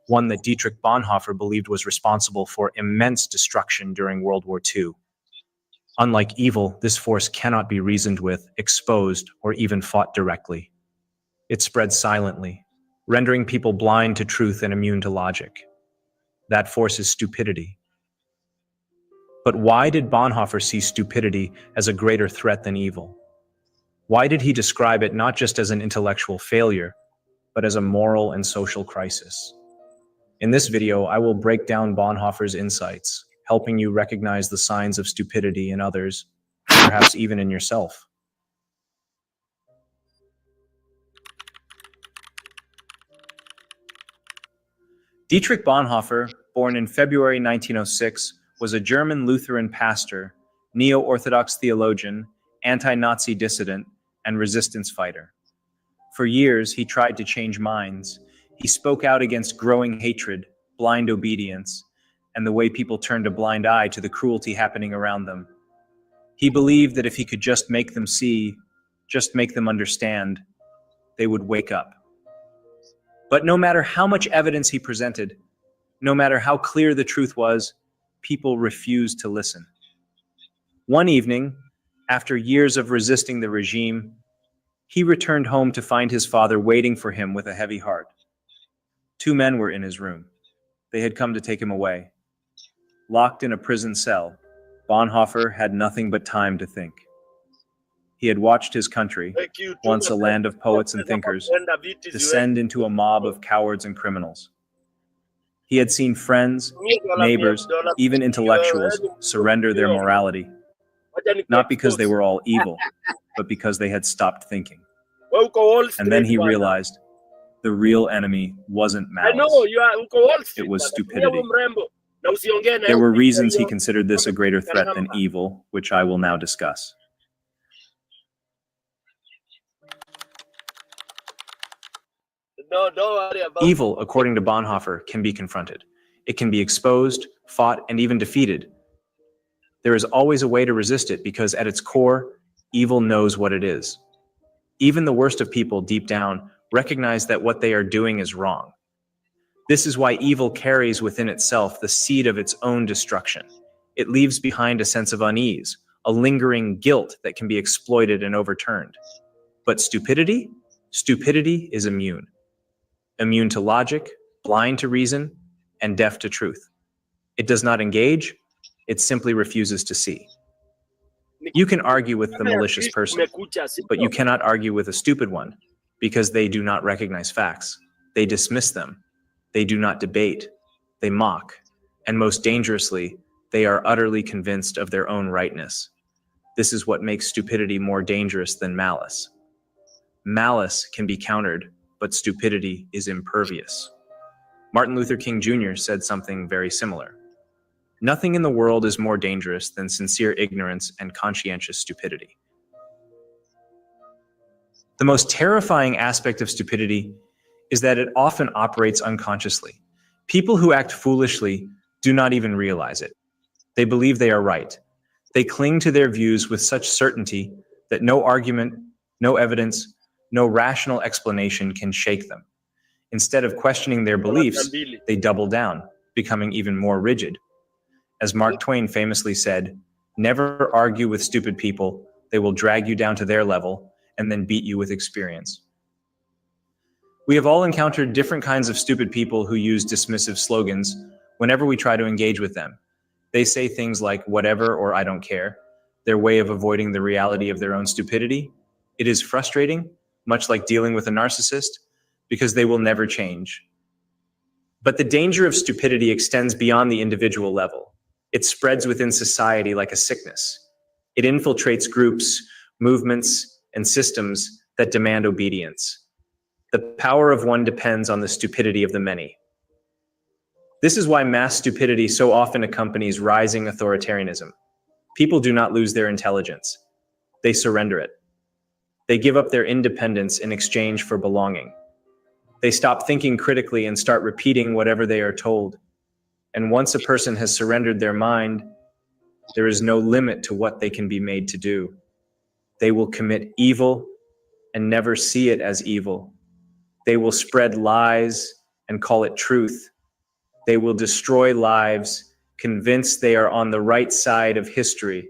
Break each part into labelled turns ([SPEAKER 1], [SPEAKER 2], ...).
[SPEAKER 1] one that Dietrich Bonhoeffer believed was responsible for immense destruction during World War II. Unlike evil, this force cannot be reasoned with, exposed, or even fought directly. It spreads silently, rendering people blind to truth and immune to logic. That force is stupidity. But why did Bonhoeffer see stupidity as a greater threat than evil? Why did he describe it not just as an intellectual failure, but as a moral and social crisis? In this video, I will break down Bonhoeffer's insights, helping you recognize the signs of stupidity in others, perhaps even in yourself. Dietrich Bonhoeffer, born in February 1906, was a German Lutheran pastor, neo-Orthodox theologian, anti-Nazi dissident, and resistance fighter. For years, he tried to change minds. He spoke out against growing hatred, blind obedience, and the way people turned a blind eye to the cruelty happening around them. He believed that if he could just make them see, just make them understand, they would wake up. But no matter how much evidence he presented, no matter how clear the truth was, people refused to listen. One evening, after years of resisting the regime, he returned home to find his father waiting for him with a heavy heart. Two men were in his room. They had come to take him away. Locked in a prison cell, Bonhoeffer had nothing but time to think. He had watched his country, once a land of poets and thinkers, descend into a mob of cowards and criminals. He had seen friends, neighbors, even intellectuals surrender their morality, not because they were all evil, but because they had stopped thinking. And then he realized the real enemy wasn't malice. It was stupidity. There were reasons he considered this a greater threat than evil, which I will now discuss. Evil, according to Bonhoeffer, can be confronted. It can be exposed, fought, and even defeated. There is always a way to resist it because at its core, evil knows what it is. Even the worst of people deep down recognize that what they are doing is wrong. This is why evil carries within itself the seed of its own destruction. It leaves behind a sense of unease, a lingering guilt that can be exploited and overturned. But stupidity? Stupidity is immune. Immune to logic, blind to reason, and deaf to truth. It does not engage, it simply refuses to see. You can argue with the malicious person, but you cannot argue with a stupid one because they do not recognize facts. They dismiss them. They do not debate. They mock. And most dangerously, they are utterly convinced of their own rightness. This is what makes stupidity more dangerous than malice. Malice can be countered, but stupidity is impervious. Martin Luther King Jr. said something very similar. Nothing in the world is more dangerous than sincere ignorance and conscientious stupidity. The most terrifying aspect of stupidity is that it often operates unconsciously. People who act foolishly do not even realize it. They believe they are right. They cling to their views with such certainty that no argument, no evidence, no rational explanation can shake them. Instead of questioning their beliefs, they double down, becoming even more rigid. As Mark Twain famously said, "Never argue with stupid people. They will drag you down to their level and then beat you with experience." We have all encountered different kinds of stupid people who use dismissive slogans whenever we try to engage with them. They say things like "whatever" or "I don't care," their way of avoiding the reality of their own stupidity. It is frustrating, much like dealing with a narcissist, because they will never change. But the danger of stupidity extends beyond the individual level. It spreads within society like a sickness. It infiltrates groups, movements, and systems that demand obedience. The power of one depends on the stupidity of the many. This is why mass stupidity so often accompanies rising authoritarianism. People do not lose their intelligence. They surrender it. They give up their independence in exchange for belonging. They stop thinking critically and start repeating whatever they are told. And once a person has surrendered their mind, there is no limit to what they can be made to do. They will commit evil and never see it as evil. They will spread lies and call it truth, They will destroy lives, convinced they are on the right side of history.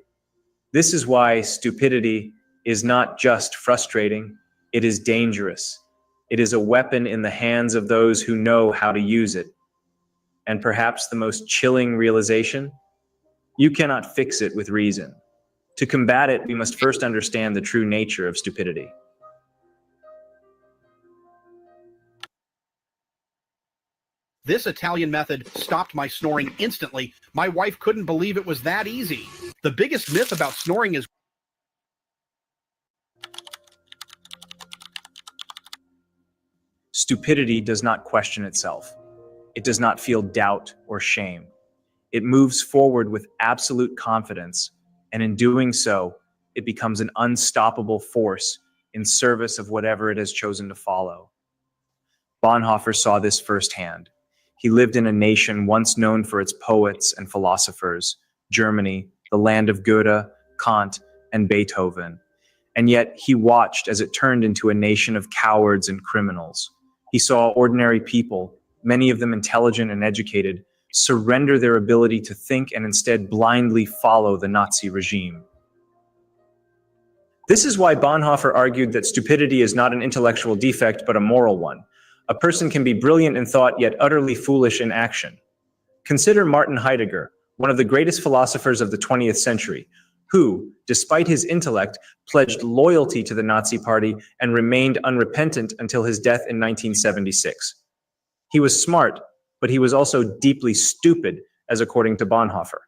[SPEAKER 1] This is why stupidity is not just frustrating, it is dangerous. It is a weapon in the hands of those who know how to use it. And perhaps the most chilling realization? You cannot fix it with reason. To combat it, we must first understand the true nature of stupidity.
[SPEAKER 2] This Italian method stopped my snoring instantly. My wife couldn't believe it was that easy. The biggest myth about snoring is
[SPEAKER 1] Stupidity does not question itself. It does not feel doubt or shame. It moves forward with absolute confidence, and in doing so, it becomes an unstoppable force in service of whatever it has chosen to follow. Bonhoeffer saw this firsthand. He lived in a nation once known for its poets and philosophers, Germany, the land of Goethe, Kant, and Beethoven. And yet he watched as it turned into a nation of cowards and criminals. He saw ordinary people, many of them intelligent and educated, surrender their ability to think and instead blindly follow the Nazi regime. This is why Bonhoeffer argued that stupidity is not an intellectual defect but a moral one. A person can be brilliant in thought yet utterly foolish in action. Consider Martin Heidegger, one of the greatest philosophers of the 20th century, who, despite his intellect, pledged loyalty to the Nazi Party and remained unrepentant until his death in 1976. He was smart, but he was also deeply stupid, as according to Bonhoeffer.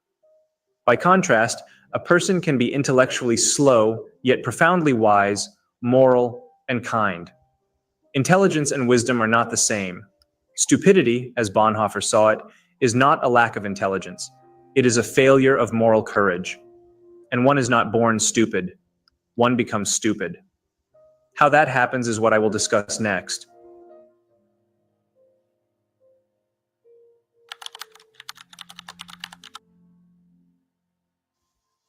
[SPEAKER 1] By contrast, a person can be intellectually slow, yet profoundly wise, moral, and kind. Intelligence and wisdom are not the same. Stupidity, as Bonhoeffer saw it, is not a lack of intelligence. It is a failure of moral courage. And one is not born stupid. One becomes stupid. How that happens is what I will discuss next.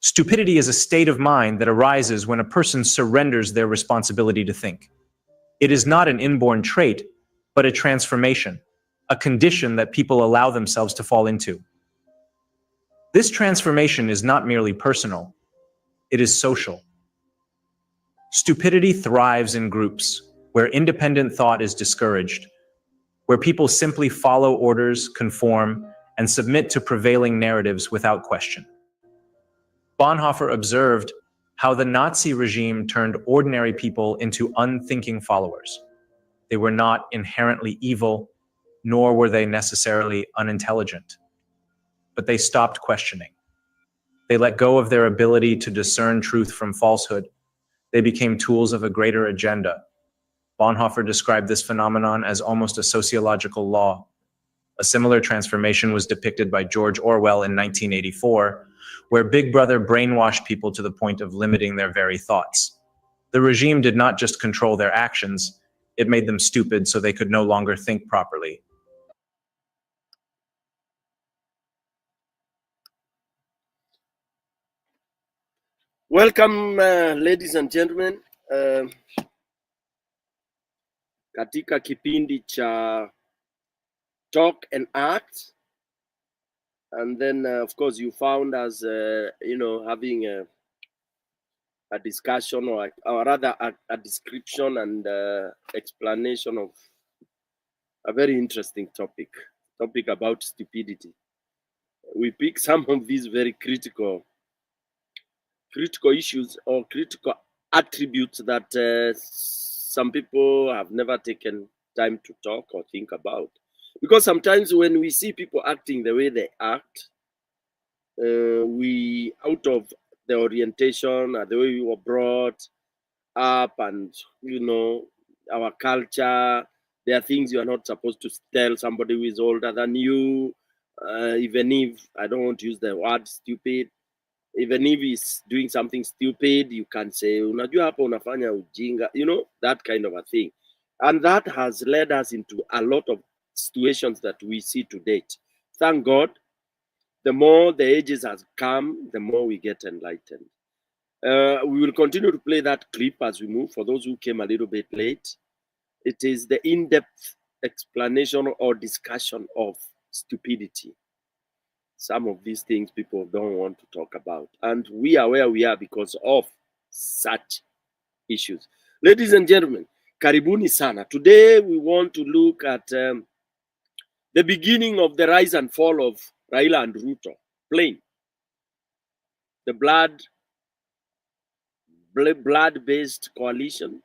[SPEAKER 1] Stupidity is a state of mind that arises when a person surrenders their responsibility to think. It is not an inborn trait, but a transformation, a condition that people allow themselves to fall into. This transformation is not merely personal, it is social. Stupidity thrives in groups, where independent thought is discouraged, where people simply follow orders, conform, and submit to prevailing narratives without question. Bonhoeffer observed how the Nazi regime turned ordinary people into unthinking followers. They were not inherently evil, nor were they necessarily unintelligent. But they stopped questioning. They let go of their ability to discern truth from falsehood. They became tools of a greater agenda. Bonhoeffer described this phenomenon as almost a sociological law. A similar transformation was depicted by George Orwell in 1984, where Big Brother brainwashed people to the point of limiting their very thoughts. The regime did not just control their actions, it made them stupid so they could no longer think properly.
[SPEAKER 3] Welcome, ladies and gentlemen, katika kipindi cha Talk and Act. And then, of course, you found us, having a discussion or rather a description and explanation of a very interesting topic about stupidity. We pick some of these very critical issues or critical attributes that some people have never taken time to talk or think about. Because sometimes when we see people acting the way they act, we, out of the orientation, the way we were brought up, and our culture, there are things you are not supposed to tell somebody who is older than you, even if I don't want to use the word stupid. Even if he's doing something stupid, you can say, unajua hapa unafanya ujinga, that kind of a thing. And that has led us into a lot of situations that we see to date. Thank God, the more the ages has come, the more we get enlightened. We will continue to play that clip as we move. For those who came a little bit late, it is the in-depth explanation or discussion of stupidity. Some of these things people don't want to talk about. And we are where we are because of such issues. Ladies and gentlemen, karibuni sana. Today we want to look at the beginning of the rise and fall of Raila and Ruto. Plain. The blood-based coalition.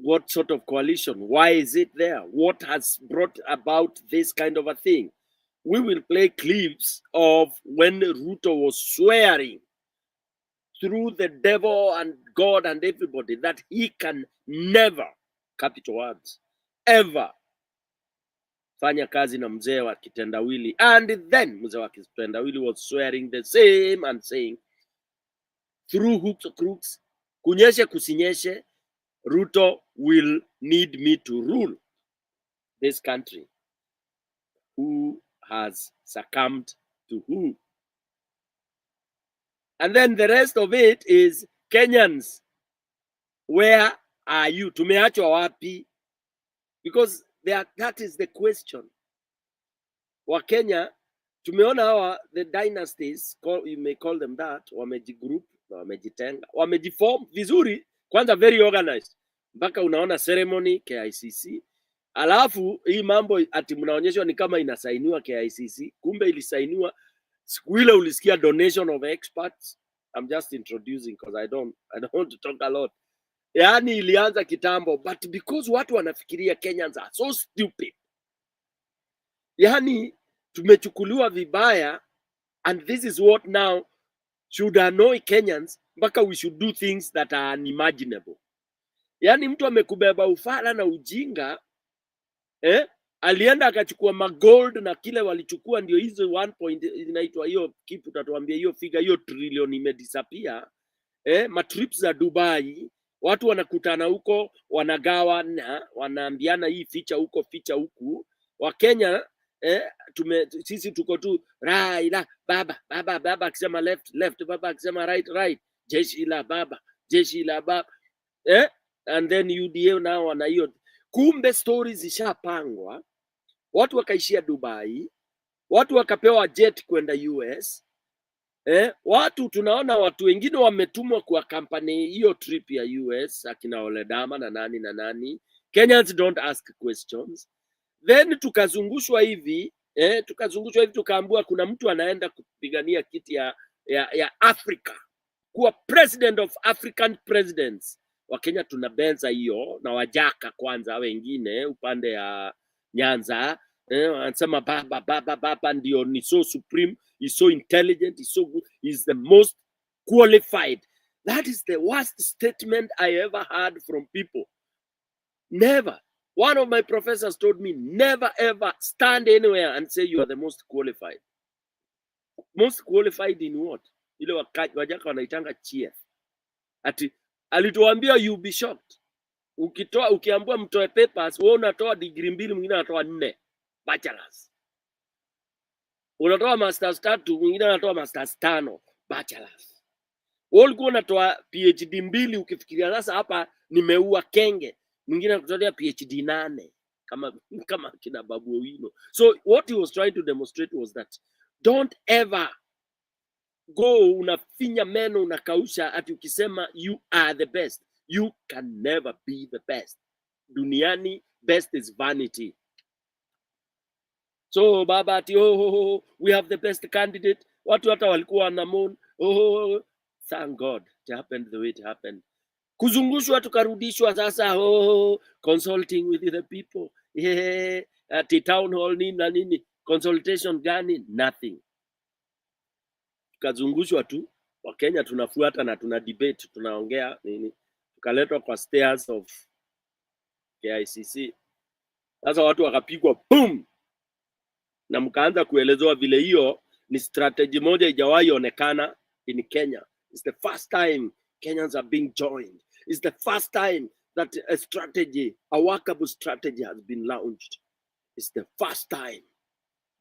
[SPEAKER 3] What sort of coalition? Why is it there? What has brought about this kind of a thing? We will play clips of when Ruto was swearing through the devil and God and everybody that he can never, capital words, ever fanya kazi na mzee wa kitendawili. And then mzee wa kitendawili was swearing the same and saying, through hooks or crooks, kunyeshe kusinyeshe, Ruto will need me to rule this country. Who has succumbed to who? And then the rest of it is Kenyans. Where are you? Tumeachwa wapi? Because that is the question. Wakenya, tumeona hawa, the dynasties, you may call them that, wamejigroup, wamejitenga, wamejiform vizuri, kwanza very organized. Mpaka unaona ceremony KICC. Alafu hii mambo ati mnaonyeshwa ni kama inasainiwa KICC, kumbe ilisainiwa siku ile ulisikia donation of experts. I'm just introducing because I don't want to talk a lot. Yani ilianza kitambo, but because watu wanafikiria Kenyans are so stupid. Yani tumechukuliwa vibaya, and this is what now should annoy Kenyans, mpaka we should do things that are unimaginable. Yani mtu amekubeba ufala na ujinga, alienda akachukua magold na kile walichukua ndio hizo 1 point inaitwa hiyo kipu, tatuambia hiyo figure, hiyo trillion imedisappear. Matrips za Dubai, watu wanakutana huko, wanagawa na wanaambiana hii ficha huko, ficha huku. Wakenya sisi tuko tu Raila baba akisema left, baba akisema right, jeshi la baba, and then UDA nao wana hiyo. Kumbe stories zishapangwa, watu wakaishia Dubai, watu wakapewa jet kwenda US. Watu tunaona watu wengine wametumwa kwa kampani hiyo trip ya US, akina Oledama na nani. Kenyans don't ask questions. Then tukazungushwa hivi, tukaambiwa kuna mtu anaenda kupigania kiti ya Africa, kuwa president of African presidents. Wakenya tunabenza hiyo na wajaka kwanza, wengine upande ya Nyanza wanasema baba ndio ni so supreme, is so intelligent, is so good, is the most qualified. That is the worst statement I ever heard from people. Never. One of my professors told me, never ever stand anywhere and say you are the most qualified. Most qualified in what? Ile wajaka wanaitanga chief. Ati alituambia you be shocked. Ukiambiwa mtoe papers, wewe unatoa degree 2, mwingine anatoa 4 bachelors. Unatoa masters 3, mwingine anatoa masters 5 bachelors. Wewe ulikuwa unatoa PhD 2, ukifikiria sasa hapa nimeua kenge, mwingine anatoa PhD 8 kama kina Babu Owino. So what he was trying to demonstrate was that don't ever go unafinya meno unakausha ati ukisema you are the best. You can never be the best. Duniani, best is vanity. So baba ati we have the best candidate. Watu hata walikuwa wanamon. Thank God it happened the way it happened. Kuzungushwa tukarudishwa sasa consulting with the people. Ati town hall nini. Consultation gani? Nothing. Tukazungushwa tu. Wakenya tunafuata na tuna debate, tunaongea nini. Tukaletwa kwa stairs of KICC. Sasa watu wakapigwa boom, na mkaanza kuelezewa vile hiyo ni strategy moja ijawahi onekana in Kenya. It's the first time Kenyans are being joined. It's the first time that a workable strategy has been launched. It's the first time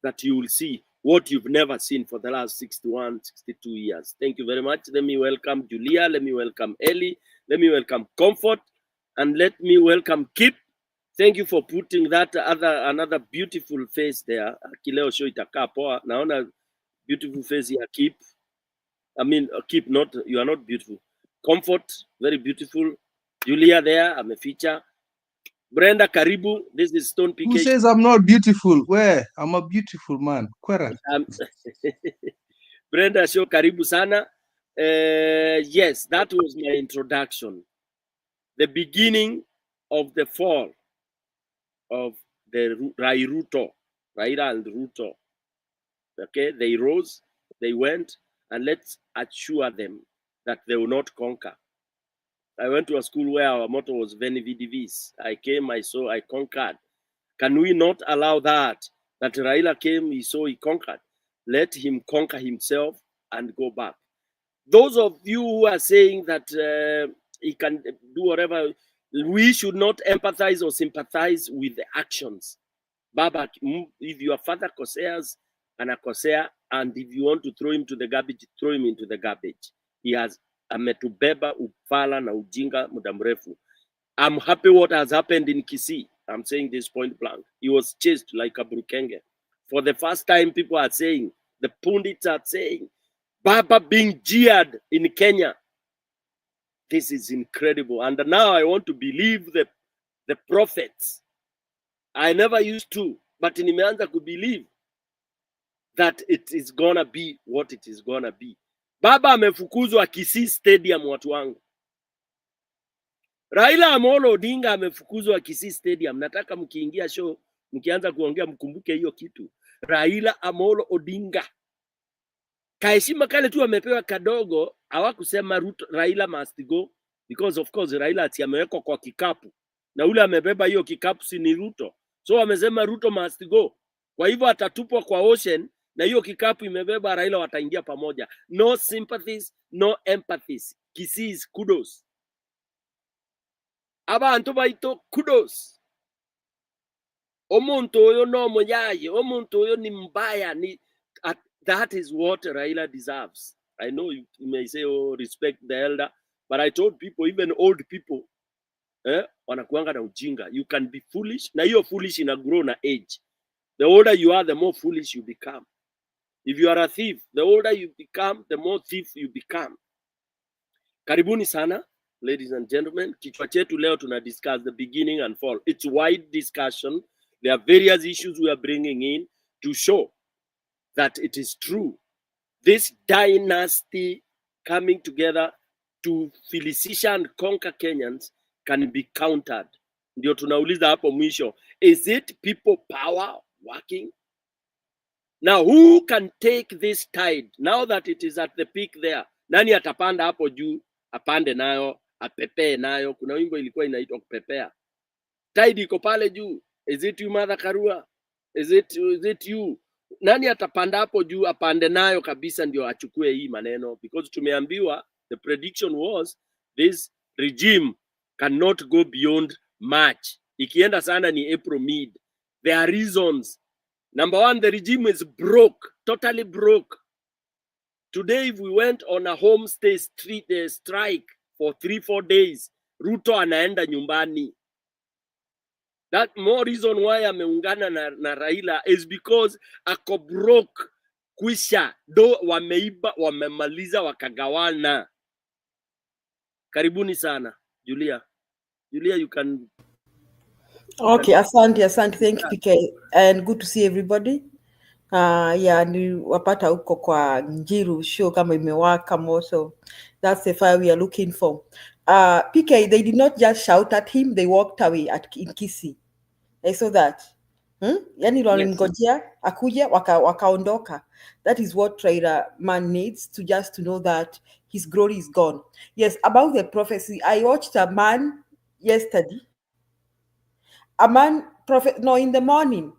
[SPEAKER 3] that you will see what you've never seen for the last 61, 62 years. Thank you very much. Let me welcome Julia. Let me welcome Ellie. Let me welcome Comfort. And let me welcome Kip. Thank you for putting that another beautiful face there. Kileo show itakaa poa. Naona beautiful face here. Keep. I mean, keep not. You are not beautiful. Comfort, very beautiful. Julia there, I'm a feature. Brenda Karibu, this is Stone PK.
[SPEAKER 4] Who says I'm not beautiful? Where? I'm a beautiful man. Kwera.
[SPEAKER 3] Brenda show Karibu sana. Yes, that was my introduction. The beginning of the fall of the Rairuto, Raila and Ruto. Okay, they rose, they went, and let's assure them that they will not conquer. I went to a school where our motto was Veni Vidi Vis. I came, I saw, I conquered. Can we not allow that? That Raila came, he saw, he conquered. Let him conquer himself and go back. Those of you who are saying that he can do whatever, we should not empathize or sympathize with the actions. Baba, if your father koseas, anakosea, and if you want to throw him to the garbage, throw him into the garbage. He has ametubeba ufala na ujinga muda mrefu. I'm happy what has happened in Kisii. I'm saying this point blank. He was chased like a Brukenge. For the first time, people are saying, the pundits are saying, Baba being jeered in Kenya. This is incredible. And now I want to believe the prophets. I never used to, but nimeanza to believe that it is gonna be what it is gonna be. Baba amefukuzwa Kisii Stadium, watu wangu. Raila Amolo Odinga amefukuzwa Kisii Stadium. Nataka mkiingia show, mkianza kuongea mkumbuke hiyo kitu. Raila Amolo Odinga. Kaheshima kale tu amepewa kadogo, hawakusema Raila must go, because of course Raila ati amewekwa kwa kikapu. Na ule amebeba hiyo kikapu si ni Ruto. So wamesema Ruto must go. Kwa hivyo atatupwa kwa ocean na hiyo kikapu imebeba Raila, wataingia pamoja. No sympathies, no empathies. Kisii is kudos. Abantu baito kudos. Omuntu oyo no moyaye, omuntu oyo ni mbaya, ni that is what Raila deserves. I know you may say, oh, respect the elder, but I told people, even old people, wanakuanga na ujinga. You can be foolish, na hiyo foolish ina grow na age. The older you are, the more foolish you become. If you are a thief, the older you become, the more thief you become. Karibuni sana, ladies and gentlemen. Kichwa chetu leo tuna discuss the beginning and fall. It's wide discussion. There are various issues we are bringing in to show that it is true. This dynasty coming together to felicitate and conquer Kenyans can be countered. Ndio tunauliza hapo mwisho. Is it people power working? Now, who can take this tide now that it is at the peak there? Nani atapanda hapo juu, apande nayo, apepee nayo? Kuna wimbo ilikuwa inaitwa kupepea. Tide iko pale juu. Is it you, Mother Karua? Is it you? Nani atapanda hapo juu, apande nayo kabisa ndio achukue hii maneno? Because tumeambiwa, the prediction was this regime cannot go beyond March. Ikienda sana ni April mid. There are reasons. Number one, the regime is broke, totally broke. Today, if we went on a homestay strike for 3-4 days, Ruto anaenda nyumbani. That more reason why ameungana na Raila is because ako broke, kwisha, do wameiba, wamemaliza, wakagawana. Karibuni sana, Julia. Julia, you can...
[SPEAKER 5] Okay, asante. Thank you, PK. And good to see everybody. Yeah, ni wapata huko kwa Njiru show kama imewaka moto. That's the fire we are looking for. PK, they did not just shout at him, they walked away in Kisii. I saw that. Yani walimngojea akuje wakaondoka. That is what Raila man needs to know that his glory is gone. Yes, about the prophecy, I watched a man yesterday. A man prophet, no, in the morning,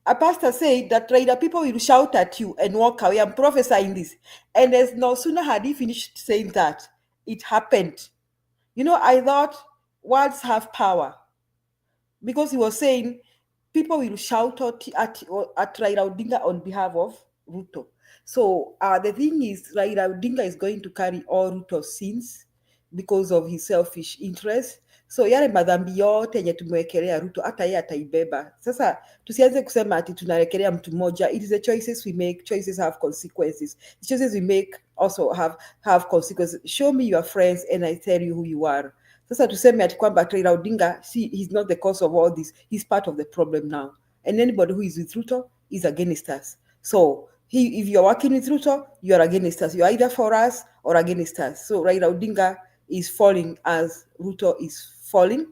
[SPEAKER 5] a pastor said that Raila people will shout at you and walk away. I'm prophesying this. And as no sooner had he finished saying that, it happened. You know, I thought words have power. Because he was saying people will shout at Raila Odinga on behalf of Ruto. So the thing is, Raila Odinga is going to carry all Ruto's sins because of his selfish interest. So yale madhambi yote yenye tumewekelea Ruto hata yeye ataibeba. Sasa tusianze kusema ati tunawekelea mtu mmoja. It is the choices we make. Choices have consequences. The choices we make also have consequences. Show me your friends and I tell you who you are. Sasa tuseme ati kwamba Raila Odinga, he's not the cause of all this. He's part of the problem now. And anybody who is with Ruto is against us. So if you're working with Ruto, you are against us. You're either for us or against us. So Raila Odinga is falling as Ruto is falling.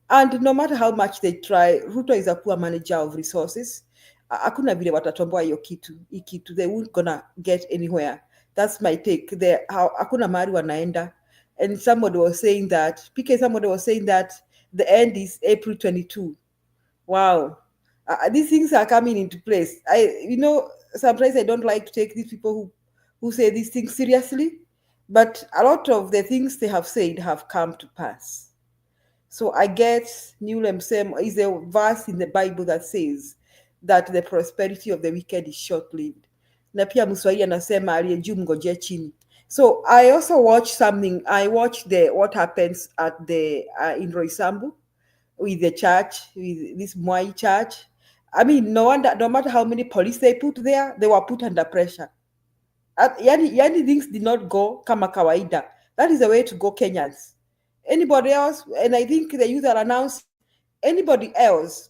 [SPEAKER 5] And no matter how much they try, Ruto is a poor manager of resources. Hakuna vile watatomboa hiyo kitu. They won't gonna get anywhere. That's my take. Hakuna mahali wanaenda. And somebody was saying that the end is April 22. Wow. These things are coming into place. Sometimes I don't like to take these people who say these things seriously, but a lot of the things they have said have come to pass. So I guess Newlem Sem is a verse in the Bible that says that the prosperity of the wicked is short-lived. Na pia Mswahili anasema aliye juu mngojea chini. So I also watched something. I watched what happens at in Roysambu with the church, with this Mwai church. I mean, no matter how many police they put there, they were put under pressure. Yani things did not go kama kawaida. That is the way to go, Kenyans. Anybody else, and I think the youth are announced, anybody else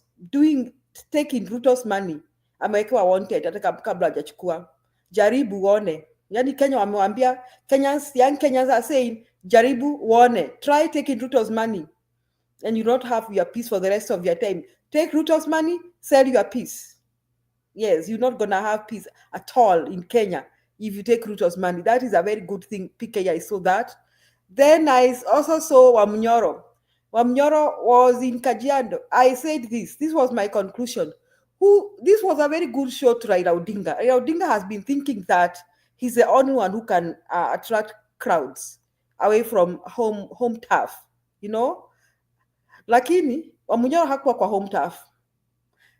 [SPEAKER 5] taking Ruto's money amewekewa wanted hata kabla hajachukua. Jaribu uone. Yani Kenya wamewambia young Kenyans are saying jaribu uone. Try taking Ruto's money and you don't have your peace for the rest of your time. Take Ruto's money, sell your peace. Yes, you're not gonna have peace at all in Kenya if you take Ruto's money. That is a very good thing. PK, I saw that. Then I also saw Wamnyoro. Wamnyoro was in Kajiado. I said this was my conclusion. This was a very good show to Raila Odinga. Raila Odinga has been thinking that he's the only one who can attract crowds away from home turf, Lakini Wamnyoro hakuwa kwa home turf.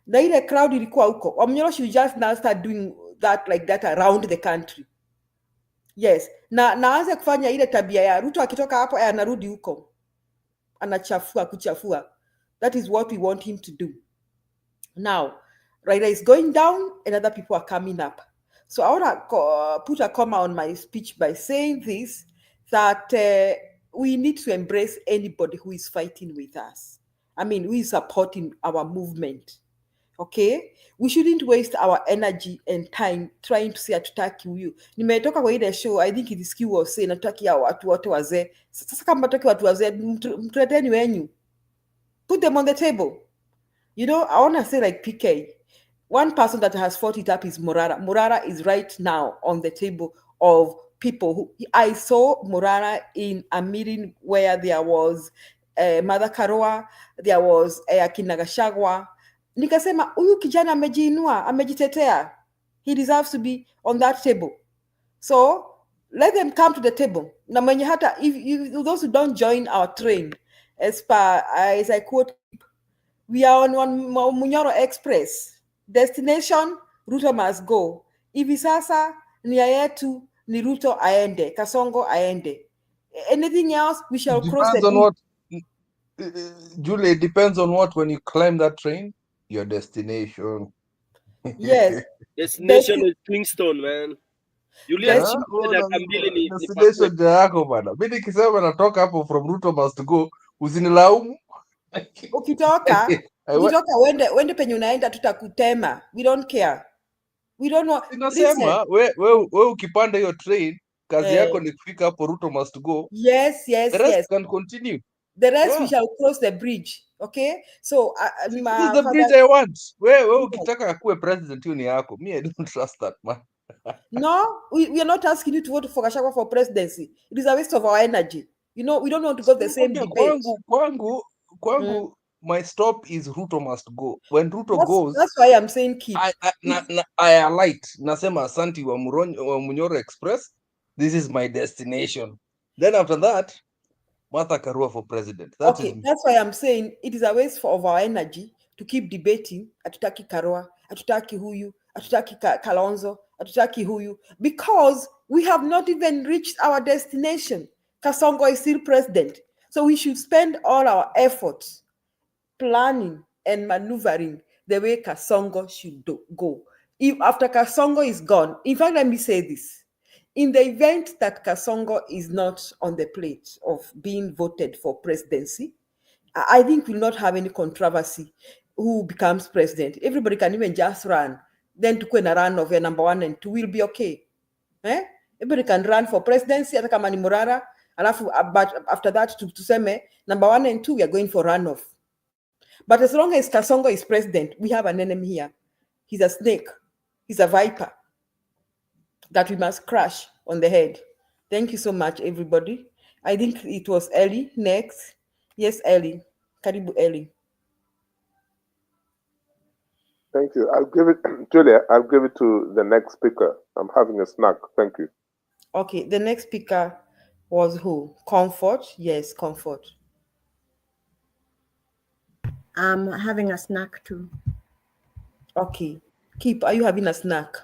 [SPEAKER 5] Na ile crowd ilikuwa huko. Wamnyoro should just now start doing that like that around the country. Yes. Naanze kufanya ile tabia ya Ruto akitoka hapo anarudi huko. Kuchafua. That is what we want him to do. Now, Raila is going down and other people are coming up. So I want to put a comma on my speech by saying this, that we need to embrace anybody who is fighting with us. I mean, who is supporting our movement. Okay, we shouldn't waste our energy and time trying to say hatutaki huyu. Nimetoka kwa ile show, I think this Q was saying hatutaki hao watu wote wazee. Sasa kama hatutaki watu wazee, mtuleteni wenyu. Put them on the table. I want to say like PK, one person that has fought it up is Murara. Murara is right now on the table of people who I saw Murara in a meeting where there was Mother Karua, there was Akina Gachagua. Nikasema huyu kijana amejiinua, amejitetea. He deserves to be on that table. So let them come to the table. Na mwenye hata if those who don't join our train, as I quote, we are on Munyoro Express. Destination Ruto must go. Hivi sasa nia yetu ni Ruto aende, Kasongo aende. Anything else we shall cross the bridge.
[SPEAKER 4] Julie, it depends on what when you climb that train, your destination.
[SPEAKER 5] Yes.
[SPEAKER 3] Destination is Kingston, man.
[SPEAKER 4] Destination yako bana. Mimi nikisema natoka hapo from Ruto must go, usinilaumu.
[SPEAKER 5] Ukitoka wende penye unaenda tutakutema. We don't care. We don't know.
[SPEAKER 4] Inasema we ukipanda hiyo train, kazi yako ni kufika hapo Ruto must go.
[SPEAKER 5] Yes.
[SPEAKER 4] The rest can continue.
[SPEAKER 5] The rest we shall cross the bridge. Okay? So
[SPEAKER 4] this is the bridge I want. We ukitaka akuwe president hiyo ni yako. Me, I don't trust that man.
[SPEAKER 5] No, we are not asking you to vote for Gachagua for presidency. It is a waste of our energy. We don't want to go the same debate.
[SPEAKER 4] Kwangu, my stop is Ruto must go. When Ruto goes,
[SPEAKER 5] that's why I'm saying keep.
[SPEAKER 4] I alight. Nasema asanti wa Munyoro Express. This is my destination. Then after that, Martha Karua for president. That's
[SPEAKER 5] why I'm saying it is a waste of our energy to keep debating. Atutaki Karua, atutaki huyu, atutaki Kalonzo, atutaki huyu, because we have not even reached our destination. Kasongo is still president. So we should spend all our efforts planning and maneuvering the way Kasongo should go. If after Kasongo is gone, in fact, let me say this. In the event that Kasongo is not on the plate of being voted for presidency, I think we'll not have any controversy who becomes president. Everybody can even just run. Then to a run of number 1 and 2 will be okay. Everybody can run for presidency, hata kama ni Murara, alafu but after that tuseme number 1 and 2 we are going for runoff. But as long as Kasongo is president, we have an enemy here. He's a snake. He's a viper that we must crush on the head. Thank you so much, everybody. I think it was Ellie next. Yes, Ellie. Karibu Ellie.
[SPEAKER 6] Thank you. I'll give it, Julia, I'll give it to the next speaker. I'm having a snack. Thank you.
[SPEAKER 5] Okay, the next speaker was who? Comfort? Yes, Comfort.
[SPEAKER 7] I'm having a snack too.
[SPEAKER 5] Okay. Keep, are you having a snack?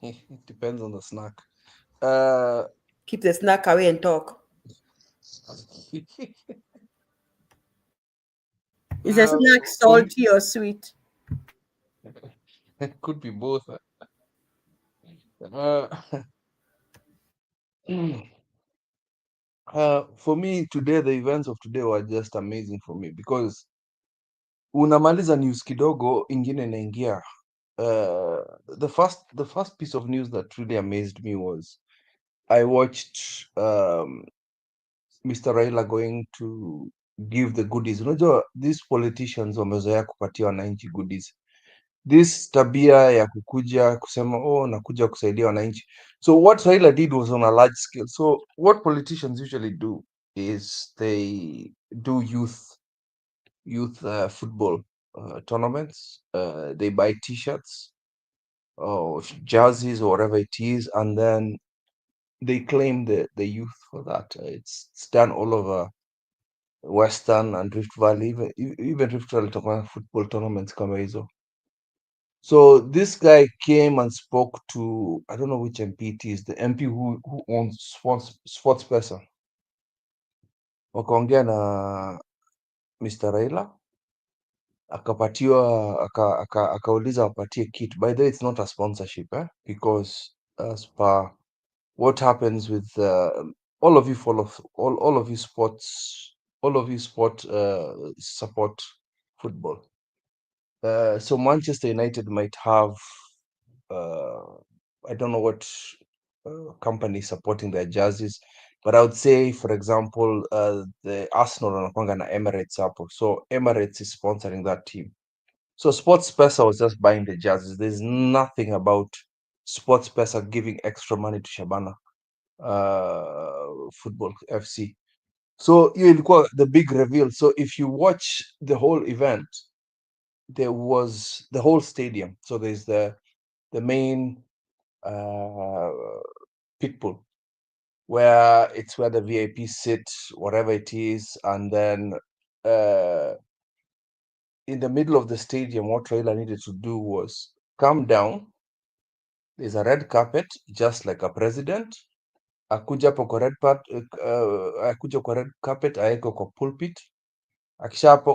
[SPEAKER 4] It depends on the snack.
[SPEAKER 5] Keep the snack away and talk.
[SPEAKER 7] Is the snack salty or sweet?
[SPEAKER 4] It could be both. For me today, the events of today were just amazing for me because unamaliza news kidogo, ingine inaingia. The first piece of news that really amazed me was I watched Mr. Raila going to give the goodies. Unajua these politicians wamezoea kupatia wananchi goodies. This tabia ya kukuja kusema oh nakuja kusaidia wananchi. So what Raila did was on a large scale. So what politicians usually do is they do youth football tournaments. They buy t-shirts or jerseys or whatever it is, and then they claim the youth for that. It's done all over Western and Rift Valley, even Rift Valley football tournaments kama hizo. So this guy came and spoke to, I don't know which MP it is, the MP who owns sports person. Wakaongea na Mr. Raila, akapatiwa akauliza wapatie kit. By the way, it's not a sponsorship, because as per what happens with all of you follow all of you sports, all of you support football. So Manchester United might have I don't know what company supporting their jerseys, but I would say, for example, the Arsenal wanakuanga na Emirates hapo. So Emirates is sponsoring that team. So Sports Pesa was just buying the jerseys. There's nothing about Sports Pesa giving extra money to Shabana Football FC. So hiyo ilikuwa the big reveal. So if you watch the whole event, there was the whole stadium. So there's the main people where it's where the VIP sit, whatever it is, and then in the middle of the stadium, what Raila needed to do was come down. There's a red carpet, just like a president. Akuja hapo kwa akuja kwa red carpet, aeko kwa pulpit.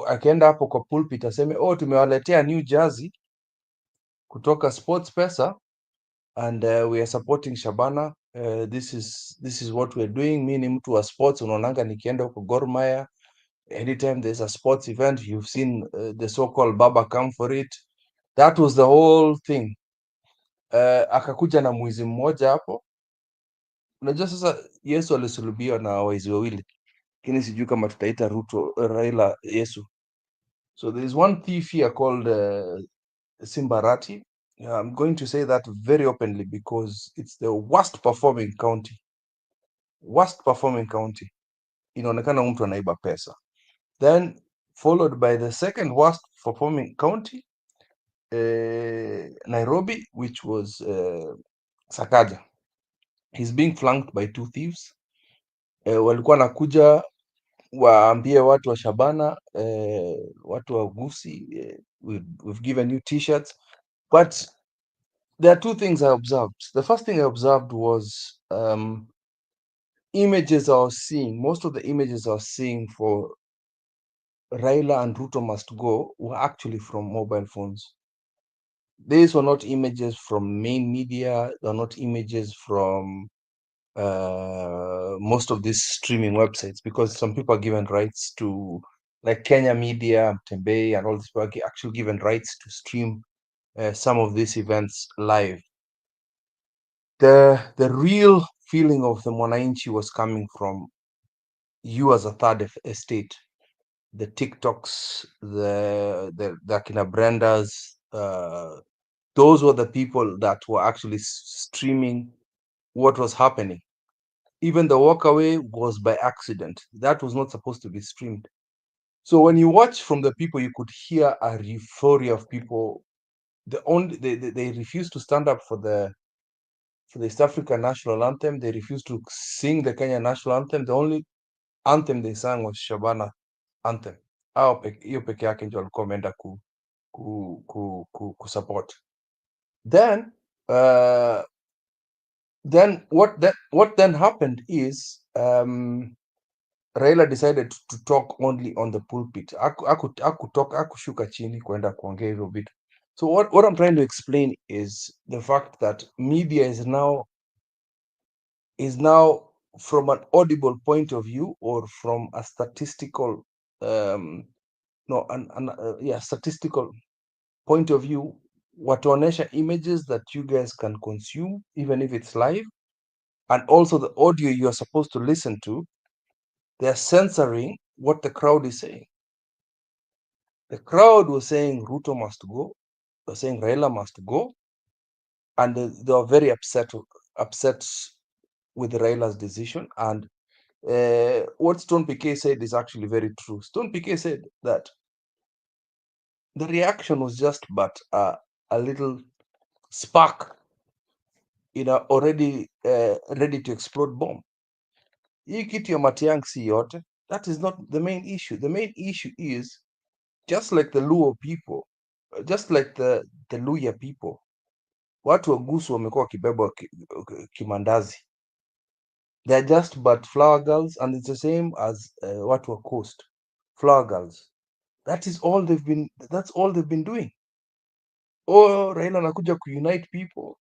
[SPEAKER 4] Akienda hapo kwa pulpit aseme, oh, tumewaletea new jersey kutoka Sports Pesa, and we are supporting Shabana. This is what we're doing. Mi ni mtu wa sports, unaonanga nikienda huko Gor Mahia, anytime there's a sports event, you've seen the so-called Baba come for it. That was the whole thing. Akakuja na mwizi mmoja hapo. Unajua sasa Yesu alisulubiwa na waizi wawili, lakini sijui kama tutaita Raila Yesu. So there is one thief here called Simbarati. I'm going to say that very openly because it's the worst performing county. Worst performing county. Inaonekana mtu anaiba pesa. Then followed by the second worst performing county, Nairobi, which was Sakaja. He's being flanked by two thieves. Walikuwa nakuja waambie watu wa Shabana, watu wa Gusi, we've given you t-shirts. But there are two things I observed. The first thing I observed was images I was seeing, most of the images I was seeing for Raila and Ruto must go were actually from mobile phones. These were not images from main media. They're not images from most of these streaming websites, because some people are given rights to, like Kenya Media, Tembei, and all these people are actually given rights to stream some of these events live. The real feeling of the Mwananchi was coming from you as a third estate, the TikToks, the Kina Brendas, those were the people that were actually streaming what was happening. Even the walkaway was by accident. That was not supposed to be streamed. So when you watch from the people, you could hear a euphoria of people. They refused to stand up for the East African national anthem. They refused to sing the Kenya national anthem. The only anthem they sang was Shabana anthem. Hiyo peke yake ndio walikuwa wameenda kusupport. Then what then happened is Raila decided to talk only on the pulpit. Akushuka chini kwenda kuongea hivyo vitu. So what I'm trying to explain is the fact that media is now from an audible point of view, or from a statistical statistical point of view, wataonesha images that you guys can consume even if it's live, and also the audio you are supposed to listen to. They're censoring what the crowd is saying. The crowd was saying Ruto must go, they're saying Raila must go, and they are very upset with Raila's decision. And what Stone PK said is actually very true. Stone PK said that the reaction was just but a little spark in a already ready to explode bomb. Hii kitu ya Matiang'i si yote. That is not the main issue. The main issue is, just like the Luo people, just like the Luya people, watu wa Gusu wamekuwa wakibebwa kimandazi. They're just but flower girls, and it's the same as watu wa Coast, flower girls. That's all they've been doing. Oh, Raila anakuja kuunite people.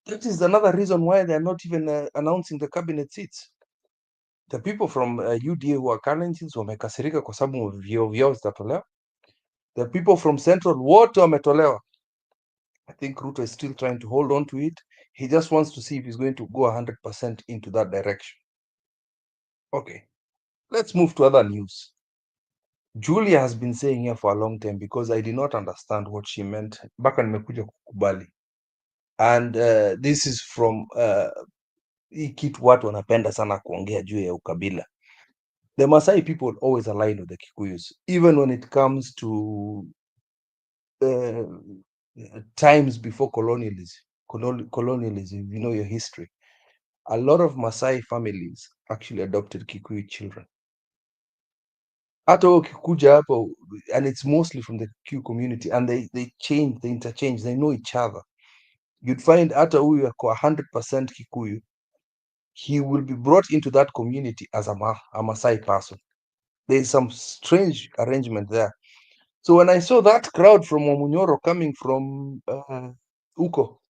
[SPEAKER 4] That is another reason why they're not even announcing the cabinet seats. The people from UDA who are Kalenjins wamekasirika kwa sababu vyeo vyao zitatolewa. The people from Central wote wametolewa. I think Ruto is still trying to hold on to it. He just wants to see if he's going to go 100% into that direction. Okay, let's move to other news. Julia has been saying here for a long time, because I did not understand what she meant. Mpaka nimekuja kukubali. And this is from hii kitu watu wanapenda sana kuongea juu ya ukabila. The Maasai people always align with the Kikuyus, even when it comes to times before colonialism, you know your history. A lot of Maasai families actually adopted Kikuyu children. Hata ukikuja hapo, and it's mostly from the Kikuyu community, and they interchange, they know each other. You'd find hata huyu ako 100% Kikuyu, he will be brought into that community as a Maasai person. There's some strange arrangement there. So when I saw that crowd from Wamunyoro coming from huko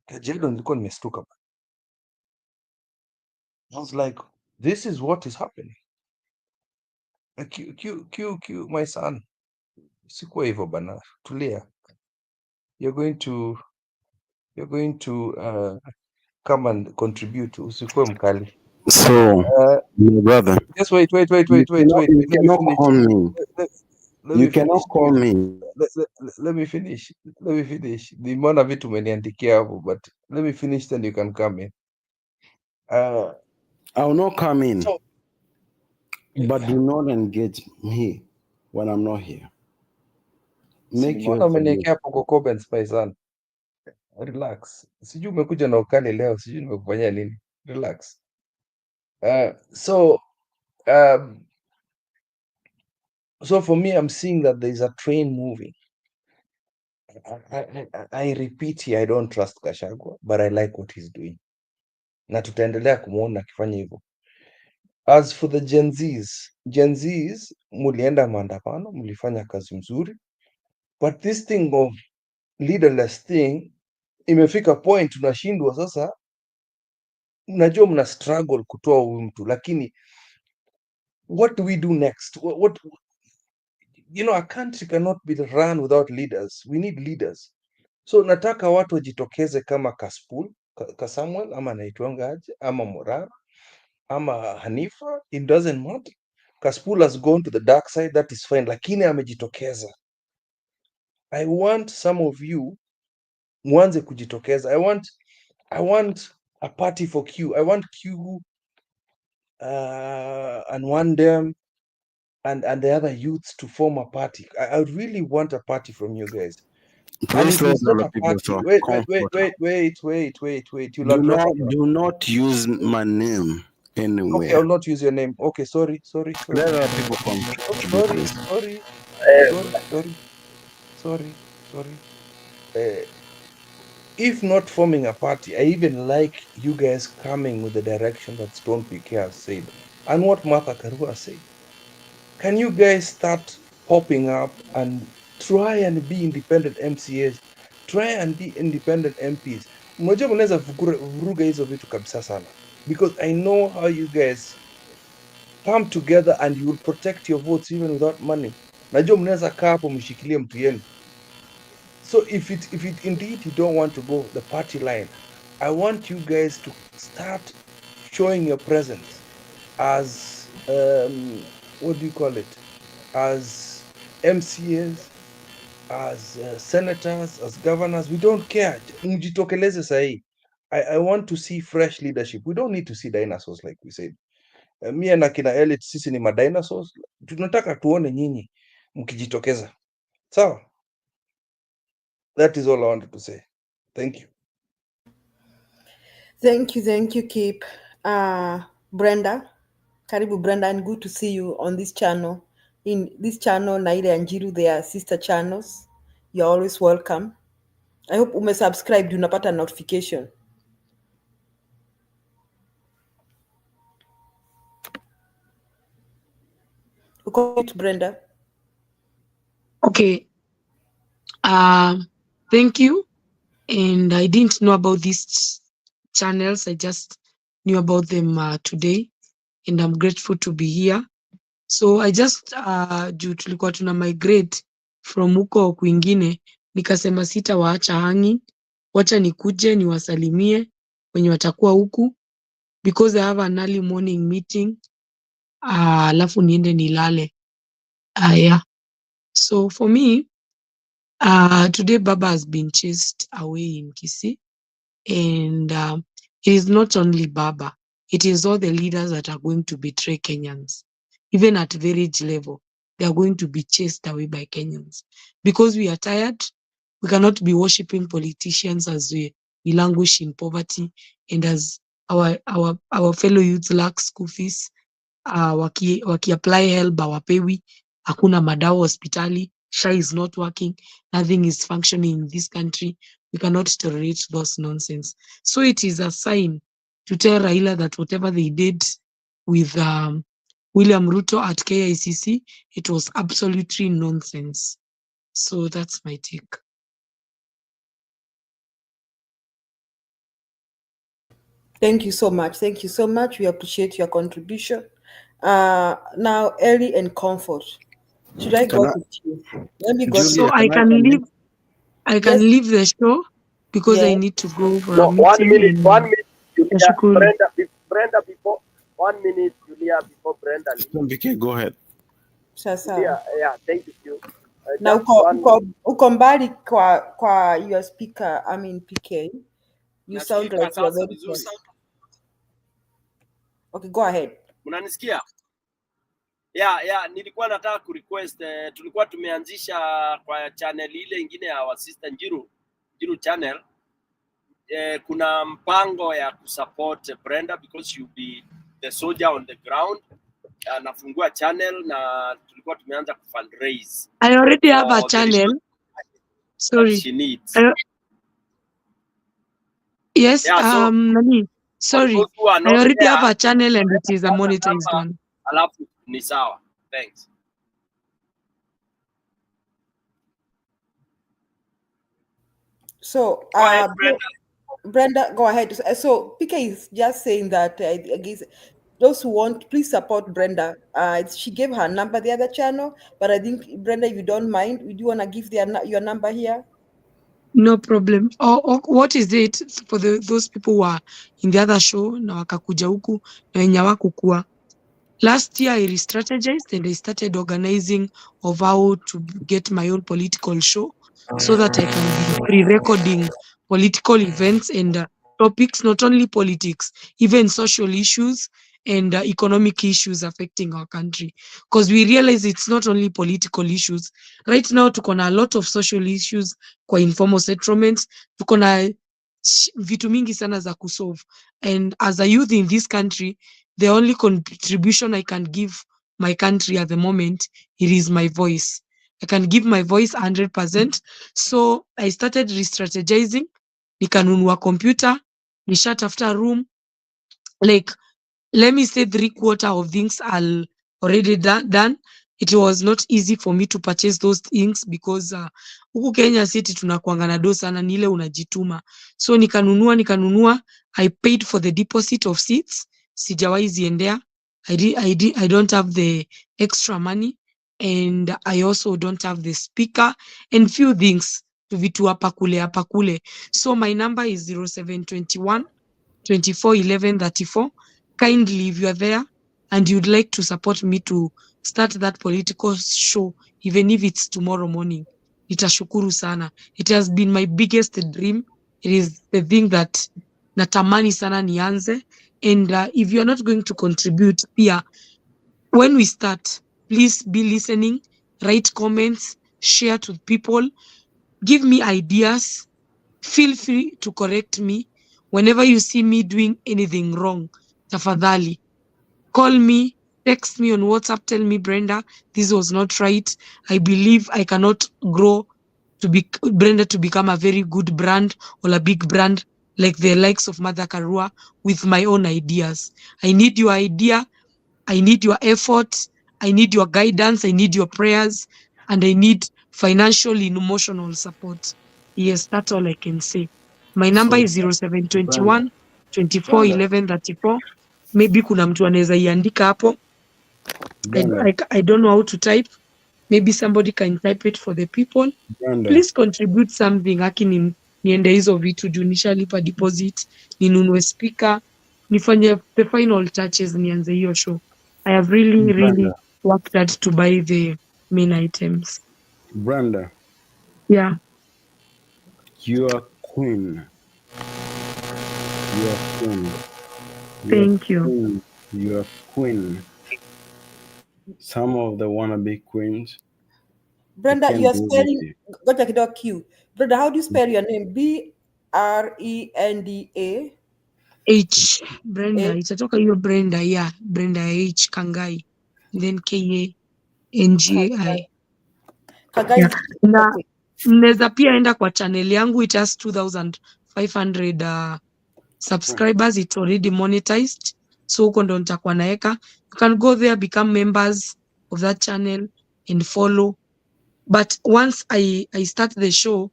[SPEAKER 4] Kajiado, nilikuwa nimestuka. I was like, this is what is happening. Q, my son, sikuwa hivyo bana, tulia. You're going to come and contribute. Usikuwe mkali.
[SPEAKER 8] So, my brother,
[SPEAKER 4] Just wait.
[SPEAKER 8] you
[SPEAKER 4] Let me
[SPEAKER 8] cannot
[SPEAKER 4] finish.
[SPEAKER 8] call me.
[SPEAKER 4] Let
[SPEAKER 8] You
[SPEAKER 4] me
[SPEAKER 8] cannot
[SPEAKER 4] finish.
[SPEAKER 8] call me.
[SPEAKER 4] Let me finish. Nimeona vitu umeniandikia hapo, but let me finish, then you can come in.
[SPEAKER 8] I will not come in,
[SPEAKER 4] So,
[SPEAKER 8] but do not engage me when I'm not here. Make
[SPEAKER 4] nimeona
[SPEAKER 8] yourself
[SPEAKER 4] umeniwekea hapo kwa comments, my son. Relax. Sijui umekuja na ukali leo, sijui nimekufanyia nini. Relax. So for me, I'm seeing that there's a train moving. I repeat here, I don't trust Gachagua, but I like what he's doing. na tutaendelea kumuona akifanya hivyo. As for the Gen Zs mulienda maandamano, mlifanya kazi mzuri, but this thing of leaderless thing imefika point tunashindwa sasa. Mnajua mna struggle kutoa huyu mtu, lakini what do we do next? What you know, a country cannot be run without leaders. We need leaders. So nataka watu wajitokeze kama Kaspul, Samuel ama anaitwanga aje, ama Morara ama Hanifa, it doesn't matter. Kaspul has gone to the dark side, that is fine, lakini amejitokeza. I want some of you mwanze kujitokeza. I want a party for Q. I want Q and one them and the other youths to form a party. I really want a party from you guys. And if it's not a party, wait. You'll address me.
[SPEAKER 8] Do not use my name anywhere.
[SPEAKER 4] Okay, I'll not use your name. Okay, sorry.
[SPEAKER 8] Let other people
[SPEAKER 4] Sorry. If not forming a party, I even like you guys coming with the direction that Stone PK has said and what Martha Karua said. Can you guys start popping up and try and be independent MCAs? Try and be independent MPs. Mmoja mnaweza vuruga hizo vitu kabisa sana. Because I know how you guys come together and you will protect your votes even without money. Najua mnaweza kaa hapo mshikilie mtu yenu. So if it indeed you don't want to go the party line, I want you guys to start showing your presence as what do you call it? As MCAs, as senators, as governors. We don't care. Mjitokeleze sahi. I want to see fresh leadership. We don't need to see dinosaurs like we said. Mie na kina Elite sisi ni madinosaurs. Tunataka tuone nyinyi mkijitokeza. Sawa? That is all I wanted to say. Thank you.
[SPEAKER 5] Thank you, Kip. Brenda, karibu Brenda, and good to see you on this channel. In this channel, Naile and Jiru, they are sister channels. You're always welcome. I hope umesubscribe, unapata notification. Brenda.
[SPEAKER 9] Okay. Thank you. And I didn't know about these channels. I just knew about them today. And I'm grateful to be here. So I just juu tulikuwa tuna migrate from huko kwingine, nikasema sita waacha hanging, wacha nikuje niwasalimie wenye watakuwa huku because I have an early morning meeting, alafu niende nilale. Yeah. So for me, today Baba has been chased away in Kisii, and it is not only Baba, it is all the leaders that are going to betray Kenyans. Even at village level, they are going to be chased away by Kenyans because we are tired. We cannot be worshipping politicians as we languish in poverty, and as our fellow youth lack school fees, waki apply help hawapewi, hakuna madawa hospitali, SHA is not working, nothing is functioning in this country. We cannot tolerate those nonsense. So it is a sign to tell Raila that whatever they did with William Ruto at KICC, it was absolutely nonsense. So that's my take.
[SPEAKER 5] Thank you so much. We appreciate your contribution. Now, Ellie and Comfort. Should I go to you? Let me go.
[SPEAKER 9] So I can leave. I can leave the show because I need to go for a meeting.
[SPEAKER 3] 1 minute, Julia. Brenda, before 1 minute, Julia, before Brenda.
[SPEAKER 8] Okay, go ahead.
[SPEAKER 3] Yeah, thank you.
[SPEAKER 5] Na uko mbali kwa your speaker, I mean PK. You sound like you're very close. Okay, go ahead.
[SPEAKER 3] Unanisikia? Yeah, nilikuwa nataka kurequest, tulikuwa tumeanzisha kwa channel ile ingine ya our sister Njiru channel. Kuna mpango ya kusupport Brenda because she'll be the soldier on the ground. Nafungua channel na tulikuwa tumeanza kufundraise.
[SPEAKER 9] I already have a channel. Sorry.
[SPEAKER 3] She needs.
[SPEAKER 9] Yes,
[SPEAKER 3] Yeah,
[SPEAKER 9] Nani. Sorry,
[SPEAKER 3] those who are
[SPEAKER 9] I
[SPEAKER 3] not
[SPEAKER 9] already have
[SPEAKER 3] there,
[SPEAKER 9] a channel and it is a
[SPEAKER 3] pata
[SPEAKER 9] monetized
[SPEAKER 3] namba
[SPEAKER 9] one.
[SPEAKER 3] alafu ni sawa. Thanks.
[SPEAKER 5] So,
[SPEAKER 3] Go ahead, Brenda.
[SPEAKER 5] Brenda, go ahead. So, PK is just saying that I guess those who want, please support Brenda. She gave her number the other channel, but I think Brenda, if you don't mind, would you want to give your number here?
[SPEAKER 9] No problem. Or what is it for those people who are in the other show na wakakuja huku na wenye hawakukua? Last year I re-strategized and I started organizing of how to get my own political show so that I can be pre-recording political events and topics, not only politics, even social issues and economic issues affecting our country. Because we realize it's not only political issues. Right now, tuko na a lot of social issues kwa informal settlements. Tuko na vitu mingi sana za kusolve. And as a youth in this country, the only contribution I can give my country at the moment, it is my voice. I can give my voice 100%. So I started re-strategizing. Nikanunua computer, nishatafuta room. Like, let me say 3/4 of things are already done. It was not easy for me to purchase those things because huku Kenya city tunakuanga na do sana, ni ile unajituma. So nikanunua. I paid for the deposit of seats. Sijawahi ziendea. I don't have the extra money and I also don't have the speaker and few things vitu hapa kule. So my number is 0721 24 11 34. Kindly, if you are there and you'd like to support me to start that political show, even if it's tomorrow morning, nitashukuru sana. It has been my biggest dream. It is the thing that natamani sana nianze. And if you're not going to contribute, pia, when we start, please be listening, write comments, share to people, give me ideas. Feel free to correct me whenever you see me doing anything wrong. Tafadhali, call me, text me on WhatsApp, tell me, Brenda, this was not right. I believe I cannot grow Brenda to become a very good brand or a big brand like the likes of Mother Karua with my own ideas. I need your idea. I need your effort. I need your guidance. I need your prayers. And I need financial and emotional support. Yes, that's all I can say. My number
[SPEAKER 8] So,
[SPEAKER 9] is 0721
[SPEAKER 8] Brenda,
[SPEAKER 9] 24
[SPEAKER 8] Brenda,
[SPEAKER 9] 11 34. Maybe kuna mtu anaweza iandika hapo.
[SPEAKER 8] Brenda,
[SPEAKER 9] I don't know how to type. Maybe somebody can type it for the people.
[SPEAKER 8] Brenda,
[SPEAKER 9] Please contribute something. Haki niende hizo vitu juu nishalipa deposit, ninunue speaker, nifanye the final touches, nianze hiyo show. I have really
[SPEAKER 8] Brenda,
[SPEAKER 9] worked hard to buy the main items.
[SPEAKER 8] Brenda,
[SPEAKER 9] Yeah,
[SPEAKER 8] you are queen. You are queen. You are
[SPEAKER 9] thank you.
[SPEAKER 8] queen. You are queen. Some of the wannabe queens, they
[SPEAKER 5] Brenda,
[SPEAKER 8] can't
[SPEAKER 5] you are
[SPEAKER 8] deal with
[SPEAKER 5] spelling,
[SPEAKER 8] you.
[SPEAKER 5] got a dog Q. Brenda, how do you spell your name? Brenda.
[SPEAKER 9] H Brenda, itatoka hiyo Brenda, yeah, Brenda H Kangai, then Kangai. Yeah. Na
[SPEAKER 5] Okay.
[SPEAKER 9] mnaweza pia enda kwa channel yangu, it has 2500 subscribers, it's already monetized, so huko ndo nitakuwa naeka. You can go there, become members of that channel and follow. But once I start the show,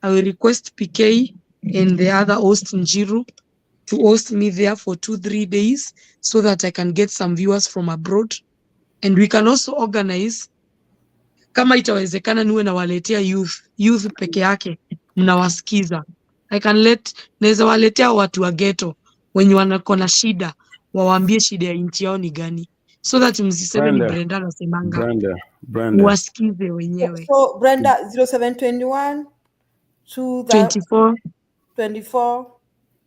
[SPEAKER 9] I will request PK and the other host Njiru to host me there for 2-3 days so that I can get some viewers from abroad. And we can also organize, kama itawezekana, niwe nawaletea youth peke yake, mnawasikiza. Naweza waletea watu wa ghetto wenye wako na shida, wawaambie shida ya nchi yao ni gani, so that msiseme ni
[SPEAKER 8] Brenda,
[SPEAKER 9] Brenda anasemanga,
[SPEAKER 8] Brenda.
[SPEAKER 9] wasikize wenyewe.
[SPEAKER 5] So Brenda, 0721
[SPEAKER 9] 24
[SPEAKER 5] 24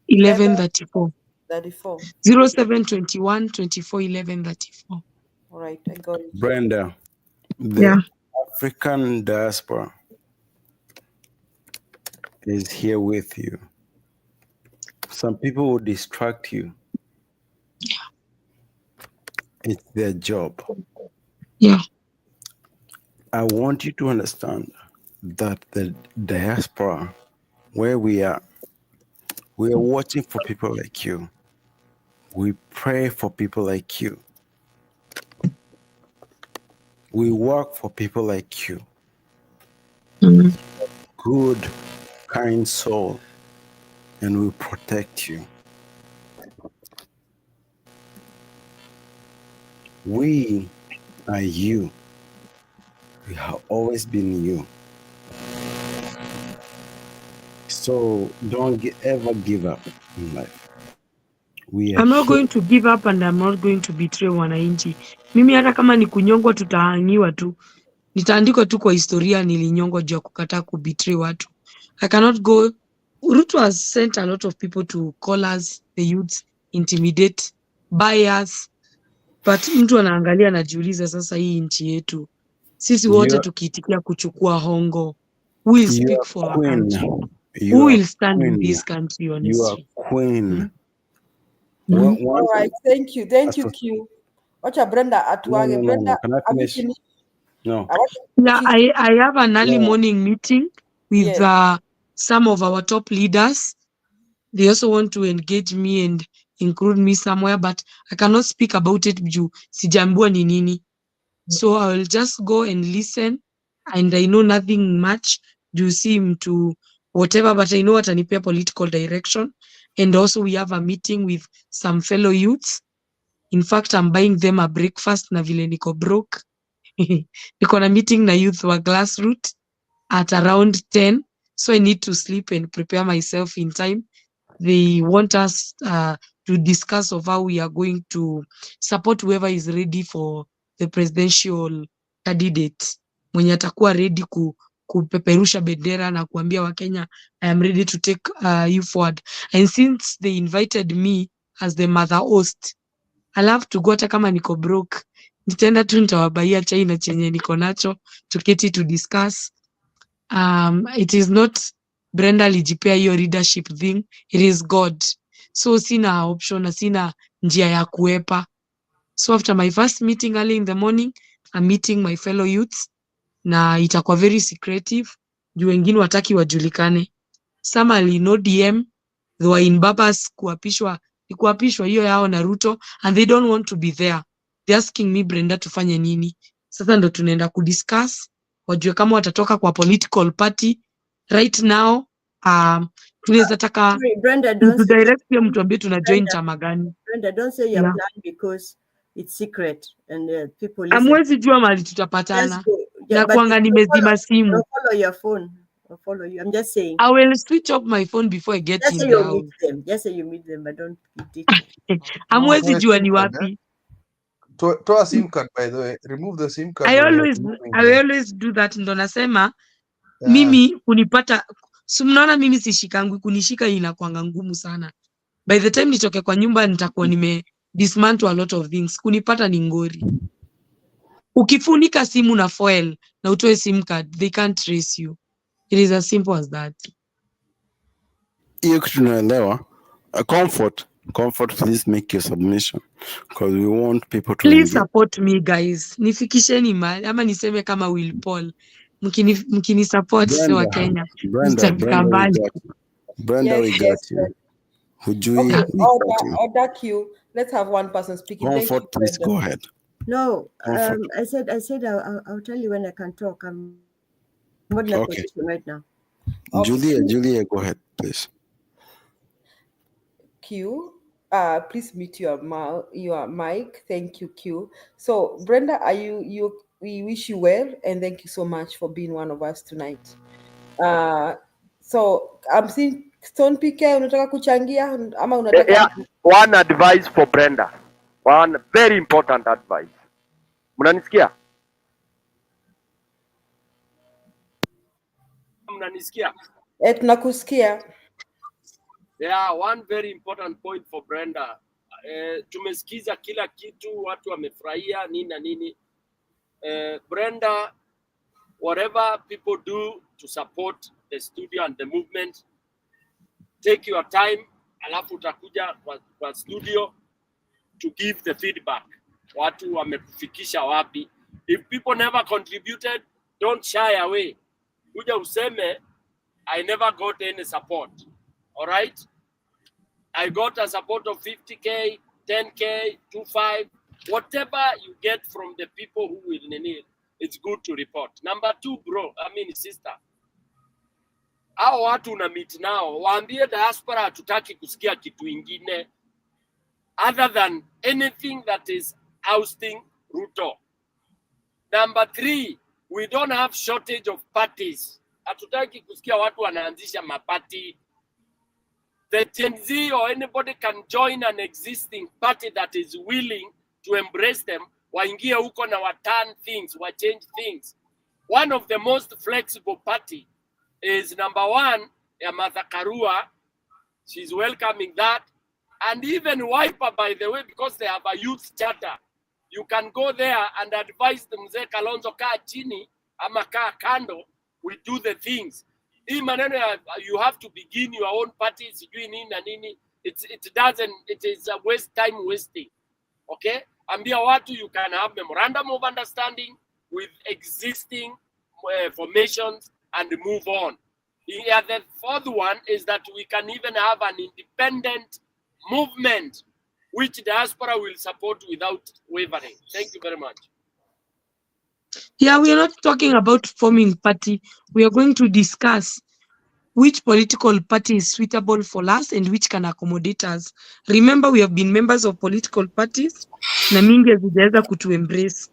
[SPEAKER 9] 11 34.
[SPEAKER 5] 34.
[SPEAKER 9] 0721 24 11 34.
[SPEAKER 5] All right, I got it.
[SPEAKER 8] Brenda, the
[SPEAKER 9] Yeah.
[SPEAKER 8] African diaspora is here with you. Some people will distract you.
[SPEAKER 9] Yeah.
[SPEAKER 8] It's their job.
[SPEAKER 9] Yeah.
[SPEAKER 8] I want you to understand that the diaspora, where we are watching for people like you. We pray for people like you. We work for people like you. Good, kind soul, and we protect you. We are you. We have always been you. So don't ever give up in life. We are
[SPEAKER 9] I'm not
[SPEAKER 8] here.
[SPEAKER 9] going to give up and I'm not going to betray wananchi. Mimi hata kama ni kunyongwa tutahangiwa tu. Nitaandikwa tu kwa historia nilinyongwa juu ya kukataa kubetray watu. I cannot go. Ruto has sent a lot of people to call us, the youths, intimidate, buy us. But mtu anaangalia anajiuliza sasa hii nchi yetu. Sisi wote tukiitikia kuchukua hongo. Who will speak for our country? Who will stand in this country, honestly?
[SPEAKER 8] You are queen.
[SPEAKER 5] All right, thank you. Thank you, Q. Wacha Brenda atuage. Brenda,
[SPEAKER 8] Can I
[SPEAKER 5] have you
[SPEAKER 8] finish?
[SPEAKER 5] finished?
[SPEAKER 8] No.
[SPEAKER 9] Yeah, I have an early morning meeting with
[SPEAKER 5] Yes.
[SPEAKER 9] some of our top leaders. They also want to engage me and include me somewhere, but I cannot speak about it juu sijambua ni nini. So I will just go and listen, and I know nothing much juu si mtu whatever, but I know watanipea political direction. And also we have a meeting with some fellow youths. In fact, I'm buying them a breakfast na vile niko broke. Niko na meeting na youth wa grassroots at around 10. So I need to sleep and prepare myself in time. They want us to discuss of how we are going to support whoever is ready for the presidential candidate. Mwenye atakuwa ready kupeperusha bendera na kuambia Wakenya, I am ready to take you forward. And since they invited me as the mother host, I'll have to go hata kama niko broke. Nitaenda tu nitawabaia chai na chenye niko nacho, tuketi to discuss. It is not Brenda alijipea hiyo leadership thing, it is God. So sina option na sina njia ya kuepa. So after my first meeting early in the morning, I'm meeting my fellow youths na itakuwa very secretive juu wengine wataki wajulikane. Some alino DM, they were in Babas kuapishwa hiyo yao na Ruto, and they don't want to be there. They're asking me, Brenda, tufanye nini? Sasa ndo tunaenda kudiscuss, wajue kama watatoka kwa political party. Right now, tunaweza taka
[SPEAKER 7] Brenda, don't
[SPEAKER 9] to
[SPEAKER 7] say
[SPEAKER 9] direct pia mtu ambie tuna join chama gani.
[SPEAKER 7] Brenda, don't say your plan because it's secret and people listen.
[SPEAKER 9] Amwezi jua mali tutapatana. Na kuanga nimezima simu.
[SPEAKER 7] Follow your phone. I'll follow you. I'm just saying.
[SPEAKER 9] I will switch off my phone before I get
[SPEAKER 7] Just
[SPEAKER 9] in
[SPEAKER 7] say
[SPEAKER 9] the
[SPEAKER 7] you
[SPEAKER 9] house.
[SPEAKER 7] meet them. Just say you meet them, but don't predict.
[SPEAKER 9] Amwezi jua ni wapi.
[SPEAKER 4] Toa SIM card, by the way. Remove the SIM card.
[SPEAKER 9] I always do that. Ndo nasema mimi kunipata, si mnaona mimi sishikangwi, kunishika inakuanga ngumu sana. By the time nitoke kwa nyumba nitakuwa nime dismantle a lot of things. Kunipata ni ngori. Ukifunika simu na foil na utoe SIM card, they can't trace you. It is as simple as that.
[SPEAKER 8] Hiyo kitu tunaelewa. Comfort, please make your submission because we want people to
[SPEAKER 9] Please
[SPEAKER 8] engage.
[SPEAKER 9] support me, guys. Nifikisheni mahali ama niseme kama Will Paul. Mkini support wa Kenya.
[SPEAKER 8] Brenda, we got you. Hujui,
[SPEAKER 5] Okay,
[SPEAKER 8] we got you.
[SPEAKER 5] order Q. Let's have one person speaking.
[SPEAKER 8] Comfort, please go ahead.
[SPEAKER 7] No, I said I'll tell you when I can talk. I'm not in a position right now.
[SPEAKER 5] Okay.
[SPEAKER 8] Julia, go ahead, please.
[SPEAKER 5] Q, please mute your mic. Thank you, Q. So, Brenda, we wish you well and thank you so much for being one of us tonight. So I'm seeing Stone PK, unataka kuchangia ama unataka?
[SPEAKER 3] Yeah, one advice for Brenda. One very important advice. Mnanisikia? Mnanisikia?
[SPEAKER 5] Tunakusikia.
[SPEAKER 3] Yeah, one very important point for Brenda. Tumesikiza kila kitu, watu wamefurahia nini na nini. Brenda, whatever people do to support the studio and the movement, take your time, alafu utakuja kwa studio to give the feedback. Watu wamekufikisha wapi? If people never contributed, don't shy away. Kuja useme, I never got any support. All right? I got a support of 50K, 10K, 25, whatever you get from the people who will need, it's good to report. Number 2, sister, hao watu una meet nao, waambie diaspora hatutaki kusikia kitu ingine other than anything that is ousting Ruto. Number 3, we don't have shortage of parties. Hatutaki kusikia watu wanaanzisha mapati. The Gen Z or anybody can join an existing party that is willing to embrace them. Waingie huko na turn things, change things. One of the most flexible party is number 1, ya Martha Karua. She's welcoming that. And even Wiper, by the way, because they have a youth charter. You can go there and advise the Mzee Kalonzo, kaa chini ama kaa kando, we do the things. Hii maneno you have to begin your own party, sijui nini na nini. It is a time wasting. Okay? Ambia watu you can have memorandum of understanding with existing formations and move on. Yeah, the 4th one is that we can even have an independent movement which diaspora will support without wavering. Thank you very much.
[SPEAKER 9] Yeah, we are not talking about forming party. We are going to discuss which political party is suitable for us and which can accommodate us. Remember, we have been members of political parties na mingi hazijaweza kutu embrace.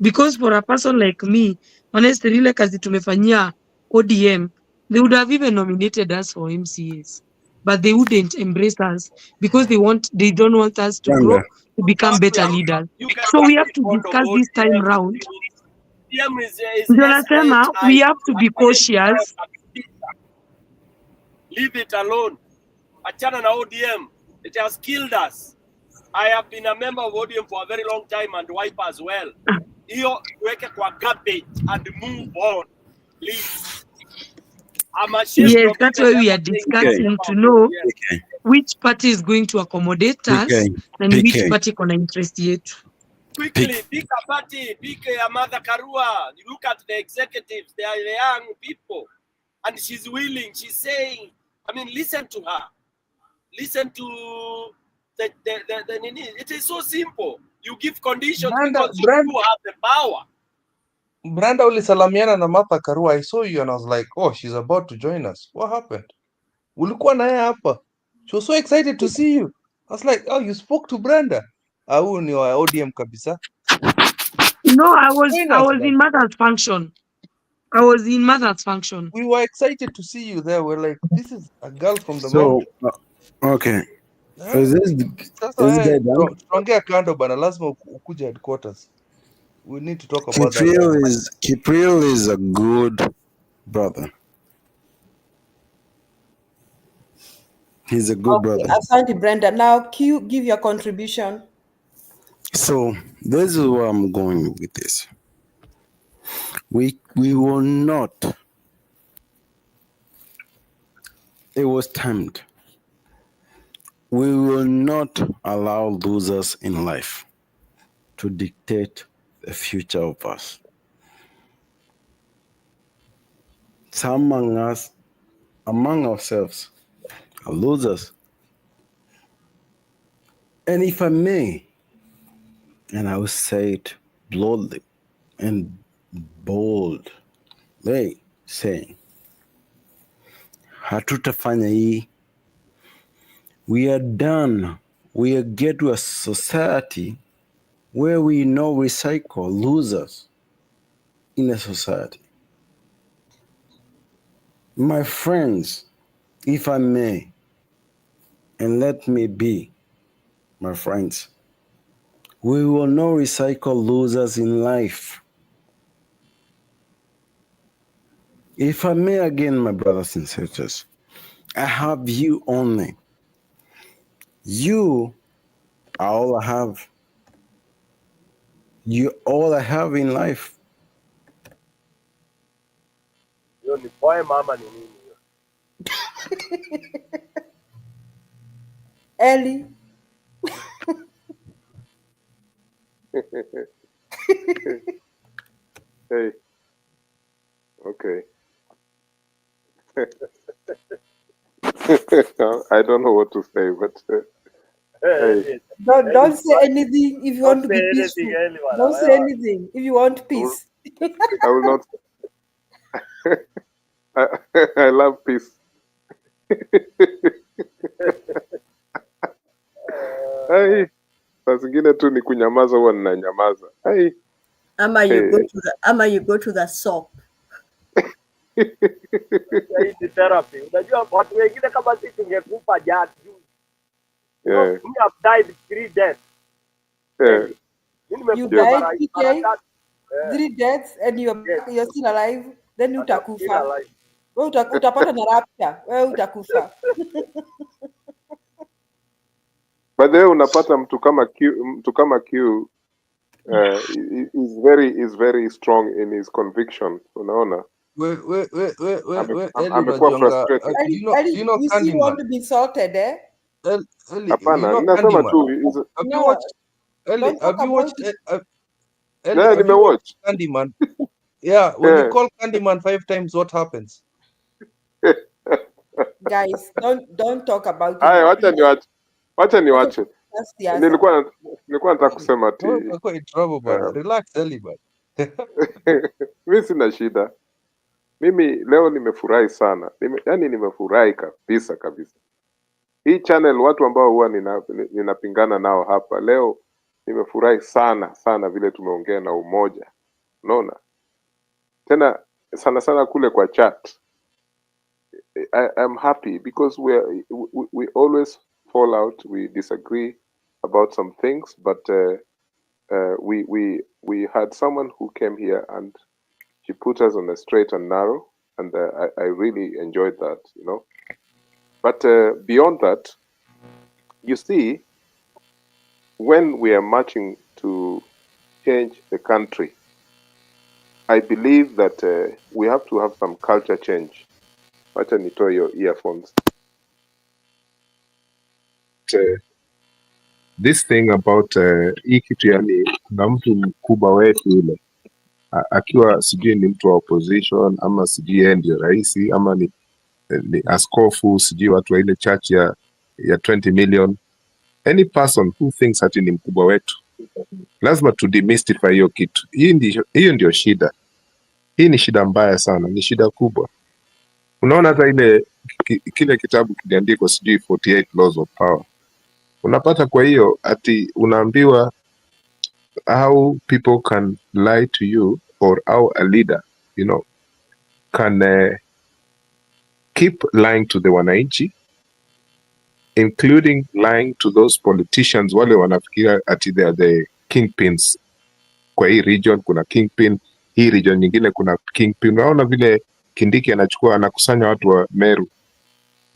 [SPEAKER 9] Because for a person like me, honestly, ile kazi tumefanyia ODM, they would have even nominated us for MCAs. But they wouldn't embrace us because they don't want us to grow, to become better leaders. So we have to discuss this time round. Ndio nasema, we have to be cautious.
[SPEAKER 3] Leave it alone. Achana na ODM. It has killed us. I have been a member of ODM for a very long time and Wiper as well. Hiyo weke kwa garbage and move on, please.
[SPEAKER 9] Yes, that's why we are discussing to know which party is going to accommodate us and which party kona interest yetu.
[SPEAKER 3] Quickly, pick a party, pick a Martha Karua. You look at the executives, they are young people. And she's willing, she's saying, listen to her. Listen to the it is so simple. You give conditions because you have the power.
[SPEAKER 4] Brenda ulisalamiana na Martha Karua. I saw you and I was like, oh, she's about to join us. What happened? Ulikuwa naye hapa. She was so excited to see you. I was like, oh, you spoke to Brenda. Au ni wa ODM kabisa.
[SPEAKER 9] No, I was in mother's function.
[SPEAKER 4] We were excited to see you there. We're like, this is a girl from the mountain.
[SPEAKER 8] Okay. Is this guy done?
[SPEAKER 4] Tuongea kando bana, lazima ukuje headquarters. We need to talk about that.
[SPEAKER 8] Kipril is a good brother. He's a good brother.
[SPEAKER 5] Asante, Brenda. Now, Q, give your contribution.
[SPEAKER 8] So this is where I'm going with this. We will not. It was timed. We will not allow losers in life to dictate the future of us. Some among ourselves, are losers. And if I may, and I will say it boldly and bold, saying, hatutafanya hii. We are done. We get to a society where we no recycle losers in a society. My friends, if I may, and let me be, my friends, we will not recycle losers in life. If I may again, my brothers and sisters, I have you only. You are all I have. You all I have in life.
[SPEAKER 5] Ellie.
[SPEAKER 6] Hey. Okay. I don't know what to say, but Hey,
[SPEAKER 5] Don't say anything if you want to be peaceful. Don't say anything if you want peace.
[SPEAKER 6] I will not. I love peace. Hey, saa zingine tu ni kunyamaza, huwa ninanyamaza. Hey.
[SPEAKER 7] Ama you go to the soap.
[SPEAKER 3] Hii ni therapy. Unajua watu wengine kama sisi tungekufa jana.
[SPEAKER 6] Yeah.
[SPEAKER 3] We have died 3 deaths.
[SPEAKER 6] Yeah.
[SPEAKER 5] You died, PK, 3 deaths and you're still alive, then utakufa. Wewe utapata na rapture, wewe utakufa.
[SPEAKER 6] By the way, unapata mtu kama Q is very strong in his conviction. Unaona? Amekuwa frustrated.
[SPEAKER 5] You still want to be salted, eh?
[SPEAKER 6] Hapana, ninasema tu.
[SPEAKER 4] Have you watched
[SPEAKER 6] Yeah, nimewatch
[SPEAKER 4] Candyman? Yeah, when you call Candyman 5 times, what happens?
[SPEAKER 5] Guys, don't talk about it.
[SPEAKER 6] Haya, wacha niwache. Nilikuwa nataka kusema ati
[SPEAKER 4] relax, Eliman.
[SPEAKER 6] mimi sina shida. Mimi leo nimefurahi sana. Yaani nimefurahi kabisa. Hii channel, watu ambao huwa ninapingana nao hapa, leo nimefurahi sana vile tumeongea na umoja. Unaona? Tena sana kule kwa chat. I'm happy because we always fall out, we disagree about some things, but we had someone who came here and she put us on a straight and narrow, and I really enjoyed that, you know. But beyond that, you see, when we are marching to change the country, I believe that we have to have some culture change. Wacha nitoe your earphones. This thing about hii kitu, yani kuna mtu mkubwa wetu yule akiwa sijui ni mtu wa opposition ama sijui yeye ndio rais ama ni askofu, sijui watu wa ile church ya 20 million, any person who thinks ati ni mkubwa wetu, lazima tu demystify hiyo kitu. Hiyo ndio shida. Hii ni shida mbaya sana, ni shida kubwa. Unaona hata kile kitabu kiliandikwa sijui 48 laws of power, unapata. Kwa hiyo ati unaambiwa how people can lie to you, or how a leader, you know, can keep lying to the wananchi, including lying to those politicians wale wanafikiria ati they are the kingpins. Kwa hii region kuna kingpin, hii region nyingine kuna kingpin. Unaona vile Kindiki anakusanya watu wa Meru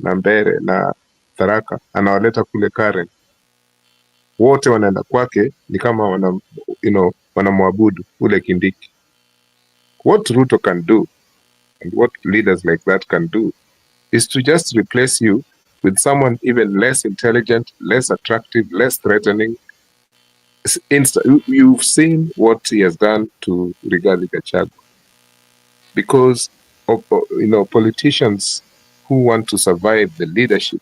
[SPEAKER 6] na Mbere na Tharaka, anawaleta kule Karen, wote wanaenda kwake, ni kama wanamwabudu ule Kindiki. What Ruto can do, and what leaders like that can do, is to just replace you with someone even less intelligent, less attractive, less threatening. You've seen what he has done to Rigathi Gachagua. Because of politicians who want to survive the leadership,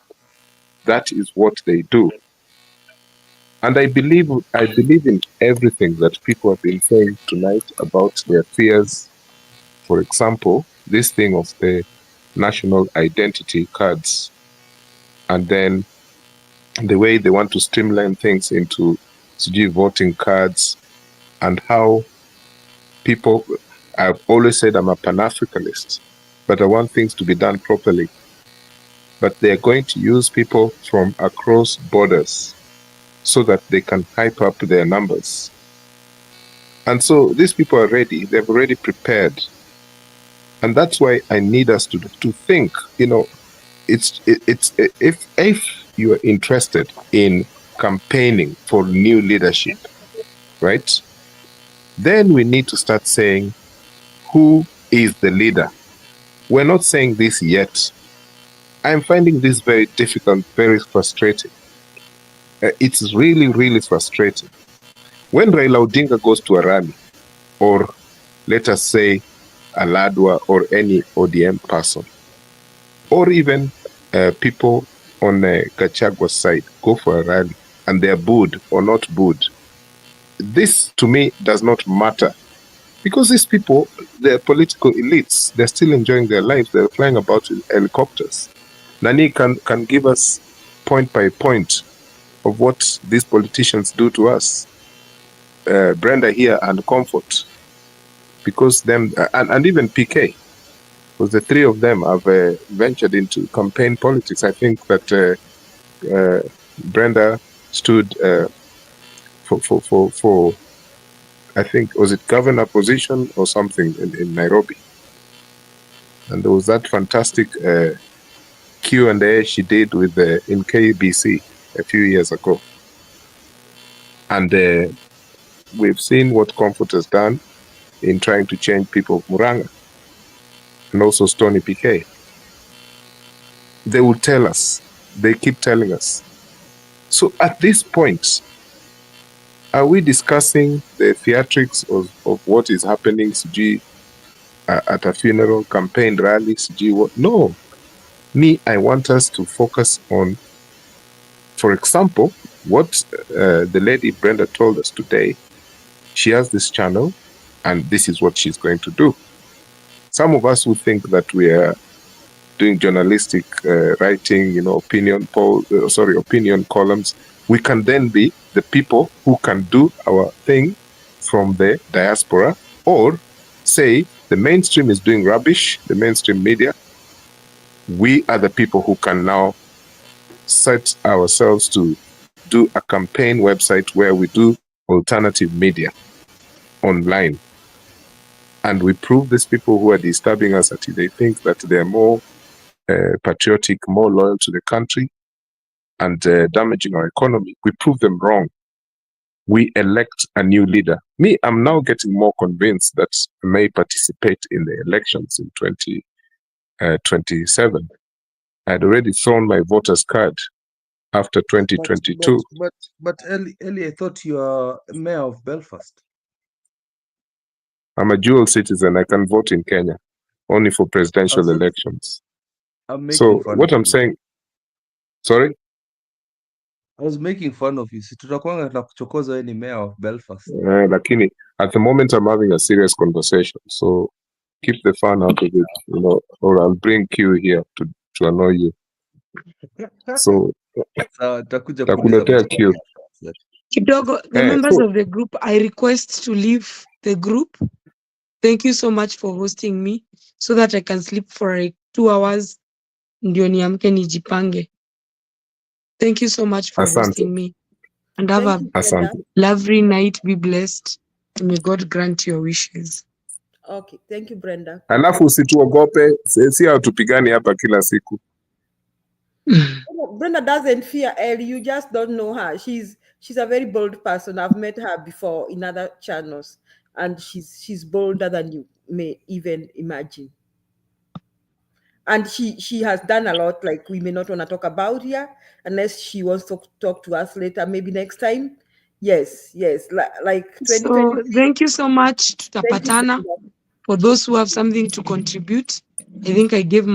[SPEAKER 6] that is what they do. And I believe in everything that people have been saying tonight about their fears. For example, this thing of the national identity cards, and then the way they want to streamline things into voting cards, and how people, I've always said I'm a Pan-Africanist, but I want things to be done properly. But they're going to use people from across borders so that they can hype up their numbers. And so these people are ready, they've already prepared. And that's why I need us to think, if you are interested in campaigning for new leadership, right? Then we need to start saying, who is the leader? We're not saying this yet. I'm finding this very difficult, very frustrating. It's really, really frustrating. When Raila Odinga goes to a rally, or let us say Aladwa or any ODM person, or even people on Gachagua's side go for a rally, and they're booed or not booed. This to me does not matter, because these people, they're political elites. They're still enjoying their lives. They're flying about in helicopters. Nani can give us point by point of what these politicians do to us. Brenda here and Comfort, because them and even PK, because the three of them have ventured into campaign politics. I think that Brenda stood for I think, was it governor position or something in Nairobi, and there was that fantastic Q&A she did with in KBC a few years ago, and we've seen what Comfort has done in trying to change people of Muranga, and also Stony PK. They will tell us, they keep telling us. So at this point, are we discussing the theatrics of what is happening, CG, at a funeral, campaign rally, CG, what? No. Me, I want us to focus on, for example, what the lady Brenda told us today. She has this channel, and this is what she's going to do. Some of us who think that we are doing journalistic writing, opinion columns, we can then be the people who can do our thing from the diaspora, or say the mainstream is doing rubbish, the mainstream media. We are the people who can now set ourselves to do a campaign website where we do alternative media online. And we prove these people who are disturbing us that they think that they're more patriotic, more loyal to the country, and damaging our economy. We prove them wrong. We elect a new leader. Me, I'm now getting more convinced that I may participate in the elections in 2027. I'd already thrown my voter's card after 2022.
[SPEAKER 4] But Ellie, I thought you are mayor of Belfast.
[SPEAKER 6] I'm a dual citizen. I can vote in Kenya only for presidential elections. So what I'm saying, sorry?
[SPEAKER 4] I was making fun of you. Si tutakuanga tunakuchokoza wewe ni mayor of Belfast.
[SPEAKER 6] Lakini at the moment I'm having a serious conversation. So keep the fun out of it, or I'll bring Q here to annoy you. So takuletea Q.
[SPEAKER 9] Kidogo, the members of the group, I request to leave the group. Thank you so much for hosting me so that I can sleep for like 2 hours. Ndio niamke nijipange. Thank you so much for hosting me. And have a lovely night. Be blessed. And may God grant your wishes.
[SPEAKER 5] Okay, thank you, Brenda.
[SPEAKER 6] Alafu usituogope, si hatupigani hapa kila siku.
[SPEAKER 5] Brenda doesn't fear Ellie. You just don't know her. She's a very bold person. I've met her before in other channels, and she's bolder than you may even imagine. And she has done a lot, like we may not want to talk about here, unless she wants to talk to us later, maybe next time. Yes, like 2020.
[SPEAKER 9] So thank you so much to Tapatana. For those who have something to contribute, I think I gave.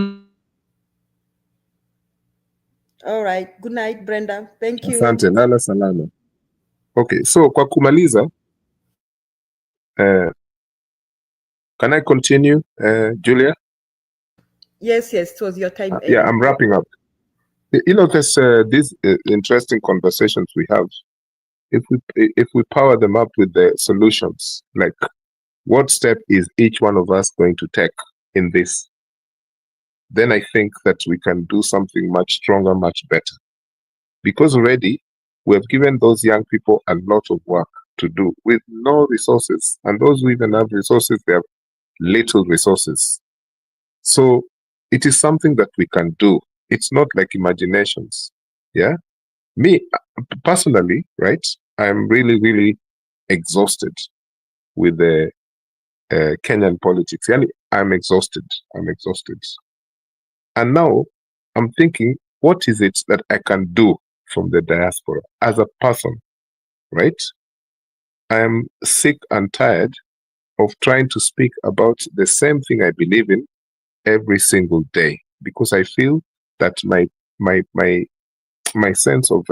[SPEAKER 5] All right. Good night, Brenda. Thank you.
[SPEAKER 6] Asante, lala salama. Okay, so kwa kumaliza, can I continue, Julia?
[SPEAKER 5] Yes, it was your time.
[SPEAKER 6] Yeah, I'm wrapping up. There's these interesting conversations we have. If we power them up with the solutions, like what step is each one of us going to take in this, then I think that we can do something much stronger, much better. Because already we have given those young people a lot of work to do with no resources. And those who even have resources, they have little resources. So it is something that we can do. It's not like imaginations. Yeah. Me, personally, right, I'm really, really exhausted with the Kenyan politics. I'm exhausted. And now I'm thinking, what is it that I can do from the diaspora as a person, right? I am sick and tired of trying to speak about the same thing I believe in every single day, because I feel that my sense of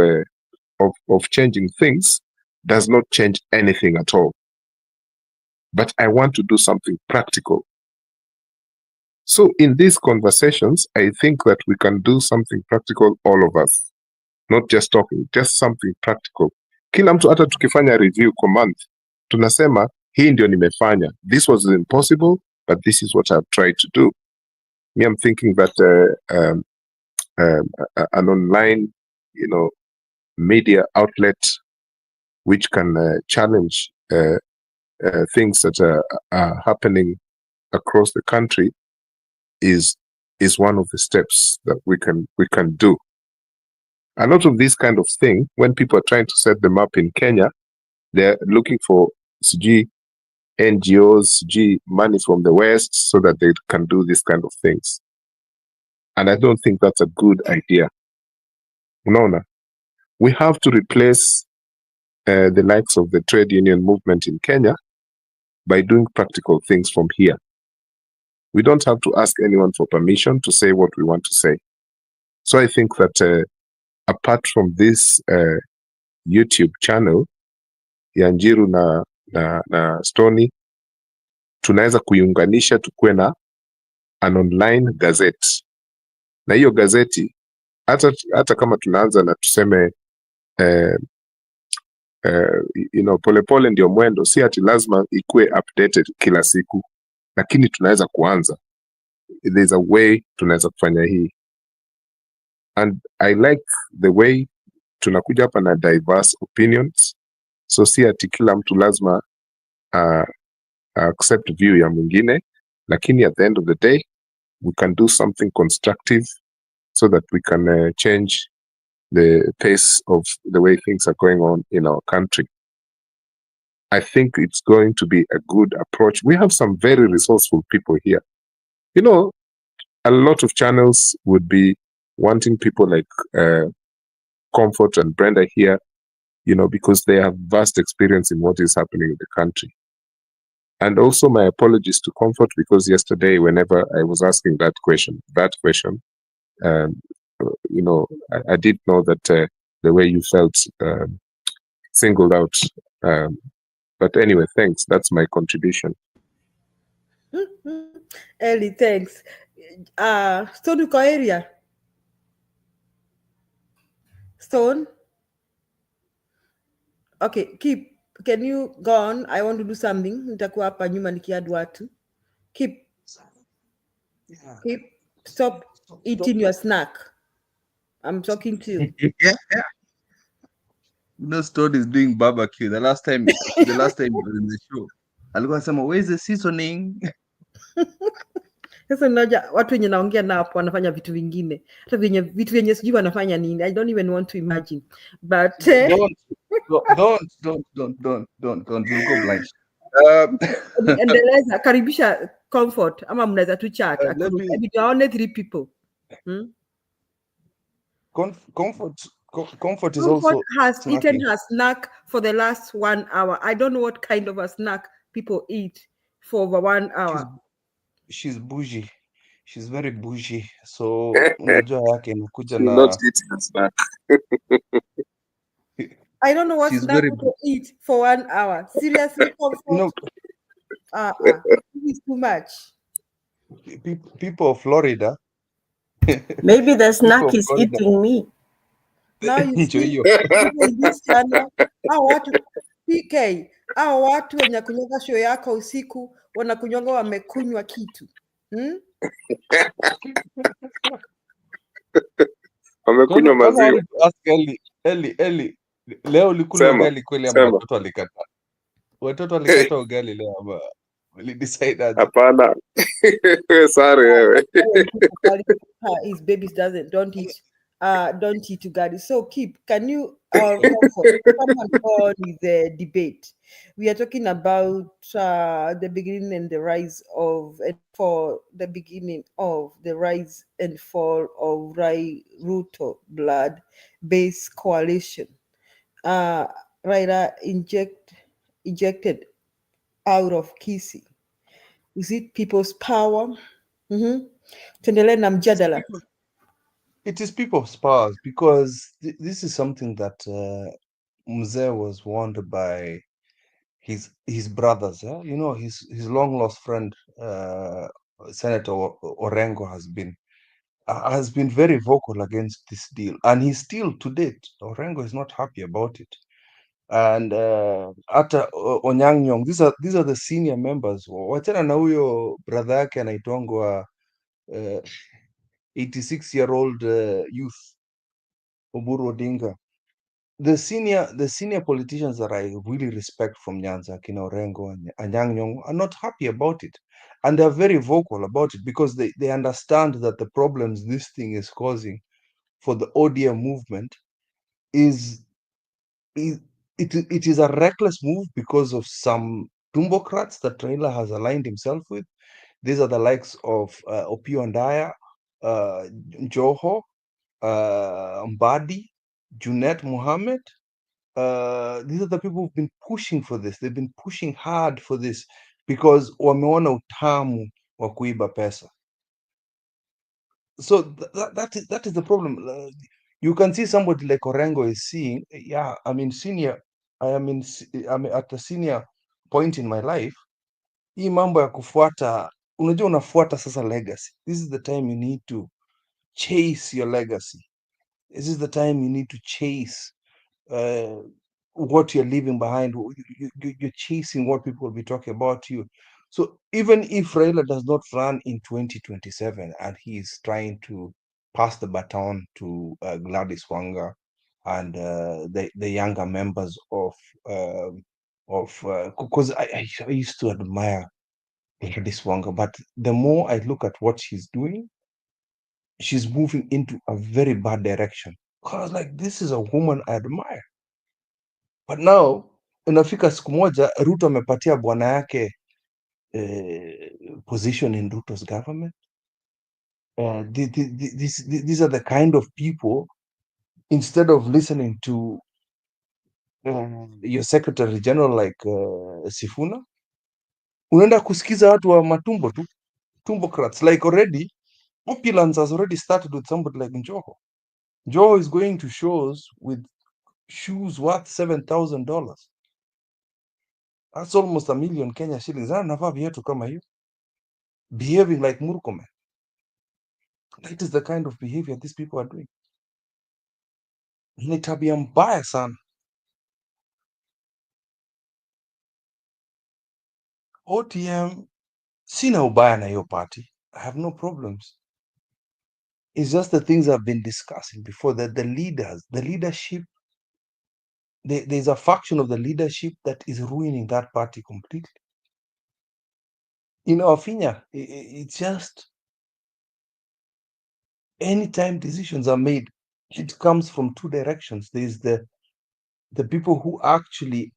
[SPEAKER 6] of changing things does not change anything at all. But I want to do something practical. So in these conversations, I think that we can do something practical, all of us, not just talking, just something practical. Kila mtu hata tukifanya review kwa month, tunasema hii ndio nimefanya. This was impossible, but this is what I've tried to do. Me, I'm thinking that an online, media outlet which can challenge things that are happening across the country is one of the steps that we can do. A lot of this kind of thing, when people are trying to set them up in Kenya, they're looking for NGOs, money from the West so that they can do this kind of things. And I don't think that's a good idea. No. We have to replace the likes of the trade union movement in Kenya by doing practical things from here. We don't have to ask anyone for permission to say what we want to say. So I think that apart from this YouTube channel ya Njiru na Stony, tunaweza kuiunganisha tukuwe na an online gazette. Na hiyo gazeti hata kama tunaanza na tuseme polepole ndio mwendo, si ati lazima ikuwe updated kila siku, lakini tunaweza kuanza. There's a way tunaweza kufanya hii. And I like the way tunakuja hapa na diverse opinions, so si ati kila mtu lazima accept view ya mwingine, lakini at the end of the day we can do something constructive so that we can change the pace of the way things are going on in our country. I think it's going to be a good approach. We have some very resourceful people here. A lot of channels would be wanting people like Comfort and Brenda here, because they have vast experience in what is happening in the country. And also my apologies to Comfort, because yesterday, whenever I was asking that question, I did know that the way you felt singled out. But anyway, thanks. That's my contribution.
[SPEAKER 5] Ellie, thanks. Stone uko area? Stone? Okay, can you go on? I want to do something. Nitakuwa hapa nyuma nikiadd watu. Keep. Stop eating your snack. I'm talking to you.
[SPEAKER 4] Yeah. Stone is doing barbecue. The last time he was in the show, alikuwa anasema where's the seasoning?
[SPEAKER 5] Sasa unaja watu wenye naongea nao hapo wanafanya vitu vingine. Hata vitu vyenye sijui wanafanya nini. I don't even want to imagine. But don't we'll go blind. Endeleza, karibisha Comfort ama mnaweza tu chat. Aone 3 people.
[SPEAKER 4] Comfort is also
[SPEAKER 5] has eaten her snack for the last 1 hour. I don't know what kind of a snack people eat for over 1 hour.
[SPEAKER 4] She's bougie. She's very bougie. So unajua yake inakuja na
[SPEAKER 6] not eating a snack.
[SPEAKER 5] I don't know what snack people eat for 1 hour. Seriously, Comfort?
[SPEAKER 4] No.
[SPEAKER 5] This is too much.
[SPEAKER 4] People of Florida.
[SPEAKER 7] Maybe the snack is eating me.
[SPEAKER 5] Now you see this channel. Watu PK, watu wenye kunyonga show yako usiku wanakunyonga wamekunywa kitu.
[SPEAKER 6] Wamekunywa maziwa.
[SPEAKER 4] Ask Ellie. Leo ulikula ugali kweli ama watoto walikata? Watoto walikata ugali leo ama walidecide aje?
[SPEAKER 6] Hapana. Sorry wewe.
[SPEAKER 5] His babies don't eat ugali. So can you come on with the debate? We are talking about the beginning and the rise of and fall of Rairuto blood-based coalition. Raila ejected out of Kisii. Is it people's power? Tuendelee na mjadala.
[SPEAKER 4] It is people's powers because this is something that Mzee was warned by his brothers. You know, his long lost friend, Senator Orengo, has been very vocal against this deal, and he's still to date. Orengo is not happy about it. And hata Onyang' Nyong'o, these are the senior members. Wachana na huyo brother yake anaitwangwa 86-year-old youth Oburu Odinga. The senior politicians that I really respect from Nyanza, Kina Orengo and Anyang' Nyong'o, are not happy about it. And they're very vocal about it because they understand that the problems this thing is causing for the ODM movement is, is it is a reckless move because of some Tumbocrats that Raila has aligned himself with. These are the likes of Opio Andaya, Joho, Mbadi, Junet Mohammed. These are the people who've been pushing for this. They've been pushing hard for this because wameona utamu wa kuiba pesa. So that is the problem. You can see somebody like Orengo is seeing, yeah, I'm at a senior point in my life. Hii mambo ya kufuata, unajua unafuata sasa legacy. This is the time you need to chase your legacy. This is the time you need to chase what you're leaving behind. You're chasing what people will be talking about you. So even if Raila does not run in 2027 and he is trying to pass the baton to Gladys Wanga and the younger members of because I used to admire Gladys Wanga, but the more I look at what she's doing, she's moving into a very bad direction. Because like, this is a woman I admire. But now inafika siku moja Ruto amepatia bwana yake position in Ruto's government. These are the kind of people, instead of listening to your secretary general like Sifuna, unaenda kusikiza watu wa matumbo tu, tumbocrats. Like already, opulence has already started with somebody like Njoho. Njoho is going to shows with shoes worth $7,000. That's almost $1 million Kenya shillings. Anavaa viatu kama hiyo, behaving like Murkomen. That is the kind of behavior these people are doing. Ni tabia mbaya sana. OTM, sina ubaya na hiyo party. I have no problems. It's just the things I've been discussing before, that the leaders, the leadership, there's a faction of the leadership that is ruining that party completely. In Ofinya, it's just anytime decisions are made, it comes from two directions. There's the people who actually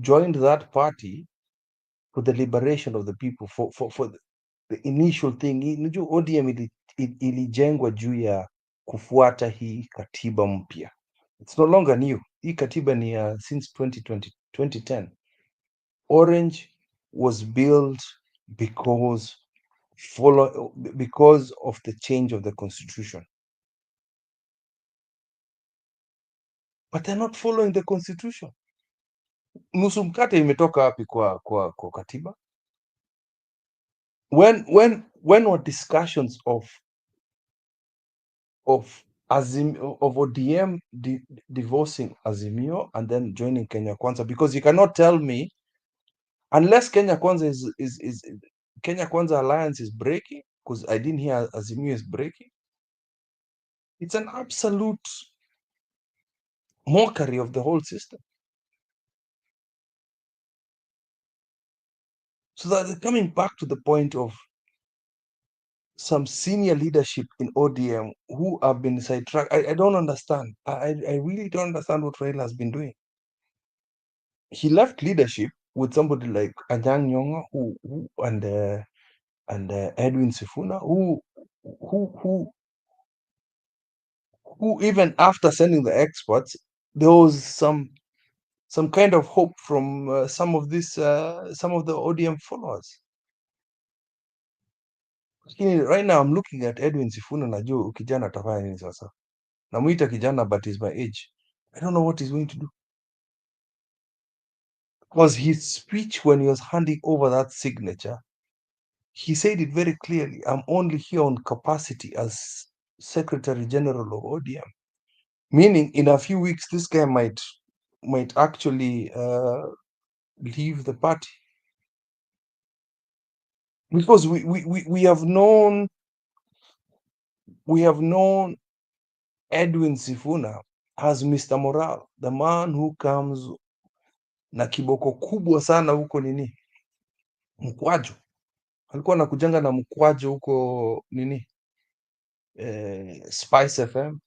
[SPEAKER 4] joined that party for the liberation of the people, for the initial thing. Unajua ODM ilijengwa juu ya kufuata hii katiba mpya. It's no longer new. Hii katiba ni since 2010. Orange was built because of the change of the constitution. But they're not following the constitution. Nusu mkate imetoka wapi kwa katiba? When were discussions of ODM divorcing Azimio and then joining Kenya Kwanza? Because you cannot tell me, unless Kenya Kwanza is Kenya Kwanza alliance is breaking, because I didn't hear Azimio is breaking. It's an absolute mockery of the whole system. So that coming back to the point of some senior leadership in ODM who have been sidetracked. I don't understand. I really don't understand what Raila has been doing. He left leadership with somebody like Anyang' Nyong'o and Edwin Sifuna, who even after sending the experts, there was some kind of hope from some of the ODM followers. Right now I'm looking at Edwin Sifuna, najua kijana atafanya nini sasa. Namuita kijana but is my age. I don't know what he's going to do. Because his speech when he was handing over that signature, he said it very clearly. I'm only here on capacity as Secretary General of ODM. Meaning in a few weeks, this guy might actually leave the party. Because we have known Edwin Sifuna as Mr. Morale, the man who comes na kiboko kubwa sana huko nini mkwaju. Alikuwa anakujanga na mkwaju huko nini Spice FM,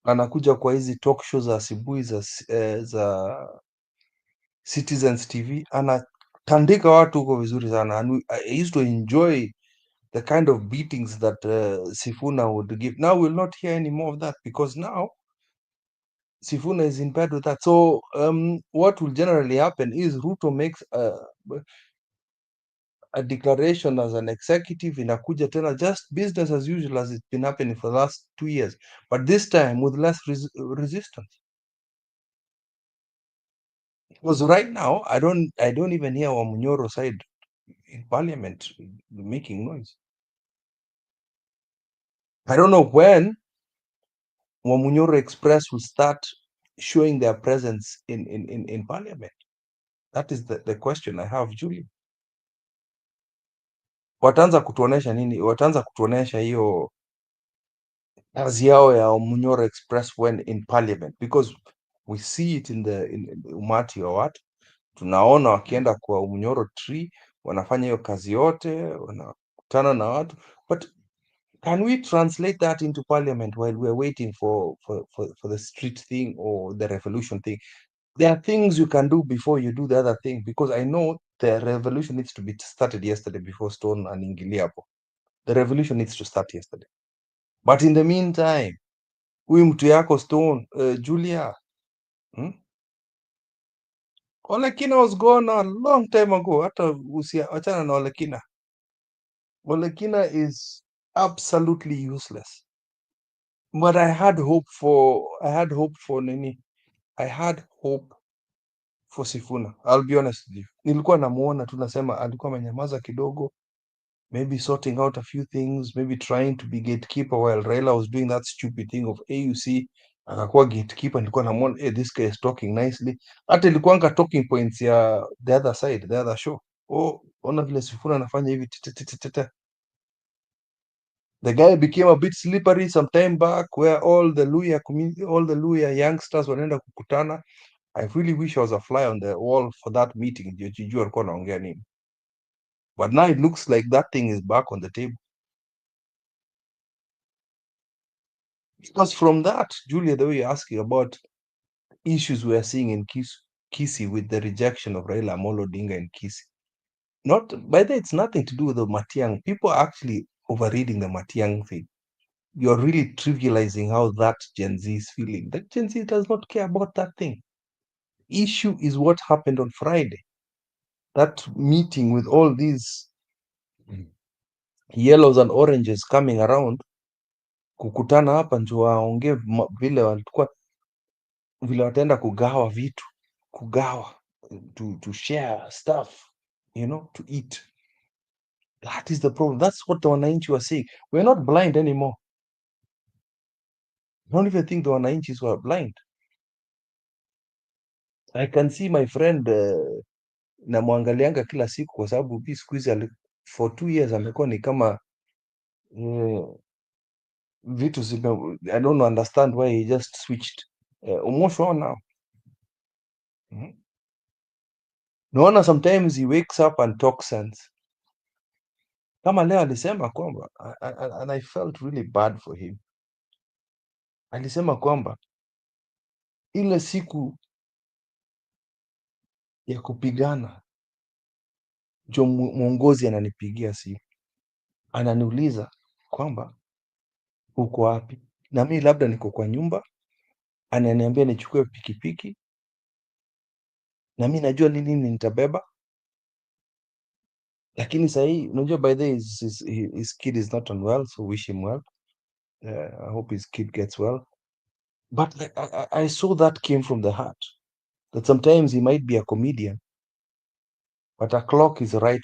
[SPEAKER 4] anakuja kwa hizi talk show za asubuhi za Citizens TV, anatandika watu huko vizuri sana. And I used to enjoy the kind of beatings that Sifuna would give. Now we'll not hear any more of that because now Sifuna is in bed with that. So what will generally happen is Ruto makes a declaration as an executive, inakuja tena just business as usual as it's been happening for the last 2 years, but this time with less resistance. Because right now I don't even hear Wamunyoro side in parliament making noise. I don't know when Wamunyoro Express will start showing their presence in parliament. That is the question I have, Julie. Wataanza kutuonesha nini? Wataanza kutuonesha hiyo kazi yao ya Wamunyoro Express when in parliament, because we see it in umati wa watu. Tunaona wakienda kwa Umunyoro tree, wanafanya hiyo kazi yote, wanakutana na watu. But can we translate that into parliament while we're waiting for the street thing or the revolution thing? There are things you can do before you do the other thing, because I know the revolution needs to be started yesterday before Stone aniingilie hapo. The revolution needs to start yesterday. But in the meantime, huyu mtu yako Stone, Julia, Olekina was gone a long time ago. Hata achana na Olekina. Olekina is absolutely useless. But I had hope for Nini. I had hope for Sifuna. I'll be honest with you. Nilikuwa namuona tu nasema alikuwa amenyamaza kidogo, maybe sorting out a few things, maybe trying to be gatekeeper while Raila was doing that stupid thing of AUC. Akakuwa gatekeeper, nilikuwa namuona, hey, this guy is talking nicely. Hata ilikuwanga talking points ya the other side, the other show. Oh, ona vile Sifuna anafanya hivi. The guy became a bit slippery some time back, where all the Luya community, all the Luya youngsters wanaenda kukutana. I really wish I was a fly on the wall for that meeting. Jijua alikuwa anaongea nini. But now it looks like that thing is back on the table. Because from that, Julia, the way you're asking about issues we are seeing in Kisii with the rejection of Raila Amolo Odinga in Kisii. By the way, it's nothing to do with the Matiang. People are actually overreading the Matiang thing. You're really trivializing how that Gen Z is feeling. That Gen Z does not care about that thing. Issue is what happened on Friday. That meeting with all these yellows and oranges coming around, kukutana hapa ndio waongee vile wataenda kugawa vitu, to share stuff, to eat. That is the problem. That's what the wananchi were saying. We're not blind anymore. I don't even think the wananchis were blind. I can see my friend namwangalianga kila siku kwa sababu bi siku hizi for 2 years amekuwa ni kama vitu I don't understand why he just switched. Umosho now. Naona sometimes he wakes up and talks sense. Kama leo alisema kwamba, and I felt really bad for him. Alisema kwamba ile siku ya kupigana jo mwongozi ananipigia simu, ananiuliza kwamba uko wapi, na mimi labda niko kwa nyumba, ananiambia nichukue pikipiki, na mimi najua nini nitabeba, Lakini sahi, unajua by the way, his kid is not unwell, so wish him well. I hope his kid gets well. But like, I saw that came from the heart. That sometimes he might be a comedian, but a clock is right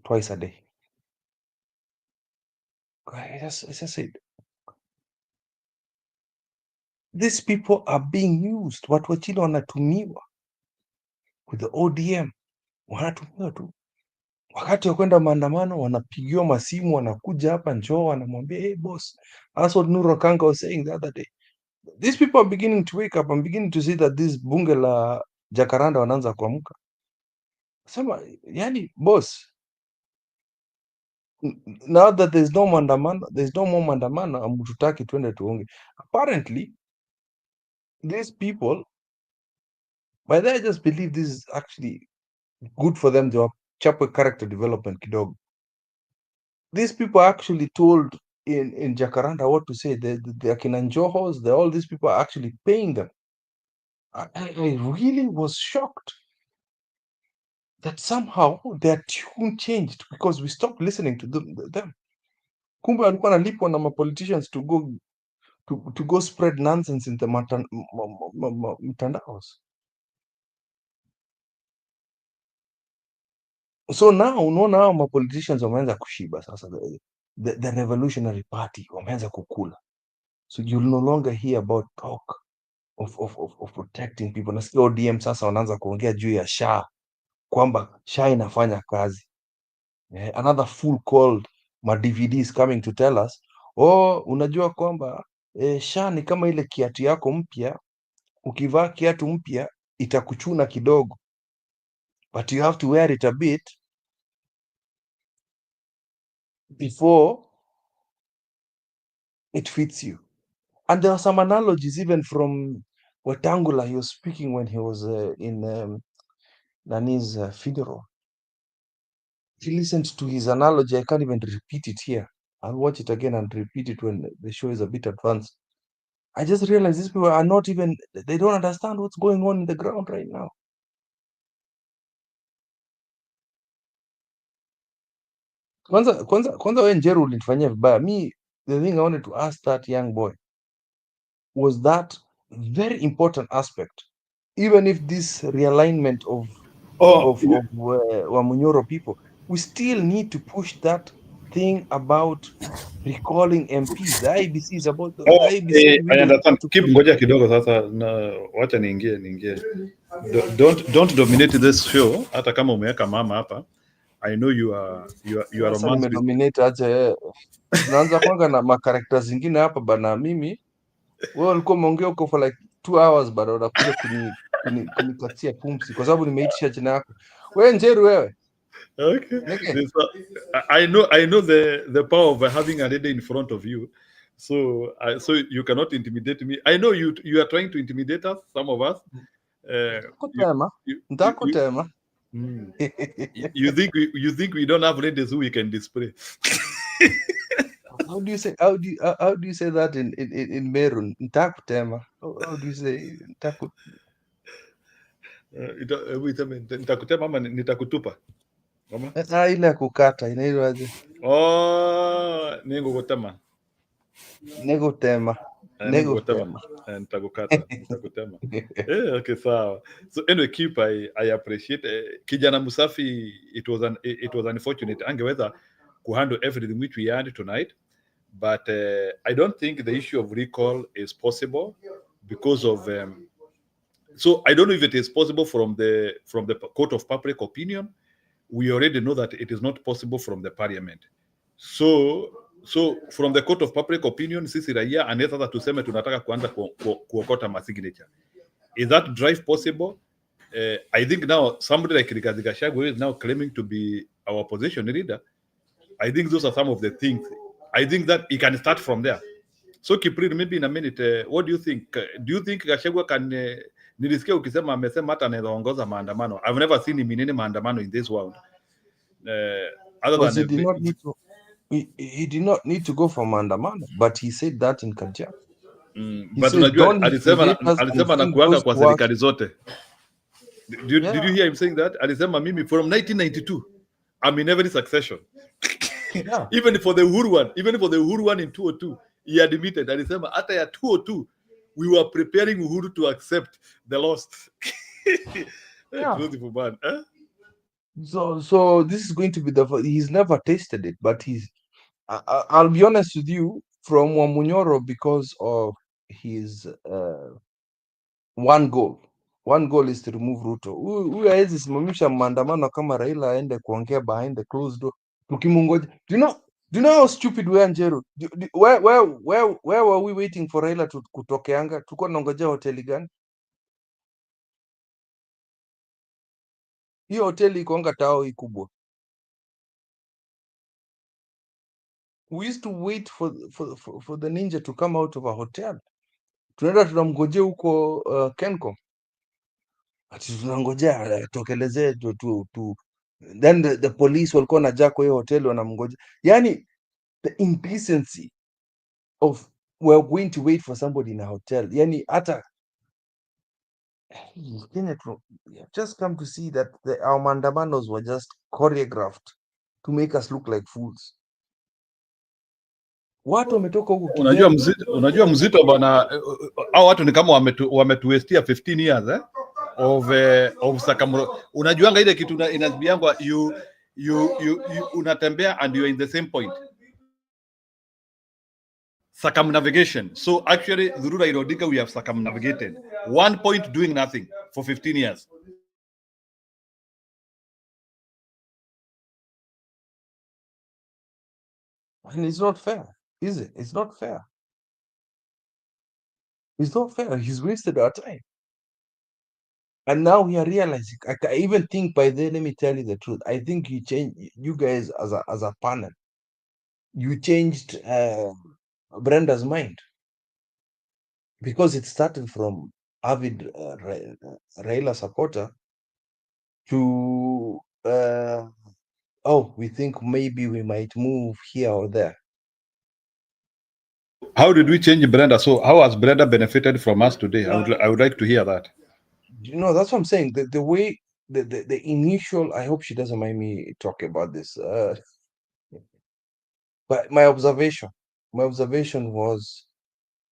[SPEAKER 4] twice a day. I just said, these people are being used. Watu wa chini wanatumiwa with the ODM, wanatumiwa tu. Wakati wa kwenda maandamano wanapigiwa masimu, wanakuja hapa, njoo, wanamwambia hey boss. That's what Nuro Kanga was saying the other day. These people are beginning to wake up. I'm beginning to see that this bunge la Jacaranda wanaanza kuamka. Sema, yani boss, now that there's no more maandamano, amututaki twende tuonge. Apparently, these people, by the way, I just believe this is actually good for them to chapwe character development kidogo. These people are actually told in Jacaranda what to say. The Akina Njohos, all these people are actually paying them. I really was shocked that somehow their tune changed because we stopped listening to them. Kumbe walikuwa nalipwa na politicians to go spread nonsense in the mtandaos. So now unaona hao politicians wameanza kushiba sasa, the revolutionary party wameanza kukula. So you'll no longer hear about talk of protecting people. Nasikia ODM sasa wanaanza kuongea juu ya SHA, kwamba SHA inafanya kazi. Another fool called my DVD is coming to tell us, unajua kwamba SHA ni kama ile kiatu yako mpya, ukivaa kiatu mpya itakuchuna kidogo, but you have to wear it a bit before it fits you. And there are some analogies even from Wetangula. He was speaking when he was in Nani's funeral. If you listened to his analogy, I can't even repeat it here. I'll watch it again and repeat it when the show is a bit advanced. I just realized these people are not even, they don't understand what's going on in the ground right now. Kwanza we Njeru ulinifanyia vibaya. Me, the thing I wanted to ask that young boy was that very important aspect. Even if this realignment of Wamunyoro people, we still need to push that thing about recalling MPs. The IBC is about the IBC.
[SPEAKER 10] I understand. Keep ngoja kidogo sasa, na wacha niingie. Don't dominate this show. Hata kama umeweka mama hapa. I know you are romantic.
[SPEAKER 4] Dominate aje. Tunaanza kwanga na makarakta zingine hapa bana. Mimi wewe ulikuwa umeongea huko for like 2 hours bado unakuja kunikatia pumzi kwa sababu nimeitisha jina yako. Wewe Njeru wewe.
[SPEAKER 10] Okay. I know the power of having a lady in front of you. So you cannot intimidate me. I know you are trying to intimidate us, some of us. You think we don't have ladies who we can display?
[SPEAKER 4] How do you say that in Meru? Ntakutema. How do you say
[SPEAKER 10] nitakutema ama nitakutupa?
[SPEAKER 4] Ile kukata inaitwaje?
[SPEAKER 10] Ningukutema.
[SPEAKER 4] Ningutema.
[SPEAKER 10] Nitakukata. Okay, sawa. So anyway, keep I appreciate Kijana Musafi. It was unfortunate angeweza kuhandle everything which we had tonight, but I don't think the issue of recall is possible because of so I don't know if it is possible from the court of public opinion. We already know that it is not possible from the parliament. So from the court of public opinion, sisi raia anaweza hata tuseme tunataka kuanza kuokota masignature. Is that drive possible? I think now somebody like Rigathi Gachagua is now claiming to be our opposition leader. I think those are some of the things. I think that he can start from there. So Kipril, maybe in a minute, what do you think? Do you think Gachagua can nilisikia ukisema amesema hata anaweza ongoza maandamano. I've never seen him in any maandamano in this world. Other than
[SPEAKER 4] he did not need to go for maandamano, but he said that in Kajiado.
[SPEAKER 10] But unajua alisema na kuanga kwa serikali zote. Did you hear him saying that? Alisema mimi from 1992 I'm in every succession.
[SPEAKER 4] Yeah.
[SPEAKER 10] Even for the Uhuru one in 202, he admitted that alisema hata ya 202 we were preparing Uhuru to accept the loss.
[SPEAKER 4] Yeah.
[SPEAKER 10] Beautiful man. Eh?
[SPEAKER 4] So this is going to be he's never tasted it, but I'll be honest with you, from Wamunyoro, because of his one goal. One goal is to remove Ruto. Huyu hawezi simamisha maandamano kama Raila aende kuongea behind the closed door. Tukimungoja. Do you know how stupid we are, Njeru? Where were we waiting for Raila kutokeanga? Tulikuwa tunangojea hoteli gani? Hiyo hoteli ikoanga tao hii kubwa. We used to wait for the ninja to come out of a hotel. Tunaenda tunamngojea huko Kencom. Ati tunangojea atokelezee then the police walikuwa wanajaa kwa hiyo hoteli wanamngojea. Yani the indecency of we're going to wait for somebody in a hotel. Yani hata Kenya just come to see that our maandamanos were just choreographed to make us look like fools. Watu wametoka huko Kibera.
[SPEAKER 10] Unajua mzito bana, hao watu ni kama wametuwestia 15 years of Sakamuro. Unajuanga ile kitu inazibiangwa you unatembea and you are in the same point. Circumnavigation. So actually through Raila Odinga we have circumnavigated one point doing nothing for 15 years.
[SPEAKER 4] And it's not fair, is it? It's not fair. It's not fair. He's wasted our time. And now we are realizing, I even think by then, let me tell you the truth, I think you guys as a panel, you changed Brenda's mind. Because it started from avid Raila supporter to, we think maybe we might move here or there.
[SPEAKER 10] How did we change Brenda? So how has Brenda benefited from us today? I would like to hear that.
[SPEAKER 4] You know, that's what I'm saying. The way the initial, I hope she doesn't mind me talking about this. But my observation was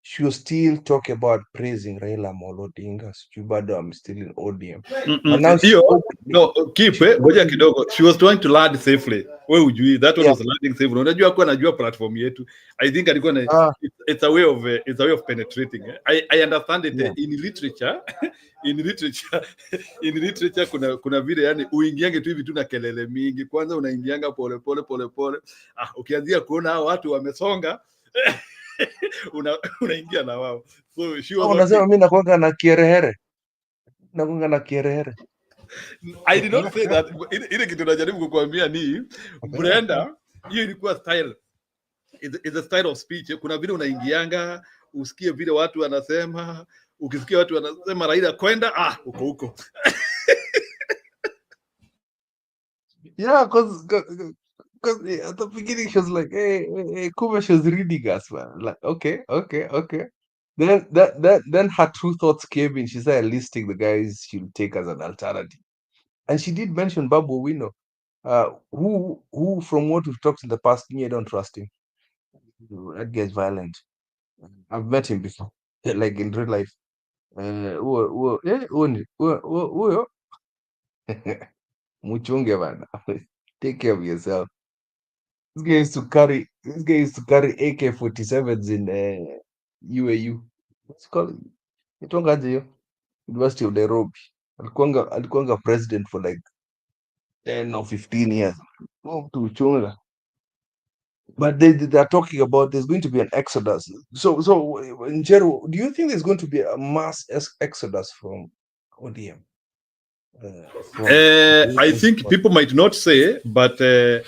[SPEAKER 4] she was still talking about praising Raila Amolo Odinga. Bado I'm still in ODM. But now she
[SPEAKER 10] ngoja kidogo. She was trying to land safely. Wewe ujui that one was landing safely. Unajua kwa najua platform yetu. I think alikuwa it's a way of penetrating. I understand it in literature. In literature kuna vile yani uingiange tu hivi tu na kelele mingi. Kwanza unaingianga pole pole. Ukianzia kuona hao watu wamesonga unaingia na wao. So she was
[SPEAKER 4] unasema mimi nakuanga na kierehere.
[SPEAKER 10] I did not say that. Ile kitu najaribu kukuambia ni Brenda, hiyo ilikuwa style. It's a style of speech. Kuna vile unaingianga usikie vile watu wanasema, ukisikia watu wanasema Raila kwenda uko huko.
[SPEAKER 4] Yeah, because at the beginning she was like, hey, Kuba, she was reading us, man. Like, okay. Then her true thoughts came in. She started listing the guys she'll take as an alternative. And she did mention Babu Wino, who from what we've talked in the past, I don't trust him. That guy's violent. I've met him before, like in real life. Muchunge bana. Take care of yourself. This guy used to carry AK-47s in UAU. What's it called? Itongaje hiyo? University of Nairobi. Alikuanga president for like 10 or 15 years. To Uchunga. But they're talking about there's going to be an exodus. So Njeru, do you think there's going to be a mass exodus from ODM?
[SPEAKER 10] I think people might not say, but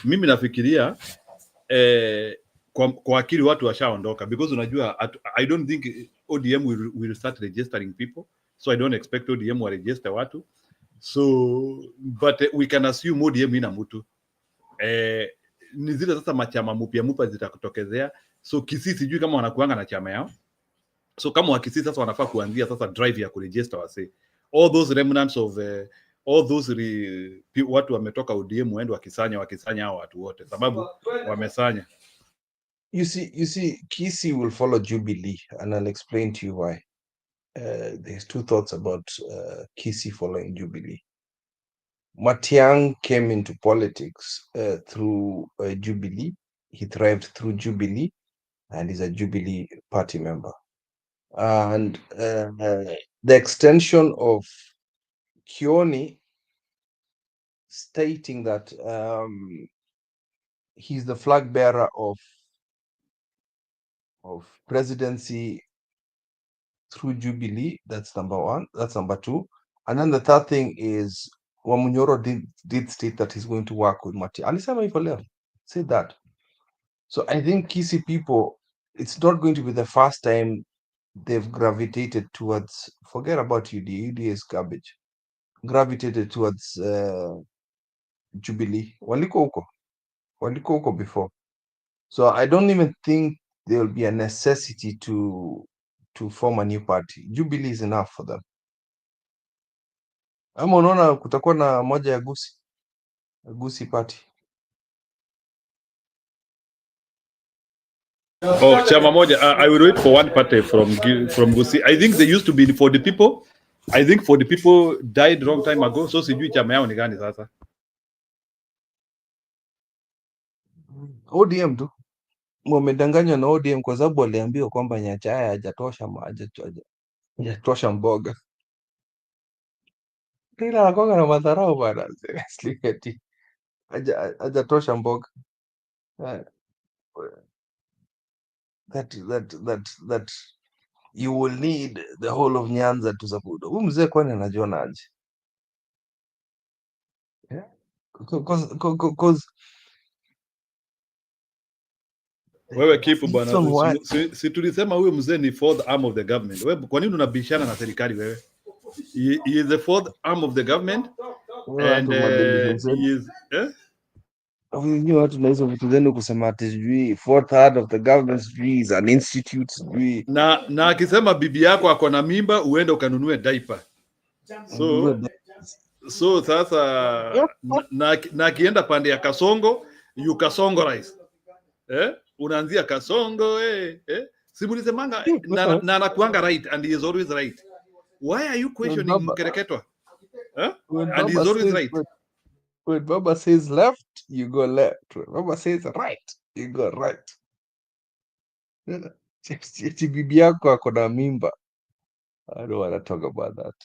[SPEAKER 10] mimi nafikiria kwa akili watu washaondoka, because unajua I don't think ODM will start registering people, so I don't expect ODM will register watu, so but we can assume ODM ina mtu ni zile sasa machama mpya zitakutokezea. So Kisii sijui kama wanakuanga na chama yao, so kama wa Kisii sasa wanafaa kuanzia sasa drive ya kuregister wase all those remnants of all those watu wametoka ODM waende wakisanya hao watu wote sababu wamesanya.
[SPEAKER 4] You see, Kisi will follow Jubilee, and I'll explain to you why. There's two thoughts about Kisi following Jubilee. Matiang came into politics through Jubilee. He thrived through Jubilee, and is a Jubilee party member. And the extension of Kioni stating that he's the flag bearer of presidency through Jubilee. That's number one. That's number two. And then the third thing is Wamunyoro did state that he's going to work with Mati. Alisema hivyo leo. Say that. So I think Kisi people, it's not going to be the first time they've gravitated towards, forget about UDA. UDA is garbage. Gravitated towards Jubilee. Waliko huko before. So I don't even think there will be a necessity to form a new party. Jubilee is enough for them. Ama unaona kutakuwa na moja ya Gusi party?
[SPEAKER 10] Oh, chama moja. I will wait for one party from Gusi. I think they used to be for the people. I think for the people died long time ago. So sijui chama yao ni gani sasa.
[SPEAKER 4] ODM tu. Wamedanganywa na ODM kwa sababu waliambiwa kwamba Nyachaya hajatosha mboga. Ila anakuanga na madharau bana. Seriously, eti hajatosha mboga. That you will need the whole of Nyanza to support. Huyu mzee kwani anajiona aje? Yeah. Because
[SPEAKER 10] wewe kipu bwana, si tulisema huyo mzee ni fourth arm of the government. Wewe kwa nini unabishana na serikali wewe? He is the fourth arm of the government and he is
[SPEAKER 4] watu na hizo vitu zenu kusema ati sijui fourth arm of the government sijui is an institute sijui
[SPEAKER 10] na akisema bibi yako ako na mimba uende ukanunue diaper. So sasa na akienda pande ya Kasongo you Kasongorize. Unaanzia Kasongo simulisemanga na anakuanga right and he is always right. Why are you questioning Kereketwa? And he is always right.
[SPEAKER 4] When Baba says left, you go left. When Baba says right, you go right. Eti bibi yako ako na mimba. I don't want to talk about that.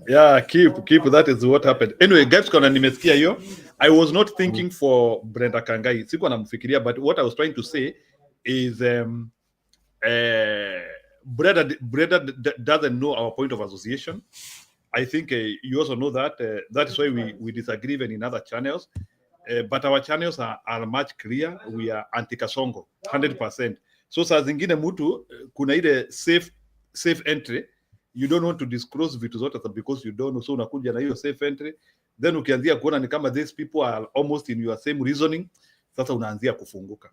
[SPEAKER 10] Yeah, keep that is what happened. Anyway, guys, kuna nimesikia hiyo. I was not thinking for Brenda Kangai. Sikuwa namfikiria, but what I was trying to say is Brenda doesn't know our point of association. I think you also know that. That is why we disagree even in other channels. But our channels are much clear. We are anti-Kasongo, 100%. So saa zingine mtu kuna ile safe entry. You don't want to disclose vitu zote because you don't know. So unakuja na hiyo safe entry. Then ukianzia kuona ni kama these people are almost in your same reasoning. Sasa unaanzia kufunguka.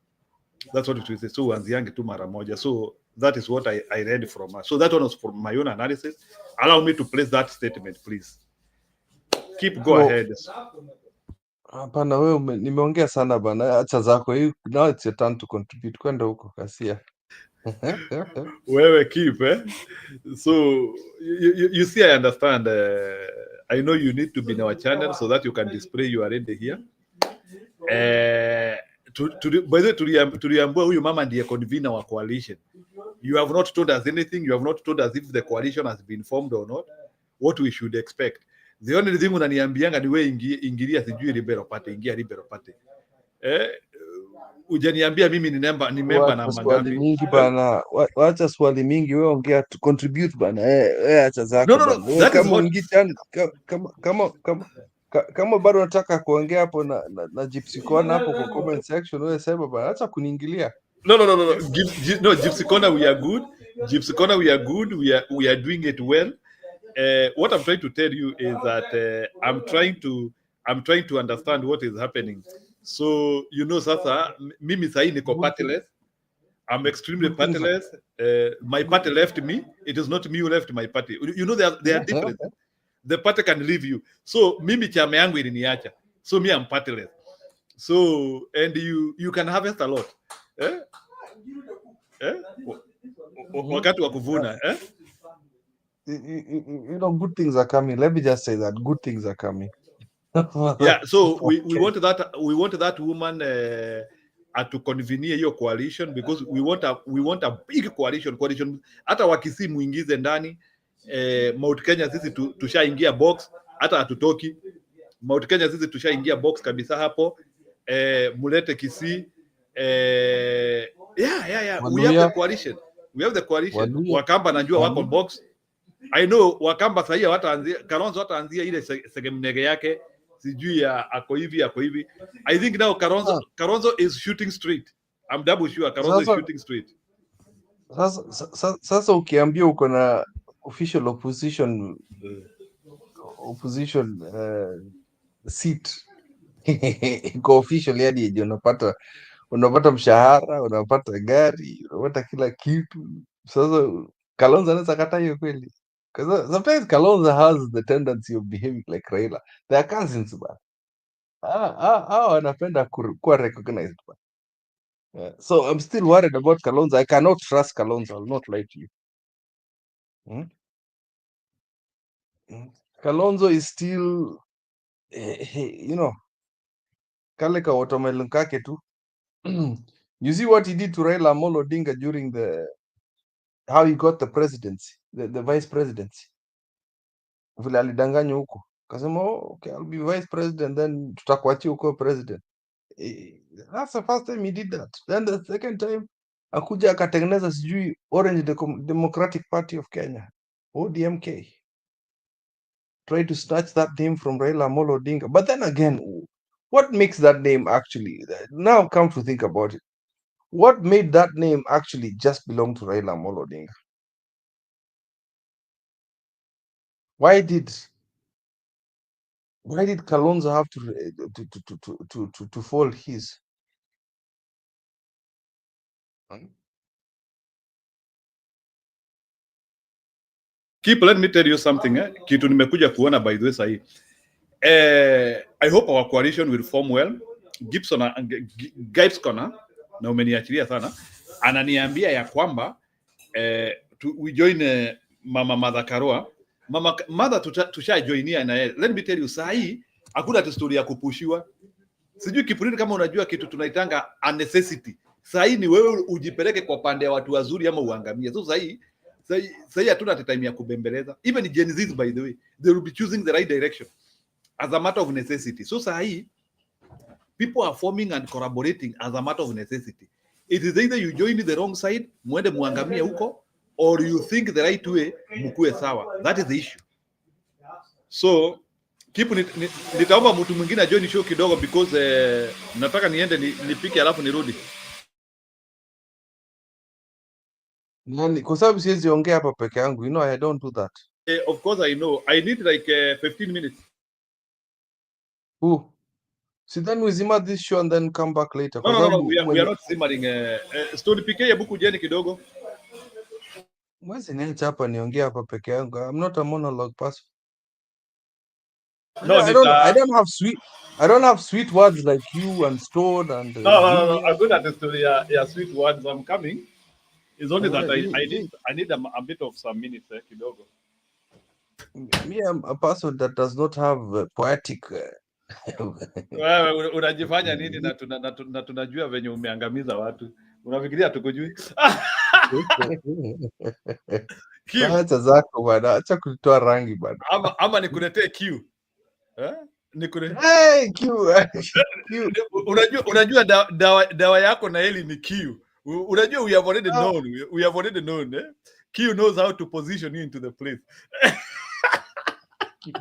[SPEAKER 10] That's what it is. So uanziange tu mara moja. So that is what I read from her. So that one was from my own analysis. Allow me to place that statement, please. Go ahead.
[SPEAKER 4] Hapana, wewe nimeongea sana bana, acha zako hii. Now it's your turn to contribute. Kwenda huko Kasia.
[SPEAKER 10] Wewe keep So you see, I understand. I know you need to be in our channel so that you can display you are ready here. By the way, tuliambua huyu mama ndiye convener wa coalition. You have not told us anything. You have not told us if the coalition has been formed or not. What we should expect. The only thing unaniambianga ni wewe ingilia sijui Liberal Party, ingia Liberal Party. Ujaniambia mimi ni member na
[SPEAKER 4] mangapi. Mingi bana, wacha swali mingi, wewe ongea to contribute bana. Acha zako
[SPEAKER 10] bana. No,
[SPEAKER 4] kama ungitan kama bado unataka kuongea hapo na Gypsy Corner hapo kwa comment section, wewe sema bana, acha kuniingilia.
[SPEAKER 10] No, Gypsy Corner we are good. Gypsy Corner we are good. We are doing it well. What I'm trying to tell you is that I'm trying to understand what is happening. So sasa mimi sahi niko partyless. I'm extremely
[SPEAKER 4] Good things
[SPEAKER 10] partyless. My party left me. It is not me who left my party. You know, there are different. The party can leave you. So mimi chama yangu iliniacha. So me I'm partyless. So and you can harvest a lot. Eh? Eh? Wakati wa kuvuna, eh?
[SPEAKER 4] You know, good things are coming. Let me just say that good things are coming.
[SPEAKER 10] Yeah, so we want that woman to convene your coalition, because we want a big coalition. Hata wakisi muingize ndani Mount Kenya sisi tushaingia box, hata hatutoki. Mount Kenya sisi tushaingia box kabisa hapo. Mulete Kisii. Yeah. We have the coalition. Wakamba najua wako box. I know Wakamba sahii wataanzia Kalonzo wataanzia ile segemnege yake, sijui ya ako hivi. I think now Kalonzo is shooting straight. I'm double sure Kalonzo is shooting straight.
[SPEAKER 4] Sasa ukiambia uko na official opposition seat iko official, yani yenye unapata mshahara, unapata gari, unapata kila kitu. Sasa Kalonzo anaweza kataa hiyo kweli? Because sometimes Kalonzo has the tendency of behaving like Raila. They are cousins, but wanapenda kuwa recognized. So I'm still worried about Kalonzo. I cannot trust Kalonzo. I'll not lie to you. Kalonzo is still, you know, kale ka watermelon kake tu. You see what he did to Raila Amolo Odinga during how he got the presidency, the vice presidency. Vile alidanganywa huko. Kasema, okay, I'll be vice president, then tutakuachia uko president. That's the first time he did that. Then the second time, akuja akatengeneza sijui Orange Democratic Party of Kenya, ODMK. Try to snatch that name from Raila Amolo Odinga. But then again, what makes that name actually, now come to think about it, what made that name actually just belong to Raila Amolo Odinga? Why did Kalonzo have to fold his?
[SPEAKER 10] Keep, let me tell you something. Kitu nimekuja kuona by the way sahi. I hope our coalition will form well. Gibson Kona na umeniachilia sana, ananiambia ya kwamba we join Mama Martha Karua. Mama Martha tushajoinia na yeye. Let me tell you sahi hakuna story ya kupushiwa. Sijui Kipuriri kama unajua kitu tunaitanga a necessity. Sahi ni wewe ujipeleke kwa pande ya watu wazuri ama uangamie. So sahi hatuna time ya kubembeleza. Even Gen Z, by the way, they will be choosing the right direction as a matter of necessity. So sahi people are forming and collaborating as a matter of necessity. It is either you join the wrong side, muende muangamie huko, or you think the right way, mukue sawa. That is the issue. So nitaomba mtu mwingine ajoin show kidogo, because nataka niende nipike alafu nirudi.
[SPEAKER 4] Nani, kwa sababu siwezi ongea hapa peke yangu. You know, I don't do that.
[SPEAKER 10] Of course I know. I need like 15 minutes.
[SPEAKER 4] So then we zima this show and then come back later.
[SPEAKER 10] No, we are not simmering. Story PK ya buku jeni kidogo.
[SPEAKER 4] Mwezi niacha hapa niongea hapa peke yangu. I'm not a monologue person.
[SPEAKER 10] No,
[SPEAKER 4] I don't have sweet words like you and Stone and
[SPEAKER 10] no. I'm good at the story. Yeah, sweet words. I'm coming. It's only that I need a bit of some minutes kidogo.
[SPEAKER 4] Me, I'm a person that does not have poetic.
[SPEAKER 10] Wewe unajifanya nini na tunajua venye umeangamiza watu. Unafikiria tukujui?
[SPEAKER 4] Acha zako bwana, acha kutoa rangi bwana.
[SPEAKER 10] Ama nikuletee Q.
[SPEAKER 4] Hey, Q.
[SPEAKER 10] Unajua dawa yako na Eli ni Q. Unajua we have already known. Q knows how to position you into the place.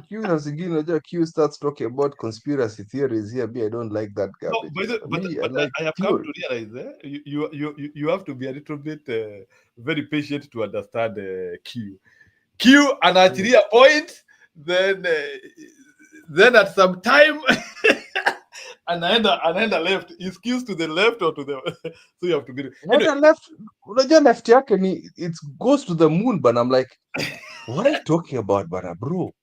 [SPEAKER 4] Q starts talking about conspiracy theories here. I don't like that garbage.
[SPEAKER 10] But I have come to realize you have to be a little bit very patient to understand Q, point, then at some time anaenda left, he skews to the left or to the so you have to be
[SPEAKER 4] Anyway. Left, unajua left yake ni it goes to the moon, but I'm like, what are you talking about, bana bro?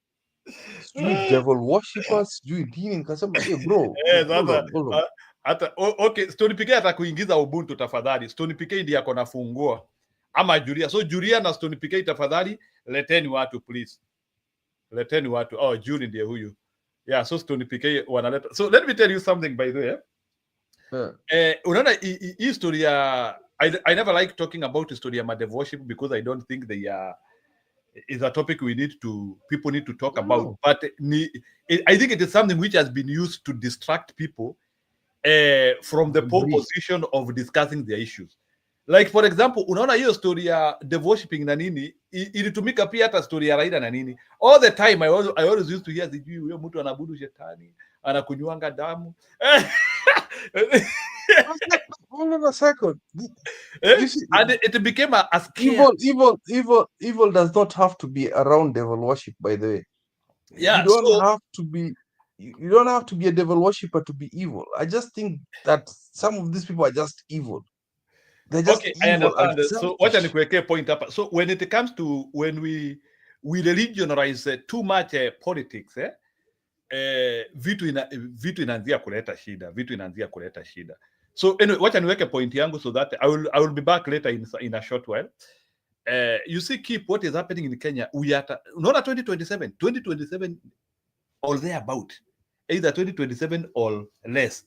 [SPEAKER 4] Sijui devil worshippers, sijui nini. Nikasema, hey bro, hold on.
[SPEAKER 10] Hata okay, Stone PK atakuingiza Ubuntu tafadhali. Stone PK ndiye ako na funguo ama Julia. So Julia na Stone PK tafadhali, leteni watu please. Leteni watu. Oh, Julie ndiye huyu. Yeah, so Stone PK wanaleta. So let me tell you something by the way. Unaona hii story ya I never like talking about the story ya Madev worship because I don't think they are is a topic people need to talk about. But I think it is something which has been used to distract people from the pole position of discussing their issues. Like for example, unaona hiyo story ya devorshipping na nini ilitumika pia hata story ya Raila na nini. All the time I always used to hear sijui huyo mtu anaabudu shetani, anakunywanga damu.
[SPEAKER 4] Hold on a second.
[SPEAKER 10] And it became a scare.
[SPEAKER 4] Evil does not have to be around devil worship, by the way.
[SPEAKER 10] Yeah,
[SPEAKER 4] you don't have to be a devil worshipper to be evil. I just think that some of these people are just evil. They're just
[SPEAKER 10] okay,
[SPEAKER 4] evil.
[SPEAKER 10] I understand. So what an quick point up. So when it comes to when we religionalize too much politics, vitu inaanzia kuleta shida. So anyway, wacha niweke point yangu so that I will be back later in a short while. You see, keep what is happening in Kenya. We are not 2027 or thereabout, either 2027 or less.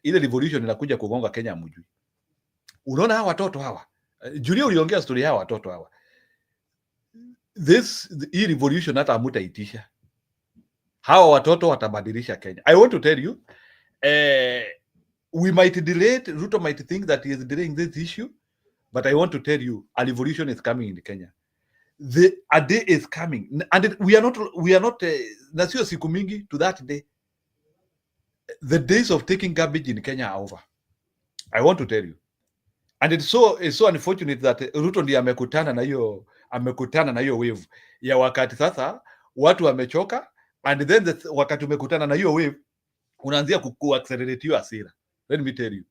[SPEAKER 10] Ile revolution inakuja kugonga Kenya mjui. Unaona hawa watoto hawa. Julia uliongea story hawa watoto hawa. Hii revolution hata hamutaitisha. Hawa watoto watabadilisha Kenya. I want to tell you, we might delay it. Ruto might think that he is delaying this issue, but I want to tell you, a revolution is coming in Kenya. A day is coming, and we are not. Na sio siku mingi to that day. The days of taking garbage in Kenya are over. I want to tell you, and it's so unfortunate that Ruto ndiye amekutana na hiyo wave ya wakati sasa watu wamechoka, and then wakati umekutana na hiyo wave unaanzia kuaccelerate hiyo hasira. Let me tell you,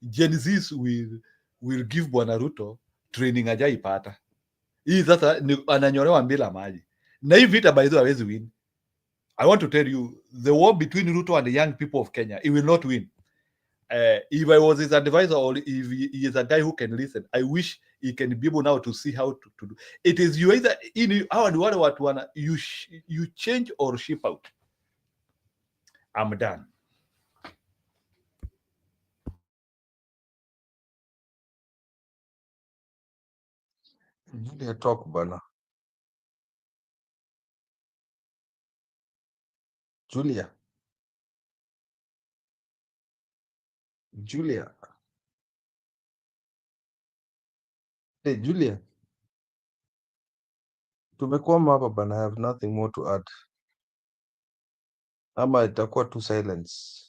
[SPEAKER 10] Gen Zs will give Bwana Ruto training ajaipata. Hii sasa ananyolewa mbila maji. Na hii vita by the way hawezi win. I want to tell you, the war between Ruto and the young people of Kenya, he will not win. If I was his advisor or if he is a guy who can listen, I wish he can be able now to see how to do. It is you either hawa ni wale watu wana you change or ship out. I'm done.
[SPEAKER 4] Julia, talk bana. Julia. Hey, Julia. Tumekwama hapa bana. I have nothing more to add. Ama itakuwa tu silence.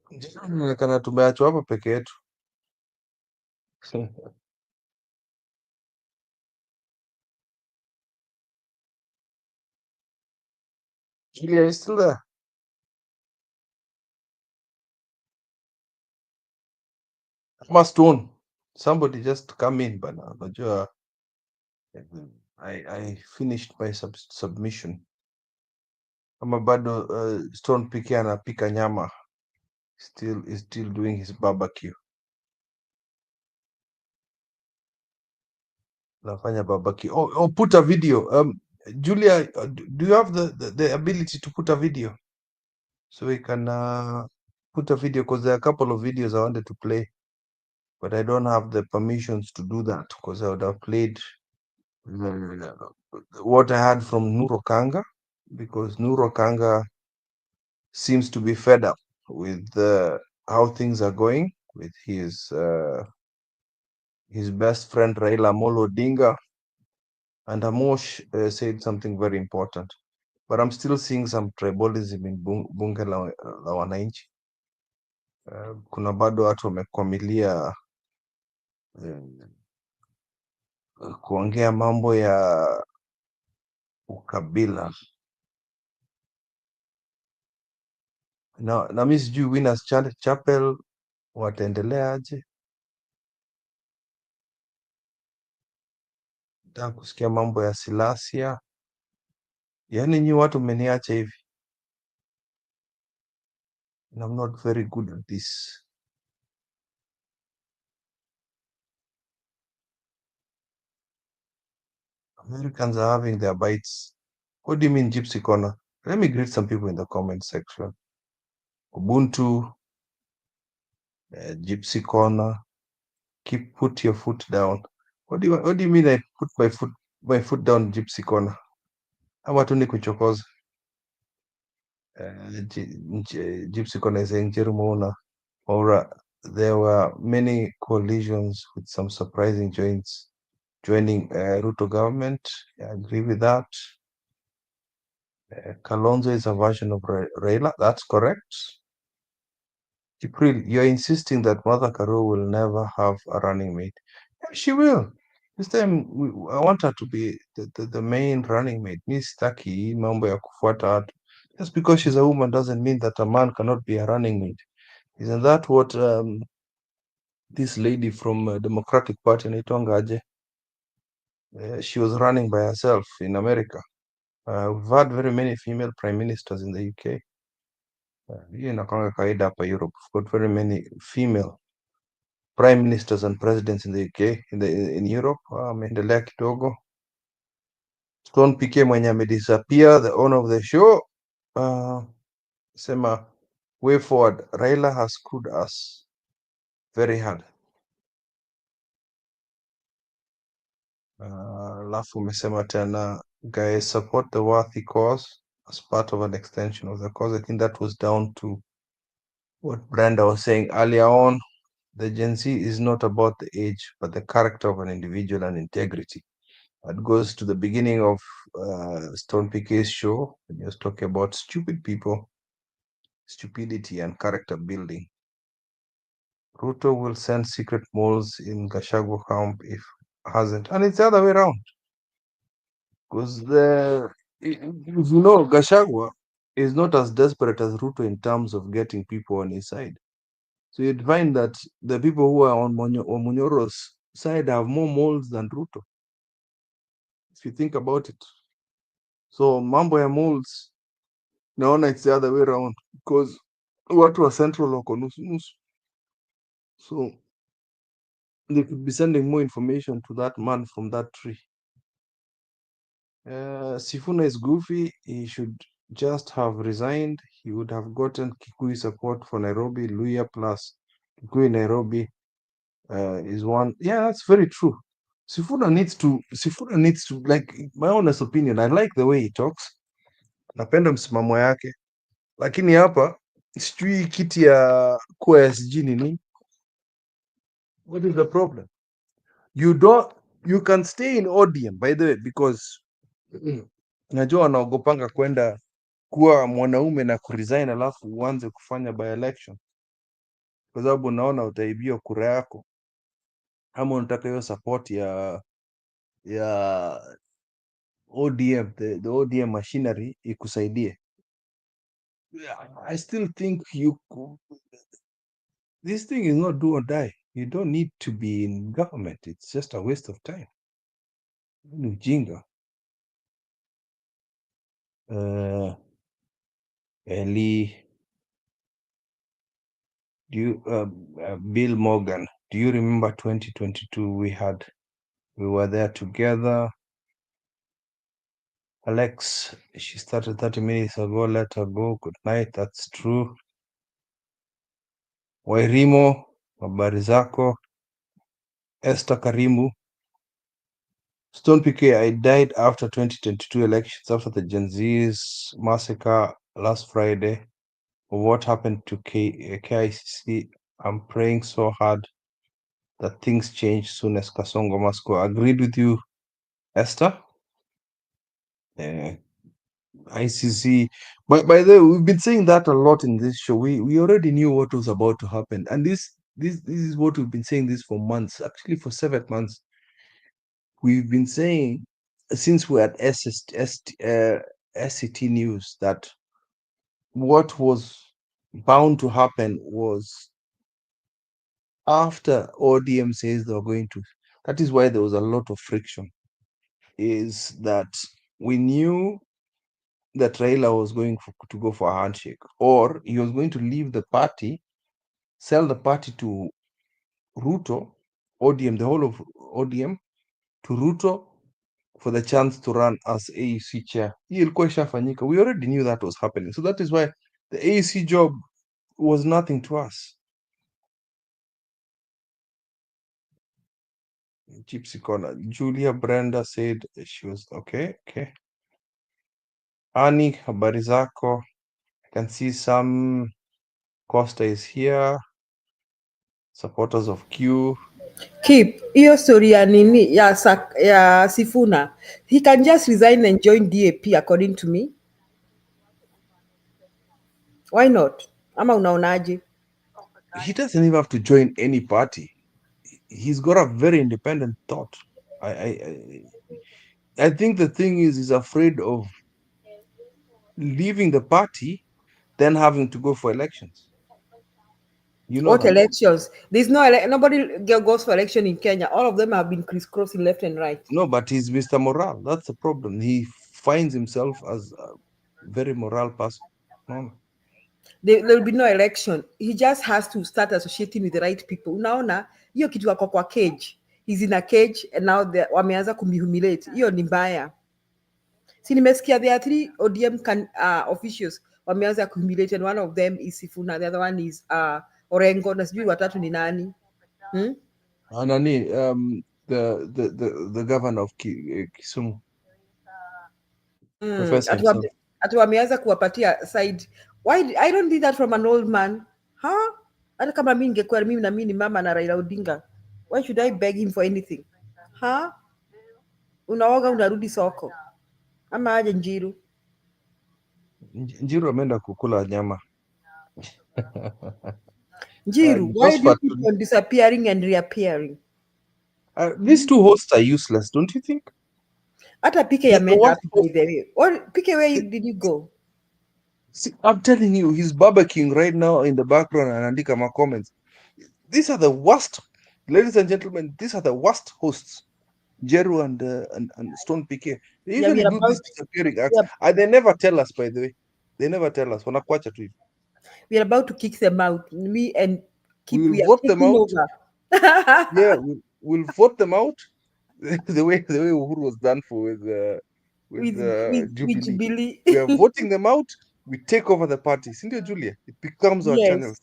[SPEAKER 4] Inaonekana tumeachwa hapa peke yetu. Julia, are you still there? Stone. Somebody just come in bana. Najua I finished my submission. Ama bado Stone PK anapika nyama. Is still doing his barbecue. Nafanya barbecue. Oh, put a video. Julia, do you have the ability to put a video? So we can put a video, because there are a couple of videos I wanted to play, but I don't have the permissions to do that, because I would have played what I had from Nuro Kanga, because Nuro Kanga seems to be fed up with how things are going with his best friend Raila Amolo Odinga, and Amosh said something very important. But I'm still seeing some tribalism in bunge la wananchi. Kuna bado watu wamekwamilia kuongea mambo ya ukabila na mi sijui Winners Chapel wataendelea aje. Nataka kusikia mambo ya Silasia. Yaani nyi watu mmeniacha hivi. And I'm not very good at this. Americans are having their bites. What do you mean Gypsy Corner? Let me greet some people in the comment section. Ubuntu, Gypsy Corner. Put your foot down. What do you mean I put my foot down Gypsy Corner? Ama tu ni kuchokoza. Gypsy Corner is saying Jerumona. Or there were many coalitions with some surprising joining Ruto government. I agree with that. Kalonzo is a version of Raila. That's correct. April, you're insisting that Mother Karua will never have a running mate. Yeah, she will. This time, I want her to be the main running mate. Miss Taki, mambo ya kufuata watu. Just because she's a woman doesn't mean that a man cannot be a running mate. Isn't that what this lady from Democratic Party, inaitwanga aje? She was running by herself in America. We've had very many female prime ministers in the UK. Hiyo inakwanga kawaida hapa Europe. We've got very many female prime ministers and presidents in the UK, in Europe. Ameendelea kidogo. Stone PK mwenye amedisappear, the owner of the show. Sema way forward, Raila has screwed us very hard. Alafu umesema tena, guys, support the worthy cause as part of an extension of the cause. I think that was down to what Brenda was saying earlier on. The Gen Z is not about the age, but the character of an individual and integrity. That goes to the beginning of Stone PK's show when he was talking about stupid people, stupidity, and character building. Ruto will send secret moles in Gachagua camp if hasn't, and it's the other way around. Because Gachagua is not as desperate as Ruto in terms of getting people on his side. So you'd find that the people who are on Munyoro's side have more moles than Ruto, if you think about it. So mambo ya moles, naona it's the other way around, because watu wa Central wako nusu. So they could be sending more information to that man from that tree. Sifuna is goofy. He should just have resigned. He would have gotten Kikuyu support for Nairobi. Luya plus Kikuyu Nairobi is one. Yeah, that's very true. Sifuna needs to, like, my honest opinion, I like the way he talks. Napenda msimamo yake. Lakini hapa, sijui kiti ya kuwa SG nini. What is the problem? You can stay in ODM, by the way, because najua wanaogopanga kwenda kuwa mwanaume na kuresign alafu uanze kufanya by election, kwa sababu unaona utaibiwa kura yako, ama unataka hiyo support ya ODM, the ODM machinery ikusaidie. I still think this thing is not do or die. You don't need to be in government. It's just a waste of time. Ni ujinga. Eli, Bill Morgan, do you remember 2022? We were there together. Alex, she started 30 minutes ago. Let her go. Good night. That's true. Wairimo, habari zako. Esther Karimu. Stone PK, I died after 2022 elections, after the Gen Z's massacre last Friday. What happened to KICC? I'm praying so hard that things change soon as Kasongo must go. Agreed with you, Esther. ICC. But by the way, we've been saying that a lot in this show. We already knew what was about to happen, and this is what we've been saying this for months, actually for 7 months. We've been saying since we're at SCT News that what was bound to happen was after ODM says they were going to. That is why there was a lot of friction. Is that we knew that Raila was going to go for a handshake, or he was going to leave the party, sell the party to Ruto, ODM, the whole of ODM, to Ruto for the chance to run as AEC chair. Hii ilikuwa ishafanyika. We already knew that was happening. So that is why the AEC job was nothing to us. Gypsy Corner. Julia Brenda said she was okay. Okay. Annie, habari zako. I can see some Costa is here. Supporters of Q.
[SPEAKER 5] Keep hiyo story ya nini ya Sifuna. He can just resign and join DAP according to me. Why not? Ama unaonaje?
[SPEAKER 4] He doesn't even have to join any party. He's got a very independent thought. I think the thing is he's afraid of leaving the party, then having to go for elections. You know
[SPEAKER 5] What
[SPEAKER 4] that.
[SPEAKER 5] elections? There's nobody goes for election in Kenya. All of them have been crisscrossing left and right.
[SPEAKER 4] No, but he's Mr. Moral. That's the problem. He finds himself as a very moral person. No.
[SPEAKER 5] There will be no election. He just has to start associating with the right people. Unaona hiyo kitu ako kwa cage. He's in a cage and now wameanza kumhumiliate. Hiyo ni mbaya. Si nimesikia there are 3 ODM officials wameanza kumhumiliate and one of them is Sifuna, the other one is Orengo na sijui watatu ni nani?
[SPEAKER 4] Nani, the governor of Kisumu. Professor himself.
[SPEAKER 5] Ati wameanza kuwapatia side. Why I don't need that from an old man? Huh? Hata kama mimi ningekuwa mimi na mimi ni mama na Raila Odinga. Why should I beg him for anything? Huh? Unaoga unarudi soko. Ama aje Njiru?
[SPEAKER 4] Njiru ameenda kukula nyama.
[SPEAKER 5] Njiru, why do you keep on disappearing and reappearing?
[SPEAKER 4] These 2 hosts are useless, don't you think?
[SPEAKER 5] Hata PK ameenda by the way. What PK, where did you go?
[SPEAKER 4] See, I'm telling you, he's barbecuing right now in the background and andika my comments. These are the worst, ladies and gentlemen. These are the worst hosts, Jeru and Stone PK. They usually do these disappearing acts. They never tell us, by the way. They never tell us. Wanakuacha tu.
[SPEAKER 5] We are about to kick them out. Me and
[SPEAKER 4] we will vote them out. Yeah, we'll vote them out the way Uhuru was done for with Jubilee. We are voting them out. We take over the party. Sindio Julia? It becomes our channel.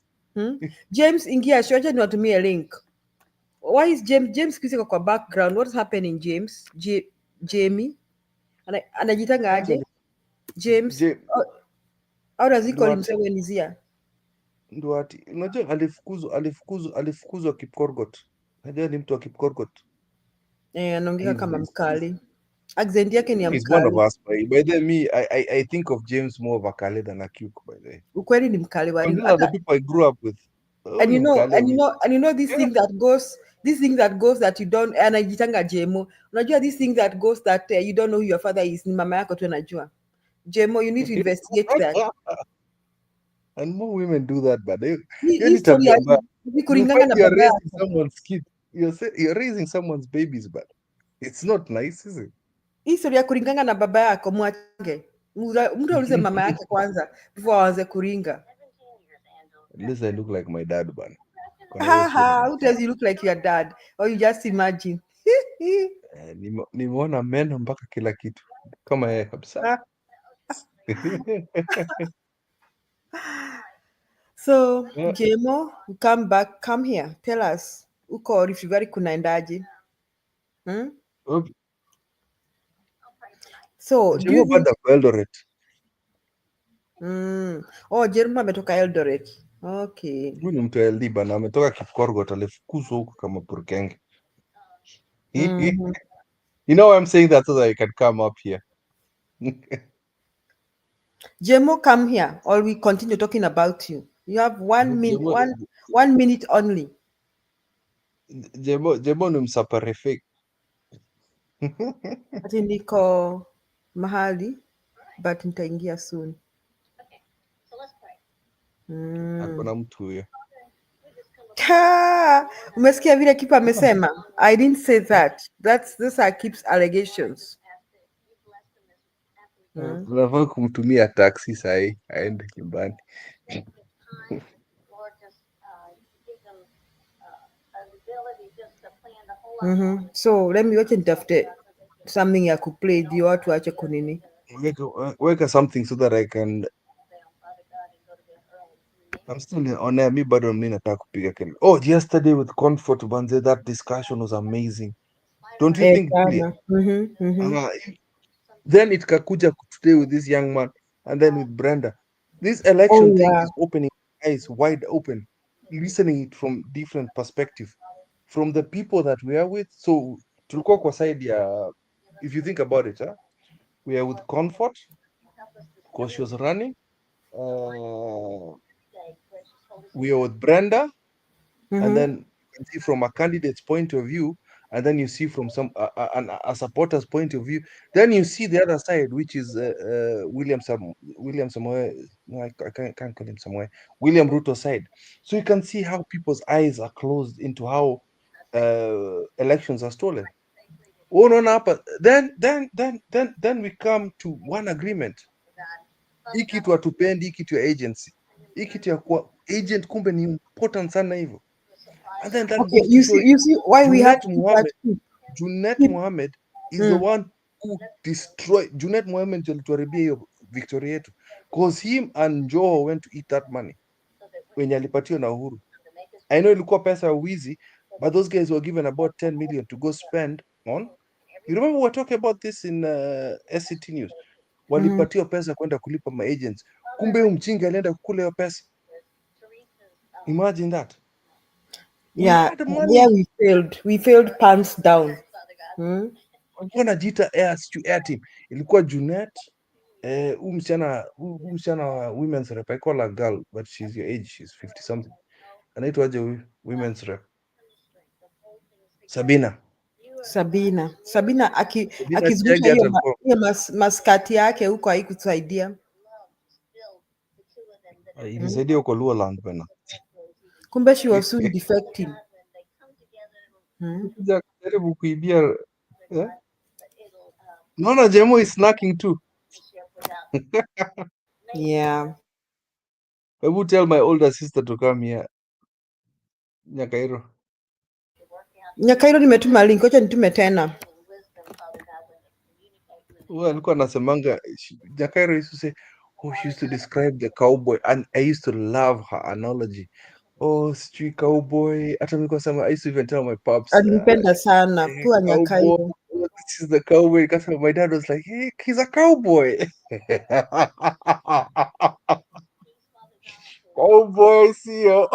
[SPEAKER 5] James, ingia shoja niwatumie link. Why is James kisiko kwa background? What's happening, James? Jamie? Anajitanga aje? James? How does he call himself when he's here?
[SPEAKER 4] Nduati. Unajua alifukuzwa Kipkorgot. Najua ni mtu wa Kipkorgot.
[SPEAKER 5] Anaongea kama mkali. Accent yake ni ya mkali.
[SPEAKER 4] He's one of us. By the me, I think of James more of a Kale than a Kyuk, by the way.
[SPEAKER 5] Ukweli ni mkali wa
[SPEAKER 4] These are the people I grew up with.
[SPEAKER 5] And you know this thing that goes that you don't, anajitanga Jemo. Unajua this thing that goes that you don't know who your father is, ni mama yako tu anajua. Jemo, you need to investigate that.
[SPEAKER 4] And more women do that, but you
[SPEAKER 5] are
[SPEAKER 4] raising someone's kid. You're raising someone's babies, but it's not nice, is it?
[SPEAKER 5] History ya kuringanga na baba yako mwachenge. Mtu aulize mama yake kwanza before aanze kuringa.
[SPEAKER 4] At least I look like my dad, man.
[SPEAKER 5] Who does you look like your dad? Or you just imagine?
[SPEAKER 4] Nimeona meno mpaka kila kitu kama yeye kabisa.
[SPEAKER 5] So, Jemo, come here. Tell us, uko Rift Valley kunaendaje? So,
[SPEAKER 4] Jemo bado kwa Eldoret.
[SPEAKER 5] Jemo ametoka Eldoret. Okay.
[SPEAKER 4] Huyu ni mtu LD bana, ametoka Kipkorgot, alifukuzwa huko kama Purkenge. You know I'm saying that so that I can come up here.
[SPEAKER 5] Jemo, come here, or we continue talking about you. You have 1 minute, one minute only.
[SPEAKER 4] Jemo ni msapare fake.
[SPEAKER 5] Ati niko mahali, but nitaingia soon.
[SPEAKER 4] Hakuna mtu huyo.
[SPEAKER 5] Umesikia vile Kipa amesema? I didn't say that. Those are Kip's allegations.
[SPEAKER 4] Unafaa kumtumia taxi sahi aende nyumbani.
[SPEAKER 5] So let me wacha nitafute something ya kuplay ndio watu waache kunini.
[SPEAKER 4] Weka something so that I can. I'm still on air. Mi bado mimi nataka kupiga kelele. Oh, yesterday with Comfort Banze, that discussion was amazing. Don't you think, Julia? Then it kakuja today with this young man, and then with Brenda. This election thing is opening eyes wide open, listening it from different perspective, from the people that we are with. So tulikuwa kwa side ya, if you think about it, we are with Comfort because she was running. We are with Brenda, and then you can see from a candidate's point of view, and then you see from some a supporter's point of view. Then you see the other side, which is William Samoe. No, I can't call him Samoe. William Ruto side. So you can see how people's eyes are closed into how elections are stolen. Oh no, no, but then we come to one agreement. Hii kitu hatupendi, hii kitu ya agency, hii kitu ya kuwa agent, kumbe ni important sana hivyo. And then that goes to show
[SPEAKER 5] you see why we have
[SPEAKER 4] Junet Mohammed is the one who destroyed. Junet Mohammed alituharibia hiyo victory yetu, because him and Joho went to eat that money wenye alipatiwa na Uhuru. I know ilikuwa pesa ya wizi, but those guys were given about 10 million to go spend on. You remember we were talking about this in SCT News. Walipatiwa pesa kwenda kulipa ma agents, kumbe huyo mchinga alienda kukula hiyo pesa. Imagine that.
[SPEAKER 5] Yeah, we failed pants down.
[SPEAKER 4] Walikuwa najiita air team, ilikuwa Junet, huyu msichana wa women's rep, I call her girl but she's your age, she's 50 something. Anaitwaje huyu women's rep?
[SPEAKER 5] Sabina akizungusha hiyo maskati yake huko haikusaidia.
[SPEAKER 4] Ilisaidia huko Luoland bana.
[SPEAKER 5] Kumbe she was soon defecting.
[SPEAKER 4] Jaribu kuibia. Naona Jemo is snacking too.
[SPEAKER 5] Yeah.
[SPEAKER 4] I would tell my older sister to come here. Nyakairo
[SPEAKER 5] nimetuma link, acha nitume tena.
[SPEAKER 4] Alikuwa anasemanga Nyakairo used to say, oh, she used to describe the cowboy, and I used to love her analogy. Oh, street cowboy. Hata nilikuwa sema, I used to even tell my pops.
[SPEAKER 5] Alipenda sana kuwa Nyakairo.
[SPEAKER 4] This is the cowboy. Because my dad was like, hey, he's a cowboy. Cowboy sio.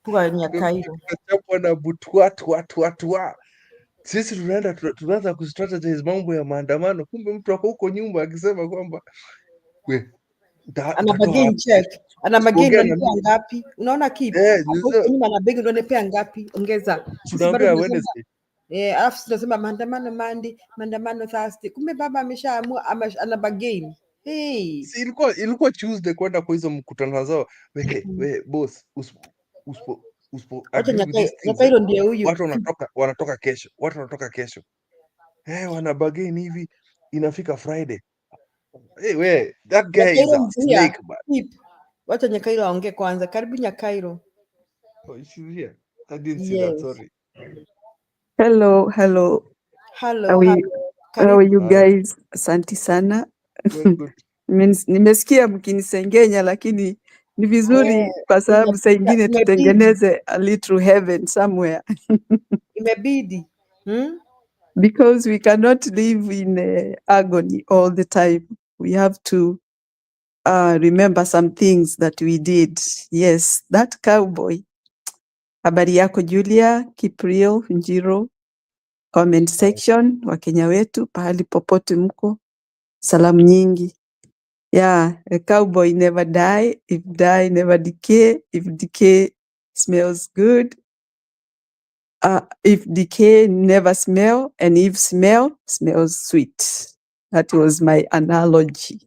[SPEAKER 5] Kuwa Nyakairo.
[SPEAKER 4] Kachapwa na butwa. Sisi tunaanza kustrategize mambo ya maandamano, kumbe mtu ako huko nyumba akisema kwamba
[SPEAKER 5] ana bargain check, ana bargain unanipea ngapi? Unaona kipi? Hapo nyuma ana bargain unanipea ngapi? Ongeza.
[SPEAKER 4] Tunaambia Wednesday.
[SPEAKER 5] Alafu tunasema maandamano Monday, maandamano Thursday. Kumbe baba ameshaamua ana bargain. Hey.
[SPEAKER 4] Si ilikuwa Tuesday kwenda kwa hizo mkutano zao. We boss, uspo agree with these things. Watu wanatoka kesho. Wana bargain hivi, inafika Friday. Hey, that guy is a snake, man.
[SPEAKER 5] Wacha Nyakairo aongee kwanza. Karibu Nyakairo.
[SPEAKER 4] Oh, she's here. I didn't see that, sorry.
[SPEAKER 11] Hello. How are you guys? Asante sana.
[SPEAKER 4] Good.
[SPEAKER 11] Nimesikia mkinisengenya, lakini ni vizuri kwa sababu saa ingine tutengeneze a little heaven somewhere.
[SPEAKER 5] Imebidi.
[SPEAKER 11] Because we cannot live in agony all the time. We have to remember some things that we did. Yes, that cowboy. Habari yako Julia, Kipril, Njiro, comment section, Wakenya wetu, pahali popote mko, salamu nyingi. Yeah, a cowboy never die, if die never decay, if decay smells good, if decay never smell, and if smell, smells sweet. That was my analogy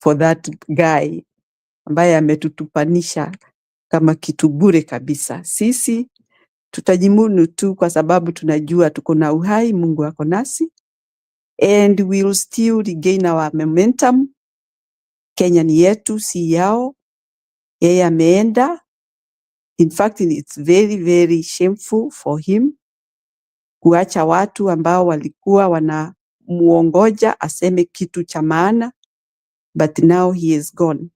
[SPEAKER 11] for that guy. ambaye ametutupanisha kama kitu bure kabisa. Sisi tutajimunu tu kwa sababu tunajua tuko na uhai, Mungu ako nasi, and we will still regain our momentum. Kenya ni yetu, si yao. Yeye ameenda. In fact, it's very, very shameful for him kuacha watu ambao walikuwa wanamuongoja aseme kitu cha maana, but now he is gone.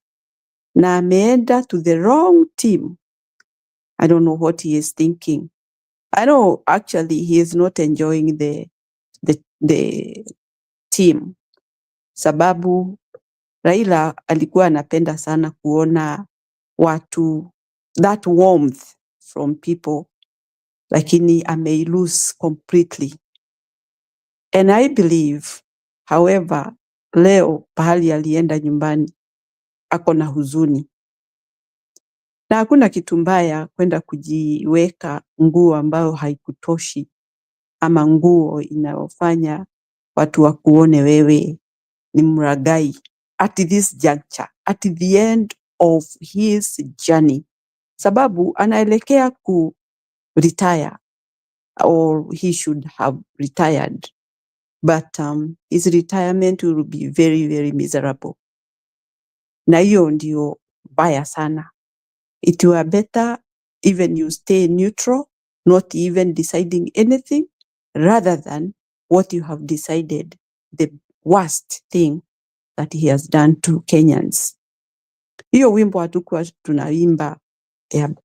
[SPEAKER 11] Na ameenda to the wrong team. I don't know what he is thinking. I know actually he is not enjoying the team. Sababu Raila alikuwa anapenda sana kuona watu, that warmth from people, lakini ameilose completely. And I believe, however, leo pahali alienda nyumbani, ako na huzuni. Na hakuna kitu mbaya kwenda kujiweka nguo ambayo haikutoshi, ama nguo inayofanya watu wakuone wewe ni mragai at this juncture, at the end of his journey. Sababu anaelekea ku retire, or he should have retired. But his retirement will be very, very miserable. Na hiyo ndio baya sana. It were better even you stay neutral, not even deciding anything, rather than what you have decided, the worst thing that he has done to Kenyans. Hiyo wimbo hatukuwa tunaimba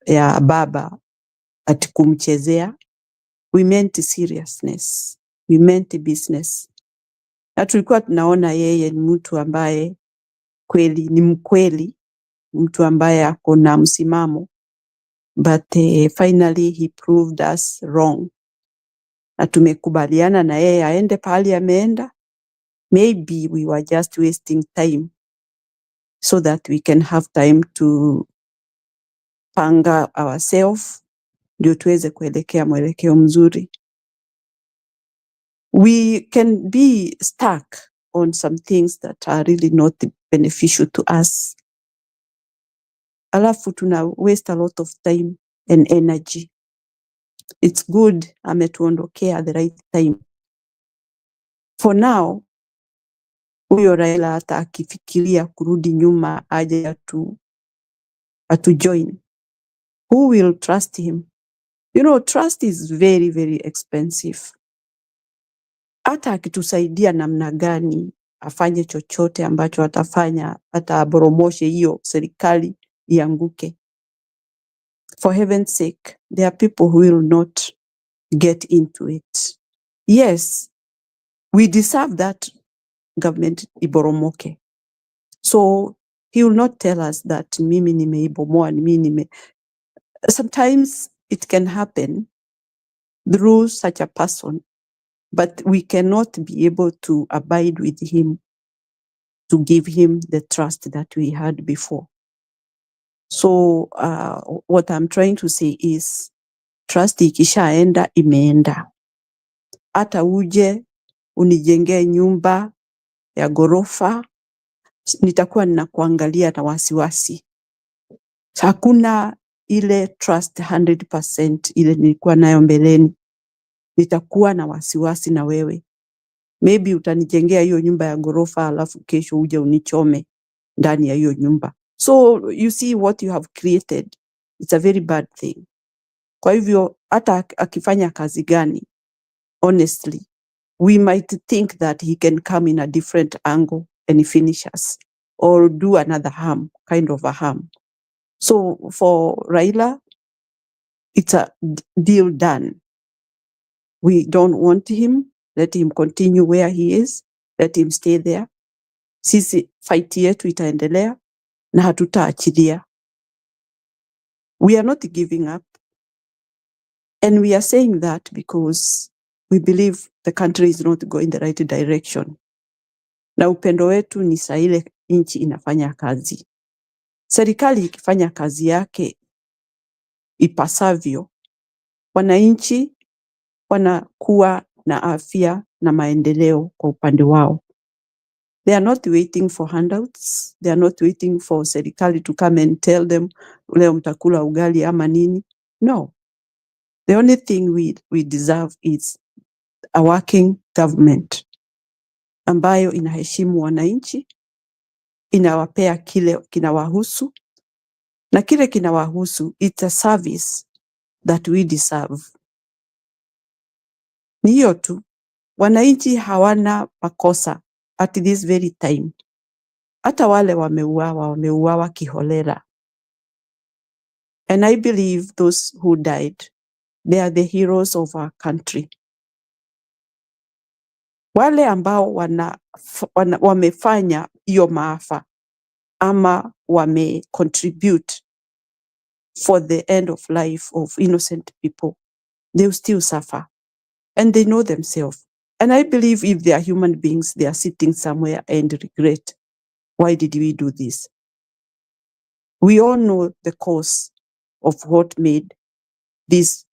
[SPEAKER 11] ya baba ati kumchezea. We meant seriousness. We meant business. Na tulikuwa tunaona yeye ni mtu ambaye kweli ni mkweli, mtu ambaye ako na msimamo. But finally he proved us wrong. Na tumekubaliana na yeye aende pahali ameenda. Maybe we were just wasting time so that we can have time to panga ourselves ndio tuweze kuelekea mwelekeo mzuri. We can be stuck on some things that are really not beneficial to us. Alafu tuna waste a lot of time and energy. It's good ametuondokea at the right time. For now, huyo Raila hata akifikiria kurudi nyuma aje atu join. Who will trust him? You know, trust is very, very expensive. Hata akitusaidia namna gani afanye chochote ambacho atafanya, hata aboromoshe hiyo serikali ianguke. For heaven's sake, there are people who will not get into it. Yes, we deserve that government iboromoke. So he will not tell us that mimi nimeibomoa, Sometimes it can happen through such a person, but we cannot be able to abide with him to give him the trust that we had before. So what I'm trying to say is, trust ikishaenda imeenda. Hata uje unijengee nyumba ya ghorofa, nitakuwa ninakuangalia na wasiwasi. Hakuna ile trust 100% ile nilikuwa nayo mbeleni. Nitakuwa na wasiwasi na wewe. Maybe utanijengea hiyo nyumba ya ghorofa alafu kesho uje unichome ndani ya hiyo nyumba. So you see what you have created. It's a very bad thing. Kwa hivyo hata akifanya kazi gani, honestly, we might think that he can come in a different angle and finish us, or do another harm, kind of a harm. So for Raila, it's a deal done. We don't want him. Let him continue where he is. Let him stay there. Sisi fight yetu itaendelea na hatutaachilia. We are not giving up. And we are saying that because we believe the country is not going the right direction. Na upendo wetu ni saa ile nchi inafanya kazi. Serikali ikifanya kazi yake ipasavyo, wananchi wanakuwa na afya na maendeleo kwa upande wao. They are not waiting for handouts. They are not waiting for serikali to come and tell them, leo mtakula ugali ama nini. No. The only thing we deserve is a working government ambayo inaheshimu wananchi, inawapea kile kinawahusu, na kile kinawahusu, it's a service that we deserve. Ni hiyo tu. Wananchi hawana makosa at this very time. Hata wale wameuawa kiholela. And I believe those who died, they are the heroes of our country. Wale ambao wamefanya hiyo maafa ama contribute for the end of life of innocent people, they will still suffer. And they know themselves. And I believe if they are human beings, they are sitting somewhere and regret, why did we do this? We all know the cause of what made this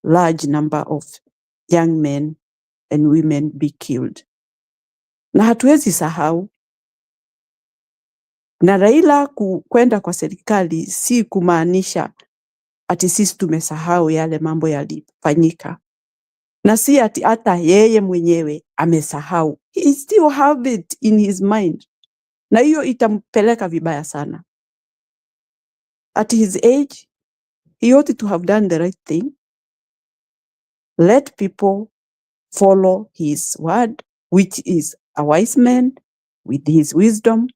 [SPEAKER 11] large number of young men and women be killed. Na hatuwezi sahau. Na Raila kwenda kwa serikali si kumaanisha ati sisi tumesahau yale mambo yalifanyika. Na si ati hata yeye mwenyewe amesahau. He still have it in his mind. Na hiyo itampeleka vibaya sana. At his age, he ought to have done the right thing. Let people follow his word, which is a wise man with his wisdom.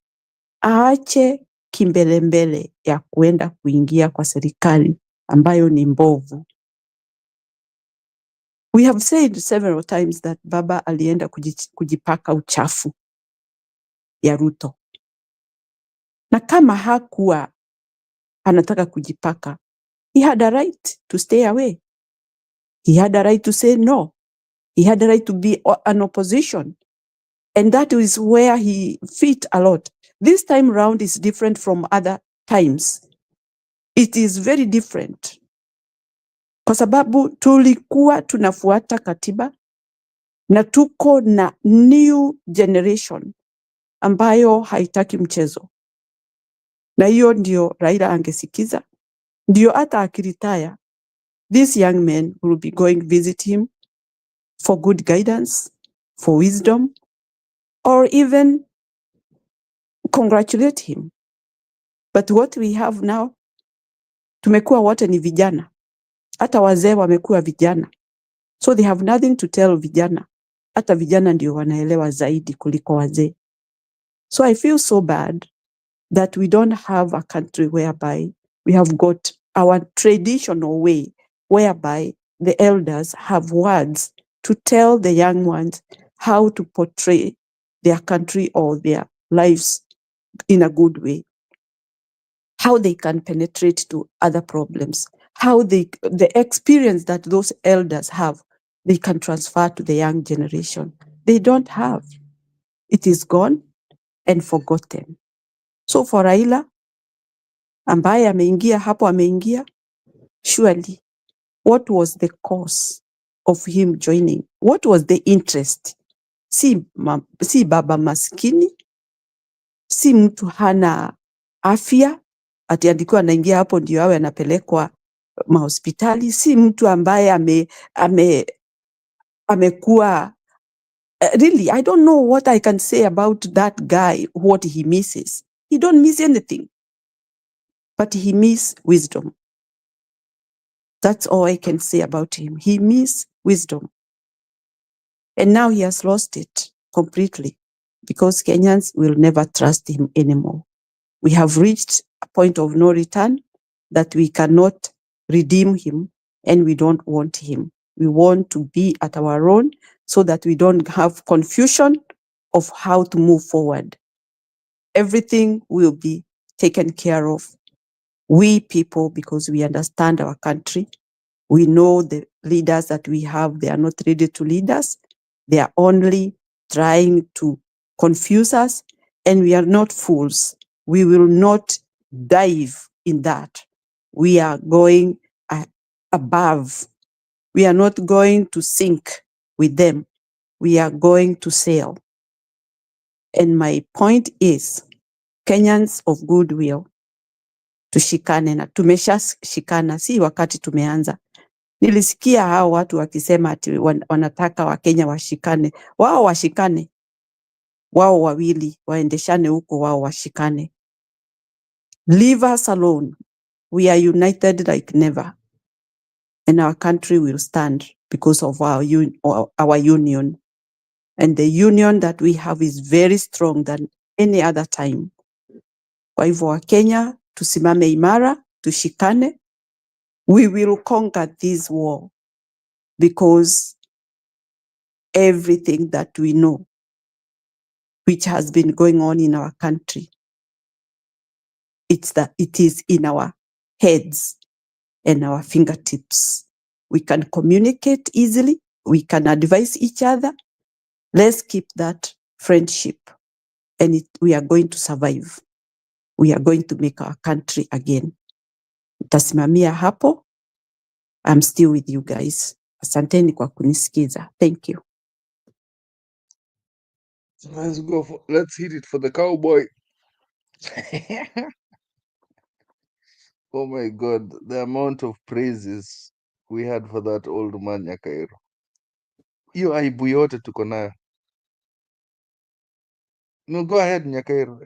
[SPEAKER 11] Aache kimbelembele ya kuenda kuingia kwa serikali ambayo ni mbovu. We have said several times that Baba alienda kujipaka uchafu ya Ruto. Na kama hakuwa anataka kujipaka, he had a right to stay away. He had a right to say no. He had a right to be an opposition. And that is where he fit a lot. This time round is different from other times. It is very different. Kwa sababu tulikuwa tunafuata katiba na tuko na new generation ambayo haitaki mchezo. Na hiyo ndio Raila angesikiza. Ndio hata akiritaya, this young man will be going visit him for good guidance, for wisdom, or even congratulate him. But what we have now, tumekuwa wote ni vijana. Hata wazee wamekuwa vijana. So they have nothing to tell vijana. Hata vijana ndio wanaelewa zaidi kuliko wazee. So I feel so bad that we don't have a country whereby we have got our traditional way, whereby the elders have words to tell the young ones how to portray their country or their lives in a good way, how they can penetrate to other problems, how the experience that those elders have, they can transfer to the young generation. They don't have. It is gone and forgotten. So for Raila, ambaye ameingia hapo ameingia, surely, what was the cause of him joining? What was the interest? Si baba maskini, si mtu hana afya, ati andikuwa anaingia hapo ndio awe anapelekwa mahospitali, si mtu ambaye amekuwa really, I don't know what I can say about that guy, what he misses. He don't miss anything, but he miss wisdom. That's all I can say about him. He miss wisdom. And now he has lost it completely because Kenyans will never trust him anymore. We have reached a point of no return that we cannot redeem him, and we don't want him. We want to be at our own so that we don't have confusion of how to move forward. Everything will be taken care of. We people, because we understand our country, we know the leaders that we have, they are not ready to lead us. They are only trying to confuse us, and we are not fools. We will not dive in that. We are going above. We are not going to sink with them. We are going to sail. And my point is, Kenyans of goodwill, tushikane na tumeshashikana, si wakati tumeanza. Nilisikia hao watu wakisema ati wanataka Wakenya washikane. Wao washikane, wao wawili waendeshane huko, wao washikane. Leave us alone. We are united like never, and our country will stand because of our union. And the union that we have is very strong than any other time. Kwa hivyo Wakenya tusimame imara, tushikane. We will conquer this war because everything that we know which has been going on in our country, it is in our heads and our fingertips. We can communicate easily. We can advise each other. Let's keep that friendship, and we are going to survive. We are going to make our country again. Tasimamia hapo. I'm still with you guys. Asanteni kwa kunisikiza. Thank you.
[SPEAKER 4] Let's hit it for the cowboy. Oh my God, the amount of praises we had for that old man Nyakairo. Hiyo aibu yote tuko nayo. No, go ahead Nyakairo.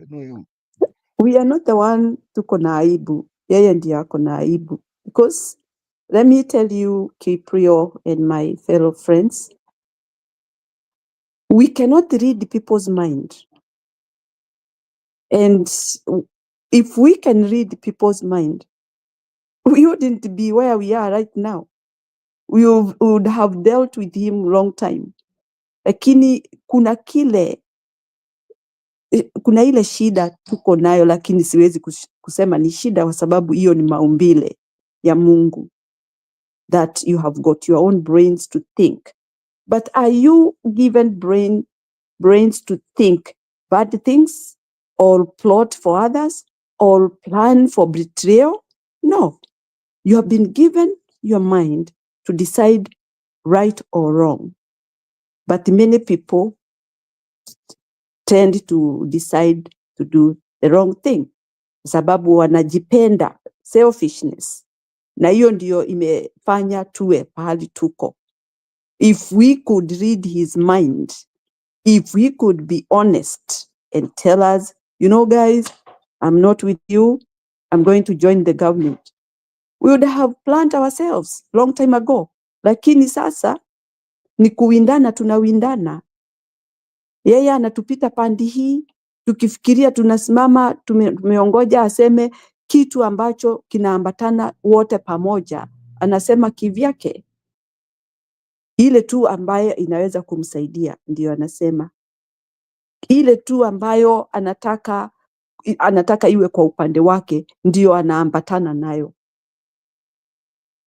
[SPEAKER 11] We are not the one tuko na aibu. Yeye ndiye ako na aibu. Because let me tell you, Kiprio and my fellow friends, we cannot read people's mind. And if we can read people's mind, we wouldn't be where we are right now. We would have dealt with him long time. Lakini kuna ile shida tuko nayo, lakini siwezi kusema ni shida kwa sababu hiyo ni maumbile ya Mungu. That you have got your own brains to think. But are you given brains to think bad things or plot for others or plan for betrayal? No. You have been given your mind to decide right or wrong. But many people tend to decide to do the wrong thing. Sababu wanajipenda, selfishness. Na hiyo ndio imefanya tuwe pahali tuko. If we could read his mind, if we could be honest and tell us, you know guys, I'm not with you, I'm going to join the government, we would have planned ourselves long time ago. Lakini sasa ni kuwindana, tunawindana. Yeye anatupita pandi hii, tukifikiria tunasimama, tumeongoja aseme kitu ambacho kinaambatana wote pamoja. Anasema kivyake. Ile tu ambayo inaweza kumsaidia ndio anasema. Ile tu ambayo anataka iwe kwa upande wake ndio anaambatana nayo.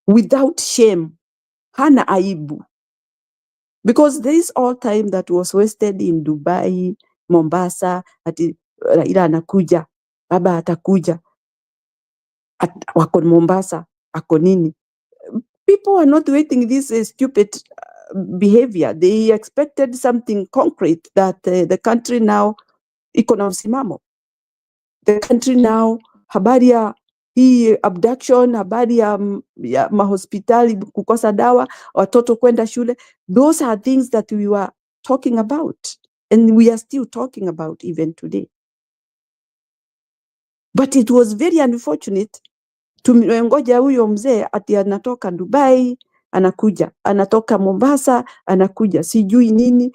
[SPEAKER 11] Without shame, hana aibu. Because there is all time that was wasted in Dubai, Mombasa, ati Raila anakuja, baba atakuja, wako Mombasa, ako nini. People are not waiting this stupid behavior. They expected something concrete that the country now iko na msimamo. The country now, habari ya hii abduction, habari ya mahospitali kukosa dawa, watoto kwenda shule, those are things that we were talking about and we are still talking about even today. But it was very unfortunate. Tumengoja huyo mzee ati anatoka Dubai, anakuja, anatoka Mombasa, anakuja, sijui nini,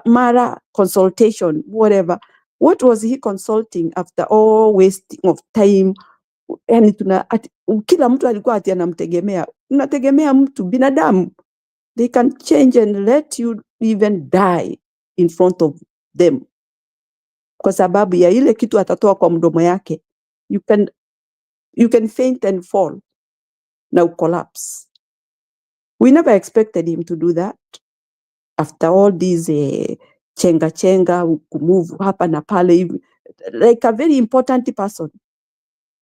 [SPEAKER 11] mara consultation, whatever. What was he consulting after all wasting of time? Yani kila mtu alikuwa ati anamtegemea. Unategemea mtu, binadamu. They can change and let you even die in front of them. Kwa sababu ya ile kitu atatoa kwa mdomo yake. You can faint and fall. Now collapse. We never expected him to do that. After all these chenga, move hapa na pale, like a very important person.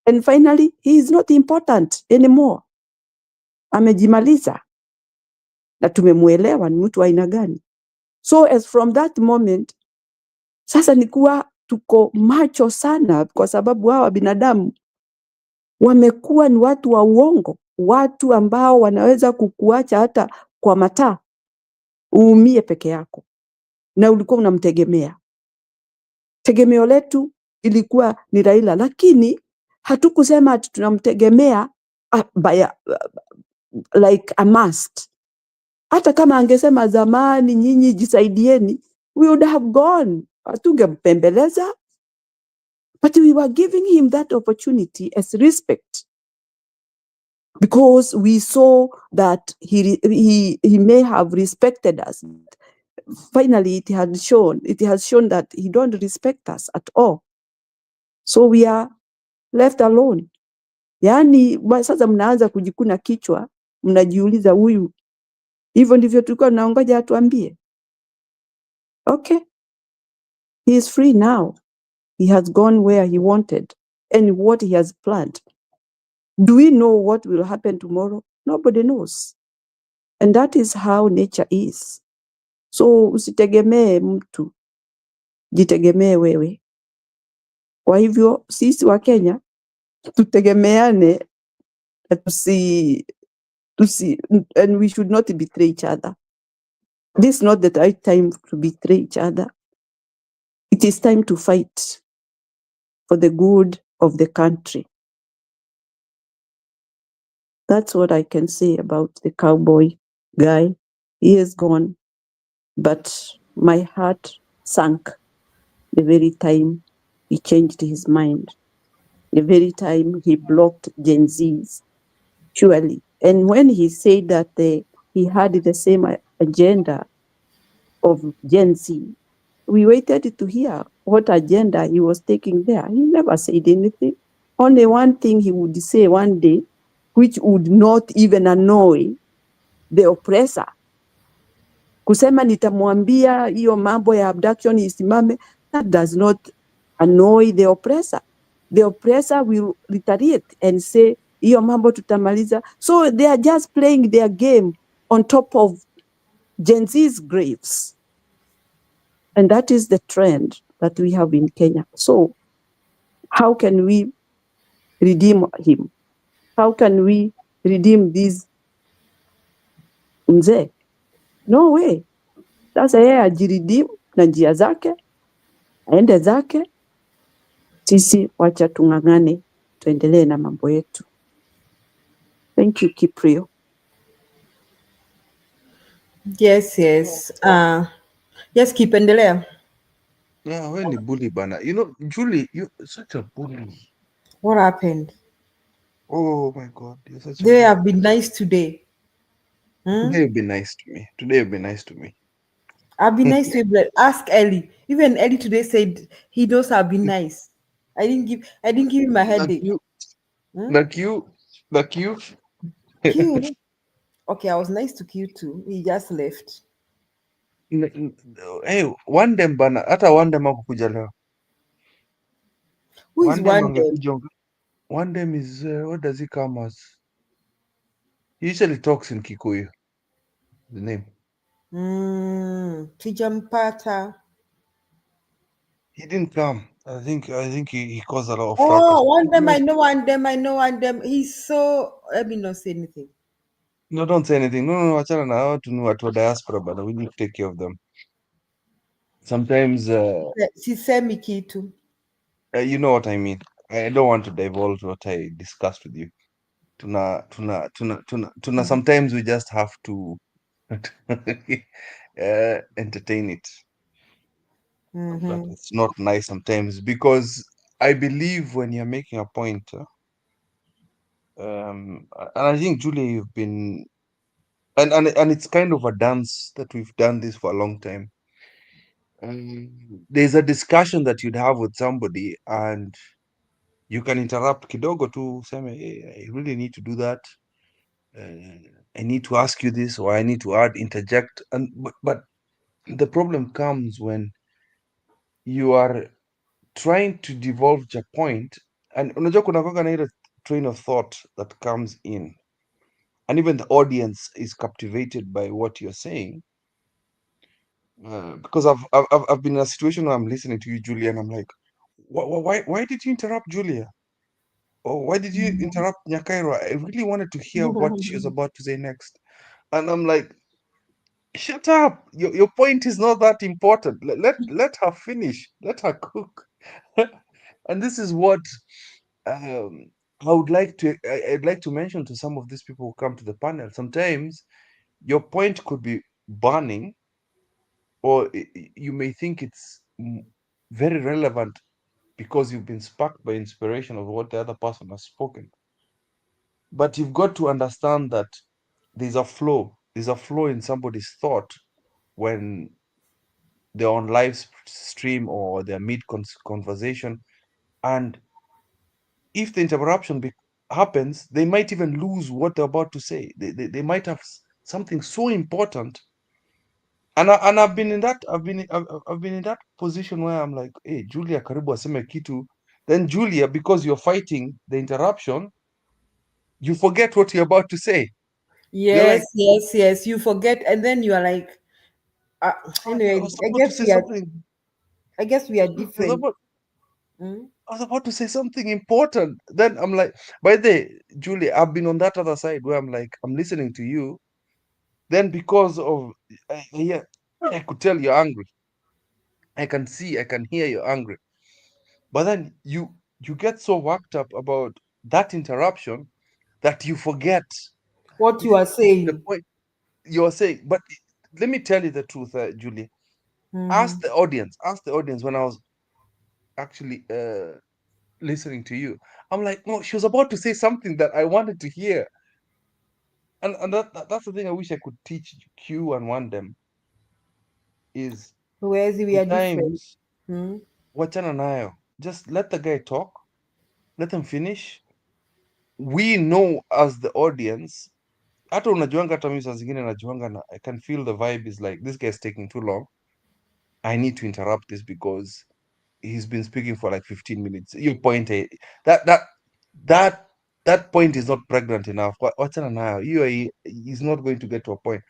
[SPEAKER 11] And finally, he is not important anymore. Amejimaliza. Na tumemuelewa ni mtu aina gani. So as from that moment, Sasa ni kuwa tuko macho sana, kwa sababu hawa binadamu wamekuwa ni watu wa uongo, watu ambao wanaweza kukuacha hata kwa mataa uumie peke yako na ulikuwa unamtegemea. Tegemeo letu ilikuwa ni Raila, lakini hatukusema ati tunamtegemea like a must. Hata kama angesema zamani, nyinyi jisaidieni, we would have gone. Hatungempembeleza, but we were giving him that opportunity as respect, because we saw that he may have respected us. Finally, it has shown that he don't respect us at all. So we are left alone. Yani sasa mnaanza kujikuna kichwa, mnajiuliza huyu, hivyo ndivyo tulikuwa tunaongoja atuambie? Okay, he is free now. He has gone where he wanted and what he has planned. Do we know what will happen tomorrow? Nobody knows. And that is how nature is. So usitegemee mtu, jitegemee wewe. Kwa hivyo sisi wa Kenya tutegemeane, and we should not betray each other. This is not the right time to betray each other. It is time to fight for the good of the country. That's what I can say about the cowboy guy. He is gone, but my heart sank the very time he changed his mind, the very time he blocked Gen Zs, surely. And when he said that he had the same agenda of Gen Z, we waited to hear what agenda he was taking there. He never said anything. Only one thing he would say one day, which would not even annoy the oppressor. Kusema nitamwambia hiyo mambo ya abduction isimame, that does not annoy the oppressor. The oppressor will retaliate and say hiyo mambo tutamaliza. So they are just playing their game on top of Gen Z's graves. And that is the trend that we have in Kenya. So how can we redeem him? How can we redeem this mzee? No way. Sasa yeye ajiredeem na njia zake, aende zake. Sisi wacha tung'ang'ane, tuendelee na mambo yetu. Thank you, Kiprio.
[SPEAKER 5] Yes. Yes, kipendelea.
[SPEAKER 4] Yeah, we ni bully bana. You know, Julie, you're such a bully.
[SPEAKER 5] What happened?
[SPEAKER 4] Oh my God, you're such a
[SPEAKER 5] They
[SPEAKER 4] bully.
[SPEAKER 5] have been nice today.
[SPEAKER 4] Today you've been nice to me. Today you've been nice to me.
[SPEAKER 5] I've been nice to you, but ask Ellie. Even Ellie today said he knows I've been nice. I didn't give him a headache.
[SPEAKER 4] Like you.
[SPEAKER 5] Q. Okay, I was nice to Q too. He just left.
[SPEAKER 4] Hey, one dem bana, hata one dem hakukuja leo.
[SPEAKER 5] Who is one dem?
[SPEAKER 4] One dem is what does he come as? He usually talks in Kikuyu. The name.
[SPEAKER 5] Sijampata.
[SPEAKER 4] He didn't come. I think he caused a lot of
[SPEAKER 5] Oh, one dem. I know one dem. He's so. Let me not say anything.
[SPEAKER 4] No, don't say anything. No, achana na hao tu ni watu wa diaspora, but we need to take care of them. Sometimes
[SPEAKER 5] Sisemi kitu.
[SPEAKER 4] You know what I mean. I don't want to divulge what I discussed with you. Sometimes we just have to entertain it. But it's not nice sometimes, because I believe when you're making a point, and I think, Julie, you've been, and it's kind of a dance that we've done this for a long time. There's a discussion that you'd have with somebody, and you can interrupt kidogo to say, hey, I really need to do that. I need to ask you this, or I need to interject. But the problem comes when you are trying to divulge a point, and unajua kunakuwanga na ile train of thought that comes in, and even the audience is captivated by what you're saying. Because I've been in a situation where I'm listening to you, Julia, and I'm like, why did you interrupt Julia? Or why did you interrupt Nyakairo? I really wanted to hear what she was about to say next. And I'm like, shut up. Your point is not that important. Let her finish. Let her cook. And this is what um, I'd like to mention to some of these people who come to the panel. Sometimes your point could be burning, or you may think it's very relevant because you've been sparked by inspiration of what the other person has spoken. But you've got to understand that there's a flow. There's a flow in somebody's thought when they're on live stream or they're mid conversation. And if the interruption happens, they might even lose what they're about to say. They might have something so important. And I've been in that I've been in that position where I'm like, hey, Julia karibu aseme kitu. Then Julia, because you're fighting the interruption, you forget what you're about to say. You're
[SPEAKER 5] Yes,
[SPEAKER 4] like,
[SPEAKER 5] yes, yes. You forget, and then you are like,
[SPEAKER 4] I
[SPEAKER 5] anyway.
[SPEAKER 4] was about to say something.
[SPEAKER 5] I guess we are
[SPEAKER 4] I was
[SPEAKER 5] different.
[SPEAKER 4] about, I was about to say something important. Then I'm like, by the way, Julie, I've been on that other side where I'm like, I'm listening to you. Then because of, yeah, I could tell you're angry. I can see, I can hear you're angry. But then you get so worked up about that interruption that you forget
[SPEAKER 5] What you are
[SPEAKER 4] the
[SPEAKER 5] saying.
[SPEAKER 4] point you're saying. But let me tell you the truth, Julie. Ask the audience when I was actually listening to you. I'm like, no, she was about to say something that I wanted to hear. And that's the thing I wish I could teach Q and one them is
[SPEAKER 5] Whereas we are different.
[SPEAKER 4] sometimes wachana nayo. Just let the guy talk, let him finish. We know as the audience, hata unajuanga hata mimi saa zingine najuanga na I can feel the vibe is like this guy is taking too long. I need to interrupt this because he's been speaking for like 15 minutes. Your point, that that that that point is not pregnant enough. Wachana nayo. He's not going to get to a point.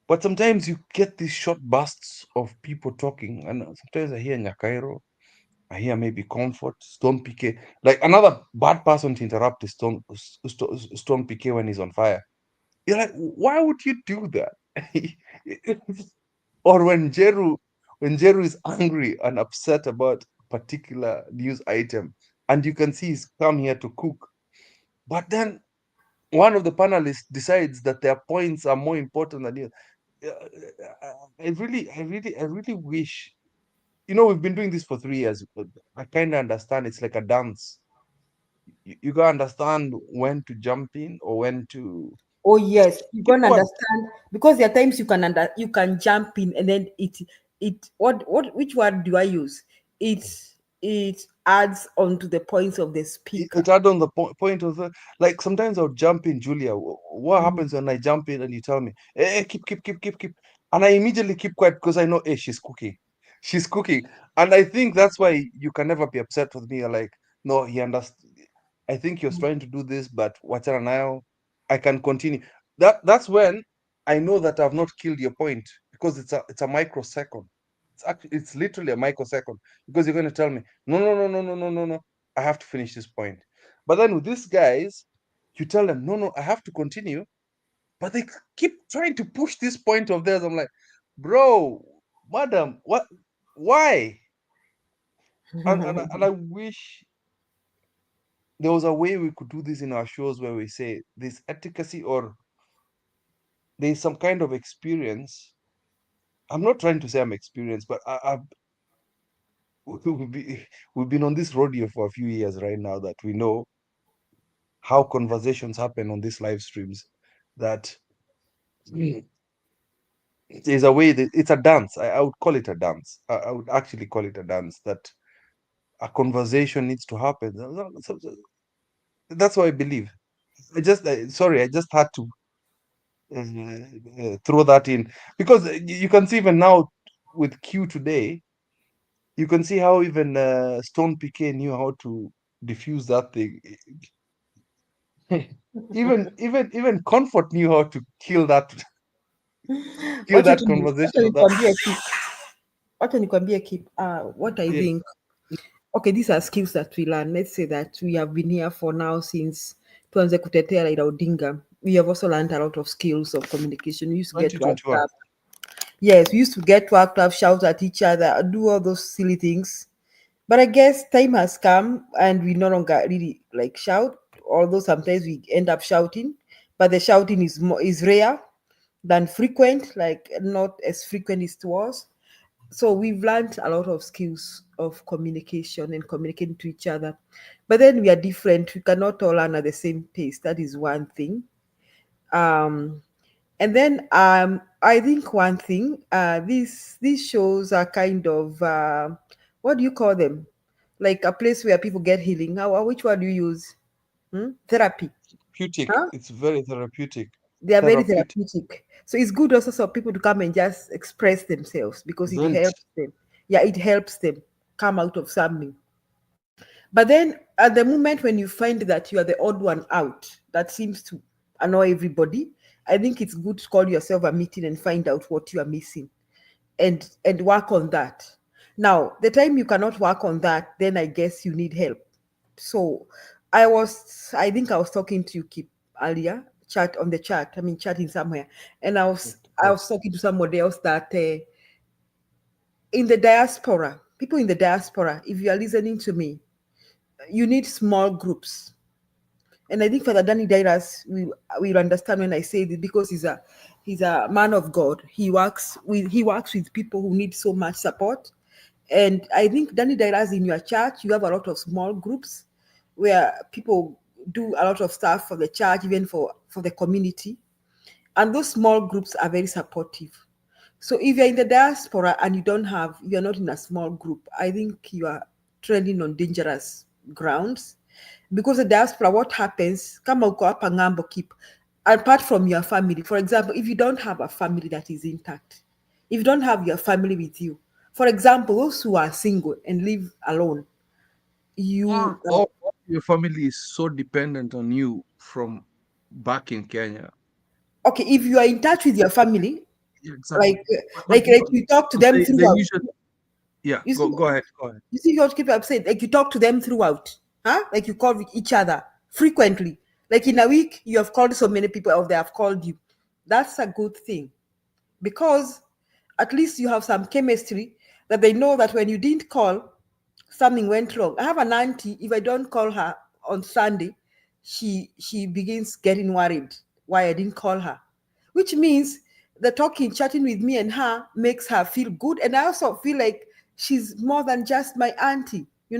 [SPEAKER 4] But sometimes you get these short bursts of people talking, and sometimes I hear Nyakairo, I hear maybe Comfort, Stone PK. Like another bad person to interrupt is Stone PK when he's on fire. You're like, why would you do that? Or when Jeru is angry and upset about a particular news item, and you can see he's come here to cook. But then one of the panelists decides that their points are more important than you. I really wish, we've been doing this for 3 years. But I kind of understand it's like a dance. You gotta understand when to jump in or when to
[SPEAKER 5] Oh yes, you
[SPEAKER 4] keep
[SPEAKER 5] can
[SPEAKER 4] quiet.
[SPEAKER 5] understand, because there are times you can jump in, and then which word do I use? It adds on to the points of the speaker.
[SPEAKER 4] It add on the point of like sometimes I'll jump in, Julia. What happens when I jump in and you tell me, hey, keep, and I immediately keep quiet because I know, hey, she's cooking, and I think that's why you can never be upset with me. You're like, no, he understands. I think he was trying to do this, but wachana now, I can continue. That's when I know that I've not killed your point because it's a microsecond. It's literally a microsecond because you're going to tell me, no, I have to finish this point. But then with these guys, you tell them, no, I have to continue, but they keep trying to push this point of theirs. I'm like, bro, madam, what? Why? And I wish there was a way we could do this in our shows where we say this efficacy or there's some kind of experience. I'm not trying to say I'm experienced, but we've been on this rodeo for a few years right now that we know how conversations happen on these live streams. That there's a way that it's a dance. I would call it a dance. I would actually call it a dance that a conversation needs to happen. That's what I believe. Sorry, I just had to throw that in because you can see even now with Q today, you can see how even Stone PK knew how to diffuse that thing. Even Comfort knew how to kill that
[SPEAKER 5] What you
[SPEAKER 4] conversation of that.
[SPEAKER 5] nikwambie kitu. Wacha nikwambie keep what I think. Okay, these are skills that we learn. Let's say that we have been here for now since tuanze kutetea Raila Odinga. We have also learned a lot of skills of communication. We used to get worked
[SPEAKER 4] 2021.
[SPEAKER 5] up. Yes, we used to get worked up, shout at each other, do all those silly things. But I guess time has come and we no longer really like shout, although sometimes we end up shouting, but the shouting is rare than frequent, like not as frequent as it was. So we've learned a lot of skills of communication and communicating to each other. But then we are different. We cannot all learn at the same pace. That is one thing. And then I think one thing, these shows are kind of what do you call them? Like a place where people get healing. Which one do you use? Therapy.
[SPEAKER 4] Therapeutic.
[SPEAKER 5] Huh?
[SPEAKER 4] It's very therapeutic.
[SPEAKER 5] They are very
[SPEAKER 4] Therapeutic.
[SPEAKER 5] therapeutic. So it's good also for people to come and just express themselves because it
[SPEAKER 4] Vent.
[SPEAKER 5] helps them. Yeah, it helps them come out of something. But then at the moment when you find that you are the odd one out, that seems to annoy everybody, I think it's good to call yourself a meeting and find out what you are missing and work on that. Now, the time you cannot work on that, then I guess you need help. So I think I was talking to you, Kip, earlier, chatting somewhere, and I was talking to somebody else that in the diaspora, people in the diaspora, if you are listening to me, you need small groups. And I think Father Danny Dairas will understand when I say this because he's a man of God. He works with people who need so much support. And I think Danny Dairas, in your church, you have a lot of small groups where people do a lot of stuff for the church, even for the community. And those small groups are very supportive. So if you're in the diaspora and you're not in a small group, I think you are treading on dangerous grounds. Because the diaspora, what happens, kama uko hapa ng'ambo, keep, apart from your family, for example, if you don't have a family that is intact, if you don't have your family with you, for example, those who are single and live alone,
[SPEAKER 4] Or your family is so dependent on you from back in Kenya.
[SPEAKER 5] Okay, if you are in touch with your family,
[SPEAKER 4] yeah, exactly.
[SPEAKER 5] like you talk to them throughout.
[SPEAKER 4] Go ahead.
[SPEAKER 5] You see what keep upset, like you talk to them throughout, like you call each other frequently. Like in a week, you have called so many people, or they have called you. That's a good thing, because at least you have some chemistry that they know that when you didn't call, something went wrong. I have an auntie, if I don't call her on Sunday, she begins getting worried why I didn't call her, which means the chatting with me and her makes her feel good. And I also feel like she's more than just my auntie, she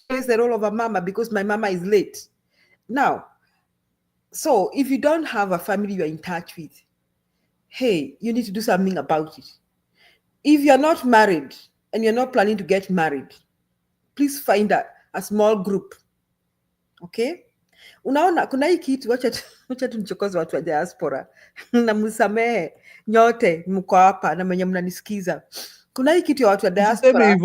[SPEAKER 5] plays the role of a mama because my mama is late. Now, so if you don't have a family you're in touch with, hey, you need to do something about it. If you're not married and you're not planning to get married, please find a small group. Okay? Unaona kuna hii kitu, wacha tumchokoze watu wa diaspora na msamehe nyote mko hapa na mwenye mnanisikiza. Kuna hii kitu ya watu wa diaspora.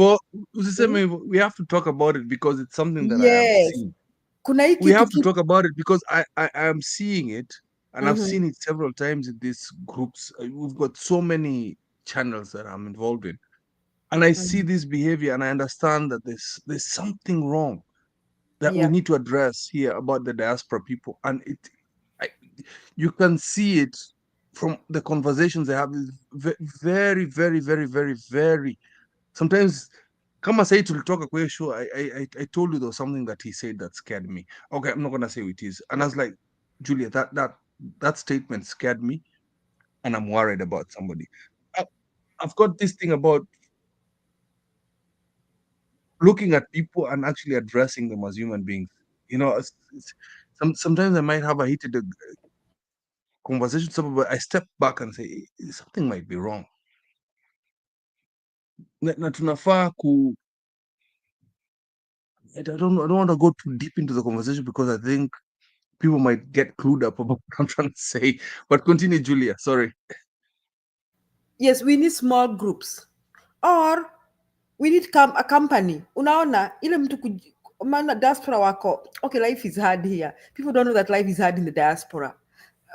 [SPEAKER 4] Usiseme hivyo. We have to talk about it because it's something that I have seen.
[SPEAKER 5] Kuna hii
[SPEAKER 4] We have
[SPEAKER 5] kitu
[SPEAKER 4] to talk about it because I am seeing it, and I've seen it several times in these groups. We've got so many channels that I'm involved in, and I see this behavior, and I understand that there's something wrong that we need to address here about the diaspora people, and you can see it from the conversations they have. Very, very, very, very, very. Sometimes, kama say tulitoka kwa hiyo show, I told you there was something that he said that scared me. Okay, I'm not gonna say who it is, and I was like, Julia, that statement scared me, and I'm worried about somebody. I've got this thing about looking at people and actually addressing them as human beings. Sometimes I might have a heated conversation, but I step back and say something might be wrong. Na tunafaa ku I don't want to go too deep into the conversation because I think people might get clued up about what I'm trying to say. But continue, Julia. Sorry.
[SPEAKER 5] Yes, we need small groups, or we need a company. Unaona ile mtu maana diaspora wako. Okay, life is hard here. People don't know that life is hard in the diaspora.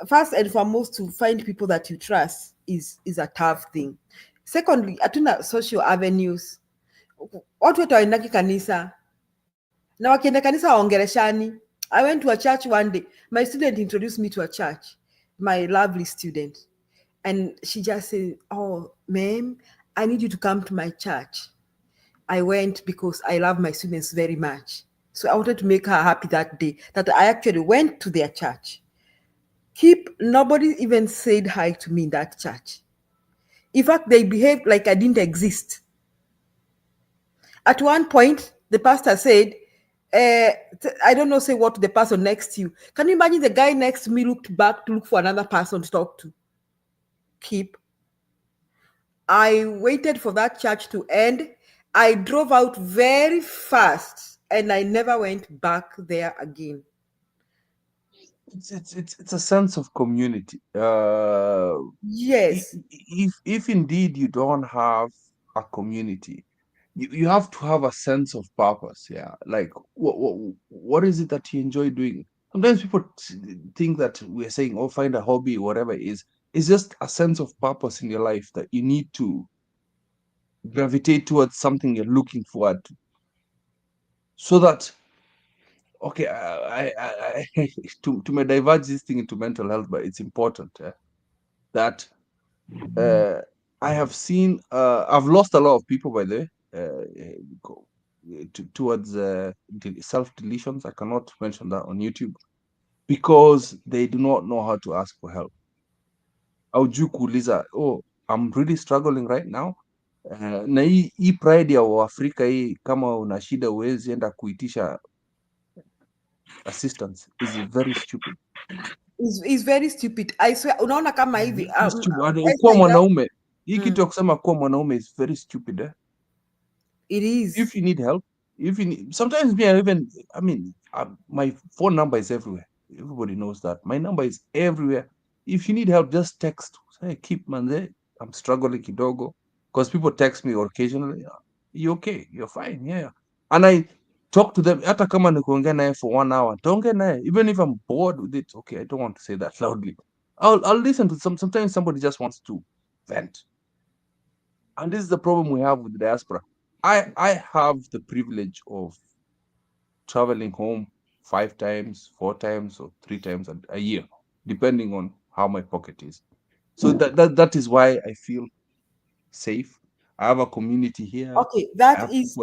[SPEAKER 5] First and foremost, to find people that you trust is a tough thing. Secondly, hatuna social avenues. Watu wetu waendaki kanisa na wakienda kanisa waongeleshani. I went to a church one day. My student introduced me to a church, my lovely student. And she just said, "Oh, ma'am, I need you to come to my church." I went because I love my students very much. So I wanted to make her happy that day, that I actually went to their church. Nobody even said hi to me in that church. In fact, they behaved like I didn't exist. At one point, the pastor said, I don't know, say what to the person next to you. Can you imagine the guy next to me looked back to look for another person to talk to? I waited for that church to end. I drove out very fast and I never went back there again.
[SPEAKER 4] It's a sense of community.
[SPEAKER 5] Yes.
[SPEAKER 4] If indeed you don't have a community, you have to have a sense of purpose. Yeah, like what is it that you enjoy doing? Sometimes people think that we're saying, "Oh, find a hobby," whatever it is. It's just a sense of purpose in your life that you need to gravitate towards something you're looking forward to, so that okay, to may diverge this thing into mental health, but it's important that I have seen. I've lost a lot of people by the towards self deletions. I cannot mention that on YouTube because they do not know how to ask for help. Aujui kuuliza, oh, I'm really struggling right now. Na hii pride ya Waafrika hii, kama una shida uwezi enda kuitisha assistance is very stupid.
[SPEAKER 5] Is very stupid. I swear, unaona kama hivi.
[SPEAKER 4] Kuwa mwanaume, hii kitu ya kusema kuwa mwanaume is very stupid.
[SPEAKER 5] It is.
[SPEAKER 4] If you need help, sometimes my phone number is everywhere. Everybody knows that. My number is everywhere. If you need help, just text. Say, keep manze, I'm struggling kidogo. Because people text me occasionally. You okay? You're fine. Yeah. And I talk to them. Hata kama ni kuongea naye for 1 hour. Taongea naye. Even if I'm bored with it. Okay, I don't want to say that loudly. I'll listen to sometimes somebody just wants to vent. And this is the problem we have with the diaspora. I have the privilege of traveling home 5 times, 4 times, or 3 times a year, depending on how my pocket is. So that is why I feel safe. I have a community here.
[SPEAKER 5] Okay, that is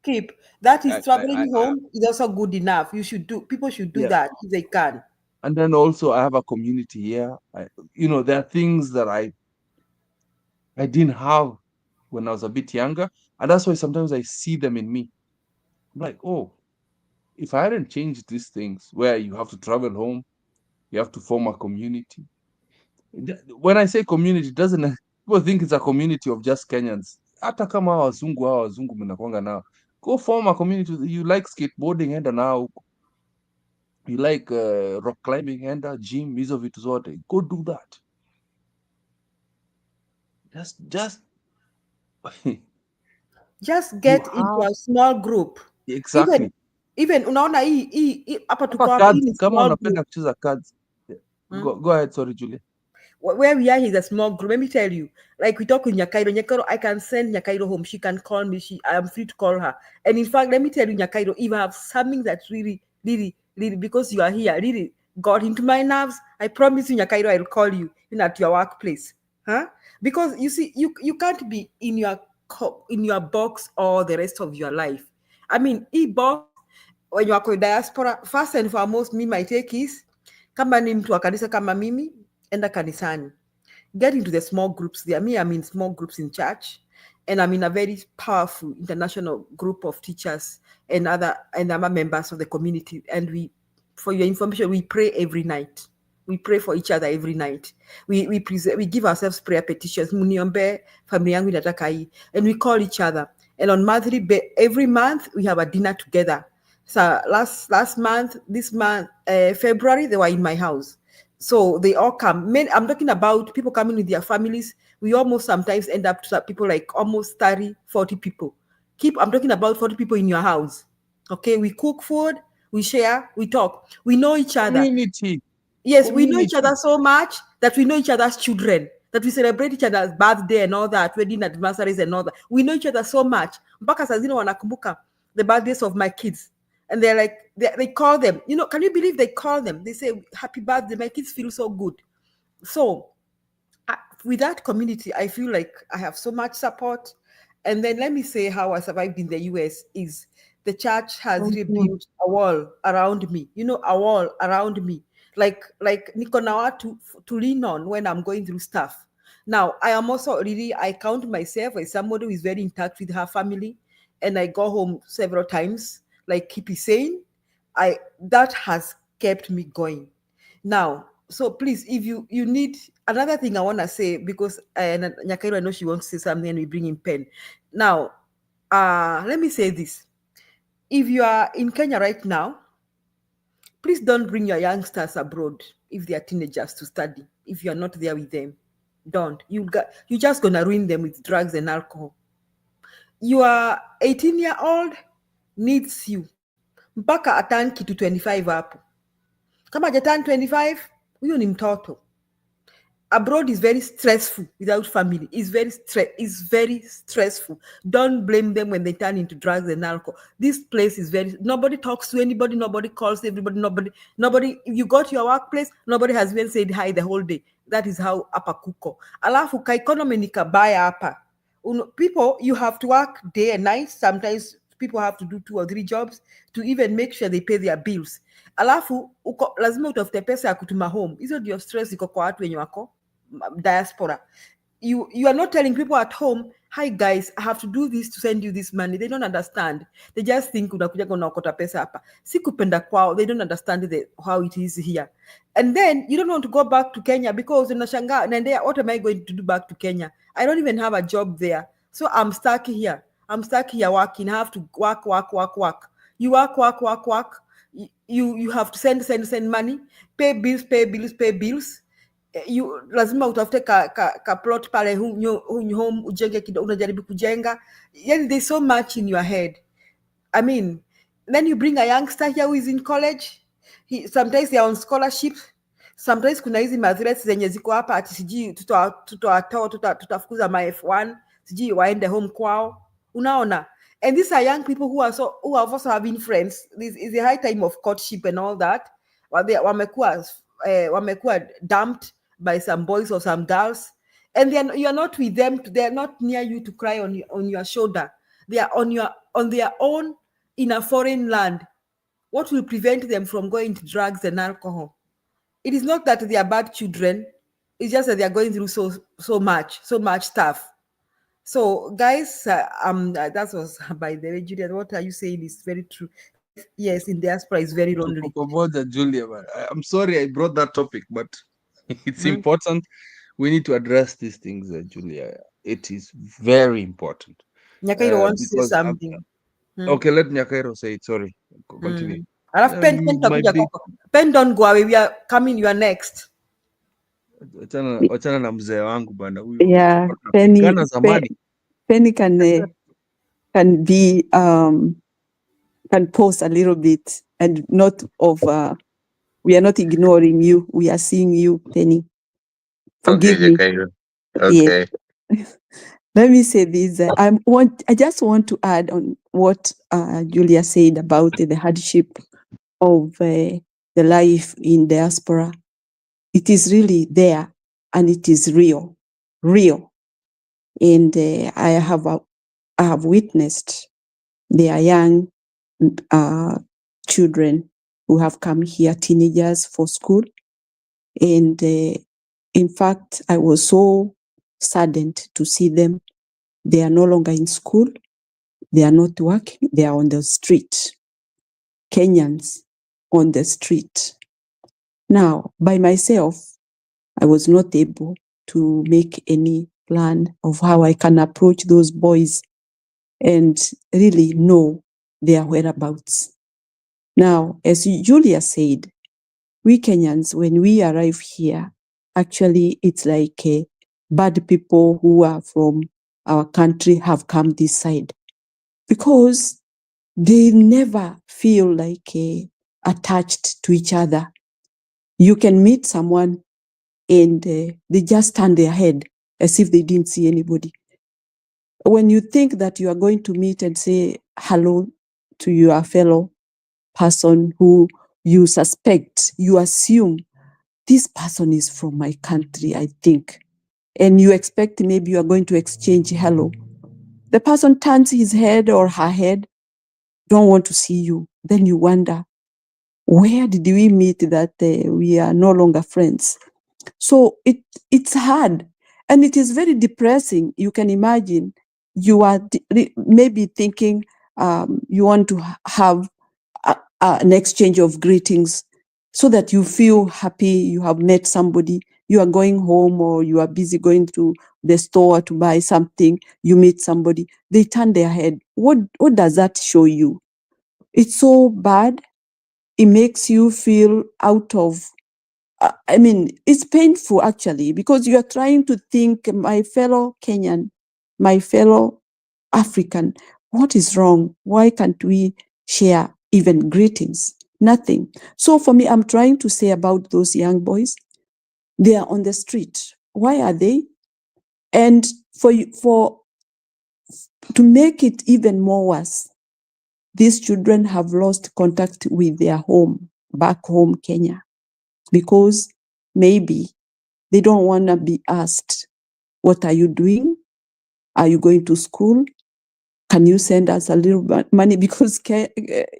[SPEAKER 5] keep. That is traveling home is also good enough. People should do that if they can.
[SPEAKER 4] And then also I have a community here. There are things that I didn't have when I was a bit younger, and that's why sometimes I see them in me. I'm like, oh, if I hadn't changed these things where you have to travel home, you have to form a community. When I say community, people think it's a community of just Kenyans. Hata kama wazungu mnakwanga nao. Go form a community. You like skateboarding, enda nao. You like rock climbing, enda gym, hizo vitu zote. Go do that.
[SPEAKER 5] Just get into a small group.
[SPEAKER 4] Exactly.
[SPEAKER 5] Even unaona hii hapa tuko
[SPEAKER 4] hapa hii kama unapenda kucheza cards. Go ahead, sorry Julia.
[SPEAKER 5] Where we are is a small group. Let me tell you, like we talk with Nyakairo, I can send Nyakairo home. She can call me. I am free to call her. And in fact, let me tell you, Nyakairo, if I have something that's really, really, really, because you are here, really got into my nerves, I promise you, Nyakairo, I'll call you at your workplace. Because you see, you can't be in your box all the rest of your life. I mean, e-box, when you are in diaspora, first and foremost, my take is, kama ni mtu wa kanisa kama mimi, enda kanisani. Get into the small groups there. I'm in small groups in church, and I'm in a very powerful international group of teachers and other members of the community. And for your information, we pray every night. We pray for each other every night. We give ourselves prayer petitions. Muniombe family yangu inataka hii, and we call each other. And on every month we have a dinner together. So last month, this month, February, they were in my house. So they all come. I'm talking about people coming with their families. We almost sometimes end up to people like almost 30, 40 people. I'm talking about 40 people in your house. Okay, we cook food, we share, we talk. We know each other.
[SPEAKER 4] Community.
[SPEAKER 5] Yes, we know each other so much that we know each other's children. that we celebrate each other's birthday and all that, wedding anniversaries and all that. We know each other so much. Mpaka saa zingine wanakumbuka the birthdays of my kids. And they're like, they call them, can you believe they call them? They say, happy birthday, my kids feel so good. So with that community, I feel like I have so much support. And then let me say how I survived in the US is the church has rebuilt a wall around me, a wall around me. Like niko na watu to lean on when I'm going through stuff. Now, I am also I count myself as somebody who is very in touch with her family. And I go home several times, like Kippy saying, that has kept me going. Now, so please, if you need another thing I want to say, because Nyakairo, I know she wants to say something and we bring in pen. Now, let me say this. If you are in Kenya right now, please don't bring your youngsters abroad if they are teenagers to study. If you are not there with them, don't. You're just going to ruin them with drugs and alcohol. Your 18-year-old needs you. Mpaka aturn kitu 25 hapo. Kama hajaturn 25, huyo ni mtoto. Abroad is very stressful without family. It's very stressful. Don't blame them when they turn into drugs and alcohol. This place is nobody talks to anybody, nobody calls everybody, nobody, if you go to your workplace, nobody has even said hi the whole day. That is how hapa kuko. Alafu ka economy ni kabaya hapa. People, you have to work day and night. Sometimes people have to do 2 or 3 jobs to even make sure they pay their bills. Alafu lazima utafute pesa ya kutuma home. Hizo ndio stress iko kwa watu wenye wako diaspora. You are not telling people at home, hi guys, I have to do this to send you this money. They don't understand. They just think unakuja unaokota pesa hapa. Si kupenda kwao. They don't understand how it is here. And then you don't want to go back to Kenya because unashangaa, what am I going to do back to Kenya? I don't even have a job there. So I'm stuck here. Working. I have to work. You work. You have to send money, pay bills. You lazima utafute ka plot pale home ujenge kidogo, unajaribu kujenga. There's so much in your head. I mean, then you bring a youngster here who is in college. Sometimes they are on scholarship. Sometimes kuna hizi mathreats zenye ziko hapa ati sijui tutafukuza ma F1, sijui waende home kwao. Unaona? And these are young people who are also having friends. This is a high time of courtship and all that. Wamekuwa dumped by some boys or some girls, and then you are not with them. They are not near you to cry on your shoulder. They are on their own in a foreign land. What will prevent them from going to drugs and alcohol? It is not that they are bad children. It's just that they are going through so much stuff. So, guys, that was, by the way, Julian, what are you saying is very true. Yes, in diaspora is very lonely.
[SPEAKER 4] Julia, I'm sorry I brought that topic, but it's important. We need to address these things, Julia. It is very important.
[SPEAKER 5] Nyakairo wants to say something.
[SPEAKER 4] Okay, let Nyakairo say it. Sorry. Continue.
[SPEAKER 5] Pen don't go away. We are coming. You are next.
[SPEAKER 4] Wachana na mzee wangu bana huyo.
[SPEAKER 11] Yeah, Penny can be can pause a little bit and not of we are not ignoring you. We are seeing you, Penny. Forgive me.
[SPEAKER 6] Okay.
[SPEAKER 11] Yes. Let me say this. I just want to add on what Julia said about the hardship of the life in diaspora. It is really there, and it is real. And I have witnessed their young children who have come here, teenagers for school. And in fact, I was so saddened to see them. They are no longer in school. They are not working. They are on the street. Kenyans on the street. Now, by myself, I was not able to make any plan of how I can approach those boys and really know their whereabouts. Now, as Julia said, we Kenyans, when we arrive here, actually it's like bad people who are from our country have come this side because they never feel like attached to each other. You can meet someone and they just turn their head as if they didn't see anybody. When you think that you are going to meet and say hello to your fellow person who you suspect, you assume this person is from my country, I think, and you expect maybe you are going to exchange hello. The person turns his head or her head, don't want to see you. Then you wonder, where did we meet that we are no longer friends? So it's hard, and it is very depressing. You can imagine you are maybe thinking you want to have an exchange of greetings so that you feel happy you have met somebody. You are going home or you are busy going to the store to buy something, you meet somebody, they turn their head. What does that show you? It's so bad. It makes you feel out of, I mean, it's painful actually, because you are trying to think, my fellow Kenyan, my fellow African, what is wrong? Why can't we share even greetings? Nothing. So for me, I'm trying to say about those young boys, they are on the street. Why are they? And to make it even more worse, these children have lost contact with their home, back home, Kenya, because maybe they don't want to be asked, what are you doing? Are you going to school? Can you send us a little money? Because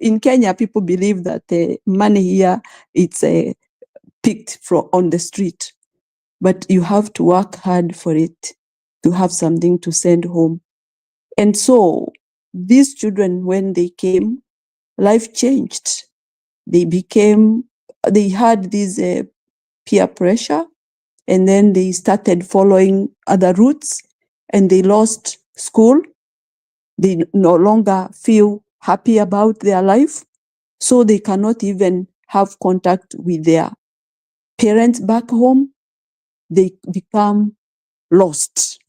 [SPEAKER 11] in Kenya, people believe that the money here, it's picked from on the street. But you have to work hard for it to have something to send home. And so these children, when they came, life changed. They had this peer pressure, and then they started following other routes, and they lost school. They no longer feel happy about their life, so they cannot even have contact with their parents back home. They become lost.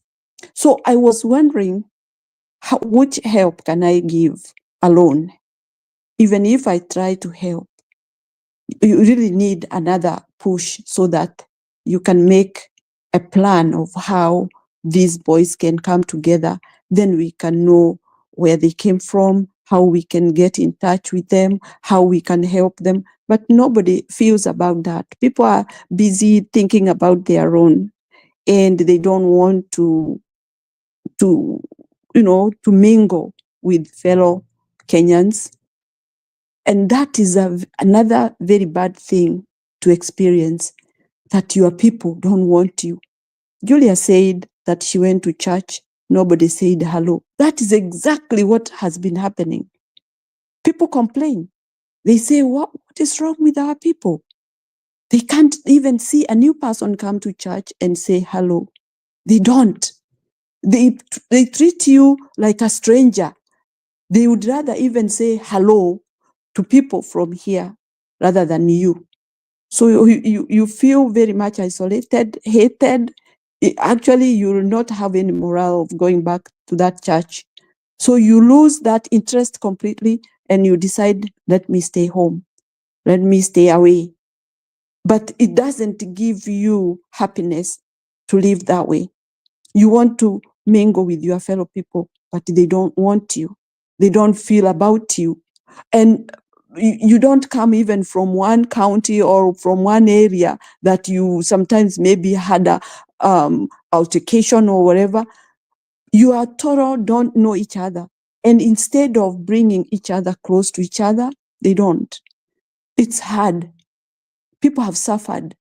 [SPEAKER 11] So I was wondering, which help can I give alone? Even if I try to help, you really need another push so that you can make a plan of how these boys can come together. Then we can know where they came from, how we can get in touch with them, how we can help them. But nobody feels about that. People are busy thinking about their own, and they don't want to mingle with fellow Kenyans. And that is another very bad thing to experience, that your people don't want you. Julia said that she went to church, nobody said hello. That is exactly what has been happening. People complain. They say, what is wrong with our people? They can't even see a new person come to church and say hello. They don't. They treat you like a stranger. They would rather even say hello to people from here rather than you. So you feel very much isolated, hated. Actually, you will not have any morale of going back to that church. So you lose that interest completely, and you decide, let me stay home. Let me stay away. But it doesn't give you happiness to live that way. You want to mingle with your fellow people, but they don't want you. They don't feel about you. And you don't come even from one county or from one area that you sometimes maybe had a altercation or whatever. You are total don't know each other. And instead of bringing each other close to each other, they don't. It's hard. People have suffered.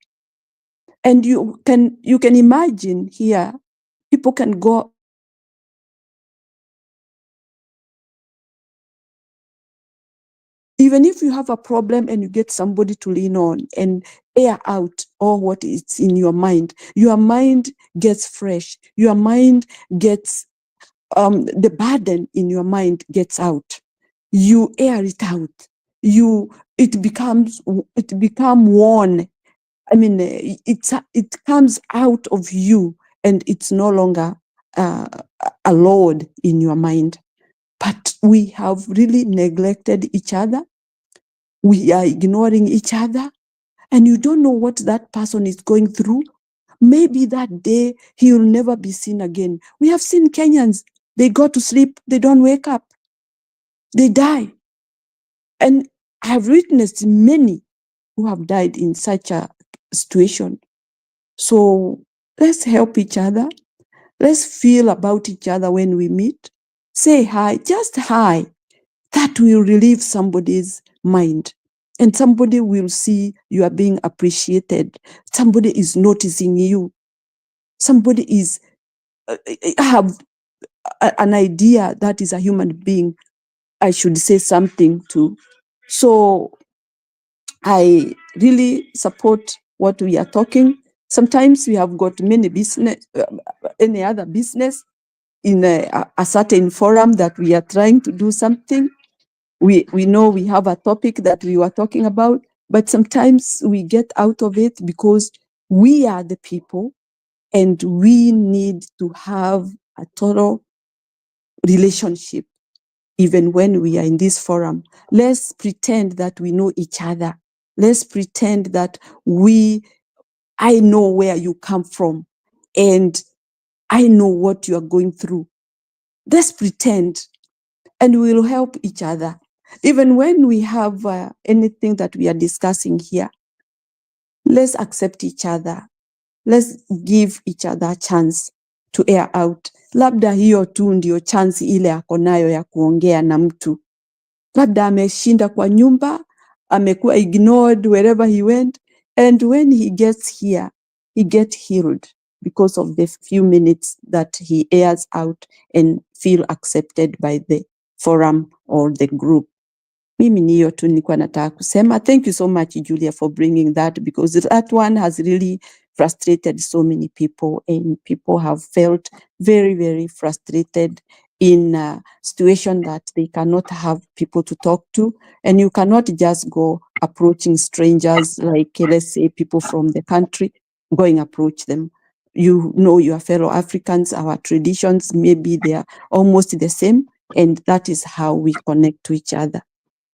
[SPEAKER 11] And you can imagine here, people can go even if you have a problem and you get somebody to lean on and air out all what is in your mind gets fresh. Your mind gets, the burden in your mind gets out. You air it out. It becomes worn. I mean, it comes out of you, and it's no longer a load in your mind. But we have really neglected each other. We are ignoring each other, and you don't know what that person is going through. maybe that day he will never be seen again. We have seen Kenyans, they go to sleep, they don't wake up, they die. And I have witnessed many who have died in such a situation. So let's help each other. Let's feel about each other when we meet. Say hi, just hi. That will relieve somebody's mind. And somebody will see you are being appreciated. Somebody is noticing you. Somebody is have an idea that is a human being. I should say something to. So I really support what we are talking. Sometimes we have got many business, any other business in a certain forum that we are trying to do something. We know we have a topic that we were talking about, but sometimes we get out of it because we are the people and we need to have a total relationship even when we are in this forum. Let's pretend that we know each other. Let's pretend that I know where you come from and I know what you are going through. Let's pretend and we'll help each other. Even when we have anything that we are discussing here, let's accept each other. Let's give each other a chance to air out. Labda hiyo tu ndio chance ile ako nayo ya kuongea na mtu. Labda ameshinda kwa nyumba, amekuwa ignored wherever he went, and when he gets here, he gets healed because of the few minutes that he airs out and feel accepted by the forum or the group. Mimi ni hiyo tu nilikuwa nataka kusema. Thank you so much, Julia, for bringing that, because that one has really frustrated so many people, and people have felt very, very frustrated in a situation that they cannot have people to talk to, and you cannot just go approaching strangers, like let's say people from the country, going approach them. You know your fellow Africans, our traditions, maybe they are almost the same, and that is how we connect to each other.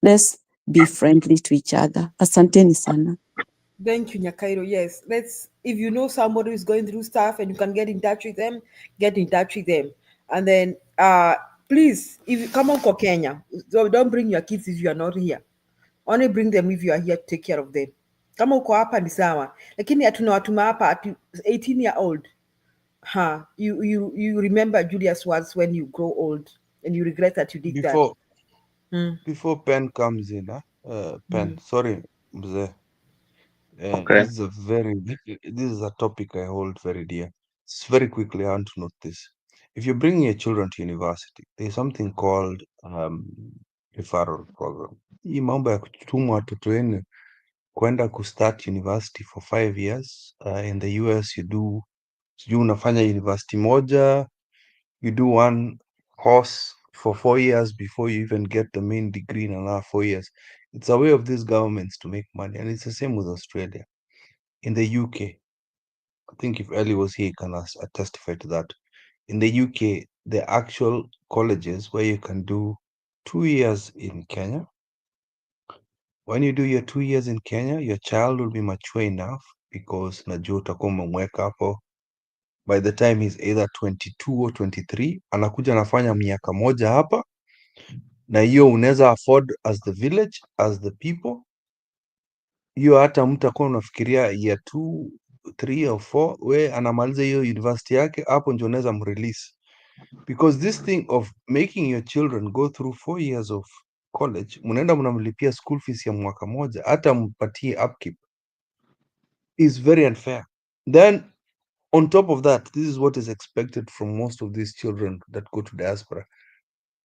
[SPEAKER 11] Let's be friendly to each other. Asanteni sana.
[SPEAKER 5] Thank you, Nyakairo. Yes, if you know somebody who's going through stuff and you can get in touch with them, get in touch with them. And then, please, if you come on for Kenya, so don't bring your kids if you are not here. Only bring them if you are here to take care of them. Kama uko hapa ni sawa, lakini hatuna watuma hapa at 18-year-old. You remember Julia's words when you grow old and you regret that you did that.
[SPEAKER 4] Before Pen comes in, Pen, sorry, Mzee.
[SPEAKER 6] Okay.
[SPEAKER 4] This is a topic I hold very dear. Very quickly, I want to note this. If you're bringing your children to university, there's something called referral program. Hii mambo ya kutumwa watoto wenu kwenda kustart university for 5 years. In the US, sijui unafanya university moja, you do one course for 4 years before you even get the main degree in another 4 years. It's a way of these governments to make money, and it's the same with Australia. In the UK, I think if Ellie was here, he can testify to that. In the UK, the actual colleges where you can do 2 years in Kenya. When you do your 2 years in Kenya, your child will be mature enough, because najua utakuwa umemweka hapo. By the time he's either 22 or 23, anakuja anafanya miaka moja hapa, na hiyo unaweza afford as the village, as the people. Hiyo hata mtakuwa unafikiria year 2, 3 or 4, we anamaliza hiyo university yake, hapo ndio unaweza mrelease. Because this thing of making your children go through 4 years of college, mnaenda mnamlipia school fees ya mwaka moja, hata mpatie upkeep, is very unfair. Then on top of that, this is what is expected from most of these children that go to diaspora.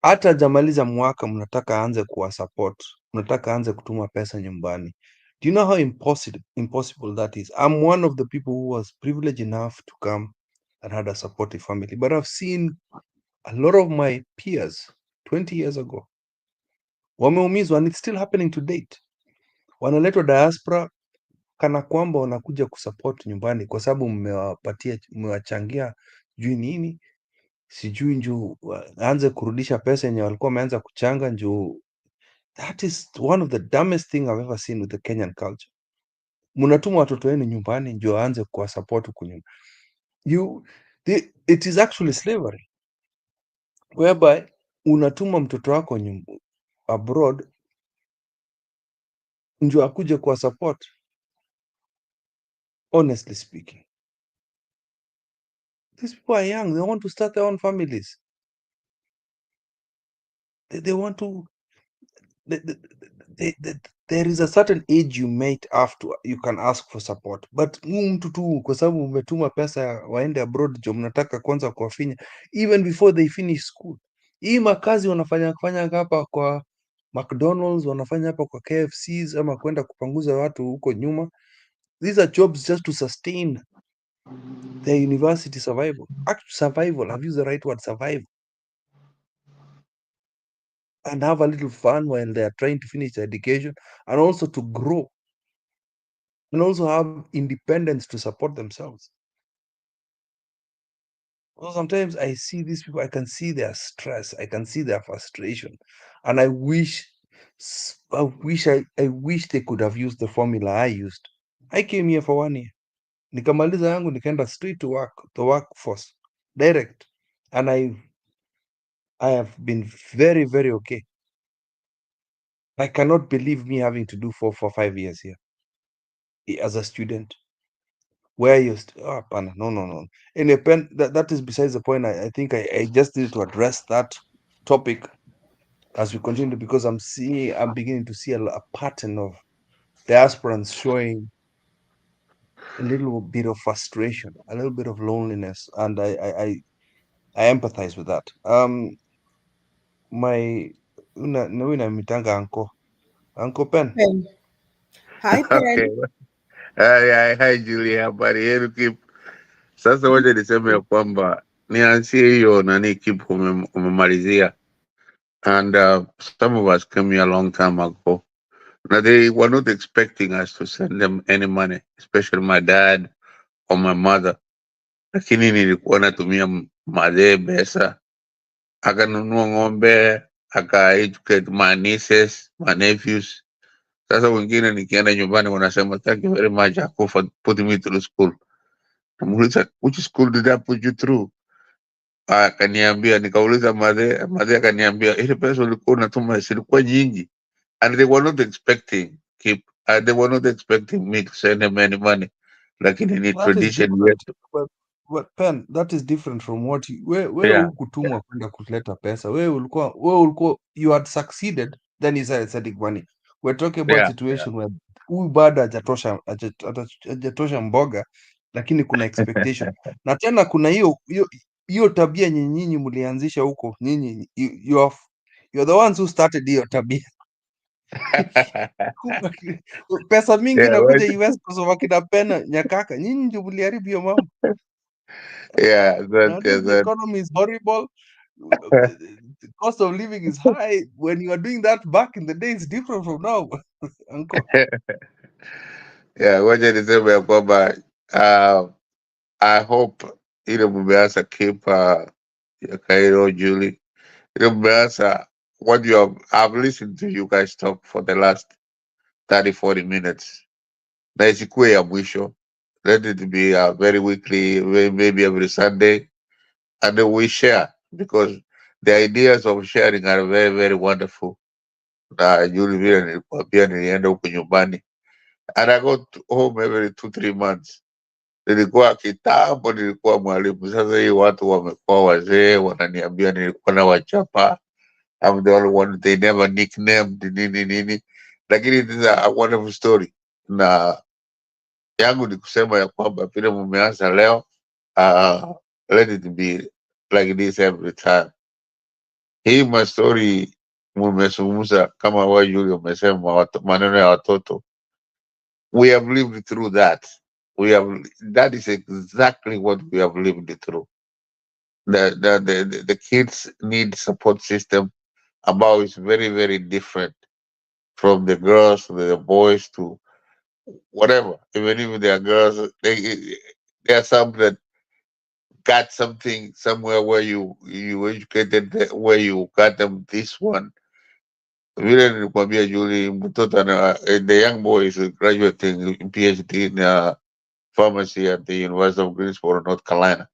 [SPEAKER 4] Hata jamaliza mwaka mnataka aanze kuwa support, mnataka aanze kutuma pesa nyumbani. Do you know how impossible that is? I'm one of the people who was privileged enough to come and had a supportive family, but I've seen a lot of my peers 20 years ago wameumizwa, and it's still happening to date. Wanaletwa diaspora kana kwamba wanakuja kusupport nyumbani kwa sababu mmewachangia sijui nini, sijui njoo aanze kurudisha pesa yenye walikuwa wameanza kuchanga njoo. That is one of the dumbest thing I've ever seen with the Kenyan culture. Mnatuma watoto wenu nyumbani ndio aanze kuwa support huko nyuma. It is actually slavery, whereby unatuma mtoto wako abroad ndio akuje kuwa support. Honestly speaking, these people are young, they want to start their own families. They want to there is a certain age you might have to, you can ask for support, but mtu tu kwa sababu umetuma pesa waende abroad jo mnataka kwanza kuwafinya even before they finish school. Hii makazi wanafanya hapa kwa McDonald's, wanafanya hapa kwa KFCs ama kwenda kupanguza watu huko nyuma. These are jobs just to sustain their university survival. Survival, I've used the right word, survival. And have a little fun while they are trying to finish their education, and also to grow, and also have independence to support themselves. So sometimes I see these people, I can see their stress, I can see their frustration, and I wish they could have used the formula I used. I came here for 1 year, nikamaliza yangu, nikaenda straight to work, the workforce direct, and I have been very, very okay. I cannot believe me having to do 4 or 5 years here as a student, where you no. Anyway, Pen, that is besides the point. I think I just need to address that topic as we continue, because I'm beginning to see a pattern of the aspirants showing a little bit of frustration, a little bit of loneliness, and I empathize with that. My mitanga Uncle Pen.
[SPEAKER 5] Pen. Hi,
[SPEAKER 12] Okay.
[SPEAKER 5] Pen.
[SPEAKER 12] Hi Julia, habari yenu Kip? Sasa wacha niseme ya kwamba nianzie hiyo nani Kip umemalizia, and some of us came here a long time ago. Now they were not expecting us to send them any money, especially my dad or my mother. Lakini nilikuwa natumia madhe pesa, akanunua ng'ombe, aka-educate my nieces, my nephews. Sasa wengine nikienda nyumbani wanasema thank you very much Aku for putting me through school. Namuuliza which school did I put you through? Akaniambia, nikauliza madhe akaniambia ile pesa ulikuwa unatuma zilikuwa nyingi, and they were not expecting they were not expecting me to send them any money, lakini ni
[SPEAKER 4] That is
[SPEAKER 12] tradition
[SPEAKER 4] different.
[SPEAKER 12] yetu.
[SPEAKER 4] But Pen, that is different from what wewe
[SPEAKER 12] Yeah,
[SPEAKER 4] hukutumwa kwenda kuleta pesa. Wewe ulikuwa you had succeeded, then you started sending money. We're talking about
[SPEAKER 12] yeah,
[SPEAKER 4] situation where huyu bado hajatosha mboga, lakini kuna expectation. Na tena kuna hiyo tabia nyinyi mlianzisha huko nyinyi, you're the ones who started hiyo tabia. Pesa mingi
[SPEAKER 12] yeah,
[SPEAKER 4] inakuja
[SPEAKER 12] right.
[SPEAKER 4] US kusoma kina Pena Nyakaka, nyinyi ndio mliharibu hiyo mambo.
[SPEAKER 12] Yeah,
[SPEAKER 4] Nowadays the
[SPEAKER 12] that
[SPEAKER 4] economy is horrible. The cost of living is high. When you are doing that back in the day, it's different from now, uncle.
[SPEAKER 12] yeah, wacha niseme ya kwamba I hope ile mumeanza keep ya Cairo Julie, ile mumeanza what you have, I've listened to you guys talk for the last 30-40 minutes. Na isikuwe ya mwisho. Let it be very weekly, maybe every Sunday, and then we share, because the ideas of sharing are very, very wonderful. Na Julie vile nilikwambia nilienda huko nyumbani, and I got home every 2-3 months. Nilikuwa kitambo, nilikuwa mwalimu. Sasa hii watu wamekuwa wazee, wananiambia nilikuwa na wachapa. I'm the only one they never nicknamed nini nini, lakini this is a wonderful story. Na yangu ni kusema ya kwamba vile mumeanza leo, let it be like this every time. Hii mastori mumezungumza kama wewe Yule umesema maneno ya watoto, we have lived through that. That is exactly what we have lived through. The kids need support system about is very, very different from the girls to the boys to whatever. Even if they are girls, there are some that got something somewhere where you educated where you got them this one. vile nilikwambia Julie, mtoto the young boy is graduating PhD in pharmacy at the University of Greensboro, North Carolina.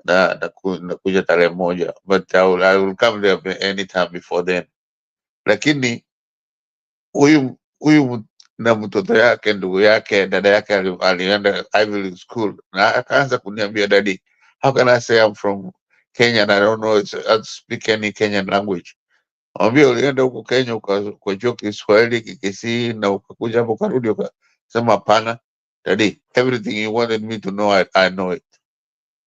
[SPEAKER 12] Nakuja tarehe moja, but I will come there anytime before then. Lakini huyu na mtoto yake, ndugu yake, dada yake alienda Ivy League school, na akaanza kuniambia, daddy, how can I say I'm from Kenya and I don't know I speak any Kenyan language? Mwambie ulienda huko Kenya ukajua Kiswahili, Kikisii, na ukakuja hapo ukarudi ukasema hapana daddy, everything you wanted me to know I know it.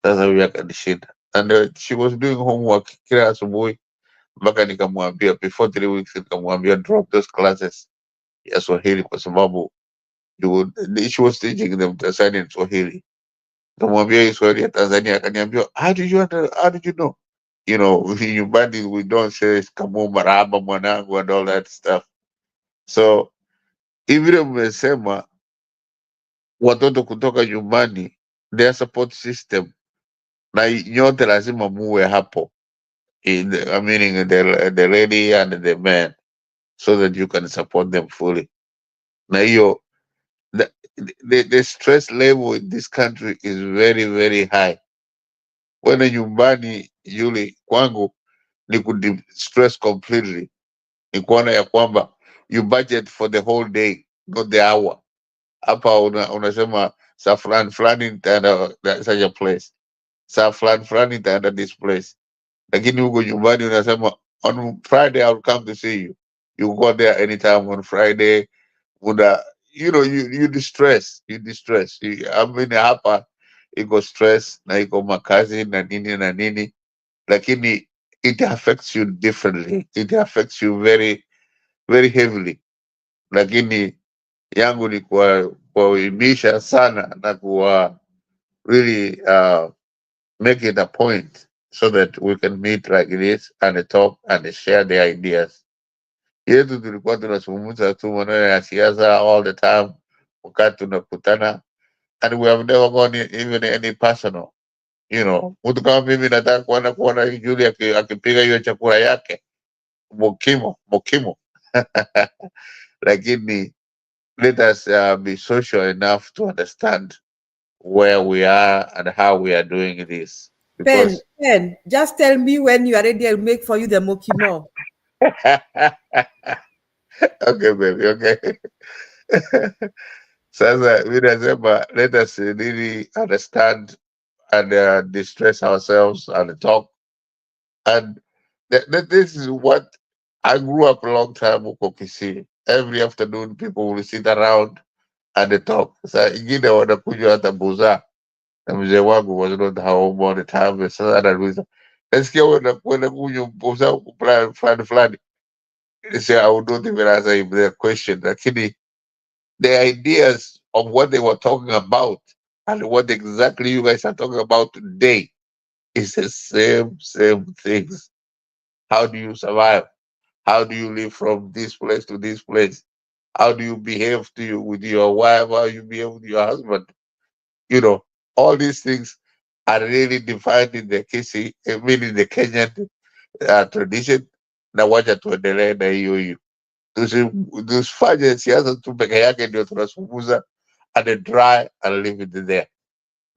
[SPEAKER 12] Sasa huyu akanishinda, and she was doing homework kila asubuhi, mpaka nikamwambia before 3 weeks, nikamwambia drop those classes ya Swahili kwa sababu she was teaching them Tanzanian Swahili. Nikamwambia hii Swahili ya Tanzania, akaniambia how did you know? You know, nyumbani we don't say kamu marahaba mwanangu and all that stuff. So vile mmesema watoto kutoka nyumbani, their support system, na nyote lazima muwe hapo, meaning the lady and the man, so that you can support them fully. Na hiyo the stress level in this country is very very high. Wena nyumbani yule kwangu ni stress completely, ni kuona ya kwamba you budget for the whole day, not the hour. Hapa unasema saa fulani nitaenda such a place, saa fulani nitaenda this place, lakini huko nyumbani unasema on Friday I'll come to see you. You go there anytime on Friday. You distress. I mean, hapa iko stress na iko makazi na nini, lakini it affects you differently. It affects you very very heavily. Lakini yangu ni kuwaelimisha sana na kuwa really make it a point so that we can meet like this and talk and share the ideas. Yetu tulikuwa tunazungumza tu maneno ya siasa all the time wakati tunakutana, and we have never gone even any personal. Mtu kama mimi nataka kuona Julie akipiga hiyo chakula yake mokimo lakini let us be social enough to understand where we are and how we are doing this.
[SPEAKER 5] Ben, just tell me when you are ready. I'll make for you the mokimo.
[SPEAKER 12] Okay, baby, okay. Sasa mi nasema let us really understand and distress ourselves and talk. And this is what I grew up a long time huko Kisii. Every afternoon people will sit around and they talk. Saa ingine wanakunywa hata buza, na mzee wangu was not home all the time. Sasa anauliza, nasikia wanakunywa buza huku fulani. Say I would not even answer him the question. Lakini the ideas of what they were talking about and what exactly you guys are talking about today is the same things. How do you survive? How do you live from this place to this place? How do you behave with your wife? How you behave with your husband? All these things are really defined in the Kisi, meaning the Kenyan tradition. Na wacha tuendelee na hiyo. Tusifanye siasa tu peke yake ndio tunazungumza and try and leave it there.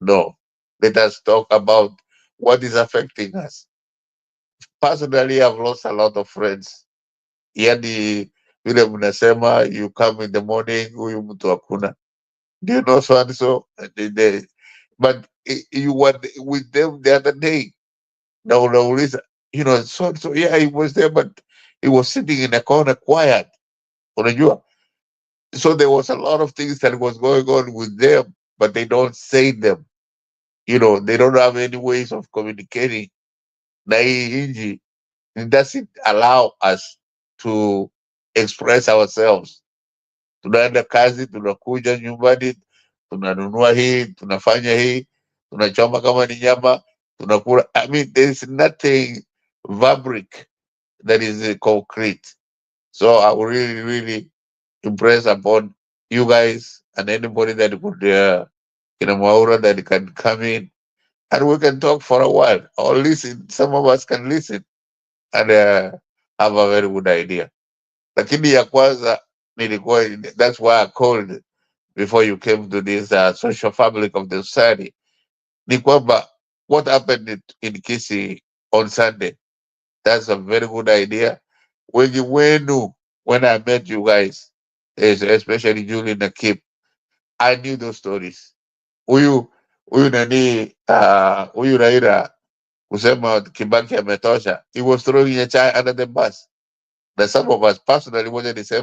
[SPEAKER 12] No, let us talk about what is affecting us. Personally, I've lost a lot of friends. Yani vile mnasema, you come in the morning, huyu mtu hakuna. Do you know so and so? But you were with them the other day. Na unauliza, so and so, yeah, he was there, but he was sitting in a corner quiet. Unajua? So there was a lot of things that was going on with them, but they don't say them. They don't have any ways of communicating. Na hii inji, it doesn't allow us to express ourselves. Tunaenda kazi, tunakuja nyumbani, tunanunua hii, tunafanya hii, tunachoma kama ni nyama, tunakula. I mean, there's nothing fabric that is concrete. So I would really, really impress upon you guys and anybody that could, Maura, that can come in and we can talk for a while or listen. Some of us can listen and have a very good idea. lakini ya kwanza nilikuwa, that's why I called before you came to this social fabric of the society, ni kwamba what happened in Kisii on Sunday. That's a very good idea. Wengi wenu, when I met you guys, especially Julie and Kip, I knew those stories. Huyu nani, huyu Raila kusema Kibaki ametosha, he was throwing Nyachai under the bus. That some of us personally wanted to say,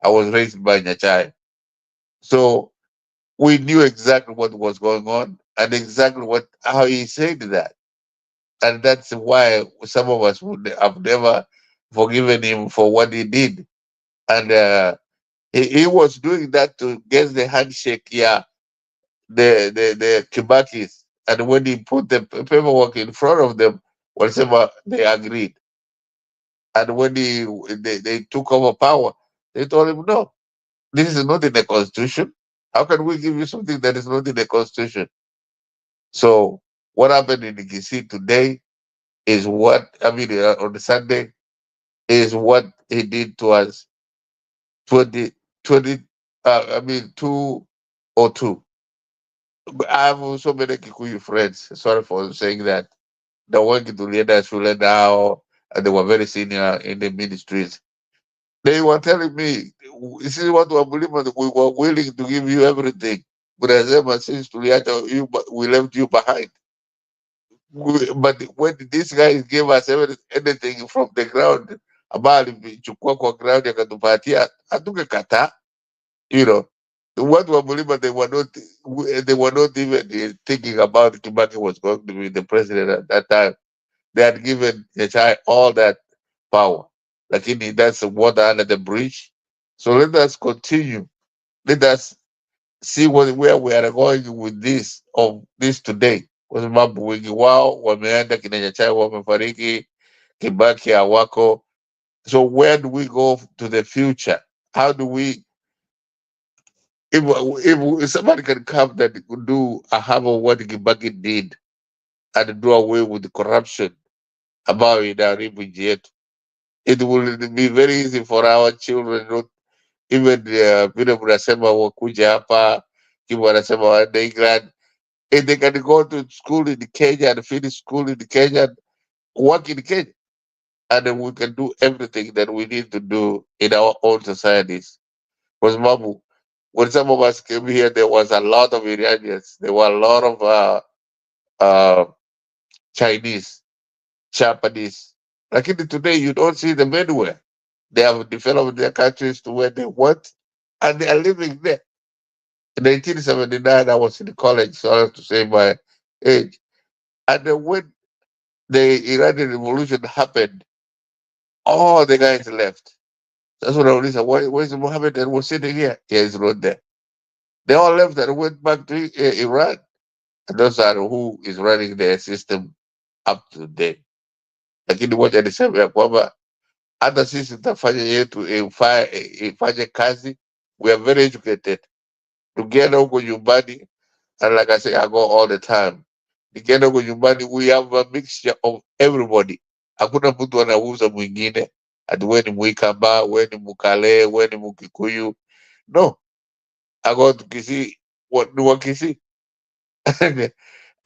[SPEAKER 12] I was raised by Nyachai. So we knew exactly what was going on and exactly how he said that. And that's why some of us would have never forgiven him for what he did. And he was doing that to get the handshake, yeah, the Kibakis. And when he put the paperwork in front of them, whatever, they agreed. And when they took over power, they told him, no, this is not in the constitution. How can we give you something that is not in the constitution? So what happened in Kisii today is what, on the Sunday, is what he did to us 202. I have so many Kikuyu friends. Sorry for saying that. The one to leader Shule now, and they were very senior in the ministries. They were telling me, this is what we believe, we were willing to give you everything. But as ever since you, we left you behind. But when these guys gave us anything from the ground, about chukua kwa ground yakatupatia, hatukekataa. You know, what we believe, they were not even thinking about Kibaki was going to be the president at that time. They had given Yachai all that power. Lakini that's the water under the bridge. So let us continue. Let us see where we are going with this today. Kwa sababu wengi wao wameenda, kina Yachai wamefariki, Kibaki hawako. So where do we go to the future? How do we, if somebody can come that could do a half of what Kibaki did and do away with the corruption about inaharibu nchi yetu, it will be very easy for our children, not even vile mnasema wakuja hapa, kivu wanasema waende England, and they can go to school in Kenya and finish school in Kenya and work in Kenya, and then we can do everything that we need to do in our own societies. Kwa sababu when some of us came here, there was a lot of Iranians, there were a lot of Chinese, Japanese. Lakini today you don't see them anywhere. They have developed their countries to where they want, and they are living there. In 1979, I was in college, so I have to say my age. And then when the Iranian Revolution happened, all the guys left. That's what I was saying. Where's Mohammed and was sitting here? Yeah, he's not there. They all left and went back to Iran. And those are who is running their system up to date. Lakini moja niseme ya kwamba hata sisi tutafanya yetu ifanye kazi. We are very educated. Tukienda huko nyumbani, and like I say, I go all the time. Nikienda huko nyumbani, we have a mixture of everybody. Hakuna mtu anauza mwingine. Ati we ni Mwikamba, we ni Mukale, we ni Mukikuyu. No. I go to Kisii, ni wa Kisii.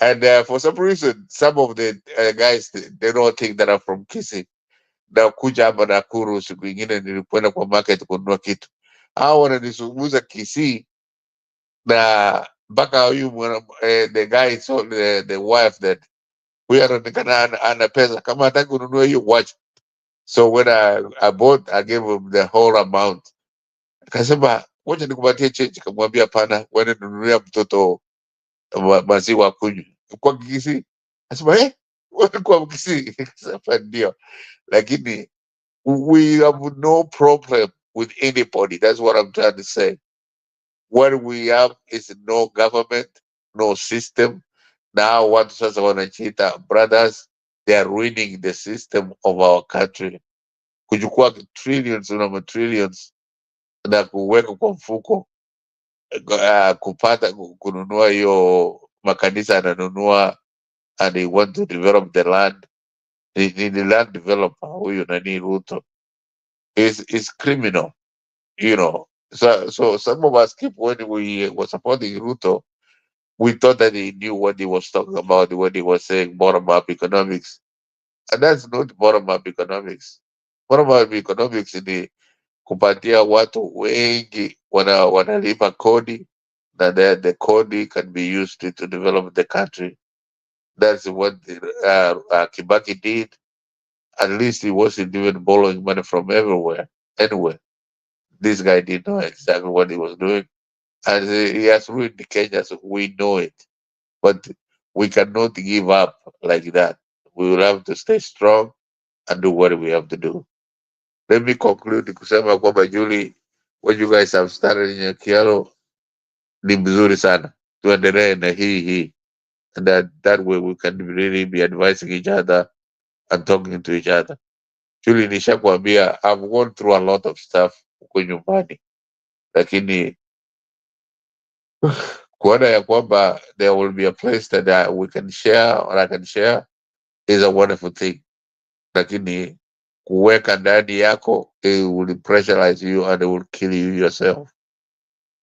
[SPEAKER 12] And for some reason, some of the guys, they don't think that I'm from Kisii. Na kuja hapa Nakuru, siku ingine nilikwenda kwa market kununua kitu. Hao wananizungumza Kisii, na mpaka huyu the guy told the wife that huyu anaonekana ana pesa, kama hataki kununua hiyo watch. So when I bought, I gave him the whole amount. Akasema ngoja nikupatie change, kamwambia pana, wewe nunulia mtoto maziwa kunywa kwa Kisii. Akasema wewe kwa Kisii? Akasema ndio, lakini we have no problem with anybody. That's what I'm trying to say. What we have is no government, no system. Now what sasa wanachiita brothers, they are ruining the system of our country. Kuchukua trillions na trillions na kuweka kwa mfuko, kupata kununua hiyo makanisa ananunua, and they want to develop the land. Ni land developer huyu nani Ruto. is criminal, you know. So some of us keep, when we were supporting Ruto, we thought that he knew what he was talking about when he was saying bottom up economics. And that's not bottom up economics. Bottom up economics ni kupatia watu wengi wanalipa kodi, na the kodi can be used to develop the country. That's what Kibaki did. At least he wasn't even borrowing money from everywhere, anywhere. This guy didn't know exactly what he was doing. And he has ruined Kenya, so we know it. But we cannot give up like that. We will have to stay strong and do what we have to do. Let me conclude kusema kwamba Julie, what you guys have started in Kialo ni mzuri sana. Tuendelee na hii. And that way we can really be advising each other and talking to each other. Julie, nishakwambia I've gone through a lot of stuff huko nyumbani, lakini kuona ya kwamba there will be a place that we can share or I can share is a wonderful thing, lakini kuweka ndani yako, it will pressurize you and it will kill you yourself.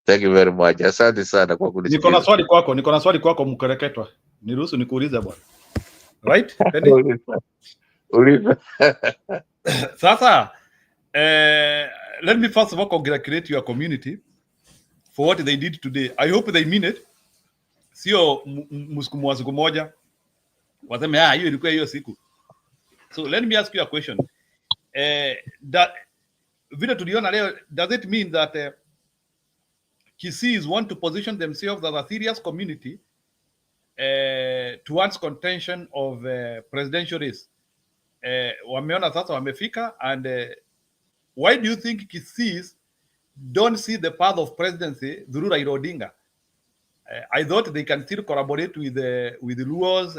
[SPEAKER 12] Thank you very much. Asante sana kwa kunisikiza.
[SPEAKER 10] Niko na swali kwako mkereketwa. Niruhusu nikuulize bwana. Right?
[SPEAKER 12] Uliza.
[SPEAKER 10] Sasa, let me first of all congratulate your community for what they did today. I hope they mean it. Sio msukumo wa siku moja. Waseme hiyo ilikuwa hiyo siku. So let me ask you a question. Vile tuliona leo, does it mean that Kisiis want to position themselves as a serious community towards contention of presidential race? Wameona sasa wamefika, and why do you think Kisiis don't see the path of presidency through Raila Odinga? I thought they can still collaborate with the Luos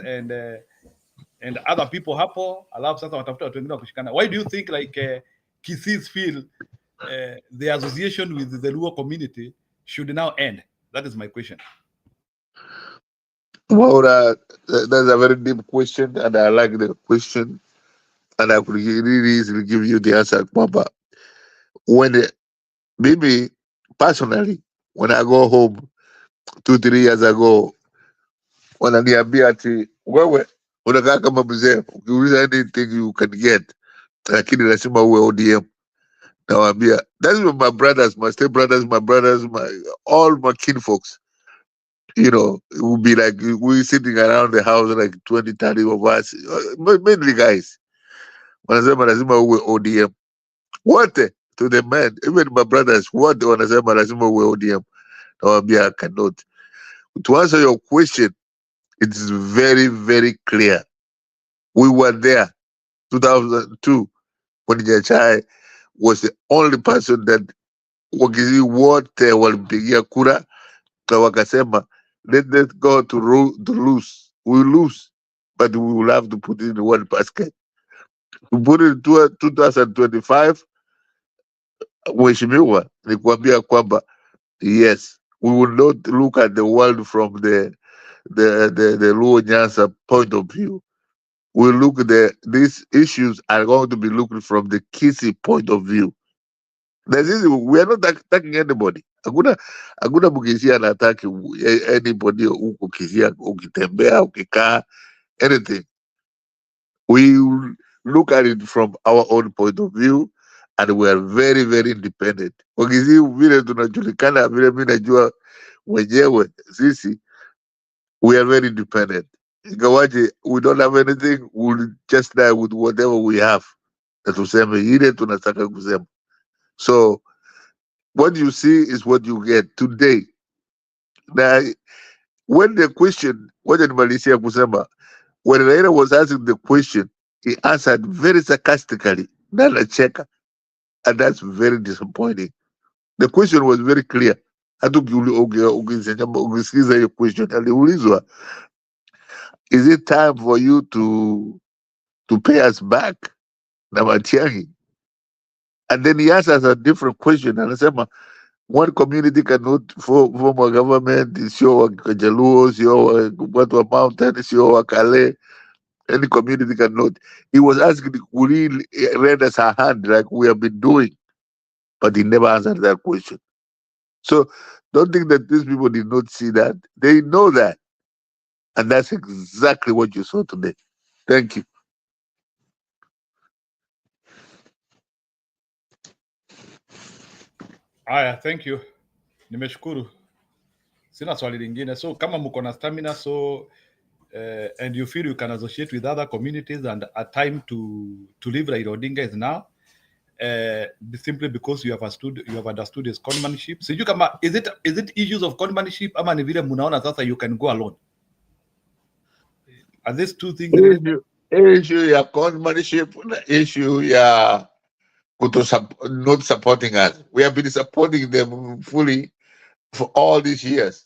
[SPEAKER 10] and other people hapo, alafu sasa watafuta watu wengine kushikana. Why do you think like Kisiis feel the association with the Luo community should now end? That is my question.
[SPEAKER 12] Well, that's a very deep question, and I like the question, and I could really easily give you the answer, Papa. Maybe personally, when I go home 2-3 years ago, wananiambia ati wewe unakaa kama mzee, ukiuliza anything you can get, lakini lazima uwe ODM. Nawaambia, that's what my brothers, my step brothers, all my kinfolks, you know, it would be like we sitting around the house, like 20-30 of us, mainly guys. Wanasema lazima uwe ODM. Wote, to the men, even my brothers, wote wanasema lazima uwe ODM. Nawaambia, I cannot. To answer your question, it is very, very clear. We were there 2002 when Nyachai was the only person that wakizi wote walimpigia kura na wakasema let's go to lose. We lose, but we will have to put it in one basket. We put it in 2025. Mheshimiwa, ni kuambia kwamba yes, we will not look at the world from the Luo Nyanza point of view. We look these issues are going to be looked from the Kisii point of view. We are not attacking anybody. Hakuna Mkisia anataki anybody huko Kisia, ukitembea, ukikaa, anything. We look at it from our own point of view, and we are very, very independent. Wakisi vile tunajulikana, vile mimi najua wenyewe sisi, we are very independent. Ingawaje we don't have anything, we'll just die with whatever we have. Na tuseme ile tunataka kusema. So what you see is what you get today. Now, when the question, when Raila was asking the question, he answered very sarcastically, not a checker. And that's very disappointing. The question was very clear. Ukisikiza hiyo question, aliulizwa, is it time for you to pay us back na Matiang'i? And then he answers a different question, anasema one community cannot form a government, sio Wajaluo, sio watu wa mountain, sio Wakale, any community cannot. He was asking, could he lend us a hand like we have been doing? But he never answered that question. So don't think that these people did not see that. They know that. And that's exactly what you saw today. Thank you.
[SPEAKER 10] Aya, thank you. Nimeshukuru. Sina swali lingine. So kama mko na stamina, so and you feel you can associate with other communities and a time to live Raila Odinga is now, simply because you have understood his conmanship. Sijui kama is it issues of conmanship ama ni vile munaona sasa you can go alone? Are these two things related?
[SPEAKER 12] Issue ya conmanship, issue ya not supporting us. We have been supporting them fully for all these years.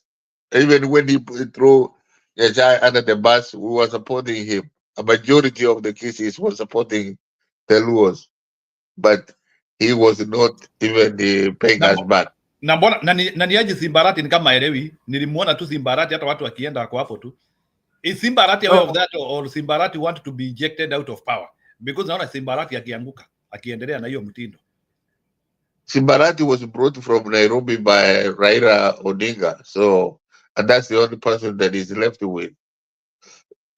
[SPEAKER 12] Even when he threw Yajai under the bus, we were supporting him. A majority of the cases were supporting the Luos, but he was not even paying us back.
[SPEAKER 10] Na mbona na niaje Simbarati ni kama elewi, nilimuona tu Simbarati hata watu wakienda wako hapo tu. Is Simbarati aware of that or Simbarati want to be ejected out of power? Because naona Simbarati akianguka, akiendelea na hiyo mtindo.
[SPEAKER 12] Simbarati was brought from Nairobi by Raila Odinga, so and that's the only person that is left with.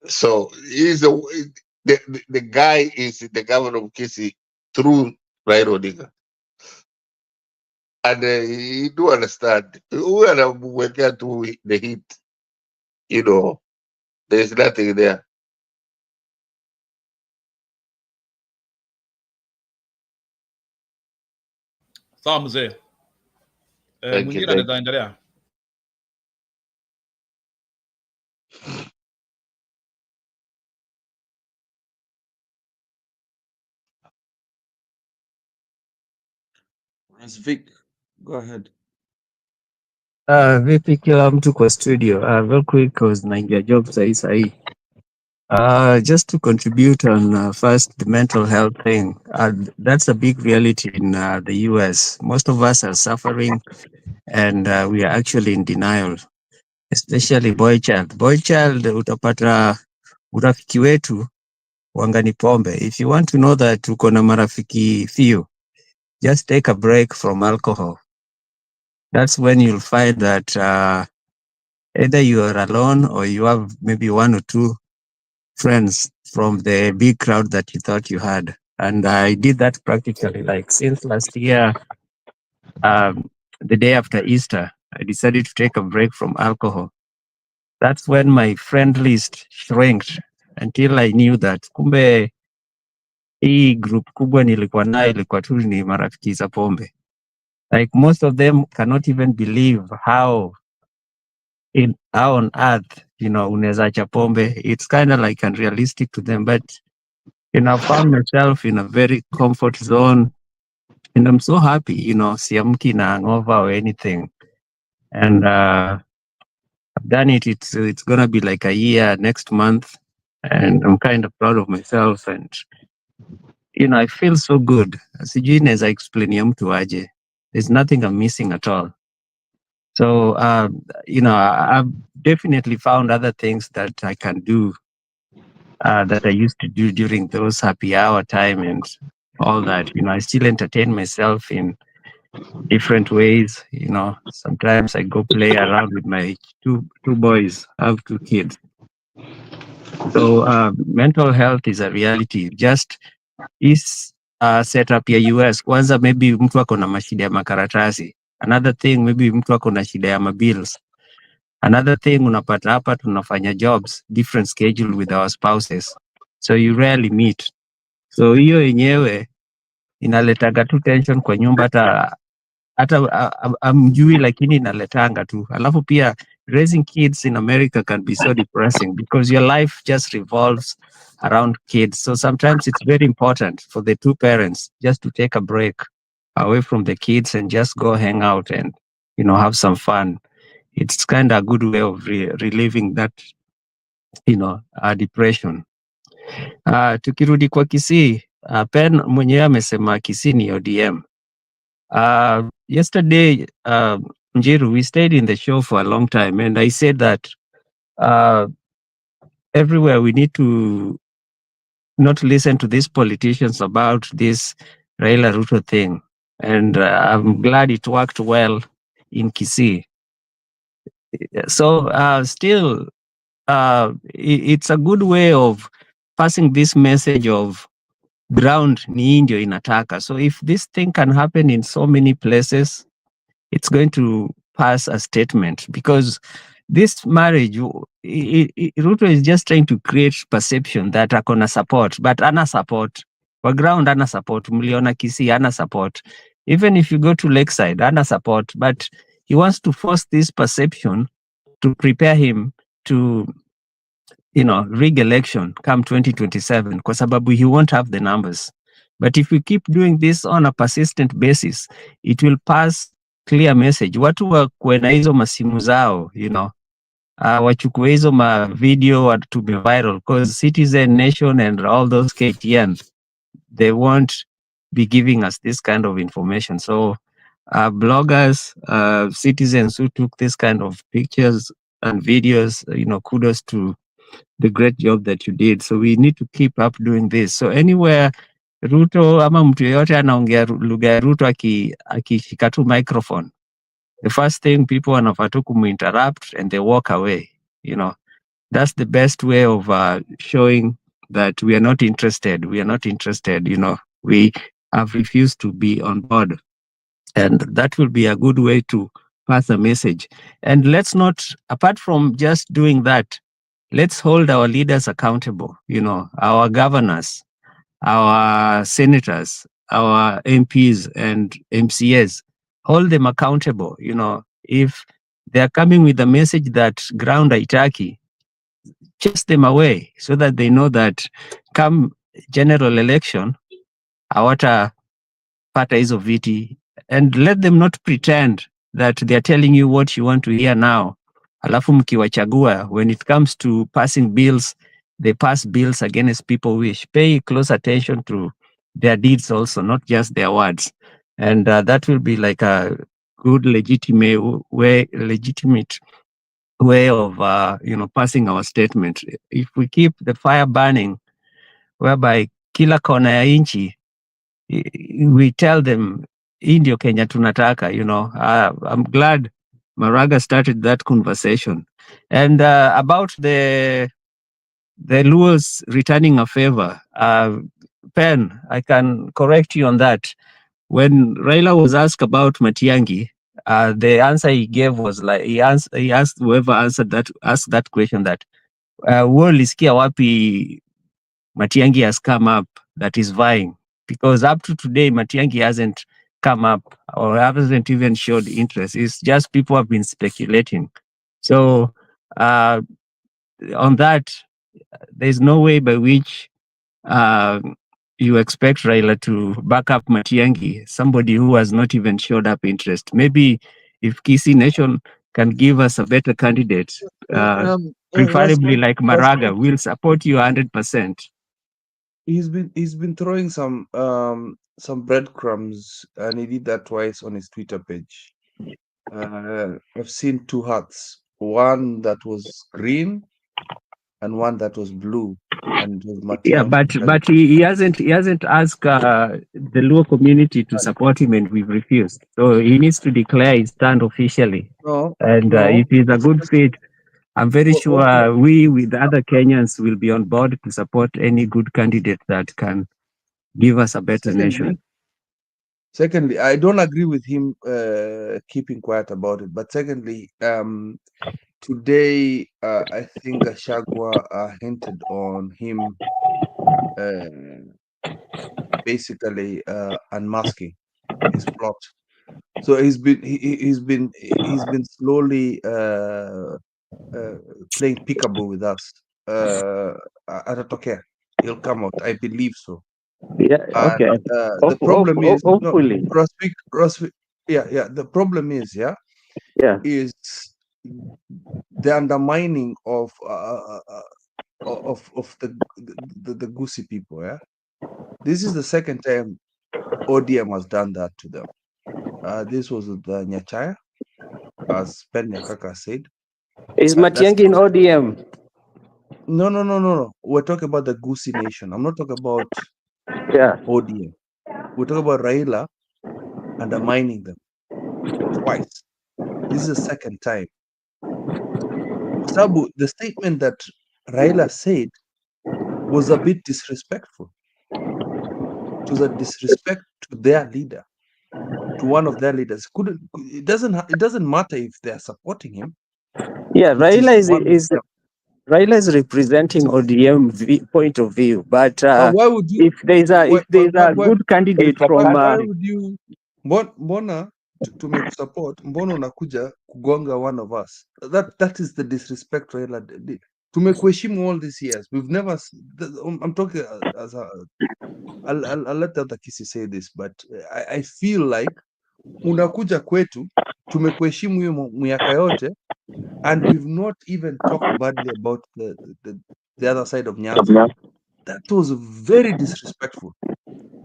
[SPEAKER 12] So the guy is the governor of Kisi through Raila Odinga. And you do understand, when we get to the heat, there's nothing there.
[SPEAKER 10] Sawa mzee. Mwingine anaweza endelea.
[SPEAKER 4] Vic, go ahead.
[SPEAKER 13] Vipi kila mtu kwa studio. Real quick cause naingia job sahi. Just to contribute on first the mental health thing. That's a big reality in the US. Most of us are suffering and we are actually in denial. Especially boy child. Boy child utapata urafiki wetu wangani pombe. If you want to know that uko na marafiki few, just take a break from alcohol. That's when you'll find that either you are alone or you have maybe one or two friends from the big crowd that you thought you had. And I did that practically like since last year, the day after Easter, I decided to take a break from alcohol. That's when my friend list shrinked until I knew that kumbe hii group kubwa nilikuwa nayo ilikuwa tu ni marafiki za pombe. Like most of them cannot even believe how on earth, unaweza acha pombe. It's kind of like unrealistic to them, but I found myself in a very comfort zone and I'm so happy, siamki na hangover or anything. And I've done it. It's gonna be like a year next month and I'm kind of proud of myself and I feel so good. Sijui naweza explain mtu aje. There's nothing I'm missing at all. So, I've definitely found other things that I can do that I used to do during those happy hour time and all that. I still entertain myself in different ways. Sometimes I go play around with my two boys. I have 2 kids. So mental health is a reality. Just is setup ya US. Kwanza maybe mtu ako na mashida ya makaratasi. Another thing maybe mtu ako na shida ya mabills. Another thing unapata hapa tunafanya jobs different schedule with our spouses. So you rarely meet. So hiyo yenyewe inaletaga tu tension kwa nyumba hata amjui lakini inaletanga tu. Alafu pia raising kids in America can be so depressing because your life just revolves around kids. So sometimes it's very important for the two parents just to take a break away from the kids and just go hang out and have some fun. It's kind of a good way of relieving that depression. Tukirudi kwa Kisii, Pen mwenyewe amesema Kisii ni ODM. Yesterday, Njiru, we stayed in the show for a long time and I said that everywhere we need to not listen to these politicians about this Rairuto thing. And I'm glad it worked well in Kisii. So still, it's a good way of passing this message of ground ni ndio inataka. So if this thing can happen in so many places, it's going to pass a statement, because this marriage, Ruto is just trying to create perception that akona support, but ana support. For ground ana support. Mliona Kisii ana support. Even if you go to Lakeside, ana support. But he wants to force this perception to prepare him to, rig election come 2027, kwa sababu he won't have the numbers. But if we keep doing this on a persistent basis, it will pass clear message. Watu wakuwe na hizo masimu zao, wachukue hizo ma video watume viral, because Citizen Nation and all those KTN, they won't be giving us this kind of information. So bloggers, citizens who took this kind of pictures and videos, kudos to the great job that you did. So we need to keep up doing this. So anywhere Ruto ama mtu yeyote anaongea lugha ya Ruto akishika tu microphone, the first thing people wanafaa tu kuminterrupt and they walk away. That's the best way of showing that we are not interested. We are not interested. We have refused to be on board, and that will be a good way to pass a message. And let's not, apart from just doing that, let's hold our leaders accountable, our governors, our senators, our MPs and MCAs, hold them accountable. If they're coming with a message that ground haitaki, chase them away so that they know that come general election, hawatapata hizo viti, and let them not pretend that they're telling you what you want to hear now. Alafu mkiwachagua, when it comes to passing bills, they pass bills against people wish. Pay close attention to their deeds also, not just their words. And that will be like a good legitimate way of passing our statement. If we keep the fire burning, whereby kila kona ya inchi, we tell them hii ndio Kenya tunataka. I'm glad Maraga started that conversation. And about the Luos returning a favor, Pen, I can correct you on that. When Raila was asked about Matiangi, the answer he gave was like, he asked whoever asked that question that, ulisikia wapi Matiangi has come up that is vying? Because up to today, Matiangi hasn't come up or hasn't even showed interest. It's just people have been speculating. So on that, there's no way by which you expect Raila to back up Matiangi, somebody who has not even showed up interest. Maybe if Kisii Nation can give us a better candidate, preferably like Maraga, we'll support you 100%.
[SPEAKER 4] He's been throwing some breadcrumbs, and he did that twice on his Twitter page. I've seen two hearts, one that was green and one that was blue. And
[SPEAKER 13] yeah, but he hasn't asked the Luo community to support him, and we've refused. So he needs to declare his stand officially. And if he's a good fit, I'm very sure we, with other Kenyans, will be on board to support any good candidate that can give us a better nation.
[SPEAKER 4] Secondly, I don't agree with him keeping quiet about it. But secondly, today, I think Gachagua hinted on him basically unmasking his plot. So he's been slowly playing peekaboo with us. Atatokea, he'll come out. I believe so.
[SPEAKER 13] Yeah. Okay.
[SPEAKER 4] The problem is
[SPEAKER 13] hopefully.
[SPEAKER 4] The problem is is the undermining of the Gusii people. Yeah, this is the second time ODM has done that to them. This was the Nyachaya, as Ben Nyakaka said.
[SPEAKER 13] Is Matiangi in ODM?
[SPEAKER 4] No. We're talking about the Gusii Nation. I'm not talking about
[SPEAKER 13] Yeah.
[SPEAKER 4] ODM. We're talking about Raila undermining them twice. This is the second time. Sabu, the statement that Raila said was a bit disrespectful. It was a disrespect to their leader, to one of their leaders. It doesn't matter if they are supporting him.
[SPEAKER 13] Yeah,
[SPEAKER 4] It is
[SPEAKER 13] Raila
[SPEAKER 4] one of them.
[SPEAKER 13] Raila is representing ODM point of view, but
[SPEAKER 4] But why would you?
[SPEAKER 13] if there's a good candidate from
[SPEAKER 4] Why would you? Mbona tumekusupport, mbona unakuja kugonga one of us? That is the disrespect Raila did. Tumekuheshimu all these years. We've never. I'm talking as a. I'll let the other Kisi say this, but I feel like unakuja kwetu, tumekuheshimu hiyo miaka yote, and we've not even talked badly about the other side of Nyanza. That was very disrespectful.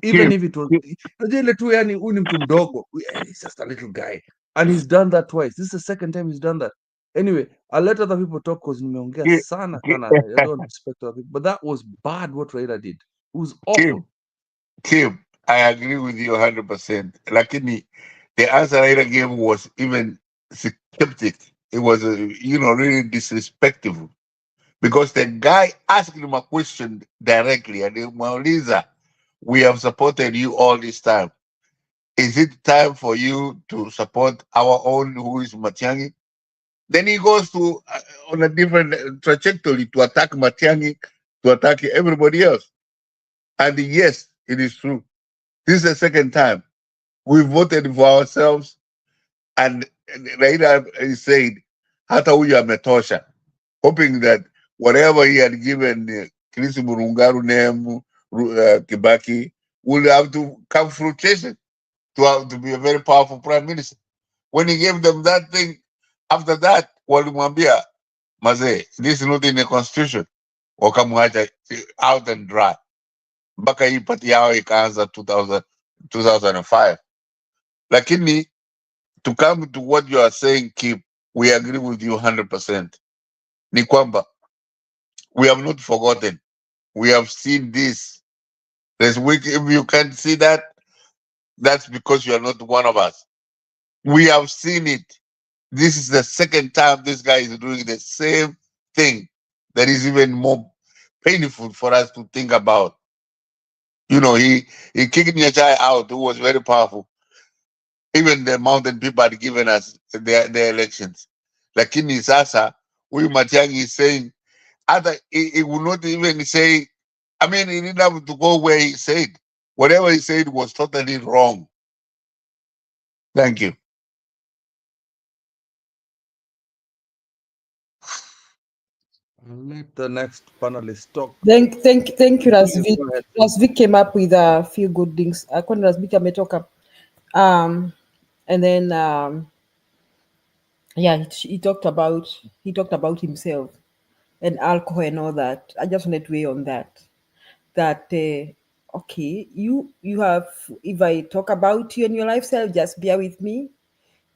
[SPEAKER 4] Even if it was, ile tu yani huyu ni mtu mdogo, he's just a little guy, and he's done that twice. This is the second time he's done that. Anyway, I'll let other people talk because nimeongea sana. I don't respect other people, but that was bad what Raila did. It was awful.
[SPEAKER 12] Kim, I agree with you 100%. Lakini the answer Raila gave was even skeptic. It was, really disrespectful. Because the guy asked him a question directly, and Mauliza, we have supported you all this time. Is it time for you to support our own, who is Matiang'i? Then he goes to on a different trajectory to attack Matiang'i, to attack everybody else. And yes, it is true. This is the second time we voted for ourselves, and Raila said, "Hata huyu ametosha," hoping that whatever he had given Chris Burungaru name, Kibaki, will have to come fruition to be a very powerful prime minister. When he gave them that thing, after that, walimwambia, Maze, this is not in the constitution. Wakamwacha out and dry. Mpaka hii pati yao ikaanza 2005. Lakini, to come to what you are saying, Kip, we agree with you 100%. Ni kwamba, we have not forgotten. We have seen this. This week, if you can't see that, that's because you are not one of us. We have seen it. This is the second time this guy is doing the same thing that is even more painful for us to think about. He kicked Nyachai out, who was very powerful. Even the mountain people had given us their elections. Lakini sasa, huyu Matiang'i is saying, he would not even say, he didn't have to go where he said. Whatever he said was totally wrong. Thank you.
[SPEAKER 4] I'll let the next panelist talk.
[SPEAKER 5] Thank you, Razvik. Razvik came up with a few good things. Kwani Razvik ametoka. And then he talked about himself and alcohol and all that. I just wanted to weigh on that. That okay, you have, if I talk about you and your lifestyle, just bear with me.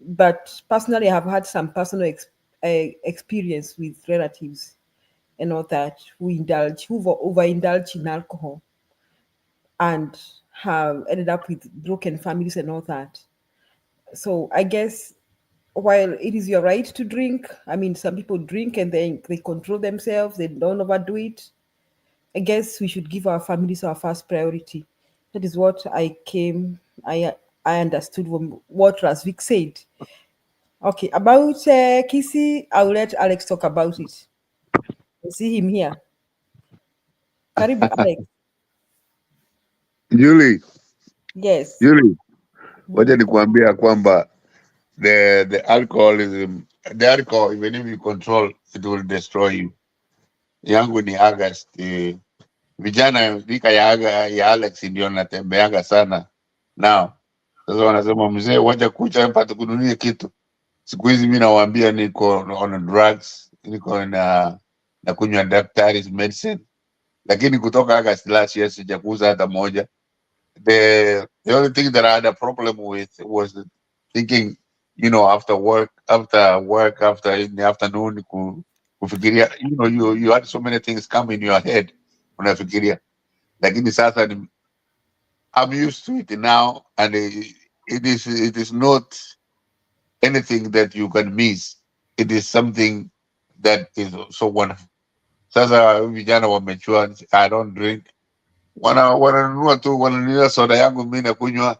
[SPEAKER 5] But personally, I have had some personal experience with relatives and all that who overindulge in alcohol and have ended up with broken families and all that. So I guess while it is your right to drink, some people drink and they control themselves, they don't overdo it. I guess we should give our families our first priority. That is what I understood from what Razvik said. Okay, about Kisi, I'll let Alex talk about it. I see him here. Karibu, Alex.
[SPEAKER 12] Julie.
[SPEAKER 5] Yes.
[SPEAKER 12] Julie, wacha nikuambia kwamba the alcoholism, the alcohol, even if you control, it will destroy you. Yangu ni August. Vijana rika ya Alex ndio natembeanga sana now. Sasa wanasema mzee, wacha kucha hapa tukununie kitu. Siku hizi mimi nawaambia niko on drugs, niko na kunywa daktari's medicine. Lakini kutoka August last year sijakuza hata moja. The only thing that I had a problem with was thinking, after work, in the afternoon, kufikiria, you had so many things come in your head unafikiria, lakini sasa I'm used to it now, and it is not anything that you can miss. It is something that is so wonderful. Sasa vijana wamechua, I don't drink, wananunua tu, wananunua soda yangu mimi nakunywa,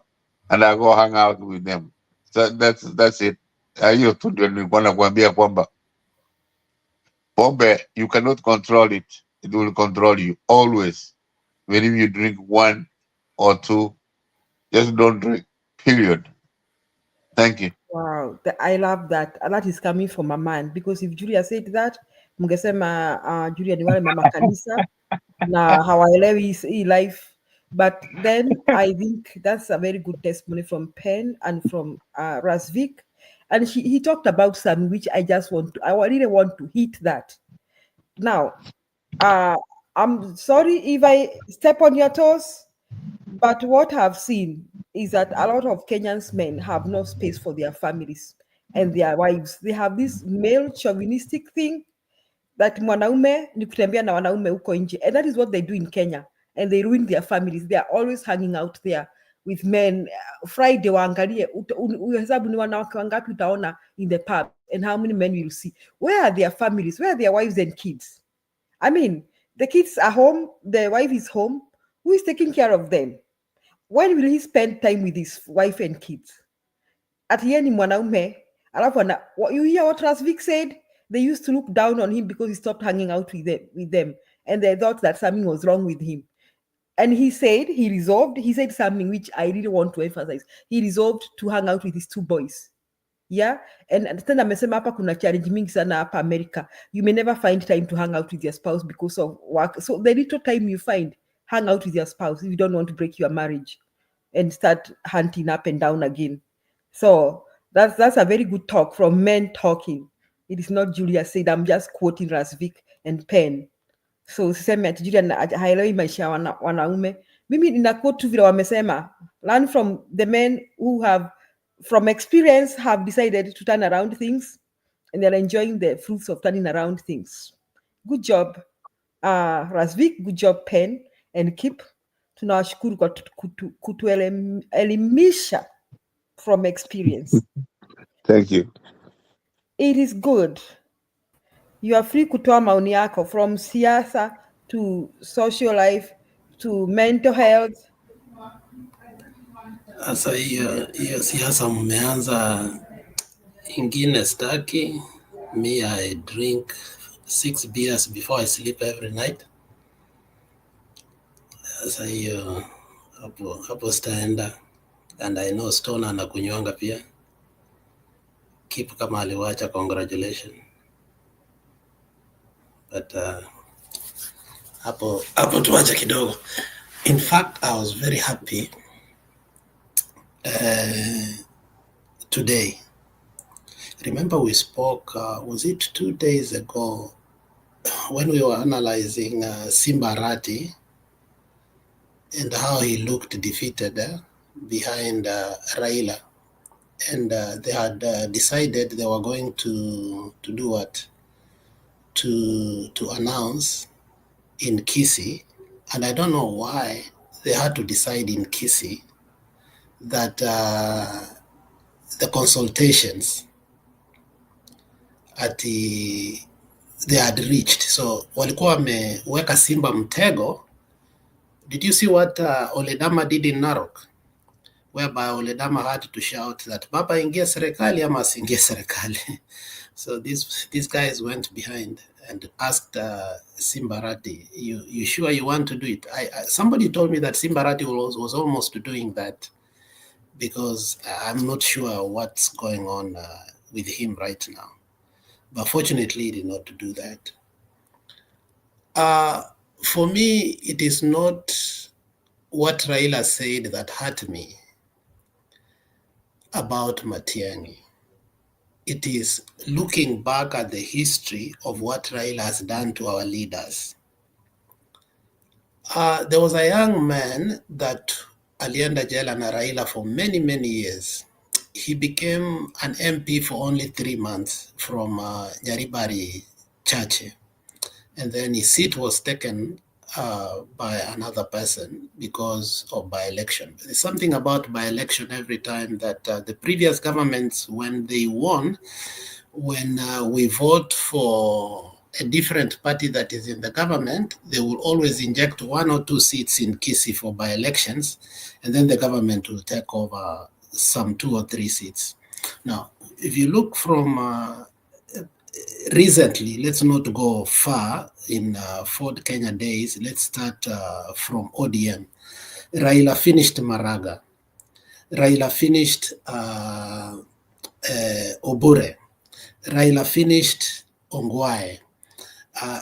[SPEAKER 12] and I go hang out with them. So that's it. Hiyo tu ndio nilikuwa nakuambia kwamba pombe, you cannot control it. It will control you always. Even if you drink one or two, just don't drink. Period. Thank you.
[SPEAKER 5] Wow, I love that. And that is coming from a man, because if Julia said that, mngesema Julia ni wale mama kanisa na hawaelewi hii life. But then I think that's a very good testimony from Penn and from Rasvik. And he talked about something which I really want to hit that. Now, I'm sorry if I step on your toes, but what I've seen is that a lot of Kenyans men have no space for their families and their wives. They have this male chauvinistic thing that mwanaume ni kutembea na wanaume huko nje, and that is what they do in Kenya, and they ruin their families. They are always hanging out there with men. Friday waangalie uhesabu ni wanawake wangapi utaona in the pub, and how many men will see. Where are their families? Where are their wives and kids? I mean, the kids are home, the wife is home. Who is taking care of them? When will he spend time with his wife and kids? At the end, mwanaume, you hear what Rasvik said? They used to look down on him because he stopped hanging out with them, and they thought that something was wrong with him. And he said something which I really want to emphasize. He resolved to hang out with his two boys. Yeah, and tena amesema hapa kuna challenge mingi sana hapa America. You may never find time to hang out with your spouse because of work. So the little time you find, hang out with your spouse if you don't want to break your marriage and start hunting up and down again. So that's a very good talk from men talking. It is not Julia said. I'm just quoting Rasvik and Penn. So siseme ati Julia haelewi maisha ya wanaume. Mimi nina quote tu vile wamesema. Learn from the men who have, from experience, have decided to turn around things, and they're enjoying the fruits of turning around things. Good job, Rasvik. Good job, Penn and Kip. Tunawashukuru kwa kutuelimisha from experience.
[SPEAKER 12] Thank you.
[SPEAKER 5] It is good. You are free kutoa maoni yako from siasa to social life to mental health.
[SPEAKER 14] Sasa hiyo siasa mmeanza, ingine staki. Me, I drink 6 beers before I sleep every night. Sasa hiyo hapo staenda, and I know Stone anakunywanga pia. Keep kama aliwacha, congratulations. But hapo tuacha kidogo. In fact, I was very happy today. Remember we spoke, was it 2 days ago, when we were analyzing Simba Arati and how he looked defeated behind Raila. And they had decided they were going to do what? To announce in Kisii. And I don't know why they had to decide in Kisii that the consultations they had reached. So walikuwa wameweka Simba mtego. Did you see what Oledama did in Narok? Whereby Oledama had to shout that Baba ingia serikali ama asingie serikali. So these guys went behind and asked Simba Arati, you sure you want to do it? Somebody told me that Simba Arati was almost doing that, because I'm not sure what's going on with him right now. But fortunately, he did not do that. For me, it is not what Raila said that hurt me about Matiang'i. It is looking back at the history of what Raila has done to our leaders. There was a young man that alienda jela na Raila for many, many years. He became an MP for only 3 months from Nyaribari Chache. And then his seat was taken by another person because of by-election. There's something about by-election every time that the previous governments, when they won, when we vote for a different party that is in the government, they will always inject 1 or 2 seats in Kisii for by-elections, and then the government will take over some 2 or 3 seats. Now, if you look from recently, let's not go far in Ford Kenya days, let's start from ODM. Raila finished Maraga. Raila finished Obure. Raila finished Ongwae.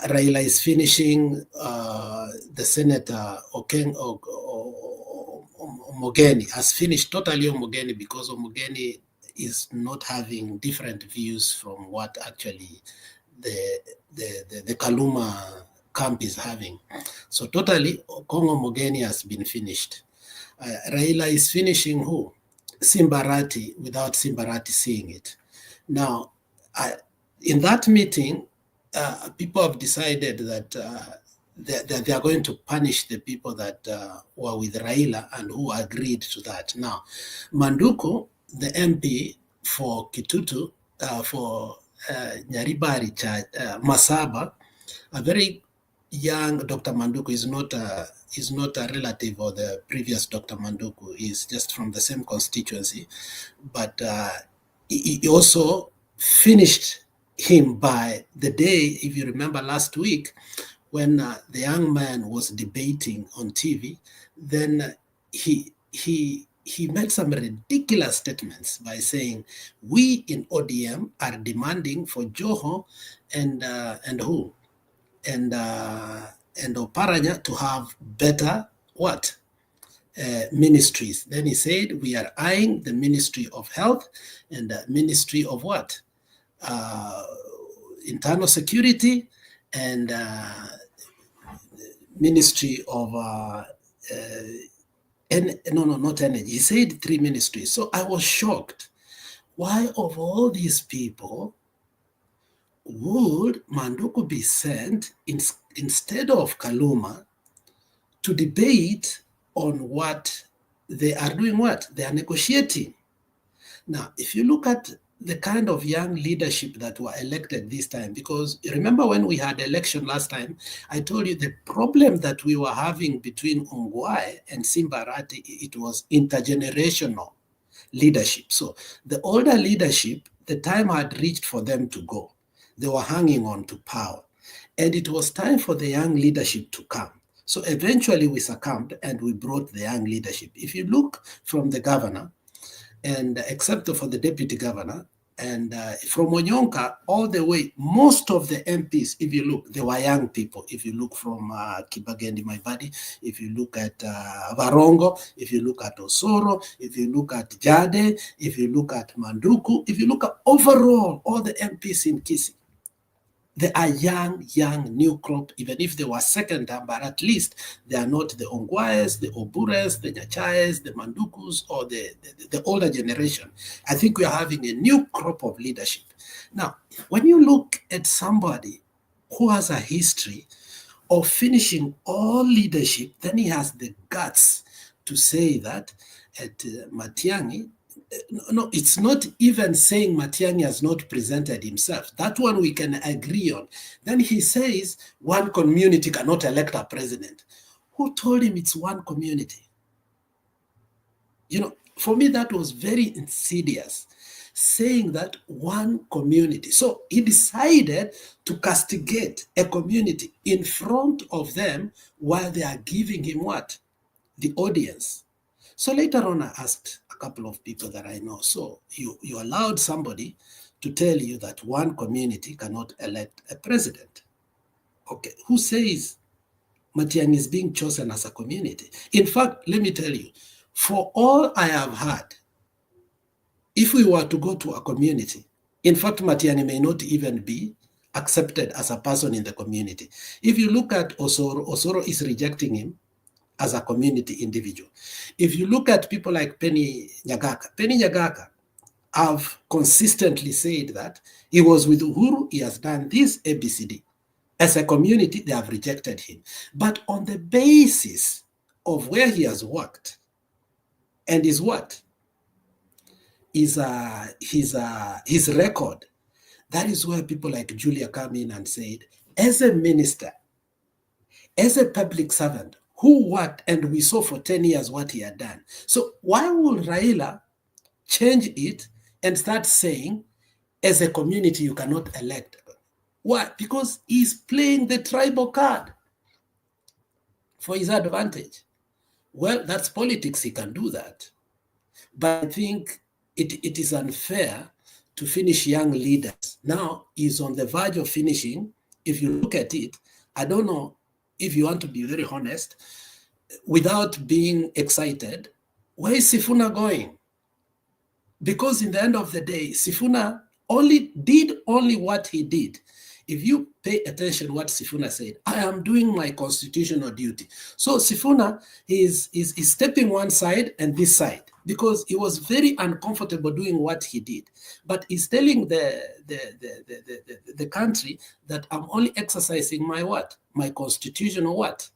[SPEAKER 14] Raila is finishing the Senator Omogeni, has finished totally Omogeni because Omogeni is not having different views from what actually the Kaluma camp is having. So totally, Kongo Mogeni has been finished. Raila is finishing who? Simbarati, without Simbarati seeing it. Now, in that meeting, people have decided that they are going to punish the people that were with Raila and who agreed to that. Now, Manduku, the MP for Kitutu, for Nyaribari, Masaba, a very young Dr. Manduku is not a relative of the previous Dr. Manduku. He's just from the same constituency, but he also finished him by the day, if you remember last week, when the young man was debating on TV, then he made some ridiculous statements by saying, we in ODM are demanding for Joho and who? And Oparanya to have better what? Ministries. Then he said, we are eyeing the Ministry of Health and the Ministry of what? Internal Security and Ministry of not energy. He said 3 ministries. So I was shocked. Why of all these people would Manduku be sent instead of Kaluma to debate on what they are doing? What they are negotiating. Now, if you look at the kind of young leadership that were elected this time, because remember when we had election last time, I told you the problem that we were having between Ongwae and Simbarati, it was intergenerational leadership. So the older leadership, the time had reached for them to go. They were hanging on to power. And it was time for the young leadership to come. So eventually we succumbed and we brought the young leadership. If you look from the governor, and except for the deputy governor, and from Onyonka all the way, most of the MPs, if you look, they were young people. If you look from Kibagendi Maibadi, if you look at Varongo, if you look at Osoro, if you look at Jade, if you look at Manduku, if you look at overall all the MPs in Kisii, they are young new crop, even if they were second term, but at least they are not the Ongwaes, the Obures, the Nyachayes, the Mandukus, or the older generation. I think we are having a new crop of leadership. Now, when you look at somebody who has a history of finishing all leadership, then he has the guts to say that at Matiang'i, no, it's not even saying Matiang'i has not presented himself. That one we can agree on. Then he says one community cannot elect a president. Who told him it's one community? You know, for me, that was very insidious, saying that one community. So he decided to castigate a community in front of them while they are giving him what? The audience. So later on, I asked a couple of people that I know, so you allowed somebody to tell you that one community cannot elect a president. Okay, who says Matiang'i is being chosen as a community? In fact, let me tell you, for all I have heard, if we were to go to a community, in fact, Matiang'i may not even be accepted as a person in the community. If you look at Osoro, Osoro is rejecting him as a community individual. If you look at people like Penny Nyagaka have consistently said that he was with Uhuru, he has done this ABCD. As a community, they have rejected him. But on the basis of where he has worked and his what? His record, that is where people like Julia come in and said, as a minister, as a public servant, who worked and we saw for 10 years what he had done. So why will Raila change it and start saying, as a community, you cannot elect? Why? Because he's playing the tribal card for his advantage. Well, that's politics, he can do that. But I think it is unfair to finish young leaders. Now he's on the verge of finishing. If you look at it, I don't know if you want to be very honest, without being excited, where is Sifuna going? Because in the end of the day, Sifuna did only what he did. If you pay attention what Sifuna said, I am doing my constitutional duty. So Sifuna is stepping one side and this side because he was very uncomfortable doing what he did. But he's telling the country that I'm only exercising my what? My constitutional what?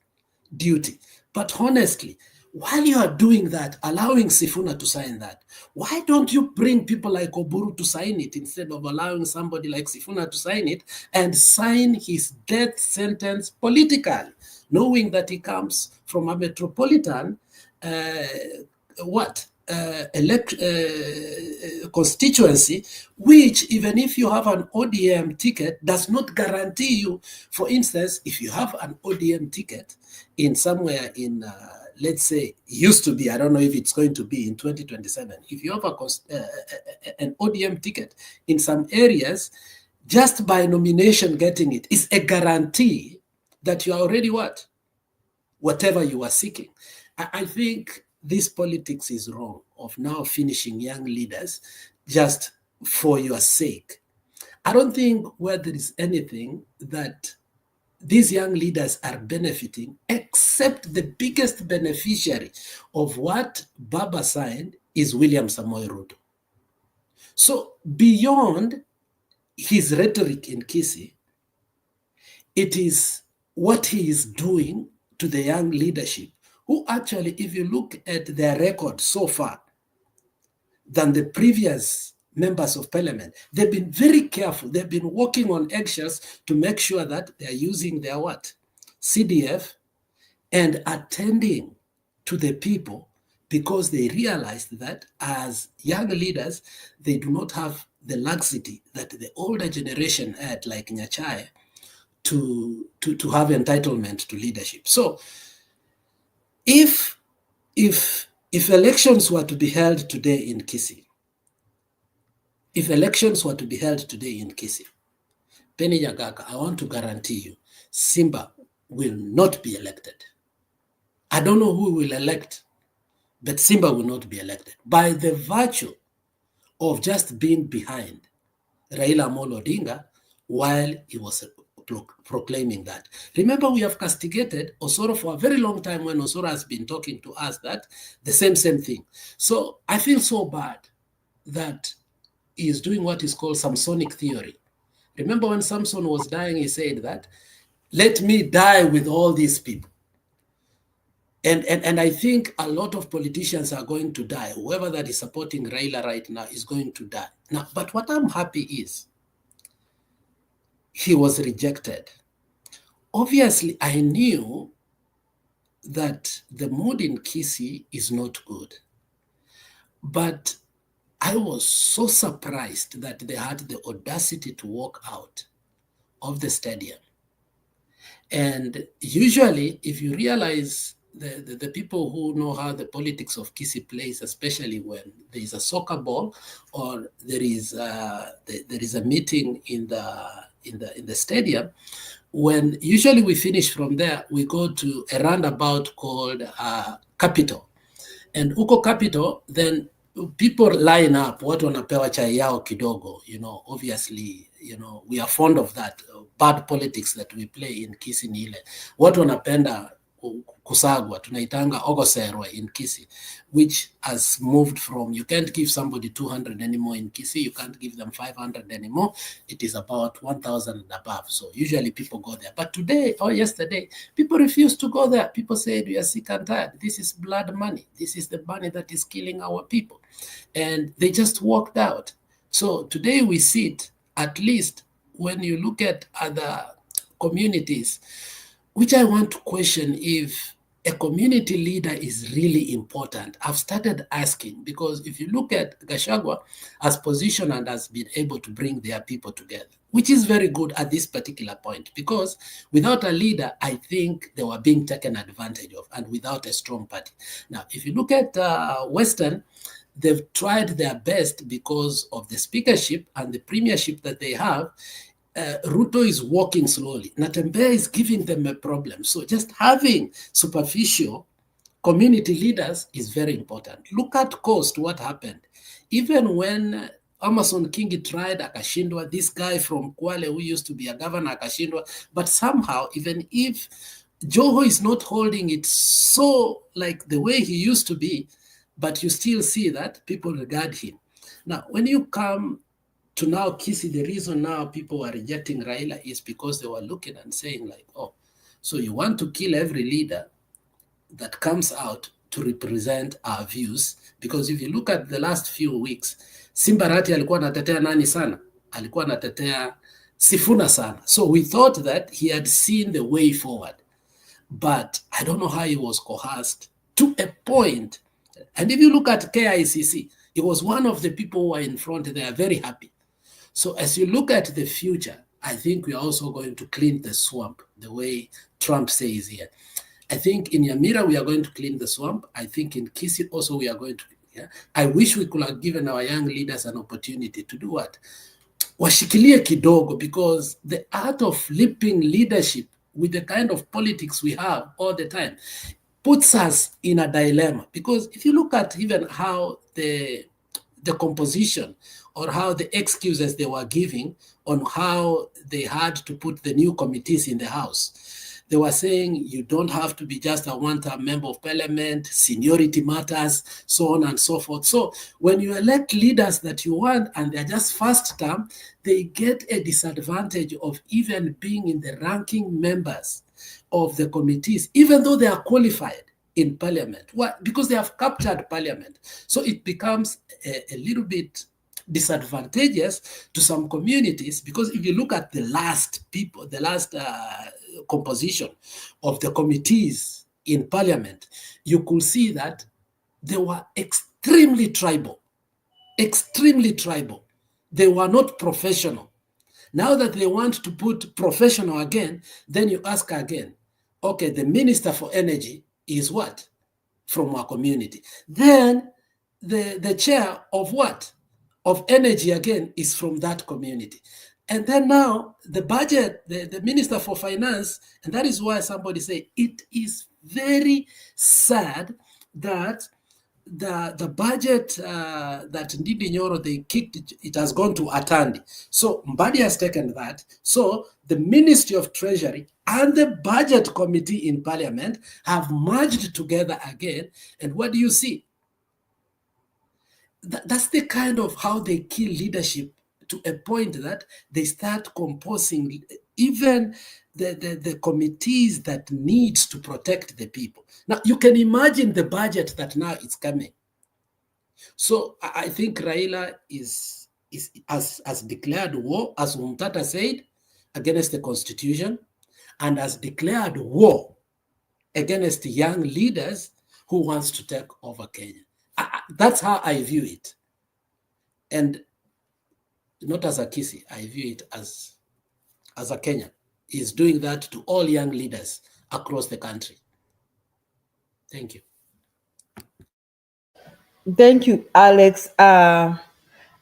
[SPEAKER 14] Duty. But honestly, while you are doing that, allowing Sifuna to sign that, why don't you bring people like Oburu to sign it instead of allowing somebody like Sifuna to sign it and sign his death sentence politically, knowing that he comes from a metropolitan constituency, which even if you have an ODM ticket, does not guarantee you. For instance, if you have an ODM ticket in somewhere in let's say, used to be, I don't know if it's going to be in 2027. If you have an ODM ticket in some areas, just by nomination getting it is a guarantee that you are already what? Whatever you are seeking. I think this politics is wrong of now finishing young leaders just for your sake. I don't think where there is anything that these young leaders are benefiting, except the biggest beneficiary of what Baba signed is William Samoei Ruto. So beyond his rhetoric in Kisii, it is what he is doing to the young leadership, who actually, if you look at their record so far than the previous members of parliament, they've been very careful. They've been working on eggshells to make sure that they're using their what? CDF and attending to the people, because they realized that as young leaders, they do not have the laxity that the older generation had, like Nyachai, to have entitlement to leadership. So if elections were to be held today in Kisii, Penny Nyagaka, I want to guarantee you, Simba will not be elected. I don't know who will elect, but Simba will not be elected by the virtue of just being behind Raila Amolo Odinga while he was proclaiming that. Remember, we have castigated Osoro for a very long time when Osoro has been talking to us that the same thing. So I feel so bad that he is doing what is called Samsonic theory. Remember when Samson was dying, he said that, let me die with all these people. And I think a lot of politicians are going to die. Whoever that is supporting Raila right now is going to die. Now, but what I'm happy is he was rejected. Obviously, I knew that the mood in Kisii is not good. But I was so surprised that they had the audacity to walk out of the stadium. And usually, if you realize the people who know how the politics of Kisii plays, especially when there is a soccer ball or there is a meeting in the stadium, when usually we finish from there, we go to a roundabout called Capital. And Uko Capital, then people line up, watu wanapewa chai yao kidogo, obviously, we are fond of that, bad politics that we play in Kisii ni ile. Watu wanapenda kusagwa, tunaitanga ogoserwa in Kisii, which has moved from, you can't give somebody 200 anymore in Kisii, you can't give them 500 anymore, it is about 1,000 and above. So usually people go there. But today or yesterday, people refuse to go there. People said, we are sick and tired. This is blood money. This is the money that is killing our people. And they just walked out. So today we sit, at least when you look at other communities, which I want to question if a community leader is really important. I've started asking, because if you look at Gachagua as positioned and has been able to bring their people together, which is very good at this particular point, because without a leader, I think they were being taken advantage of, and without a strong party. Now, if you look at Western, they've tried their best because of the speakership and the premiership that they have. Ruto is walking slowly. Natembeya is giving them a problem. So just having superficial community leaders is very important. Look at Coast, what happened. Even when Amason Kingi tried akashindwa, this guy from Kwale who used to be a governor akashindwa, but somehow, even if Joho is not holding it so like the way he used to be, but you still see that people regard him. Now, when you come to now Kisii, the reason now people are rejecting Raila is because they were looking and saying like, oh, so you want to kill every leader that comes out to represent our views? Because if you look at the last few weeks, Simbarati alikuwa anatetea nani sana? Alikuwa anatetea Sifuna sana. So we thought that he had seen the way forward. But I don't know how he was coerced to a point. And if you look at KICC, he was one of the people who are in front. They are very happy. So as you look at the future, I think we are also going to clean the swamp, the way Trump says here. I think in Nyamira, we are going to clean the swamp. I think in Kisii also we are going to. Yeah? I wish we could have given our young leaders an opportunity to do what? Washikilie kidogo, because the art of flipping leadership with the kind of politics we have all the time puts us in a dilemma. Because if you look at even how the composition or how the excuses they were giving on how they had to put the new committees in the House, they were saying you don't have to be just a one-term member of parliament, seniority matters, so on and so forth. So when you elect leaders that you want and they're just first term, they get a disadvantage of even being in the ranking members of the committees, even though they are qualified in parliament. Why? Because they have captured parliament. So it becomes a little bit disadvantageous to some communities, because if you look at the last composition of the committees in parliament, you could see that they were extremely tribal. They were not professional. Now that they want to put professional again, then you ask again, okay, the Minister for Energy is what? From our community. Then the chair of what? Of energy again is from that community. And then now the budget, the Minister for Finance, and that is why somebody say it is very sad that the budget that Ndindi Nyoro, they kicked, it has gone to Atandi. So Mbadi has taken that. So the Ministry of Treasury and the Budget Committee in Parliament have merged together again. And what do you see? That's the kind of how they kill leadership, to a point that they start composing even the committees that needs to protect the people. Now, you can imagine the budget that now is coming. So I think Raila has declared war, as Umtata said, against the constitution, and has declared war against young leaders who wants to take over Kenya. That's how I view it. And not as a Kisii, I view it as a Kenyan. He's doing that to all young leaders across the country. Thank you.
[SPEAKER 5] Thank you, Alex. I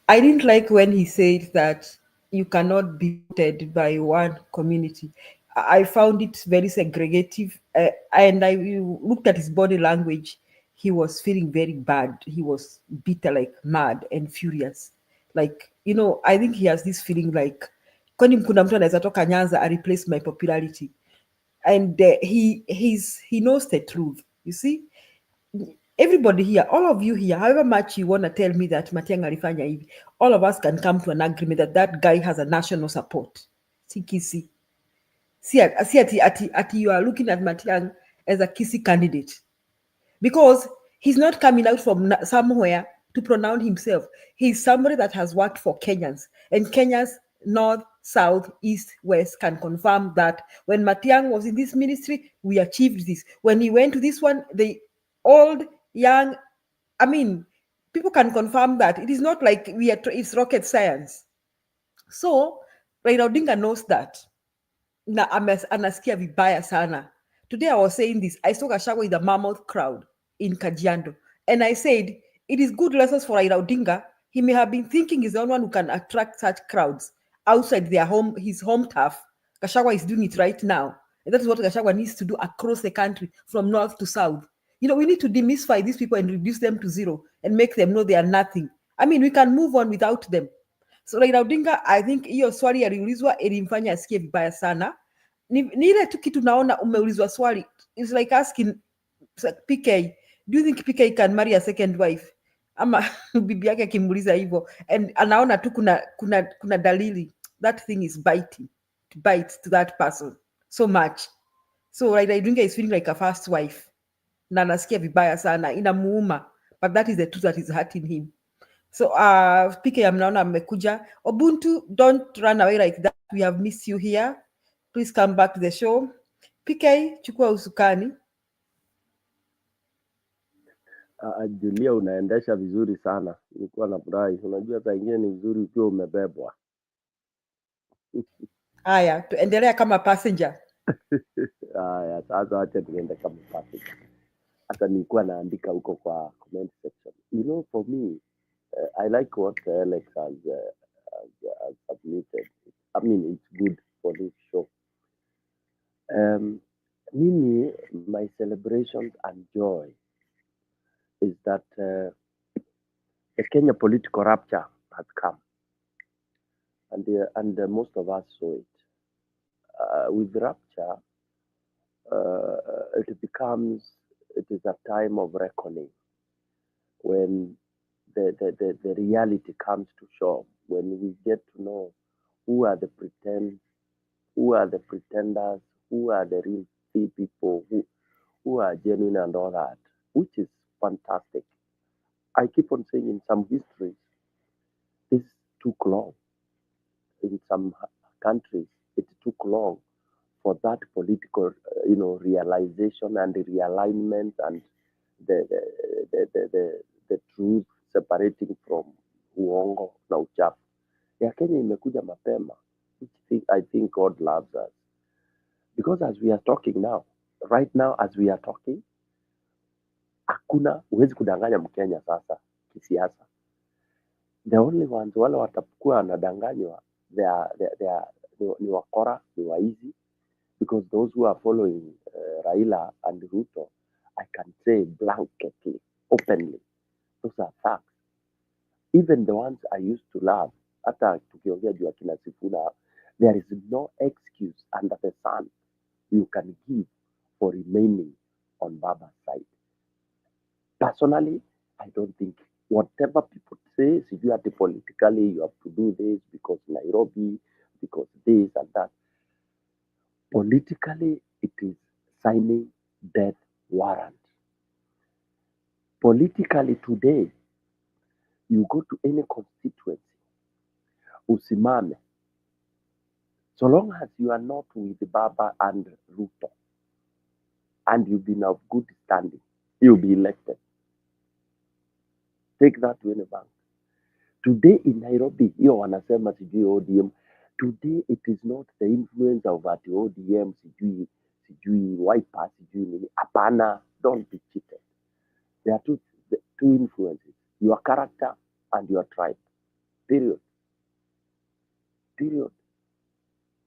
[SPEAKER 5] didn't like when he said that you cannot be voted by one community. I found it very segregative, and I looked at his body language. He was feeling very bad. He was bitter, like mad and furious. Like, I think he has this feeling like, kwani kuna mtu anaweza toka Nyanza, I replace my popularity. and he knows the truth. You see, everybody here, all of you here, however much you want to tell me that Matiang'i alifanya hivi, all of us can come to an agreement that that guy has a national support. Si Kisi. See you are looking at Matiang'i as a Kisi candidate, because he's not coming out from somewhere to pronounce himself. He's somebody that has worked for Kenyans, and Kenyans north, south, east, west can confirm that when Matiang'i was in this ministry, we achieved this. When he went to this one, the old, young, I mean, people can confirm that. It is not like it's rocket science. So Raila Odinga knows that. Na anasikia vibaya sana. Today I was saying this. I saw Gachagua with a mammoth crowd in Kajiado, and I said it is good lessons for Raila Odinga. He may have been thinking he's the only one who can attract such crowds outside their home, his home turf. Gachagua is doing it right now, and that is what Gachagua needs to do across the country from north to south. You know, we need to demystify these people and reduce them to zero and make them know they are nothing. I mean, we can move on without them. So Raila Odinga, I think hiyo swali aliulizwa ilimfanya asikie vibaya sana. Ni ile tu kitu naona umeulizwa swali. It's like asking PK, do you think PK can marry a second wife? Ama bibi yake akimuuliza hivyo, and anaona tu kuna dalili that thing is biting, to bite to that person so much. So Raila Odinga is feeling like a first wife. Na anasikia vibaya sana, inamuuma, but that is the truth that is hurting him. So PK mnaona amekuja. Ubuntu, don't run away like that. We have missed you here. Please come back to the show. PK, chukua usukani.
[SPEAKER 3] Julia, unaendesha vizuri sana. Nilikuwa nafurahi. Unajua saa ingine ni vizuri ukiwa umebebwa.
[SPEAKER 5] Haya, tuendelea kama passenger.
[SPEAKER 3] Haya, sasa acha tuende kama passenger. Hata nilikuwa naandika huko kwa comment section. You know, for me, I like what Alex has submitted. I mean, it's good for this show. Mimi, my celebrations and joy is that the Kenya political rapture has come, and most of us saw it. With rapture, it is a time of reckoning when the reality comes to show, when we get to know who are the pretenders, who are the real people, who are genuine and all that, which is fantastic. I keep on saying in some histories, this took long. In some countries, it took long for that political, realization and the realignment and the truth separating from uongo na uchafu. Ya Kenya imekuja mapema, which I think God loves us. Because as we are talking now, right now as we are talking, huwezi kudanganya Mkenya sasa kisiasa. The only ones wale watakuwa wanadanganywa ni wakora, ni waizi, because those who are following Raila and Ruto, I can say blanketly, openly, those are facts. Even the ones I used to love, hata tukiongea juu ya kina Sifuna, there is no excuse under the sun you can give for remaining on Baba's side. Personally, I don't think whatever people say, politically you have to do this because Nairobi, because this and that. Politically, it is signing death warrant. Politically today, you go to any constituency, usimame. So long as you are not with Baba and Ruto, and you've been of good standing, you'll be elected. Take that to any bank. Today in Nairobi, hiyo wanasema sijui ODM. Today it is not the influence of the ODM, sijui Wiper, sijui nini. Hapana, don't be cheated. There are two influences, your character and your tribe. Period.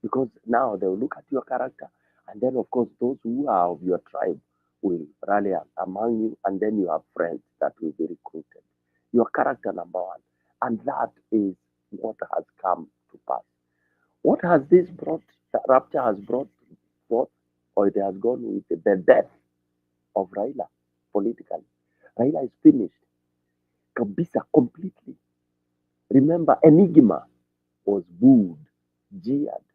[SPEAKER 3] Because now they will look at your character, and then of course those who are of your tribe will rally among you, and then you have friends that will be recruited. Your character, number one. And that is what has come to pass. What has this brought, the rapture has brought forth? or it has gone with the death of Raila politically. Raila is finished. Kabisa, completely. Remember, Enigma was booed, jeered,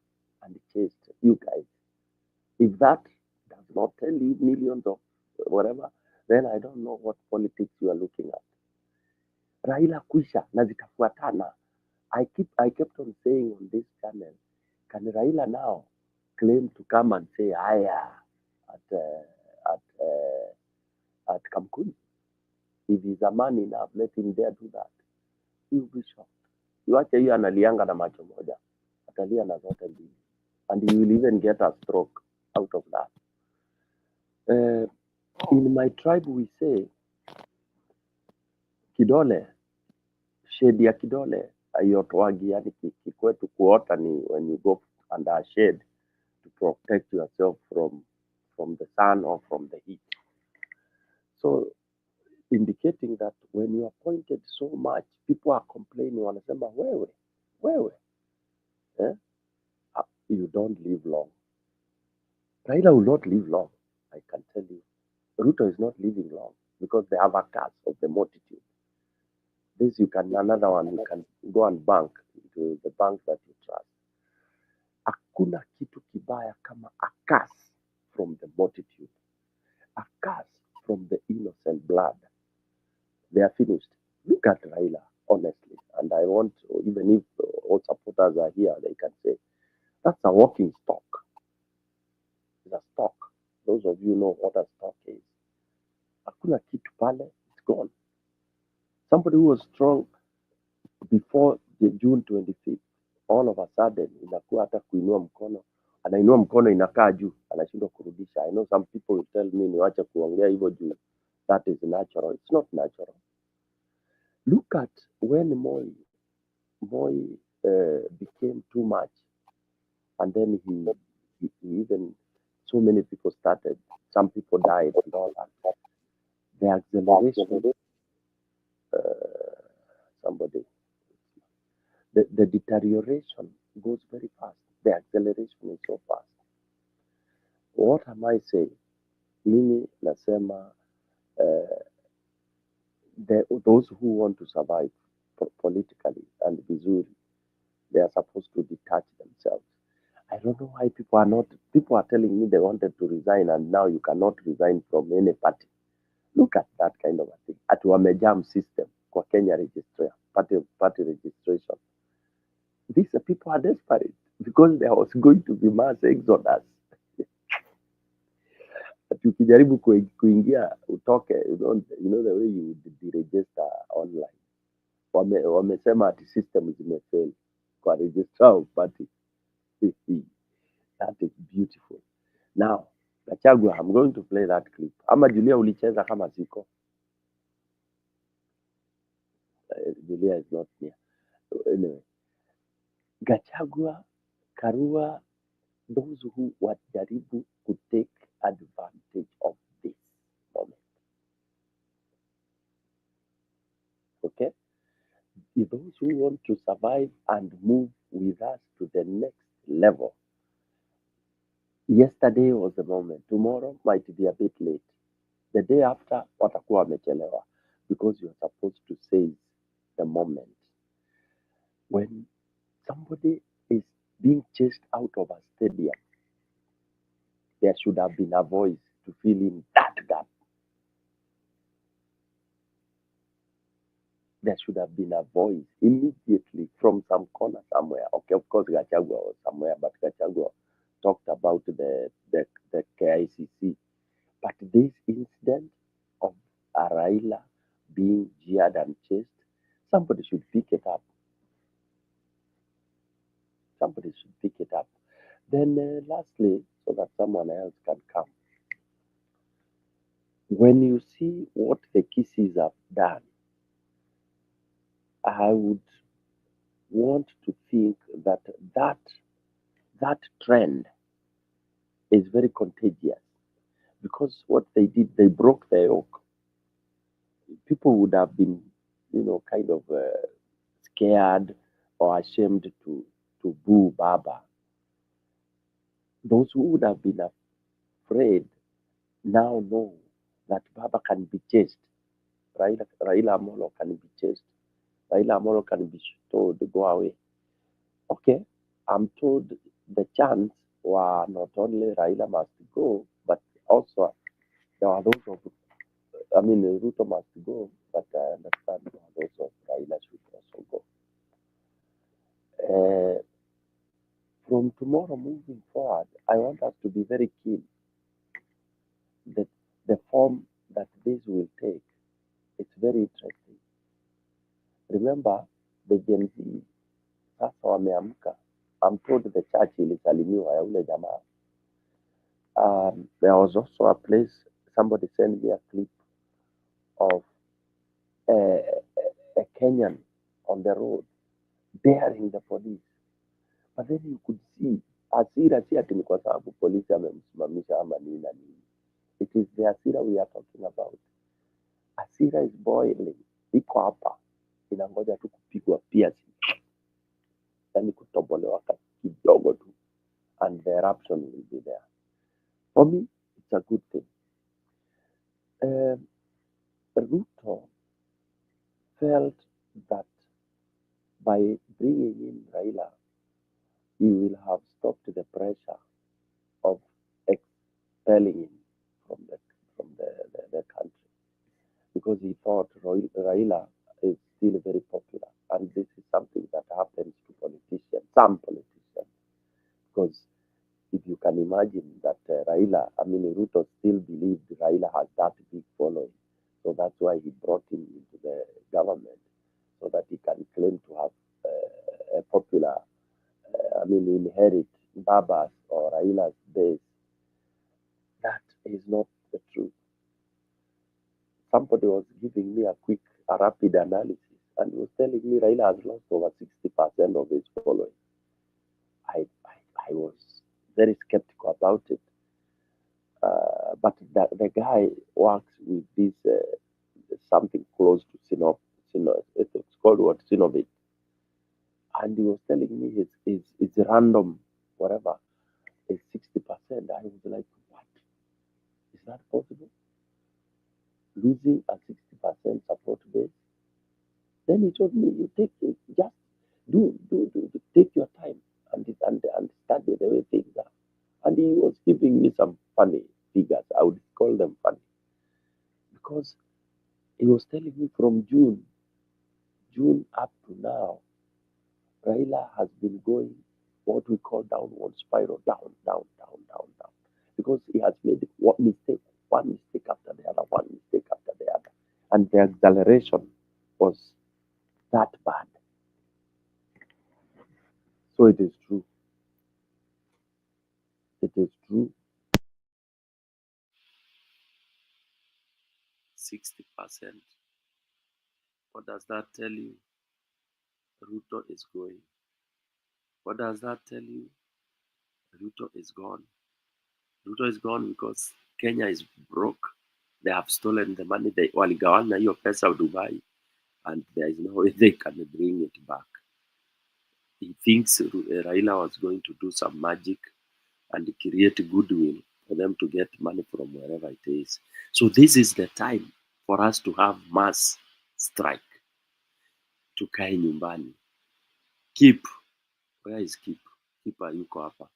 [SPEAKER 3] and chased. You guys, if that does not tell you millions of whatever, then I don't know what politics you are looking at. Raila kwisha na zitafuatana. I kept on saying on this channel, can Raila now claim to come and say haya at Kamkuni? If he's a man enough, let him dare do that. He will be shocked. Iwache hiyo analianga na macho moja, atalia na zote mbili, and he will even get a stroke out of that. In my tribe we say kidole, shade ya kidole haiotoagi, yani kikwetu kuota ni when you go under a shade to protect yourself from the sun or from the heat. So indicating that when you are pointed so much, people are complaining, wanasema wewe you don't live long. Raila will not live long, I can tell you. Ruto is not living long because they have a curse of the multitude. This you can, another one, you can go and bank into the bank that you trust. Hakuna kitu kibaya kama a curse from the multitude, a curse from the innocent blood. They are finished. Look at Raila, honestly, and I want, even if all supporters are here, they can say, that's a walking stock. It's a stock. Those of you know what a stock is. Hakuna kitu pale, it's gone. Somebody who was strong before the June 25th, all of a sudden, inakuwa hata kuinua mkono, anainua mkono inakaa juu, anashindwa kurudisha. I know some people will tell me niwache kuongea hivyo juu. That is natural. It's not natural. Look at when Moi became too much, and then he even, so many people started, some people died and all that. The acceleration, the deterioration goes very fast. The acceleration is so fast. What am I saying? Mimi nasema those who want to survive politically and vizuri, they are supposed to detach themselves. I don't know why people are telling me they wanted to resign and now you cannot resign from any party. Look at that kind of a thing. At wamejam system kwa Kenya registrar, party registration. These people are desperate because there was going to be mass exodus. Ukijaribu kuingia utoke, you know the way you deregister online. Wamesema ati system zimefail kwa registrar of party. That is beautiful. Now, Gachagua, I'm going to play that clip. Ama Julia ulicheza kama siko. Julia is not here. Anyway, Gachagua, Karua, those who wajaribu to take advantage of this moment. Okay? Those who want to survive and move with us to the next level. Yesterday was the moment. Tomorrow might be a bit late. The day after, watakuwa wamechelewa, because you're supposed to seize the moment. When somebody is being chased out of a stadium, there should have been a voice to fill in that gap. There should have been a voice immediately from some corner somewhere. Okay, of course, Gachagua was somewhere, but Gachagua talked about the KICC. But this incident of Raila being jeered and chased, somebody should pick it up. Somebody should pick it up. Then lastly, so that someone else can come. When you see what the Kisses have done, I would want to think that trend is very contagious, because what they did, they broke the yoke. People would have been, kind of scared or ashamed to boo Baba. Those who would have been afraid now know that Baba can be chased. Raila Amolo can be chased. Raila Amolo can be told to go away. Okay, I'm told the chants were not only Raila must go, but also there are those of, Ruto must go, but I understand there are those of Raila should also go. From tomorrow moving forward, I want us to be very keen that the form that this will take, it's very interesting. Remember, the Gen Z sasa wameamka. I'm told the church ilisalimiwa ya ule jamaa. There was also a place, somebody sent me a clip of a Kenyan on the road daring the police. But then you could see, hasira si ati ni kwa sababu polisi amemsimamisha ama nini na nini. It is the hasira we are talking about. Hasira is boiling. Iko hapa. Inangoja tu kupigwa piercing. Yani kutobolewa kidogo tu. And the eruption will be there. For me, it's a good thing. Ruto felt that by bringing in Raila, he will have stopped the pressure of expelling him from the country, because he thought Raila is still very popular, and this is something that happens to politicians, some politicians, because if you can imagine that Ruto still believed Raila has that big following, so that's why he brought him into the government, so that he can claim to have a popular, inherit Baba's or Raila's base. That is not the truth. Somebody was giving me a rapid analysis, and he was telling me Raila has lost over 60% of his following. I was very skeptical about it. But the guy works with this something close to it's called what? Synovate. And he was telling me his random, whatever, is 60%. I was like, what? Is that possible? Losing a 60% support base? Then he told me, you take it, just take your time and study the way things are. And he was giving me some funny figures. I would call them funny. Because he was telling me from June up to now, Raila has been going what we call downward spiral, down. Because he has made one mistake after the other, and the acceleration was that bad. So it is true. It is true. 60%. What does that tell you? Ruto is going. What does that tell you? Ruto is gone. Ruto is gone because Kenya is broke. They have stolen the money. They waligawana hiyo pesa of Dubai, and there is no way they can bring it back. He thinks Raila was going to do some magic and create goodwill for them to get money from wherever it is. So this is the time for us to have mass strike. Tukae nyumbani. Keep. Where is Keep? Keep yuko hapa.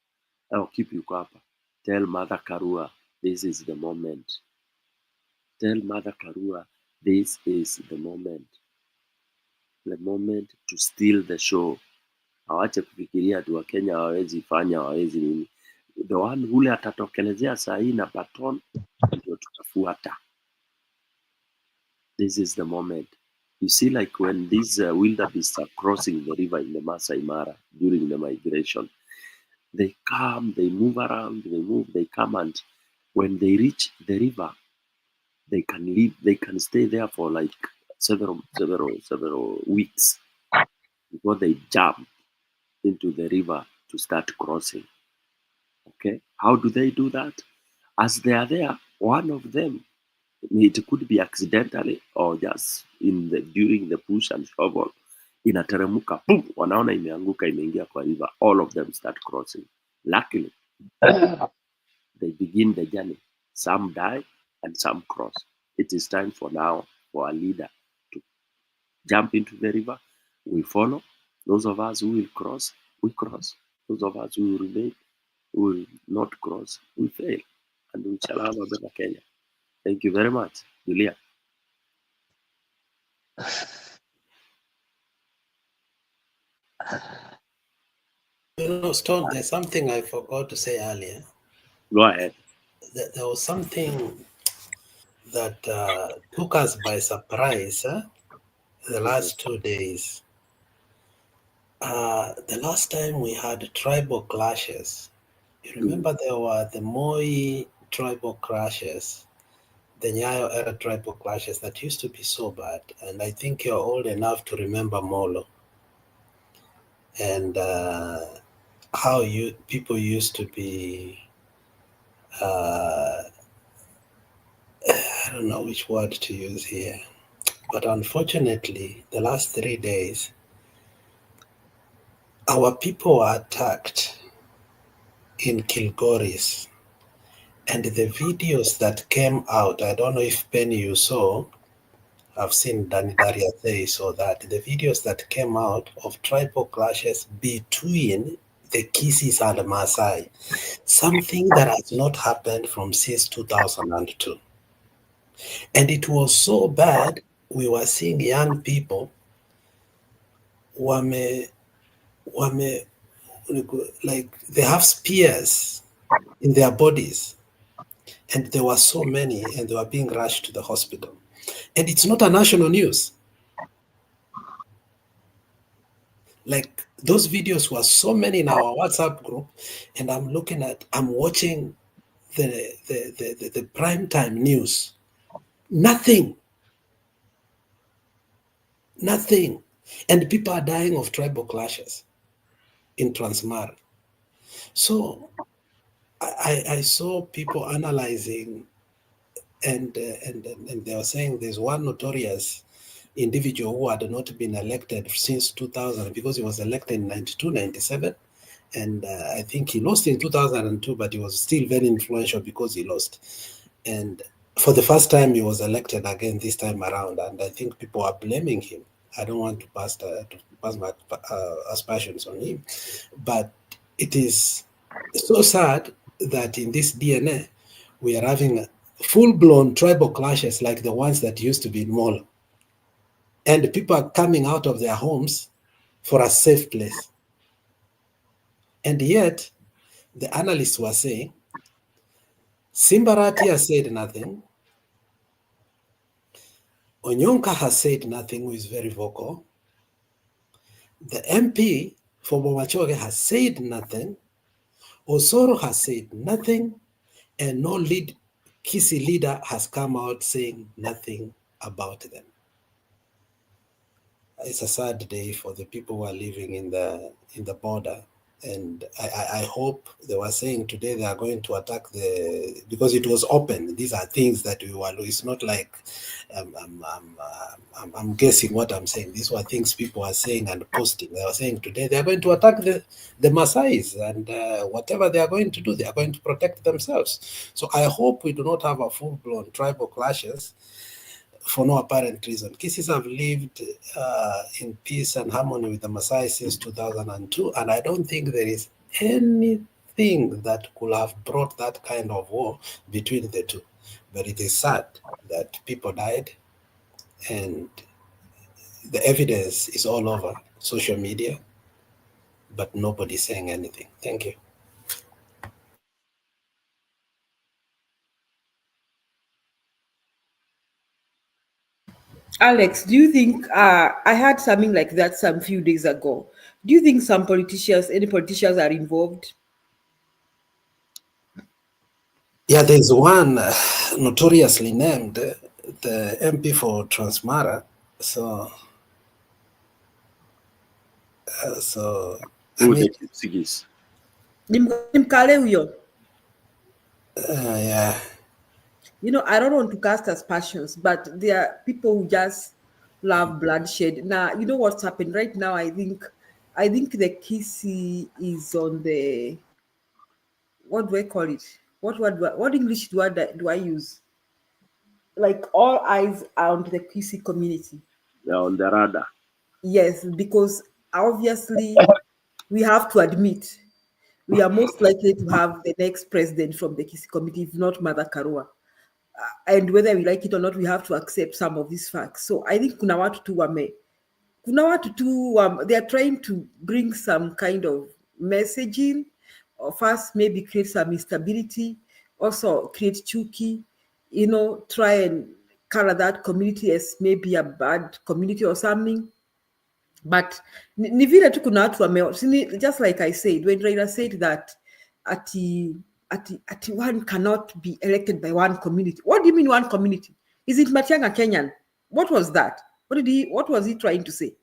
[SPEAKER 3] Keep yuko hapa. Tell Mother Karua, this is the moment. Tell Mother Karua, this is the moment. The moment to steal the show. Hawache kufikiria tu Wakenya hawawezi fanya, hawawezi nini. The one ule atatokelezea saa hii na baton, ndio tutafuata. This is the moment. You see, like when these wildebeests are crossing the river in the Masai Mara during the migration, they come, they move around, they come, and when they reach the river, they can live, they can stay there for like several weeks before they jump into the river to start crossing. Okay, how do they do that? As they are there, one of them, it could be accidentally or just during the push and shovel, inateremuka, boom, wanaona imeanguka, imeingia kwa river, all of them start crossing. Luckily, they begin the journey. Some die and some cross. It is time for now for a leader to jump into the river. We follow. Those of us who will cross, we cross. Those of us who will remain, who will not cross, we fail. And we shall have a better Kenya. Thank you very much, Julia.
[SPEAKER 14] Stone, there's something I forgot to say earlier.
[SPEAKER 3] Go ahead.
[SPEAKER 14] There was something that took us by surprise the last 2 days. The last time we had tribal clashes, you remember there were the Moi tribal clashes, the Nyayo era tribal clashes that used to be so bad. And I think you're old enough to remember Molo. And how people used to be, I don't know which word to use here, but unfortunately, the last 3 days, our people were attacked in Kilgoris, and the videos that came out, I don't know if Penny you saw, I've seen Danny Daria say so, that the videos that came out of tribal clashes between the Kisis and the Maasai, something that has not happened from since 2002. And it was so bad, we were seeing young people like they have spears in their bodies, and there were so many, and they were being rushed to the hospital. And it's not a national news. Like those videos were so many in our WhatsApp group, and I'm watching the primetime news. Nothing. And people are dying of tribal clashes in Transmara. So I saw people analyzing, and they were saying there's one notorious individual who had not been elected since 2000, because he was elected in 92, 97. And I think he lost in 2002, but he was still very influential because he lost. And for the first time, he was elected again this time around. And I think people are blaming him. I don't want to pass my aspersions on him. But it is so sad that in this DNA, we are having full-blown tribal clashes like the ones that used to be in Molo. And people are coming out of their homes for a safe place. And yet, the analysts were saying, Simbarati has said nothing. Onyonka has said nothing, who is very vocal. The MP for Bomachoge has said nothing. Osoro has said nothing. And no Kisi leader has come out saying nothing about them. It's a sad day for the people who are living in the border. And I hope they were saying today they are going to attack because it was open. These are things that we were. It's not like I'm guessing what I'm saying. These were things people are saying and posting. They were saying today they are going to attack the Maasais, and whatever they are going to do, they are going to protect themselves. So I hope we do not have a full-blown tribal clashes for no apparent reason. Kisis have lived in peace and harmony with the Maasai since 2002, and I don't think there is anything that could have brought that kind of war between the two. But it is sad that people died, and the evidence is all over social media, but nobody's saying anything. Thank you.
[SPEAKER 5] Alex, do you think I had something like that some few days ago? Do you think any politicians are involved?
[SPEAKER 14] Yeah, there's one notoriously named the MP for Transmara. So I mean, yeah.
[SPEAKER 5] You know, I don't want to cast aspersions, but there are people who just love bloodshed. Now, you know what's happened right now? I think the Kisi is on the, what do I call it? what English word do I use? Like all eyes are on the Kisi community.
[SPEAKER 3] They're on the radar.
[SPEAKER 5] Yes, because obviously we have to admit we are most likely to have the next president from the Kisi community, if not Mother Karua. And whether we like it or not, we have to accept some of these facts. So I think kuna watu tu they are trying to bring some kind of messaging, or first maybe create some instability, also create chuki, try and color that community as maybe a bad community or something. But ni vile tu kuna watu just like I said, when Raila said that ati one cannot be elected by one community. What do you mean one community? Is it Matiang'i Kenyan? What was that? What was he trying to say?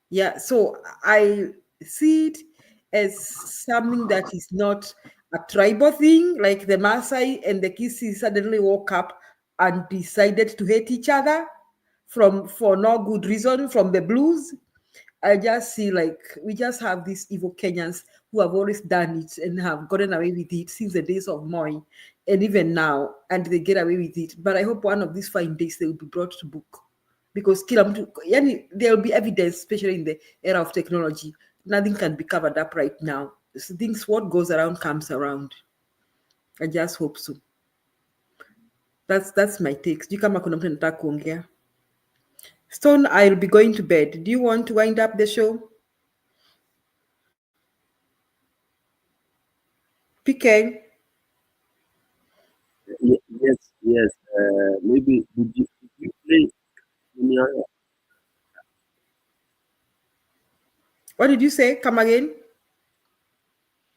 [SPEAKER 5] Yeah, so I see it as something that is not a tribal thing, like the Maasai and the Kisi suddenly woke up and decided to hate each other for no good reason from the blues. I just see like we just have these evil Kenyans who have always done it and have gotten away with it since the days of Moi and even now, and they get away with it. But I hope one of these fine days they will be brought to book, because there will be evidence, especially in the era of technology. Nothing can be covered up right now. So things, what goes around comes around. I just hope so. That's my take. Sijui kama kuna mtu anataka kuongea. Stone, I'll be going to bed. Do you want to wind up the show? PK?
[SPEAKER 3] Yes. Maybe did you play in your...
[SPEAKER 5] What did you say? Come again?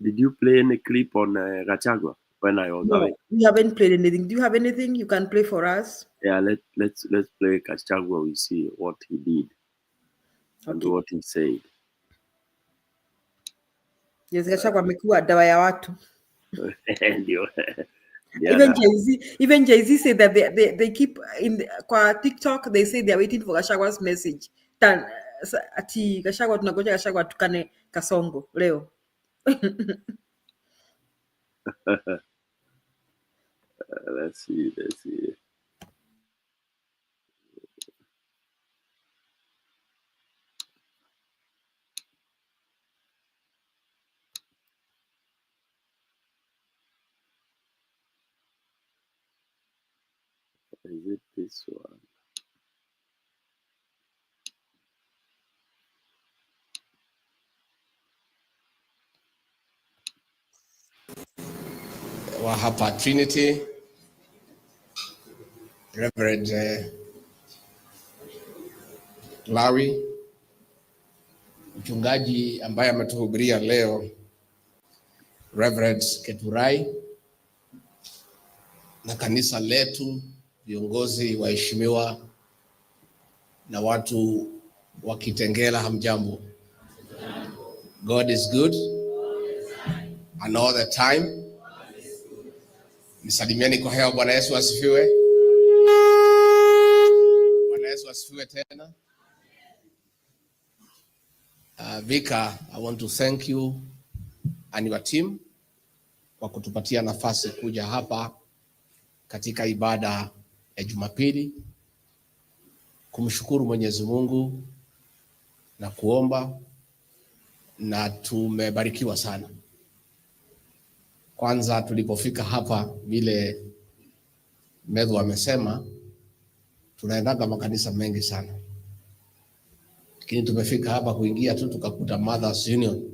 [SPEAKER 3] Did you play any clip on Gachagua when I was away?
[SPEAKER 5] No, we haven't played anything. Do you have anything you can play for us?
[SPEAKER 3] Yeah, let's play Gachagua. We see what he did and what he said.
[SPEAKER 5] Yes, Gachagua amekuwa dawa ya watu. Even Jay-Z said that they keep kwa TikTok, they say they're waiting for Gashagua's message. Ati Gachagua, tunagoja Gachagua tukane Kasongo leo.
[SPEAKER 3] Let's see. Is it this one?
[SPEAKER 15] Wa hapa Trinity, Reverend Larry, mchungaji ambaye ametuhubiria leo, Reverend Keturai, na kanisa letu, viongozi waheshimiwa na watu wa Kitengela, hamjambo. God is good and all the time. Nisalimieni kwa hewa. Bwana Yesu asifiwe. Bwana Yesu asifiwe tena. Vika, I want to thank you and your team kwa kutupatia nafasi kuja hapa katika ibada ya Jumapili kumshukuru Mwenyezi Mungu na kuomba, na tumebarikiwa sana. Kwanza tulipofika hapa, vile Medhu amesema, tunaendaga makanisa mengi sana, lakini tumefika hapa kuingia tu tukakuta Mothers Union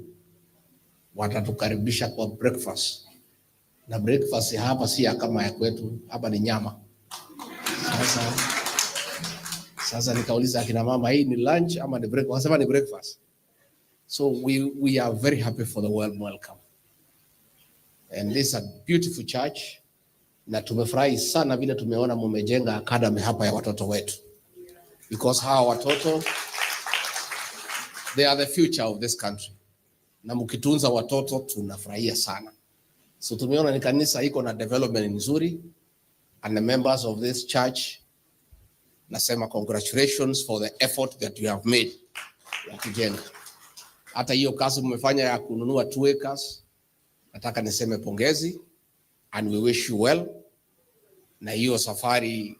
[SPEAKER 15] watatukaribisha kwa breakfast, na breakfast hapa si kama ya kwetu, hapa ni nyama. Sasa nikauliza akina mama, hii ni lunch ama ni breakfast? Wasema ni breakfast. So we are very happy for the warm welcome. And this is a beautiful church. Na tumefurahi sana vile tumeona mumejenga academy hapa ya watoto wetu. Because hawa watoto, they are the future of this country. Na mkitunza watoto tunafurahia sana. So tumeona ni kanisa iko na development nzuri, and the members of this church, nasema congratulations for the effort that you have made ya kujenga. Hata hiyo kazi mmefanya ya kununua 2 acres nataka niseme pongezi and we wish you well. Na hiyo safari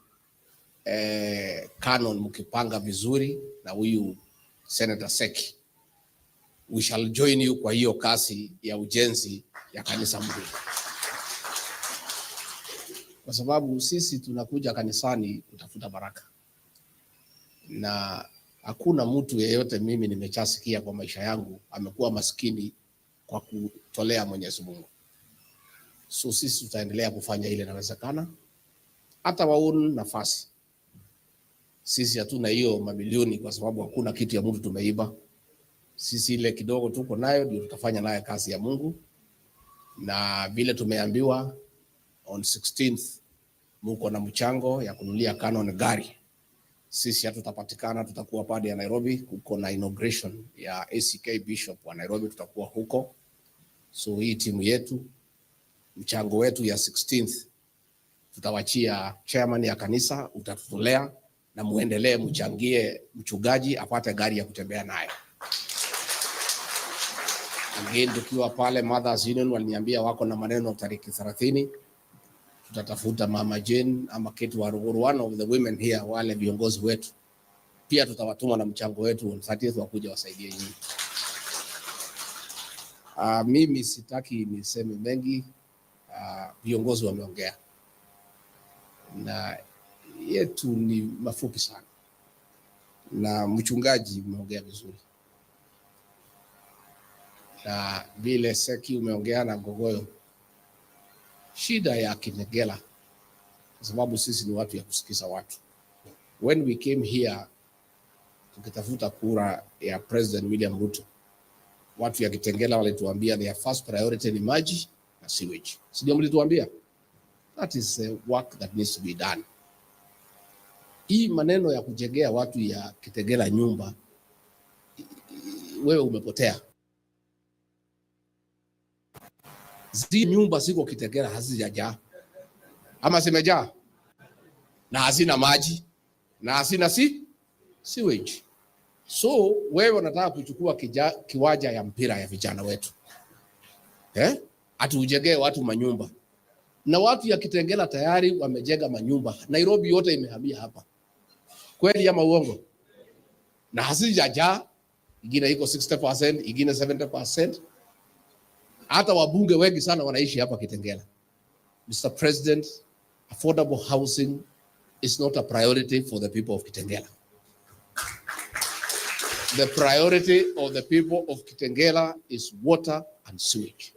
[SPEAKER 15] Canon mkipanga vizuri na huyu Senator Seki, we shall join you kwa hiyo kasi ya ujenzi ya kanisa mpya, kwa sababu sisi tunakuja kanisani kutafuta baraka, na hakuna mtu yeyote mimi nimechasikia kwa maisha yangu amekuwa maskini kwa kutolea Mwenyezi Mungu. So sisi tutaendelea kufanya ile inawezekana, hata waone nafasi. Sisi hatuna hiyo mamilioni kwa sababu hakuna kitu ya mtu tumeiba. Sisi ile kidogo tuko nayo ndio tutafanya nayo kazi ya Mungu, na vile tumeambiwa on 16th muko na mchango ya kunulia Canon gari. Sisi hatutapatikana, tutakuwa pale ya Nairobi, kuko na inauguration ya ACK Bishop wa Nairobi, tutakuwa huko. So hii timu yetu, mchango wetu ya 16th tutawachia chairman ya kanisa, utatutolea na muendelee mchangie mchungaji apate gari ya kutembea nayo. Again, tukiwa pale Mothers Union waliniambia wako na maneno tariki 30, tutatafuta Mama Jane ama Kate Waruguru, one of the women here, wale viongozi wetu pia tutawatuma na mchango wetu on 30th wakuja wasaidie nyinyi. Mimi sitaki niseme mengi, viongozi wameongea na yetu ni mafupi sana, na mchungaji umeongea vizuri, na vile Seki umeongea na Gogoyo. Shida ya Kitengela, kwa sababu sisi ni watu ya kusikiza watu. When we came here tukitafuta kura ya President William Ruto, watu ya Kitengela walituambia their first priority ni maji na sewage. Sio mlituambia? That is work that needs to be done. Hii maneno ya kujengea watu ya Kitengela nyumba, wewe umepotea. Zi nyumba siko Kitengela hazijajaa ama zimejaa na hazina maji na hazina sewage. So wewe unataka kuchukua kiwanja ya mpira ya vijana wetu, ujengee watu manyumba, na watu ya Kitengela tayari wamejenga manyumba. Nairobi yote imehamia hapa, kweli ama uongo? Na hazijajaa, ingine iko 60%, ingine 70%. Hata wabunge wengi sana wanaishi hapa Kitengela. Mr. President, affordable housing is not a priority for the people of Kitengela. The priority of the people of Kitengela is water and sewage.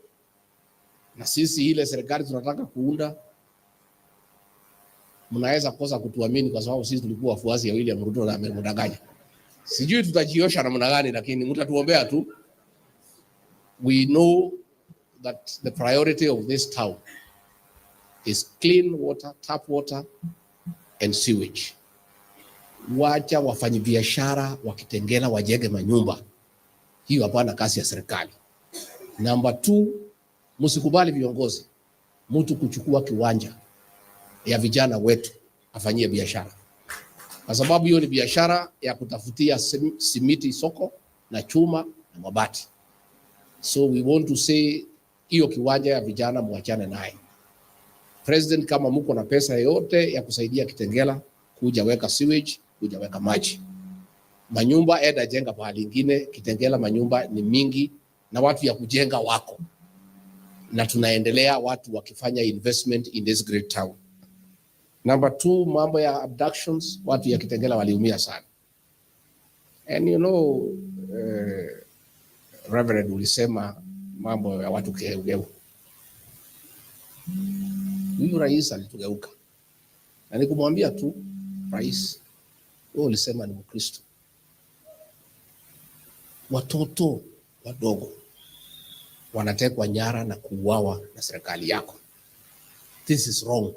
[SPEAKER 15] Na sisi ile serikali tunataka kuunda, mnaweza kosa kutuamini kwa sababu sisi tulikuwa wafuasi ya William Ruto na amemdanganya. Sijui tutajiosha namna gani, lakini mtatuombea tu. We know that the priority of this town is clean water, tap water and sewage. Wacha wafanyabiashara wa Kitengela wajenge manyumba. Hiyo hapana kazi ya serikali. Number 2, msikubali viongozi mtu kuchukua kiwanja ya vijana wetu afanyie biashara, kwa sababu hiyo ni biashara ya kutafutia simiti soko na chuma na mabati. So we want to say hiyo kiwanja ya vijana muachane naye. President, kama mko na pesa yote ya kusaidia Kitengela, kuja weka sewage, kuja weka maji. Manyumba eda jenga pahali ingine. Kitengela manyumba ni mingi na watu ya kujenga wako, na tunaendelea watu wakifanya investment in this great town. Number 2, mambo ya abductions, watu ya Kitengela waliumia sana. And you know, Reverend ulisema mambo ya watu kigeu. Huyu rais alitugeuka. Na nikumwambia tu, rais, wewe ulisema ni Mkristo. Watoto wadogo wanatekwa nyara na kuuawa na serikali yako. This is wrong.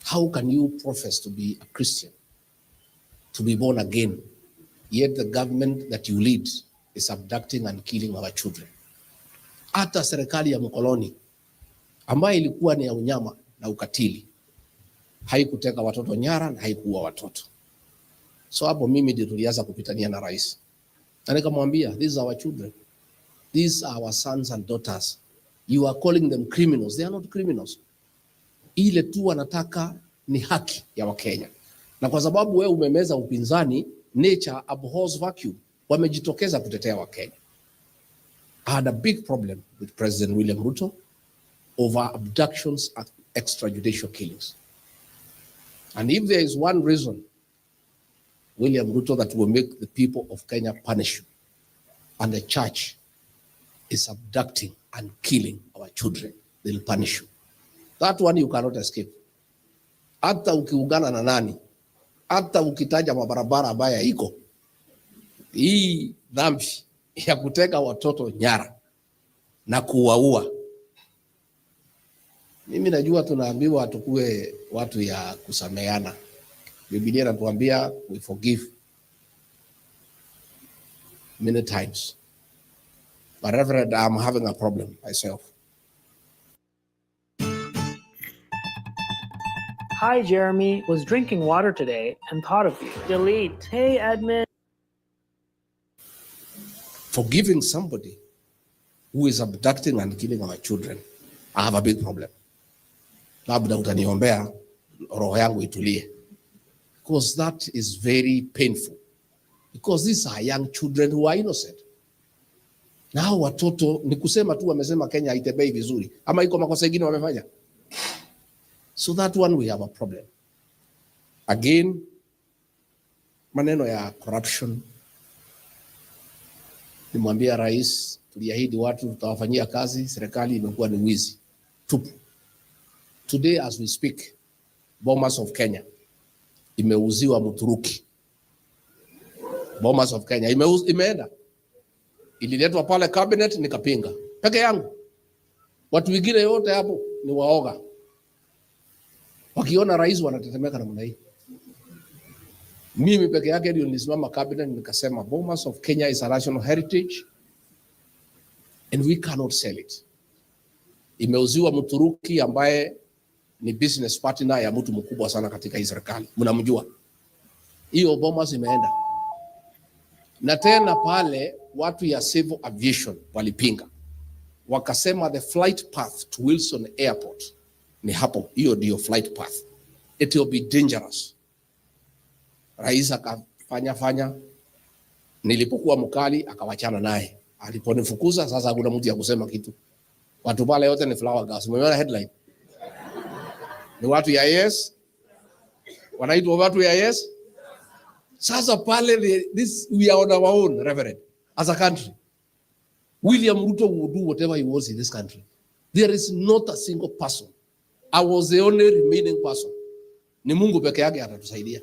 [SPEAKER 15] How can you profess to be a Christian, to be born again, yet the government that you lead is abducting and killing our children? Hata serikali ya mkoloni ambayo ilikuwa ni ya unyama na ukatili haikuteka watoto nyara na haikuua watoto. So hapo mimi ndio tulianza kupitania na rais. Na nikamwambia, these are our children. These are our sons and daughters. You are calling them criminals. They are not criminals. Ile tu wanataka ni haki ya Wakenya. Na kwa sababu wewe umemeza upinzani, nature abhors vacuum. Wamejitokeza kutetea Wakenya. I had a big problem with President William Ruto over abductions and extrajudicial killings. And if there is one reason, William Ruto, that will make the people of Kenya punish you, and the church is abducting and killing our children, they'll punish you. That one you cannot escape. Hata ukiungana na nani, hata ukitaja mabarabara ambayo iko, hii dhambi ya kuteka watoto nyara na kuwaua. Mimi najua tunaambiwa tukue watu ya kusameheana. Biblia inatuambia we forgive many times. But Reverend, I'm having a problem myself.
[SPEAKER 16] Hi, Jeremy. Was drinking water today and thought of you. Delete. Hey, admin.
[SPEAKER 15] Forgiving somebody who is abducting and killing our children, I have a big problem. Labda utaniombea roho yangu itulie. Because that is very painful. Because these are young children who are innocent. Na watoto ni kusema tu wamesema Kenya haitembei vizuri. Ama iko makosa mengine wamefanya. So that one we have a problem. Again, maneno ya corruption. Nimwambia rais, tuliahidi watu tutawafanyia kazi, serikali imekuwa ni wizi tupu. Today as we speak, Bomas of Kenya imeuziwa Mturuki. Bomas of Kenya imeenda. Ililetwa pale cabinet nikapinga. Peke yangu. Watu wengine yote hapo ni waoga. Wakiona rais wanatetemeka namna hii. Mimi peke yake ndio nilisimama cabinet nikasema Bomas of Kenya is a national heritage and we cannot sell it. Imeuziwa Mturuki ambaye ni business partner ya mtu mkubwa sana katika hii serikali. Mnamjua. Hiyo Bomas imeenda. Na tena pale watu ya civil aviation walipinga. Wakasema the flight path to Wilson Airport ni hapo, hiyo ndio flight path. It will be dangerous. Rais akafanya. Nilipokuwa mkali akawachana naye. Aliponifukuza sasa hakuna mtu ya kusema kitu. Watu pale yote ni flower gas. Umeona headline? Ni watu ya yes. Wanaitwa watu ya yes. Sasa pale this we are on our own, Reverend, as a country. William Ruto will do whatever he wants in this country. There is not a single person. I was the only remaining person. Ni Mungu peke yake atatusaidia.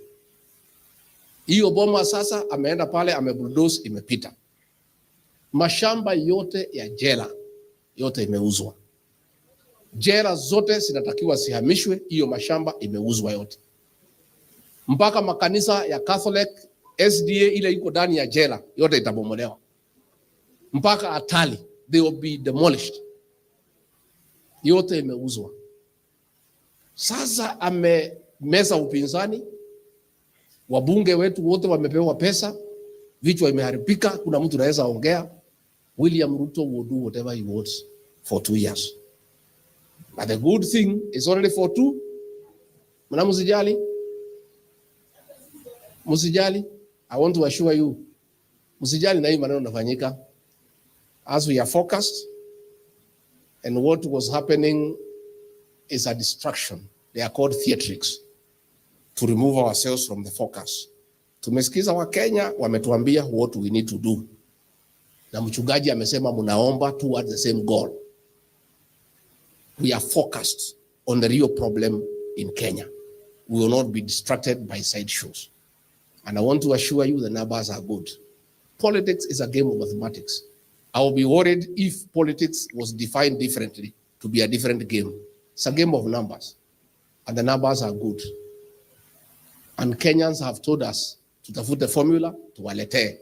[SPEAKER 15] Hiyo boma sasa ameenda pale amebulldoze imepita. Mashamba yote ya jela yote imeuzwa. Jela zote zinatakiwa sihamishwe, hiyo mashamba imeuzwa yote. Mpaka makanisa ya Catholic, SDA ile iko ndani ya jela yote itabomolewa. Mpaka atali they will be demolished. Yote imeuzwa. Sasa amemeza upinzani. Wabunge wetu wote wamepewa pesa, vichwa imeharibika, kuna mtu anaweza ongea. William Ruto will do whatever he wants for 2 years. But the good thing is only for 2. Mna msijali. Msijali. I want to assure you. Msijali na hii maneno yanafanyika. As we are focused and what was happening is a distraction. They are called theatrics. To remove ourselves from the focus. Tumesikiza wa Kenya wametuambia what we need to do. Na mchungaji amesema mnaomba towards the same goal. We are focused on the real problem in Kenya. We will not be distracted by side shows. And I want to assure you the numbers are good. Politics is a game of mathematics. I will be worried if politics was defined differently to be a different game. It's a game of numbers. And the numbers are good. And Kenyans have told us tutafute formula tuwaletee.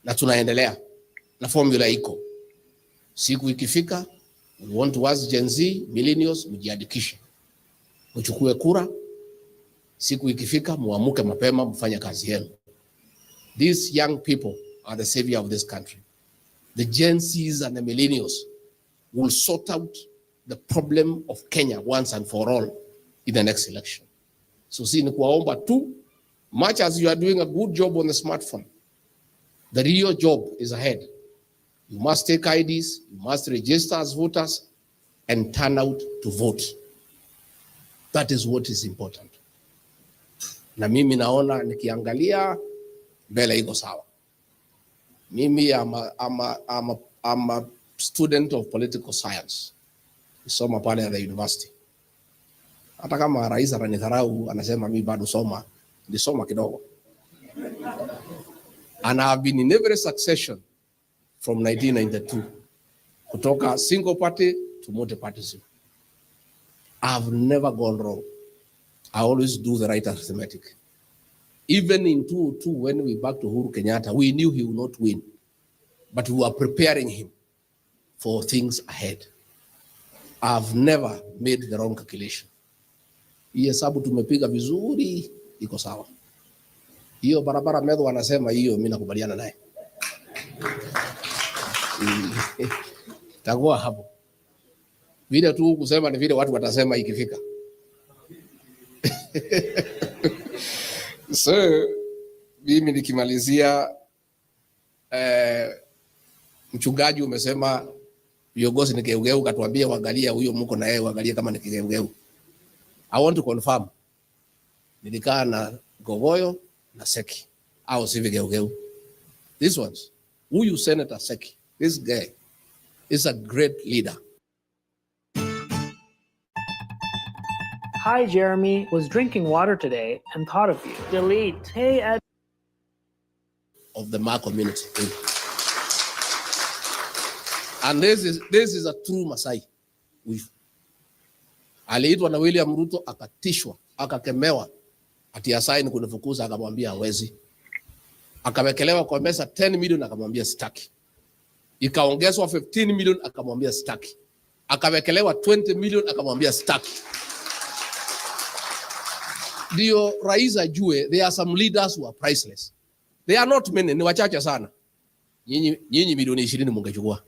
[SPEAKER 15] Na tunaendelea. Na formula iko. Siku ikifika, we want to ask Gen Z, millennials, mjiandikishe. Mchukue kura. Siku ikifika, muamuke mapema mfanye kazi yenu. These young people are the savior of this country. the Gen Zs and the millennials will sort out the problem of Kenya once and for all in the next election. So si ni kuwaomba tu, much as you are doing a good job on the smartphone, the real job is ahead. You must take IDs, you must register as voters and turn out to vote. That is what is important. Na mimi naona nikiangalia mbele iko sawa. Mimi I'm a student of political science. Nisoma pale at the university. Hata kama rais ananidharau anasema mimi bado soma, nilisoma kidogo. And I have been in every succession from 1992, kutoka single party to multi-partyism. I have never gone wrong. I always do the right arithmetic. Even in 2002, when we back to Uhuru Kenyatta, we knew he would not win, but we were preparing him for things ahead. I've never made the wrong calculation. Hii hesabu tumepiga vizuri, iko sawa. Hiyo barabara Medho wanasema hiyo, mimi nakubaliana naye. Takuwa hapo. Vile tu kusema ni vile watu watasema ikifika. So, mimi nikimalizia, mchungaji umesema viongozi ni kigeugeu, katuambia waangalie huyo mko na yeye, waangalie kama ni kigeugeu. I want to confirm. Nilikaa na Gogoyo na Seki. Au si vigeugeu. These ones. Huyu Senator Seki. This guy is a great leader.
[SPEAKER 16] Hi, Jeremy. Was drinking water today and thought of you. Delete. Hey, Ed.
[SPEAKER 15] Of the Ma community. And this is a true Masai. Aliitwa na William Ruto, akatishwa, akakemewa, ati asaini kunifukuza, akamwambia hawezi. Akawekelewa kwa mesa 10 million, akamwambia sitaki. Ikaongezwa 15 million, akamwambia sitaki. Akawekelewa 20 million, akamwambia sitaki. Ndio rais ajue, there are some leaders who are priceless. They are not many, ni wachache sana. Nyinyi milioni 20 mungechukua.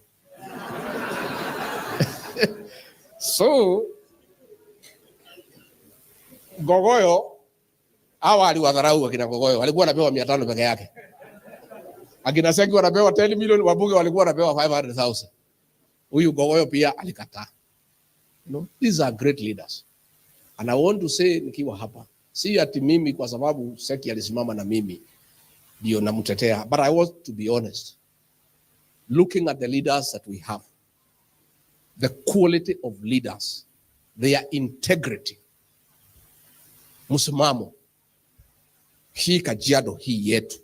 [SPEAKER 15] So, Gogoyo, hawa aliwadharau akina Gogoyo, walikuwa wanapewa 500 peke yake. Akina Seki wanapewa 10 million, wabunge walikuwa wanapewa 500,000. Huyu Gogoyo pia alikataa. These are great leaders. And I want to say nikiwa hapa, si ati mimi kwa sababu Seki alisimama na mimi ndio namtetea, but I want to be honest. Looking at the leaders that we have, the quality of leaders, their integrity, msimamo, hii Kajiado hii yetu.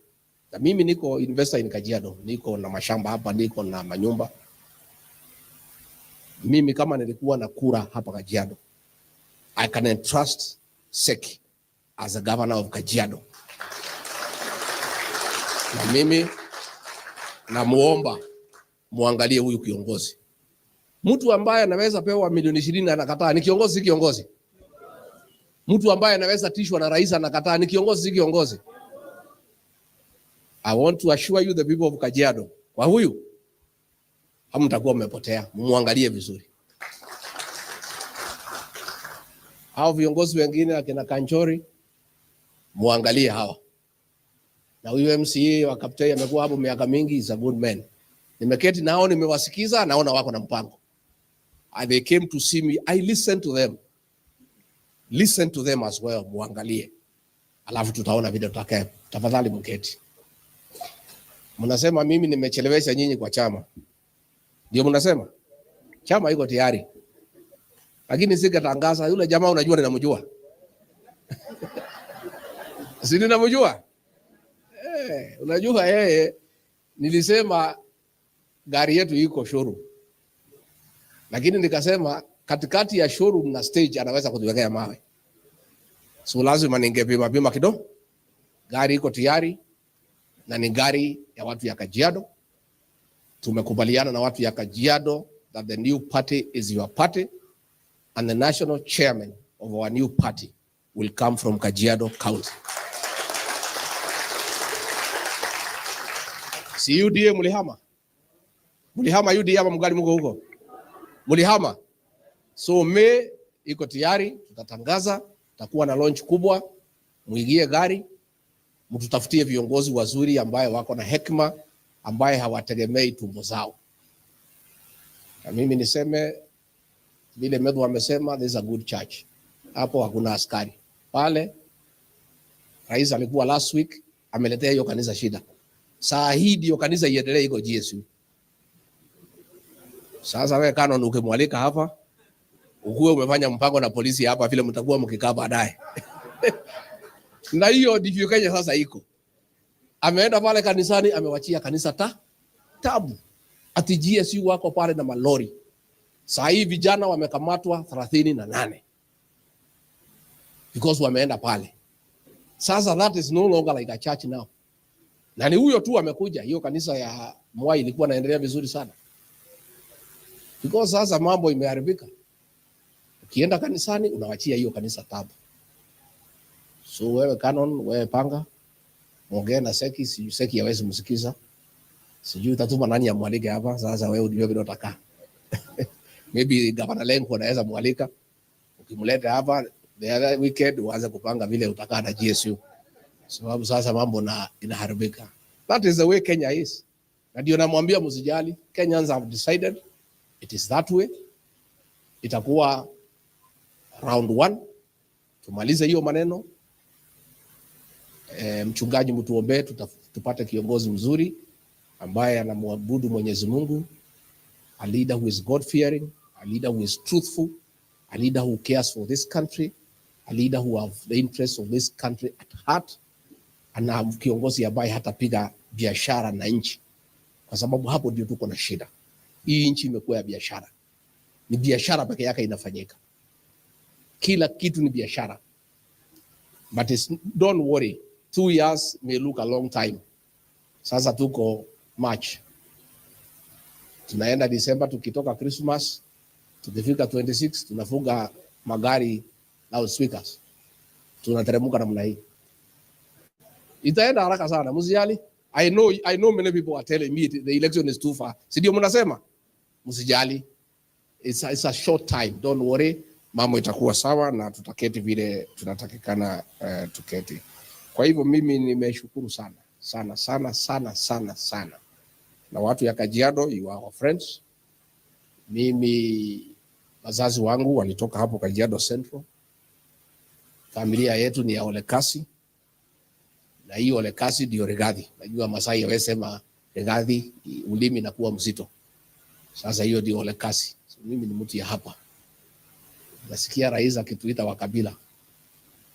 [SPEAKER 15] Na mimi niko investor in Kajiado, niko na mashamba hapa, niko na manyumba. Mimi kama nilikuwa na kura hapa Kajiado, I can entrust Seki as a governor of Kajiado. Na mimi namuomba muangalie huyu kiongozi. Mtu ambaye anaweza pewa milioni 20 anakataa, ni kiongozi si kiongozi? Mtu ambaye anaweza tishwa na rais anakataa, ni kiongozi si kiongozi? I want to assure you the people of Kajiado, kwa huyu hamtakuwa mmepotea, muangalie vizuri. Hao viongozi wengine akina Kanchori, muangalie hawa. Na huyu MCA wa Kaptei amekuwa hapo miaka mingi, is a good man. Nimeketi nao, nimewasikiza, naona wako na mpango. And they came to see me, I listened to them. Listen to them as well, muangalie. Alafu tutaona video tutakaye. Tafadhali mketi. Mnasema mimi nimechelewesha nyinyi kwa chama. Ndio mnasema? Chama iko tayari. Lakini sikatangaza, yule jamaa unajua ninamjua. Si ninamjua? Unajua yeye, nilisema gari yetu iko showroom. Lakini nikasema katikati ya showroom na stage anaweza kutuwekea mawe. So lazima ningepima kidogo. Gari iko tayari na ni gari ya watu ya Kajiado. Tumekubaliana na watu ya Kajiado that the new party is your party and the national chairman of our new party will come from Kajiado County. CUDA mulihama. Mulihama UDA ama mgali mko huko? Mulihama. So Mei iko tayari, tutatangaza, tutakuwa na launch kubwa, muigie gari, mtutafutie viongozi wazuri ambaye wako na hekima, ambaye hawategemei tumbo zao. Na mimi niseme vile Medhu amesema, this is a good church. Hapo hakuna askari. Pale rais alikuwa last week, ameletea hiyo kanisa shida. Saa hii ndio kanisa iendelee iko GSU. Sasa wewe Canon ukimwalika hapa, ukuwe umefanya mpango na polisi hapa vile mtakuwa mkikaa baadaye. Na hiyo ndivyo Kenya sasa iko. Ameenda pale kanisani, amewachia kanisa tabu. Ati GSU wako pale na malori. Saa hii vijana wamekamatwa 38. Because wameenda pale. Sasa that is no longer like a church now. Na ni huyo tu amekuja. Hiyo kanisa ya Mwai ilikuwa inaendelea vizuri sana. Because sasa mambo imeharibika. Ukienda kanisani unawachia hiyo kanisa tabu. So wewe Canon, wewe panga, ongea na Seki, Seki hawezi msikiza. Sijui utatuma nani ya mwalike hapa, sasa wewe ndio vile unataka. Maybe Gavana Lenko anaweza mwalika. Ukimleta hapa the other weekend uanze kupanga vile utakaa na GSU. Sababu sasa mambo inaharibika. That is the way Kenya is. Na ndio namwambia msijali, Kenyans have decided it is that way. Itakuwa round 1. Tumalize hiyo maneno. Mchungaji mtuombee tupate kiongozi mzuri ambaye anamwabudu Mwenyezi Mungu, a leader who is God fearing, a leader who is truthful, a leader who cares for this country, a leader who have the interests of this country at heart, na kiongozi ambaye hatapiga biashara na nchi, kwa sababu hapo ndio tuko na shida. Hii nchi imekuwa ya biashara. Ni biashara pekee yake inafanyika. Kila kitu ni biashara. But don't worry, 2 years may look a long time. Sasa tuko March. Tunaenda December, tukitoka Christmas, tukifika 26, tunafunga magari loudspeakers. Tunateremka namna hii. Itaenda haraka sana, msijali. I know many people are telling me the election is too far. Si ndio mnasema? Msijali. It's a short time. Don't worry. Mambo itakuwa sawa na tutaketi vile tunatakikana tuketi. Kwa hivyo mimi nimeshukuru sana. Na watu ya Kajiado, you are our friends. Mimi wazazi wangu walitoka hapo Kajiado Central. Familia yetu ni ya Olekasi. Na hiyo Olekasi ndio Rigathi. Najua Masai wamesema Rigathi ulimi na kuwa mzito. Sasa hiyo ndio Olekasi. So mimi ni mtu ya hapa. Nasikia rais akituita wa kabila.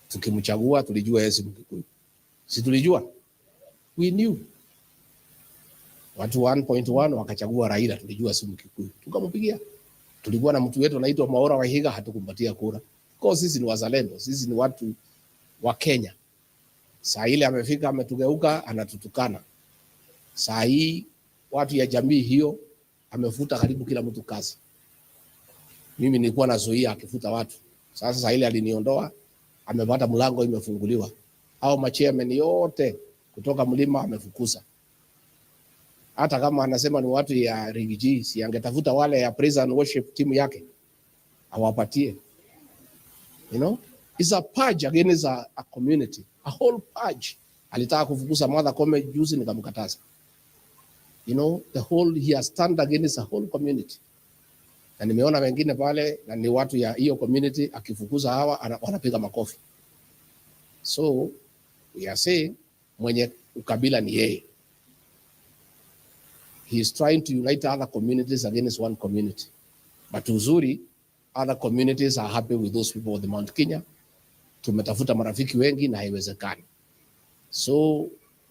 [SPEAKER 15] Tukimchagua tulijua yeye si Mkikuyu. Si tulijua? We knew. Watu 1.1 wakachagua Raila, tulijua si Mkikuyu. Tukampigia. Tulikuwa na mtu wetu anaitwa Mwaura Wahiga, hatukumpatia kura. Kwa sisi ni wazalendo, sisi ni watu wa Kenya. Saa ile amefika ametugeuka, anatutukana. Saa hii watu ya jamii hiyo amefuta karibu kila mtu kazi. Mimi nilikuwa nazuia akifuta watu. Sasa saa ile aliniondoa, amepata mlango imefunguliwa. Hao machairman yote kutoka mlima amefukuza. Hata kama anasema ni watu ya Rigiji, si angetafuta wale ya praise and worship timu yake awapatie. You know, it's a purge against a community, a whole purge. Alitaka kufukuza Mother Kome juzi nikamkataza. You know, he has stand against a whole community. Na nimeona wengine pale na ni watu ya hiyo community akifukuza hawa wanapiga makofi. So we are saying mwenye ukabila ni yeye. He is trying to unite other communities against one community. But uzuri, other communities are happy with those people of the Mount Kenya. Tumetafuta marafiki wengi na haiwezekani. So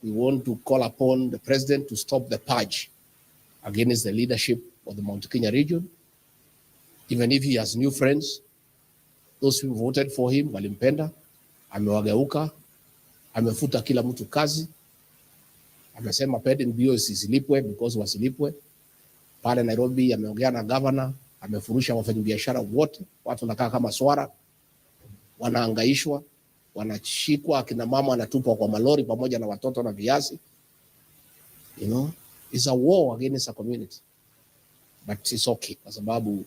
[SPEAKER 15] we want to call upon the president to stop the purge against the leadership of the Mount Kenya region. Even if he has new friends, those who voted for him, walimpenda, amewageuka, amefuta kila mtu kazi, amesema paid in bills isilipwe because wasilipwe. Pale Nairobi ameongea na governor, amefurusha wafanyabiashara wote, watu wanakaa kama swara, wanahangaishwa, wanashikwa, akina mama wanatupwa kwa malori pamoja na watoto na viazi. You know, it's a war against a community. but it's okay kwa sababu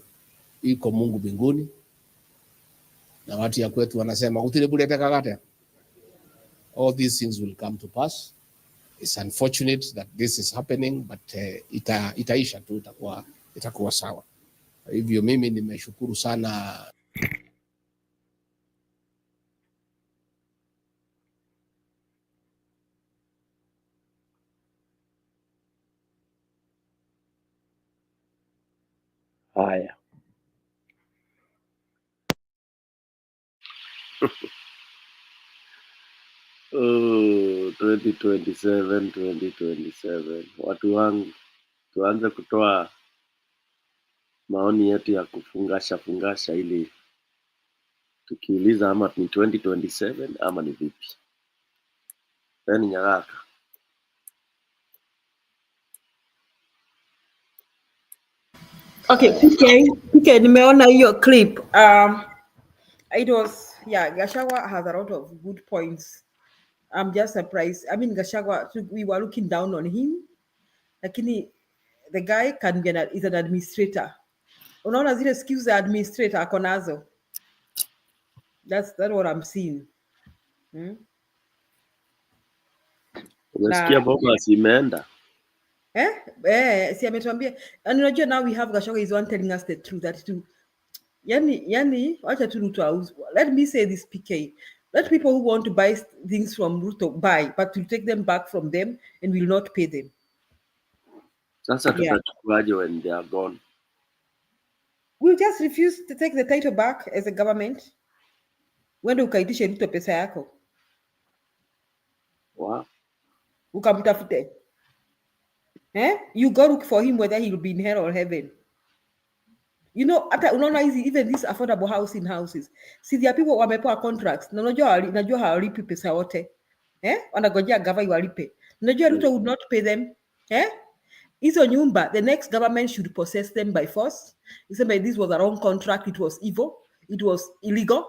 [SPEAKER 15] iko Mungu mbinguni na watu ya kwetu wanasema utile bure tekagate. All these things will come to pass. It's unfortunate that this is happening, but itaisha tu, itakuwa sawa. Hivyo mimi nimeshukuru sana.
[SPEAKER 3] Haya. Oh, 2027. Watu wangu, tuanze kutoa maoni yetu ya kufungasha ili tukiuliza ama ni 2027 ama ni vipi. Yaani nyaraka.
[SPEAKER 5] Okay, PK, nimeona hiyo clip. It was, yeah, Gachagua has a lot of good points. I'm just surprised. I mean, Gachagua, we were looking down on him. Lakini the guy is an administrator. Unaona zile skills za administrator ako nazo. That's what I'm seeing.
[SPEAKER 3] Unasikia bomba imeenda?
[SPEAKER 5] Si ametuambia. And unajua now we have Gachagua is one telling us the truth that too. Yani, wacha tu Ruto. Let me say this, PK. Let people who want to buy things from Ruto buy, but to take them back from them and will not pay them.
[SPEAKER 3] Sasa tutachukuaje when they are gone?
[SPEAKER 5] We'll just refuse to take the title back as a government. Wende ukaitishe Ruto pesa yako.
[SPEAKER 3] Wow.
[SPEAKER 5] Ukamtafute. You go look for him whether he will be in hell or heaven. You know, even these affordable housing houses. See, there are people who wamepewa contracts. Najua hawalipi pesa wote. Wanagojea gava iwalipe. Najua Ruto would not pay them. Hizo nyumba, the next government should possess them by force. This was a wrong contract, it was evil, it was illegal.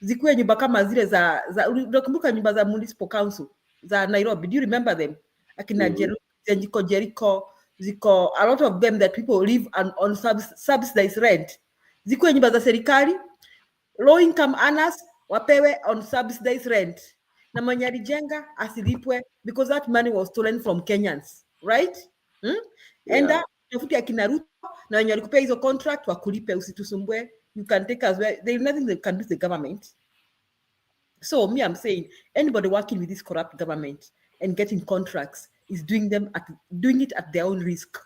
[SPEAKER 5] Zikuwe nyumba kama zile za unakumbuka nyumba za municipal council za Nairobi. Do you remember them? Akina Jericho, ziko a lot of them that people live on subsidized rent. Zikuwe nyumba za serikali, low income earners wapewe on subsidized rent. Na mwenye alijenga asilipwe because that money was stolen from Kenyans, right? Enda tafuti akina Ruto na wenye walikupea hizo contract wakulipe, usitusumbue. You can take us where there is nothing they can do with the government. So me, I'm saying anybody working with this corrupt government and getting contracts is doing it at their own risk.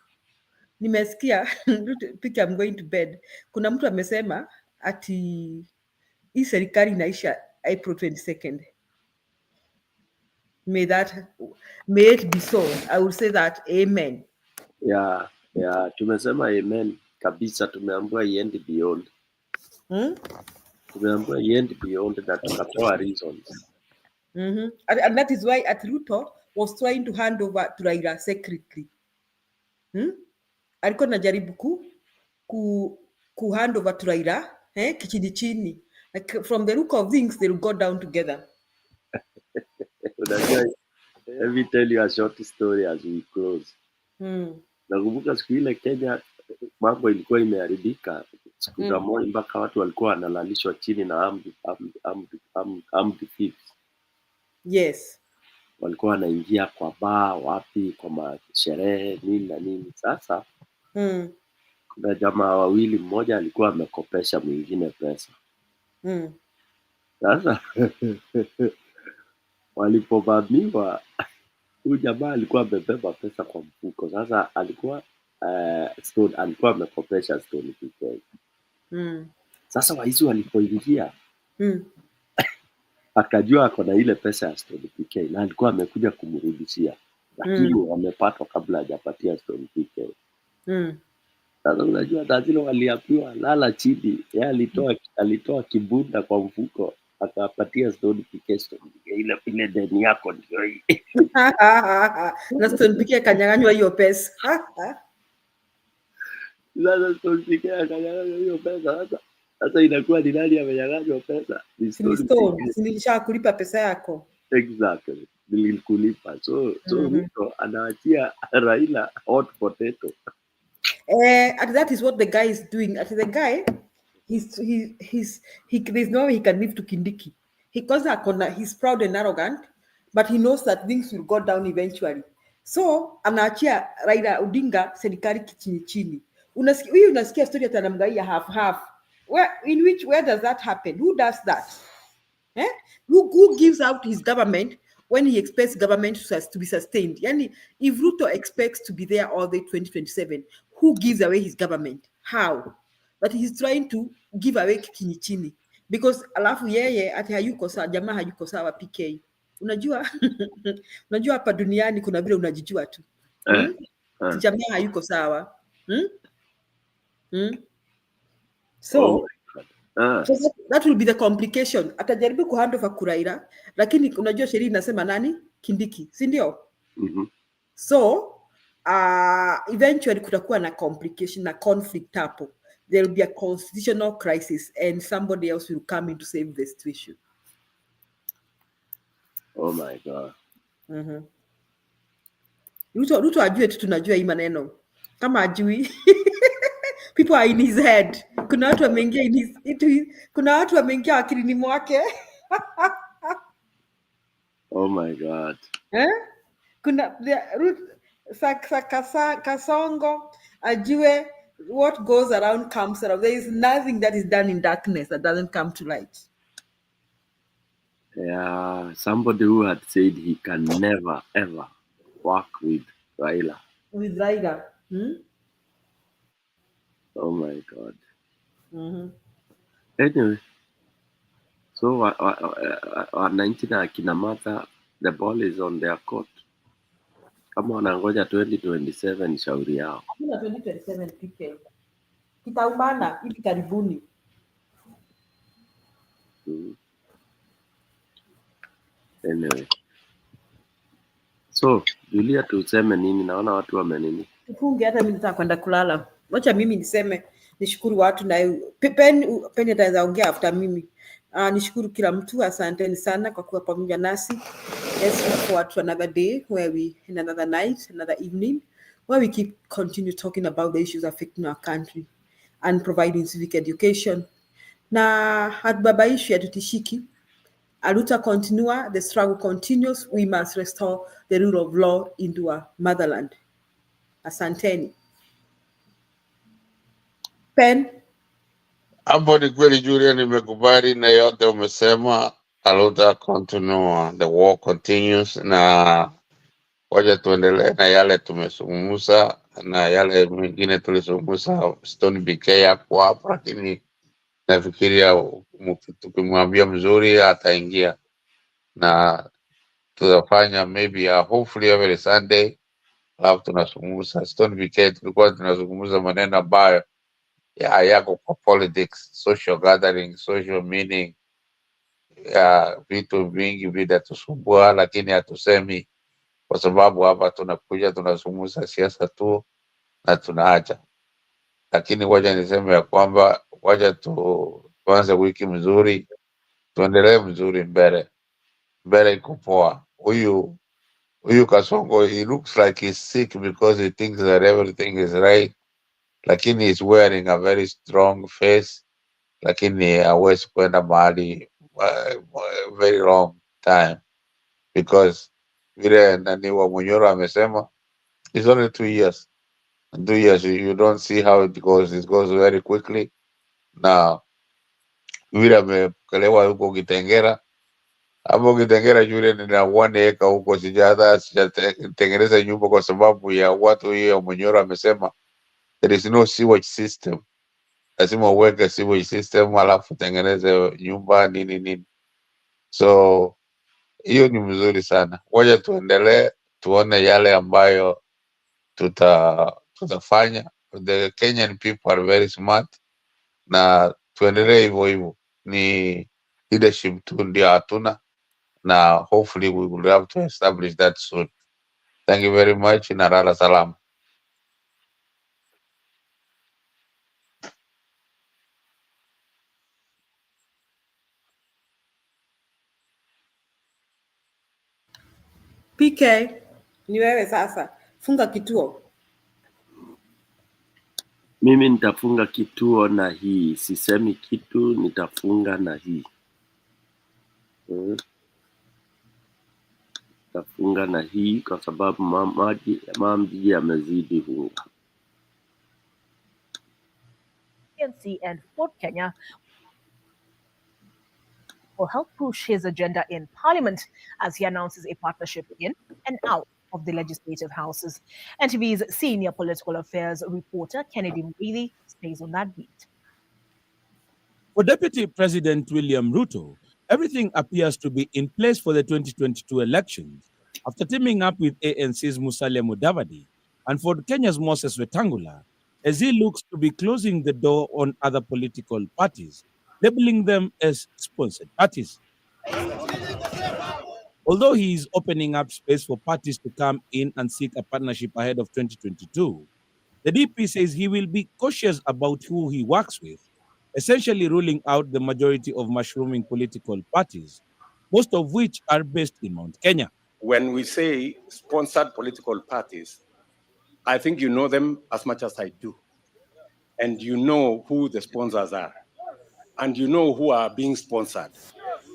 [SPEAKER 5] Nimesikia pika, I'm going to bed. Kuna mtu amesema ati hii serikali inaisha April 22nd. May it be so. I will say that amen.
[SPEAKER 3] Yeah, tumesema amen kabisa, tumeambiwa iende beyond. Tumeambiwa iende beyond that, tukatoa reasons.
[SPEAKER 5] And that is why Ruto was trying to hand over to Raila secretly. Alikuwa najaribu ku hand over to Raila kichini chini. Like from the look of things, they will go down together.
[SPEAKER 3] Let me tell you a short story as we close. Nakumbuka siku ile Kenya mambo ilikuwa imeharibika. Siku za moja mpaka watu walikuwa wanalalishwa chini na armed thieves.
[SPEAKER 5] Yes.
[SPEAKER 3] Walikuwa wanaingia kwa bar, wapi, kwa masherehe, nini na nini. Sasa kuna jamaa wawili, mmoja alikuwa amekopesha mwingine pesa. Sasa walipovamiwa, huyu jamaa alikuwa amebeba pesa kwa mfuko. Sasa alikuwa alikuwa amekopesha Stone PK. Sasa waizi walipoingia akajua ako na ile pesa ya Stone PK na alikuwa amekuja kumrudishia, lakini wamepatwa kabla hajapatia Stone PK. Sasa unajua tazilo waliambiwa lala chini, yeye alitoa kibunda kwa mfuko akapatia Stone PK. Ile deni yako ndio hii.
[SPEAKER 5] Na Stone PK akanyang'anywa hiyo pesa.
[SPEAKER 3] Sasa Stone PK akanyang'anywa hiyo pesa. Sasa inakuwa ni nani amenyang'anywa pesa?
[SPEAKER 5] Nilisha kulipa pesa yako.
[SPEAKER 3] Exactly. Nilikulipa. So Ruto anaachia Raila hot potato.
[SPEAKER 5] And that is what the guy is doing. The guy, there's no way he can live to Kindiki. He's proud and arrogant, but he knows that things will go down eventually. So anaachia Raila Odinga serikali kichini chini. Unasikia story ya tanamgaia half. Where does that happen? Who does that? Who gives out his government when he expects government to be sustained? Yani, if Ruto expects to be there all the 2027, who gives away his government? How? But he's trying to give away chini chini because alafu yeye ati hayuko sawa, jamaa hayuko sawa PK. Unajua unajua hapa duniani kuna vile unajijua tu. Jamaa hayuko sawa. So that will be the complication. Atajaribu kuhandover Kuraira, lakini unajua sheria inasema nani? Kindiki, si ndio? So eventually kutakuwa na complication na conflict hapo. There will be a constitutional crisis and somebody else will come in to save the situation.
[SPEAKER 3] Oh my God.
[SPEAKER 5] Ruto ajue tu tunajua hii maneno. Kama ajui people are in his head. Kuna watu wameingia kuna watu wameingia akilini mwake.
[SPEAKER 3] Oh my God.
[SPEAKER 5] Kuna Kasongo ajue what goes around comes around. There is nothing that is done in darkness that doesn't come to light.
[SPEAKER 3] Yeah, somebody who had said he can never ever work with Raila.
[SPEAKER 5] With Raila.
[SPEAKER 3] Oh my God. Anyway, so wananchi na akina Martha, the ball is on their court. Kama wanangoja 2027 shauri yao.
[SPEAKER 5] Hakuna 2027 PK. Kitaumana hivi karibuni.
[SPEAKER 3] Anyway. So, Julia, tuseme nini? Naona watu wamenini.
[SPEAKER 5] Tufunge, hata mimi nataka kwenda kulala. Wacha mimi niseme, nishukuru watu na Pen ataweza ongea after mimi. Nishukuru kila mtu, asanteni sana kwa kuwa pamoja nasi. Let's look forward to another day in another night, another evening, where we continue talking about the issues affecting our country and providing civic education. Na hatubabaishi hatutishiki. Aluta continua, the struggle continues. We must restore the rule of law into our motherland. Asanteni. Pen.
[SPEAKER 12] Hapo ni kweli Julia, nimekubali na yote umesema. Aluta continua, the war continues, na waja tuendelee na yale tumesungumuza na yale mengine tulisungumuza. Stone BK hapo hapo, lakini nafikiria tukimwambia mzuri ataingia na tutafanya maybe hopefully every Sunday, alafu tunazungumza. Stone BK tulikuwa tunazungumza maneno ambayo yako kwa politics, social gathering, social meaning, ya vitu vingi vinatusumbua, lakini hatusemi kwa sababu hapa tunakuja tunazungumza siasa tu na tunaacha. Lakini waja niseme ya kwamba waja tuanze wiki mzuri, tuendelee mzuri, mbele iko poa. Huyu Kasongo, he looks like he's sick because he thinks that everything is right, lakini he's wearing a very strong face, lakini hawezi kwenda mahali very long time because vile nani wa Munyoro amesema it's only 2 years. In 2 years you don't see how it goes. It goes very quickly. Na vile amepokelewa huko Kitengera, hapo Kitengera yule nina 1 acre huko, sijatengeneza nyumba kwa sababu ya watu hiyo. Munyoro amesema there is no sewage system, lazima uweke sewage system alafu tengeneze nyumba nini. So hiyo ni mzuri sana. Wacha tuendelee tuone yale ambayo tutafanya. The Kenyan people are very smart, na tuendelee hivyo hivyo. Ni leadership tu ndio hatuna, na hopefully we will have to establish that soon. Thank you very much, na lala salama.
[SPEAKER 5] PK, ni wewe sasa. Funga kituo.
[SPEAKER 3] Mimi nitafunga kituo na hii, sisemi kitu, nitafunga na hii. Nitafunga na hii kwa sababu maji yamezidi unga.
[SPEAKER 17] And Ford Kenya will help push his agenda in Parliament as he announces a partnership in and out of the legislative houses. NTV's senior political affairs reporter Kennedy Murithi stays on that beat.
[SPEAKER 18] For Deputy President William Ruto, everything appears to be in place for the 2022 elections after teaming up with ANC's Musalia Mudavadi and Ford Kenya's Moses Wetangula, as he looks to be closing the door on other political parties, labeling them as sponsored parties. Although he is opening up space for parties to come in and seek a partnership ahead of 2022, the DP says he will be cautious about who he works with, essentially ruling out the majority of mushrooming political parties, most of which are based in Mount Kenya.
[SPEAKER 19] When we say sponsored political parties, I think you know them as much as I do. And you know who the sponsors are. And you know who are being sponsored.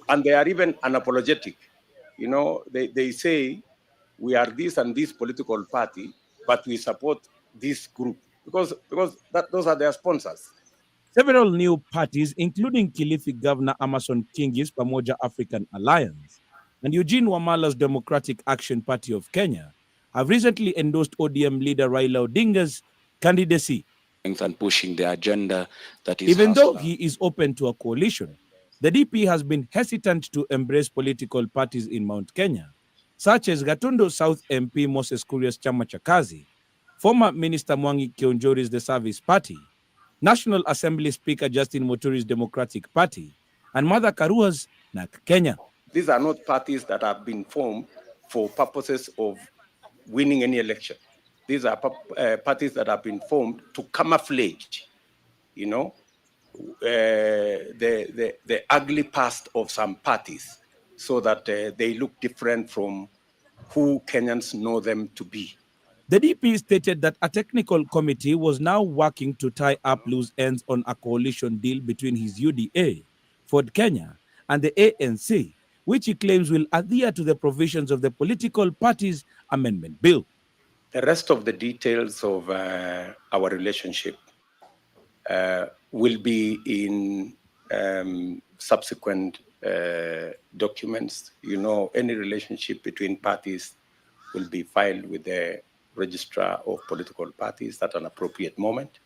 [SPEAKER 19] And they are even unapologetic. You know, they say, we are this and this political party, but we support this group. Because those are their sponsors.
[SPEAKER 18] Several new parties, including Kilifi Governor Amason Kingi's Pamoja African Alliance and Eugene Wamala's Democratic Action Party of Kenya, have recently endorsed ODM leader Raila Odinga's candidacy.
[SPEAKER 20] And pushing the agenda that is
[SPEAKER 18] Even though
[SPEAKER 20] hustler.
[SPEAKER 18] he is open to a coalition, the DP has been hesitant to embrace political parties in Mount Kenya, such as Gatondo South MP Moses Kuria's Chama cha Kazi, former Minister Mwangi Kionjori's The Service Party, National Assembly Speaker Justin Muturi's Democratic Party, and Martha Karua's NAK Kenya.
[SPEAKER 19] These are not parties that have been formed for purposes of winning any election. These are parties that have been formed to camouflage, you know, the ugly past of some parties so that they look different from who Kenyans know them to be.
[SPEAKER 18] The DP stated that a technical committee was now working to tie up loose ends on a coalition deal between his UDA, Ford Kenya, and the ANC, which he claims will adhere to the provisions of the Political Parties Amendment Bill.
[SPEAKER 19] The rest of the details of our relationship will be in subsequent documents. You know, any relationship between parties will be filed with the registrar of political parties at an appropriate moment.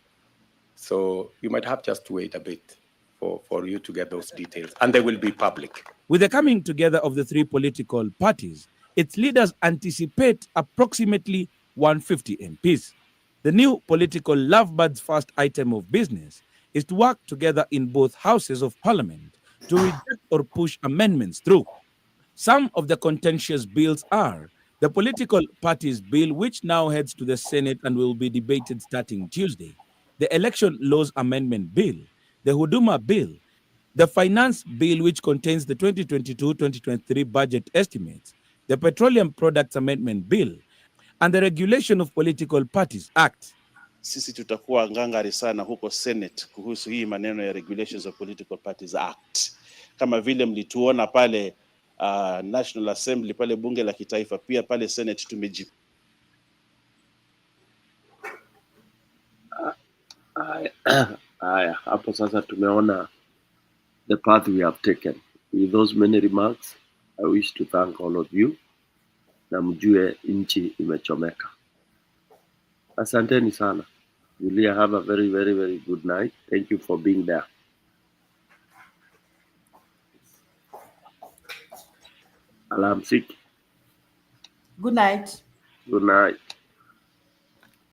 [SPEAKER 19] So you might have just to wait a bit for you to get those details, and they will be public.
[SPEAKER 18] With the coming together of the three political parties, its leaders anticipate approximately 150 MPs. The new political lovebirds' first item of business is to work together in both houses of parliament to reject or push amendments through. Some of the contentious bills are the Political Parties Bill, which now heads to the Senate and will be debated starting Tuesday, the Election Laws Amendment Bill, the Huduma Bill, the Finance Bill, which contains the 2022-2023 budget estimates, the Petroleum Products Amendment Bill, and the Regulation of Political Parties Act.
[SPEAKER 21] Sisi tutakuwa ngangari sana huko Senate kuhusu hii maneno ya Regulations of Political Parties Act. Kama vile mlituona pale National Assembly, pale bunge la kitaifa, pia pale Senate tumejibu.
[SPEAKER 3] Haya, hapo sasa tumeona the path we have taken. With those many remarks, I wish to thank all of you. Na mjue nchi imechomeka. Asanteni sana. Julia, have a very, very, very good night. Thank you for being there. Alamsiki.
[SPEAKER 5] Good night.
[SPEAKER 3] Good night.